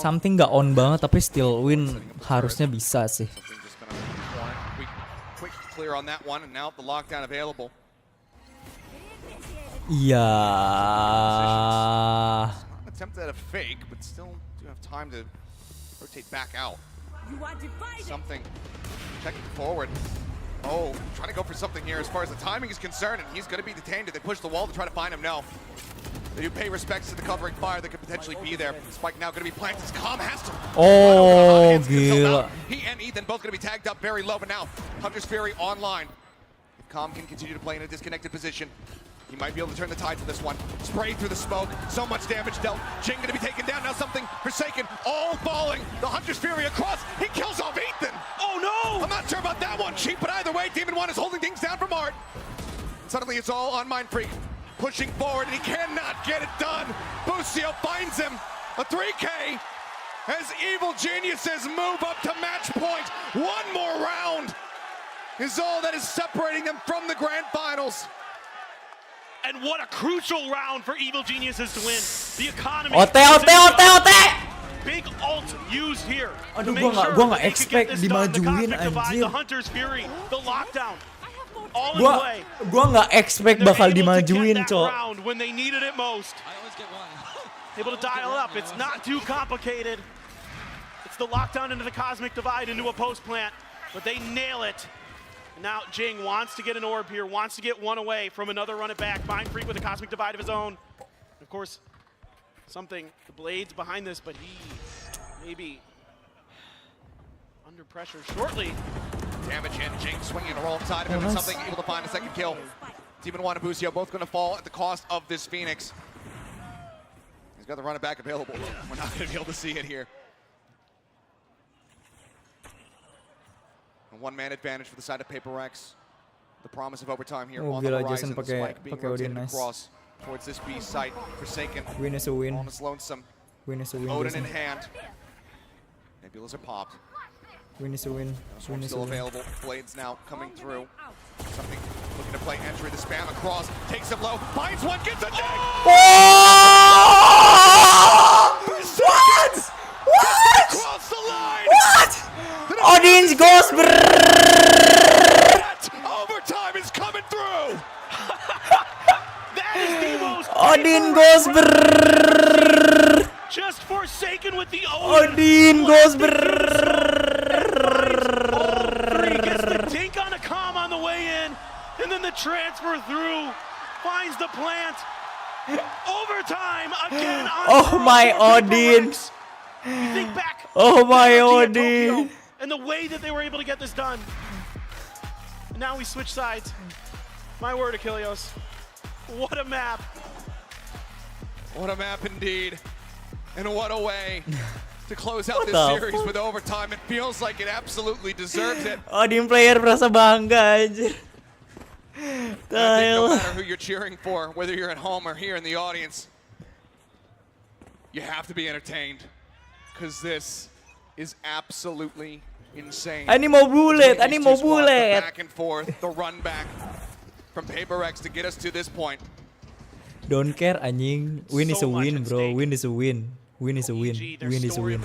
Something nggak on banget tapi still win harusnya bisa sih. Quick clear on that one, and now the lockdown available. Iya. Attempt at a fake, but still do have time to rotate back out. Something checking forward. Oh, trying to go for something here as far as the timing is concerned, and he's going to be detained. Did they push the wall to try to find him? No. They do pay respects to the covering fire that could potentially be there. Spike now going to be planted. Calm has to. Oh, gila. He and Ethan both going to be tagged up very low, but now Hunter's Fury online. If Calm can continue to play in a disconnected position, he might be able to turn the tide for this one. Spray through the smoke. So much damage dealt. Jing going to be taken down. Now something Forsaken. All falling. The Hunter's Fury across. He kills off Ethan. Oh no! I'm not sure about that one. Cheap, but either way, Demon One is holding things down from Art. Suddenly it's all on Mind Freak. Pushing forward, and he cannot get it done. Busio finds him. A 3K as Evil Geniuses move up to match point. One more round is all that is separating them from the grand finals. And what a crucial round for Evil Geniuses to win. The economy. Ote. Big ult used here. Aduh, gua nggak expect dimajuin anjir. The Hunter's Fury, the lockdown. Gua nggak expect bakal dimajuin, Cok. When they needed it most. Able to dial up. It's not too complicated. It's the lockdown into the Cosmic Divide into a post plant, but they nail it. Now Jing wants to get an orb here, wants to get one away from another run it back. Mind Freak with a Cosmic Divide of his own. Of course, the Blades behind this, but he may be under pressure shortly. Damage in, Jing swinging alongside of him and something able to find a second kill. Demon One and Busio both going to fall at the cost of this Phoenix. He's got the run it back available. We're not going to be able to see it here. A one-man advantage for the side of Paper Rex. The promise of overtime here on the horizon. Spike being rotated across towards this B site. Forsaken. Win is a win. Almost lonesome. Win is a win. Odin in hand. Nebulas are popped. Win is a win. Win is still available. Blades now coming through. Something looking to play entry. The spam across. Takes him low. Finds one. Gets a dig. Oh! What? What? Across the line. What? Audience goes overtime is coming through. That is the most. Odin goes Just Forsaken with the Odin goes Gets the dink on a calm on the way in, and then the transfer through finds the plant. Overtime again on Oh my Odin. You think back. Oh my Odin. And the way that they were able to get this done. And now we switch sides. My word, Achilleos. What a map. What a map indeed. And what a way to close out this series with overtime. It feels like it absolutely deserves it. Odin player merasa bangga anjir. I think no matter who you're cheering for, whether you're at home or here in the audience, you have to be entertained. Because this is absolutely insane. Ani mau bullet, ani mau bullet. Back and forth, the run back from Paper X to get us to this point. Don't care anjing. Win is a win, bro. Win is a win. Win is a win. Win is a win.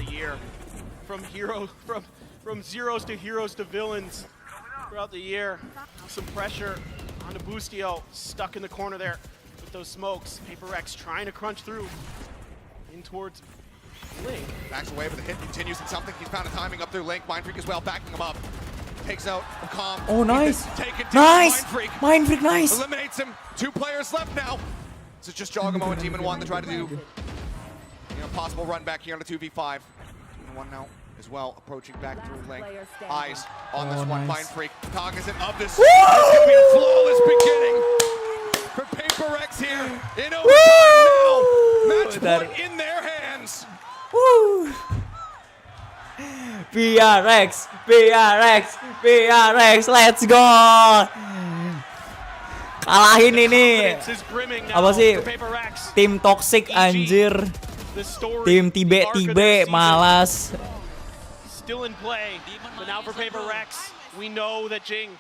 From zeros to heroes to villains throughout the year. Some pressure on Bustio, stuck in the corner there with those smokes. Paper X trying to crunch through in towards Link. Backs away, but the hit continues, and something he's found a timing up through Link. Mind Freak as well, backing him up. Takes out Calm. Oh, nice. Taken down. Nice. Mindfreak. Mindfreak, nice. Eliminates him. 2 players left now. So it's just Jogamo and Demon 1 to try to do possible run back here on the 2v5. Demon 1 now as well, approaching back through Link. Eyes on this one. Nice. Mindfreak cognizant of this. It's going to be a flawless beginning for Paper X here in overtime now. Match point in their hands. Woo. PRX, PRX, PRX, let's go. Kalahin ini. Apa sih? Tim toxic anjir. Tim tibe-tibe malas. Still in play, but now for Paper Rex, we know that Jing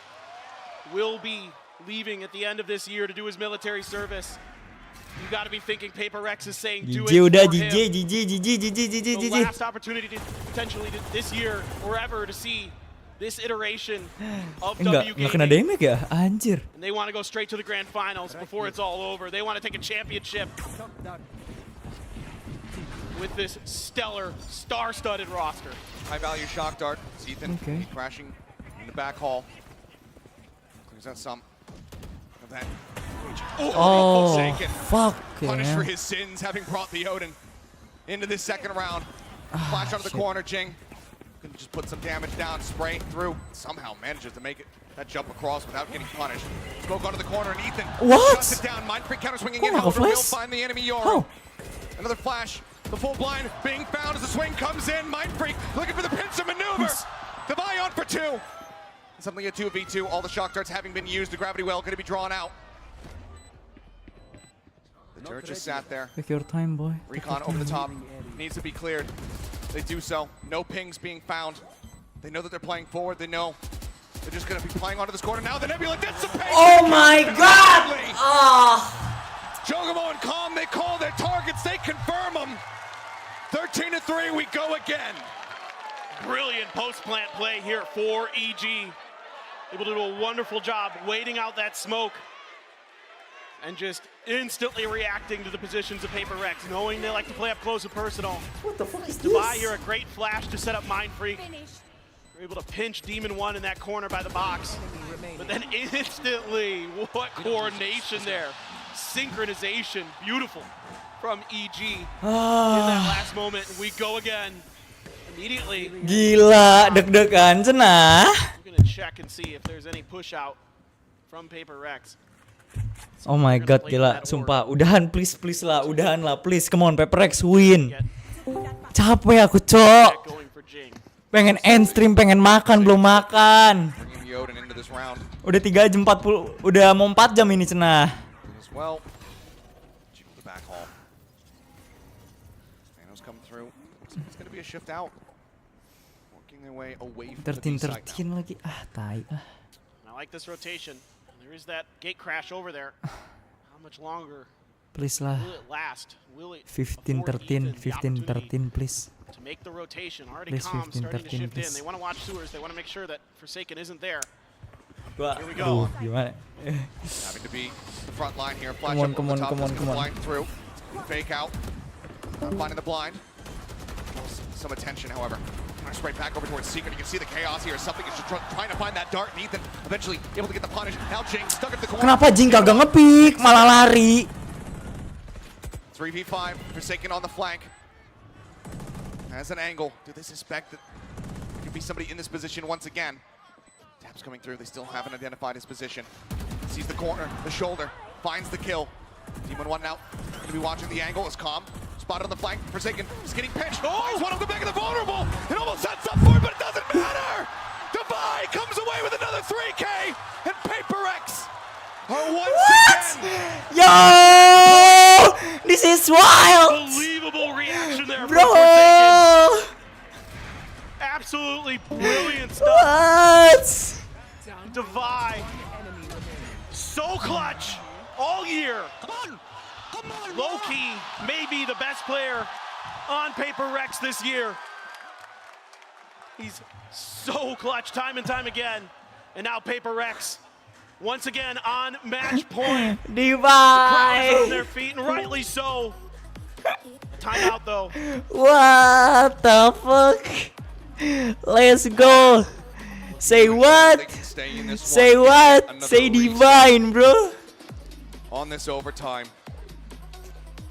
will be leaving at the end of this year to do his military service. You got to be thinking Paper Rex is saying do it udah for him. GG. The last opportunity to potentially this year or ever to see this iteration of W Enggak kena damage ya, anjir. And they want to go straight to the grand finals before it's all over. They want to take a championship with this stellar, star-studded roster. High value shock dart. It's Ethan crashing in the back hall. Clears out some of that. Oh, Forsaken. fuck. Punished Yeah. for his sins, having brought the Odin into this second round. Flash out of the corner, Jing. Can just put some damage down, spray through. Somehow manages to make it that jump across without getting punished. Smoke onto the corner, and Ethan shuts it down. Mindfreak counter swinging in. However, will find the enemy Yoro. Another flash. The full blind being found as the swing comes in. Mindfreak looking for the pincer maneuver. Devi on for 2. Suddenly a 2v2. All the shock darts having been used. The gravity well going to be drawn out. The turret just sat there. Take your time, boy. Recon over the top. Needs to be cleared. They do so. No pings being found. They know that they're playing forward. They know they're just going to be playing onto this corner. Now the Nebula dissipates. Oh my god! Jogamo and Calm, they call their targets. They confirm them. 13-3, we go again. Brilliant post-plant play here for EG. Able to do a wonderful job waiting out that smoke and just instantly reacting to the positions of Paper Rex, knowing they like to play up close and personal. What the fuck is Devi this? here, a great flash to set up Mindfreak. They're able to pinch Demon 1 in that corner by the box. But then instantly, what coordination there. Synchronization, beautiful from EG in that last moment. We go again immediately. Gila, deg-degan cenah. We're gonna check and see if there's any push out from Paper Rex. Oh my god, gila, sumpah. Udahan, please lah, udahan lah, please. Come on, Paper X win. Capek aku, cok. Pengen end stream, pengen makan, belum makan. Udah 3 jam 40, udah mau 4 jam ini cenah. Well, the back hall. Manos come through. Looks like it's going to be a shift out. Working their way away from the B side now. 13 lagi. Tai. I like this rotation. There is that gate crash over there. How much longer Please lah. will it last? Will it 15-13, 15-13, please. to make the rotation? Already Please, Calm 15, starting to 13, shift in. please. They want to watch sewers. They want to make sure that Forsaken isn't there. Here we go. Gimana? Having to be the front line here. Flash Come on, up come over the on, top. come on, Just come gonna on. blind through. Fake out. Not finding the blind. Some attention, however. Nice right back over towards Secret. You can see the chaos here. Something is just trying to find that dart. And Ethan eventually able to get the punish. Now Jing stuck at the corner. Kenapa Jing kagak nge-pick, malah lari? 3v5. Forsaken on the flank. Has an angle. Do they suspect that there could be somebody in this position once again? Taps coming through. They still haven't identified his position. Sees the corner, the shoulder, finds the kill. Demon 1 now. Going to be watching the angle. Is Calm. Spotted on the flank. Forsaken is getting pinched. Finds one of the back of the vulnerable. It almost sets up for it, but it doesn't matter. Devi comes away with another 3K. And Paper X are once again. Yo! This is wild! Unbelievable reaction there from Bro! Forsaken. Absolutely brilliant stuff. Devi. So clutch all year. Low-key may be the best player on Paper Rex this year. He's so clutch time and time again. And now Paper Rex once again on match point. Devi! The crowd is on their feet, and rightly so. Timeout though. What the fuck? Let's go. Say what? Say what? Say divine, bro. On this overtime.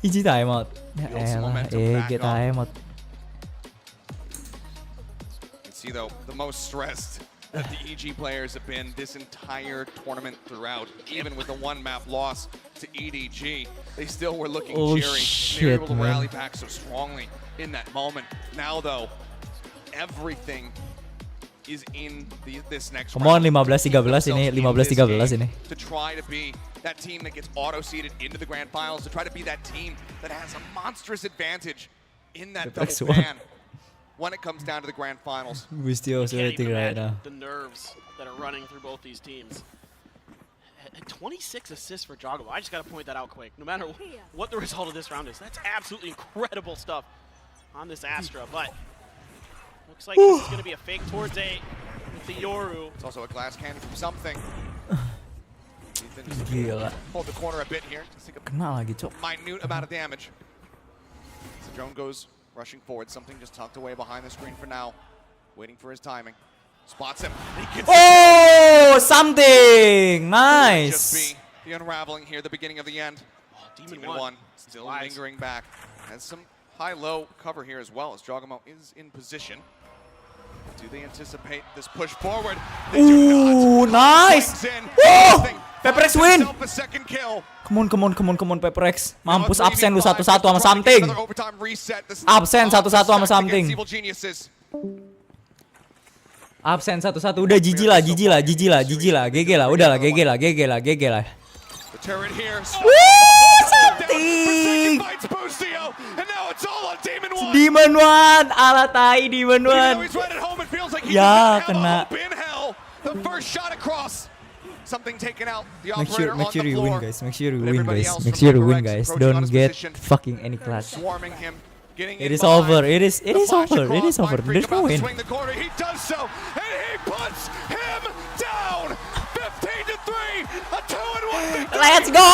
Iji timeout. Ya elah, get timeout. You can see though, the most stressed that the EG players have been this entire tournament throughout. Even with the one map loss to EDG, they still were looking cheery. They were able to rally back so strongly in that moment. Now though, everything is in this next Come on, round. 15-13 ini, 15-13 ini. To try to be that team that gets auto-seeded into the grand finals, to try to be that team that has a monstrous advantage in that double ban when it comes down to the grand finals. We're still sweating right now. The nerves that are running through both these teams. 26 assists for Jogamo. I just got to point that out quick. No matter what the result of this round is, that's absolutely incredible stuff on this Astra. But looks like this is going to be a fake towards A with the Yoru. It's also a glass cannon from something. Gila. Hold the corner a bit here. Just take a Kena lagi, cok. minute amount of damage. So drone goes rushing forward. Something just tucked away behind the screen for now. Waiting for his timing. Spots him. Oh, something! Nice! Just be the unraveling here, the beginning of the end. Demon 1 still lingering back. Has some high-low cover here as well as Jogamo is in position. Do they anticipate this push forward? They do not. Nice! Oh! PRX win! A second kill. Come on, PRX. Mampus absen lu satu-satu sama something. Absen satu-satu sama something. Absen satu-satu. Udah GG lah. GG lah. Udah lah, GG lah. The turret here. Something! Demon 1! Ala tai Demon 1. Ya, kena. The first shot across. Something taken out. The Make sure operator on the you floor. win, guys. Make sure you Everybody else win, from guys. PRX Don't approaching get his position. fucking any clutch. Swarming him, getting It in is behind. over. It is The flash over. It across, is over. Mind Freak There's no about to win. swing the corner. He does so, and he puts him down. 15-3. A 2-1 victory. Let's go!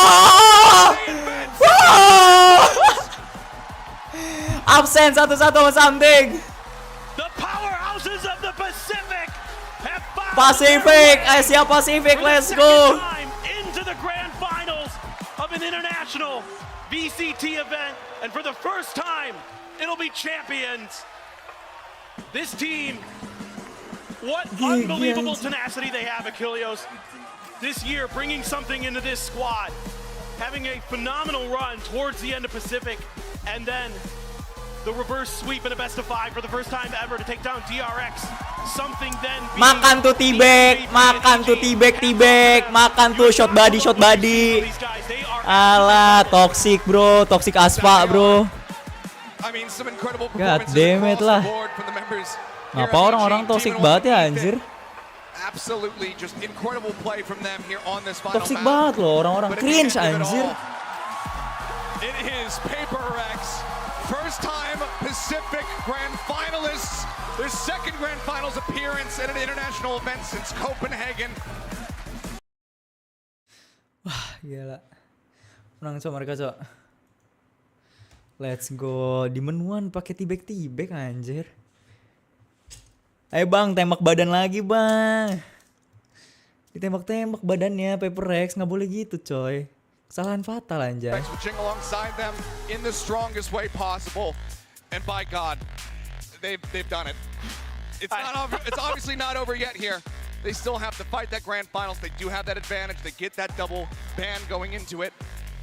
Absen satu-satu sama something. The powerhouses of the Pacific have found Pacific, Asia Pacific, let's go. time into the grand finals of an international VCT event, and for the first time, it'll be champions. This team, what unbelievable tenacity they have, Achilleos. This year, bringing something into this squad, having a phenomenal run towards the end of Pacific, and then the reverse sweep in a best of 5 for the first time ever to take down DRX. Something then Makan tuh T-back, makan tuh shot body. Alah, toxic bro, toxic aspa bro. I mean, some incredible God performances damn it across lah. the board from the members. Ngapa orang-orang toxic banget ya anjir? Absolutely, just incredible play from them here on this final Toxic map. banget loh, orang-orang But at the cringe end of it anjir. all, it is PRX, first time Pacific Grand Finalists, their second Grand Finals appearance at an international event since Copenhagen. Wah, gila. Menang cok mereka cok. Let's go. Demon 1 pakai tibek anjir. Ayo bang, tembak badan lagi bang. Ditembak-tembak badannya PRX, nggak boleh gitu coy. Kesalahan fatal anjay. Switching alongside them in the strongest way possible, and by God, they've done it. It's obviously not over yet here. They still have to fight that grand finals. They do have that advantage. They get that double ban going into it.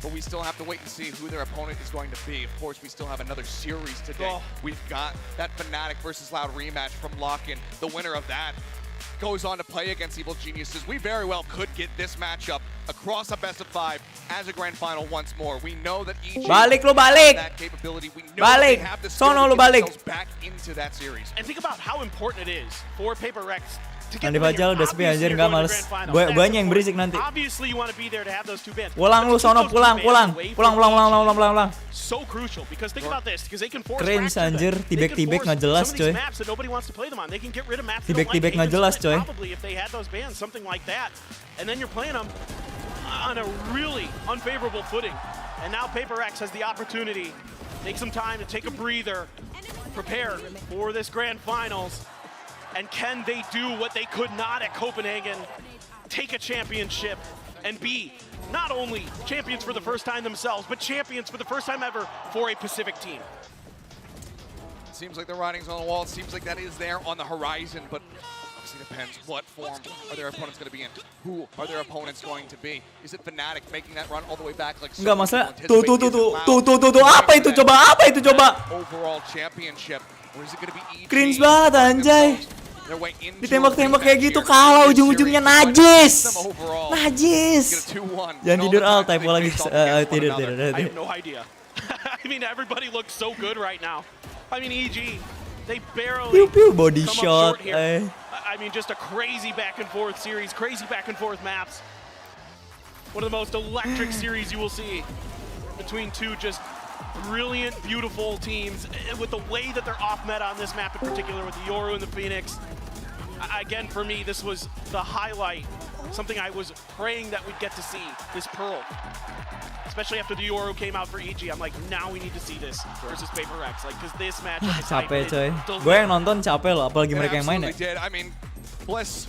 But we still have to wait and see who their opponent is going to be. Of course, we still have another series today. We've got that Fnatic versus Loud rematch from Lock-In. The winner of that goes on to play against Evil Geniuses. We very well could get this matchup across a best of 5 as a grand final once more. We know that EG Balik lu, balik. that capability. We know Balik. they have the Sono skill to lu, get balik. themselves back into that series. And think about how important it is for PRX to get Nanti the Fajar win. udah sepi Obviously, anjir, you're nggak going to males. the grand final. Banyak That's yang berisik nanti. Obviously, you want to be there to have those 2 bans. Pulang lu But to keep sono, those 2 pulang. bans away from Pulang. So crucial, because think about this, because they can force Cringe fracture them. anjir, They can tibek-tibek force nggak jelas, some of these coy. maps that nobody wants to play them on. They can get rid of maps they don't Tibek-tibek like. nggak jelas, Even coy. Probably if they had those bans, something like that. And then you're playing them on a really unfavorable footing. And now PRX has the opportunity, take some time to take a breather, prepare for this grand finals. And can they do what they could not at Copenhagen? Take a championship and be not only champions for the first time themselves, but champions for the first time ever for a Pacific team. Seems like the writing's on the wall. It seems like that is there on the horizon, but obviously depends what form are their opponents going to be in. Who are their opponents going to be? Is it Fnatic making that run all the way back like Enggak masalah. Tuh. Apa itu coba? Overall championship. Or is it going to be EG? Cringe banget anjay. Ditembak-tembak kayak gitu kalah ujung-ujungnya najis. Jangan tidur typo lagi. Tidur. I have no idea. I mean, everybody looks so good right now. I mean, EG, they barely body come shot. up short here. I mean, just a crazy back and forth series, crazy back and forth maps. One of the most electric series you will see between two just brilliant, beautiful teams. With the way that they're off meta on this map in particular, with the Yoru and the Phoenix. Again, for me, this was the highlight. Something I was praying that we'd get to see, this Pearl. Especially after the Yoru came out for EG, I'm like, now we need to see this versus PaperX, like, because this match. Capek coy. Gue yang nonton capek loh, apalagi mereka yang main ya. Did. I mean, bless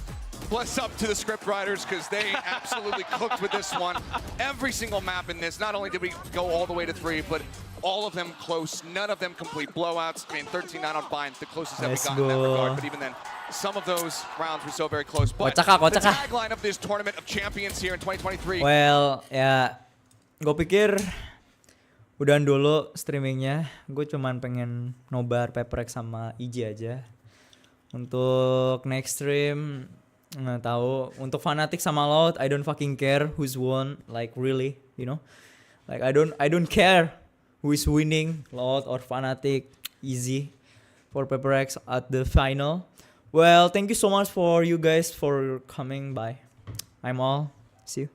up to the script writers because they absolutely cooked with this one. Every single map in this, not only did we go all the way to 3, but all of them close, none of them complete blowouts. I mean, 13-9 on Bind, the closest that we got in that regard. But even then, some of those rounds were so very close. But the tagline of this tournament of champions here in 2023. Well, ya, gue pikir udahan dulu streamingnya. Gue cuman pengen nobar PRX sama EG aja. Untuk next stream nggak tahu. Untuk Fnatic sama Loud, I don't fucking care who's won. Like really, you know, like I don't care who is winning, Loud or Fnatic. Easy for PRX at the final. Well, thank you so much for you guys for coming by. I'm all. See you.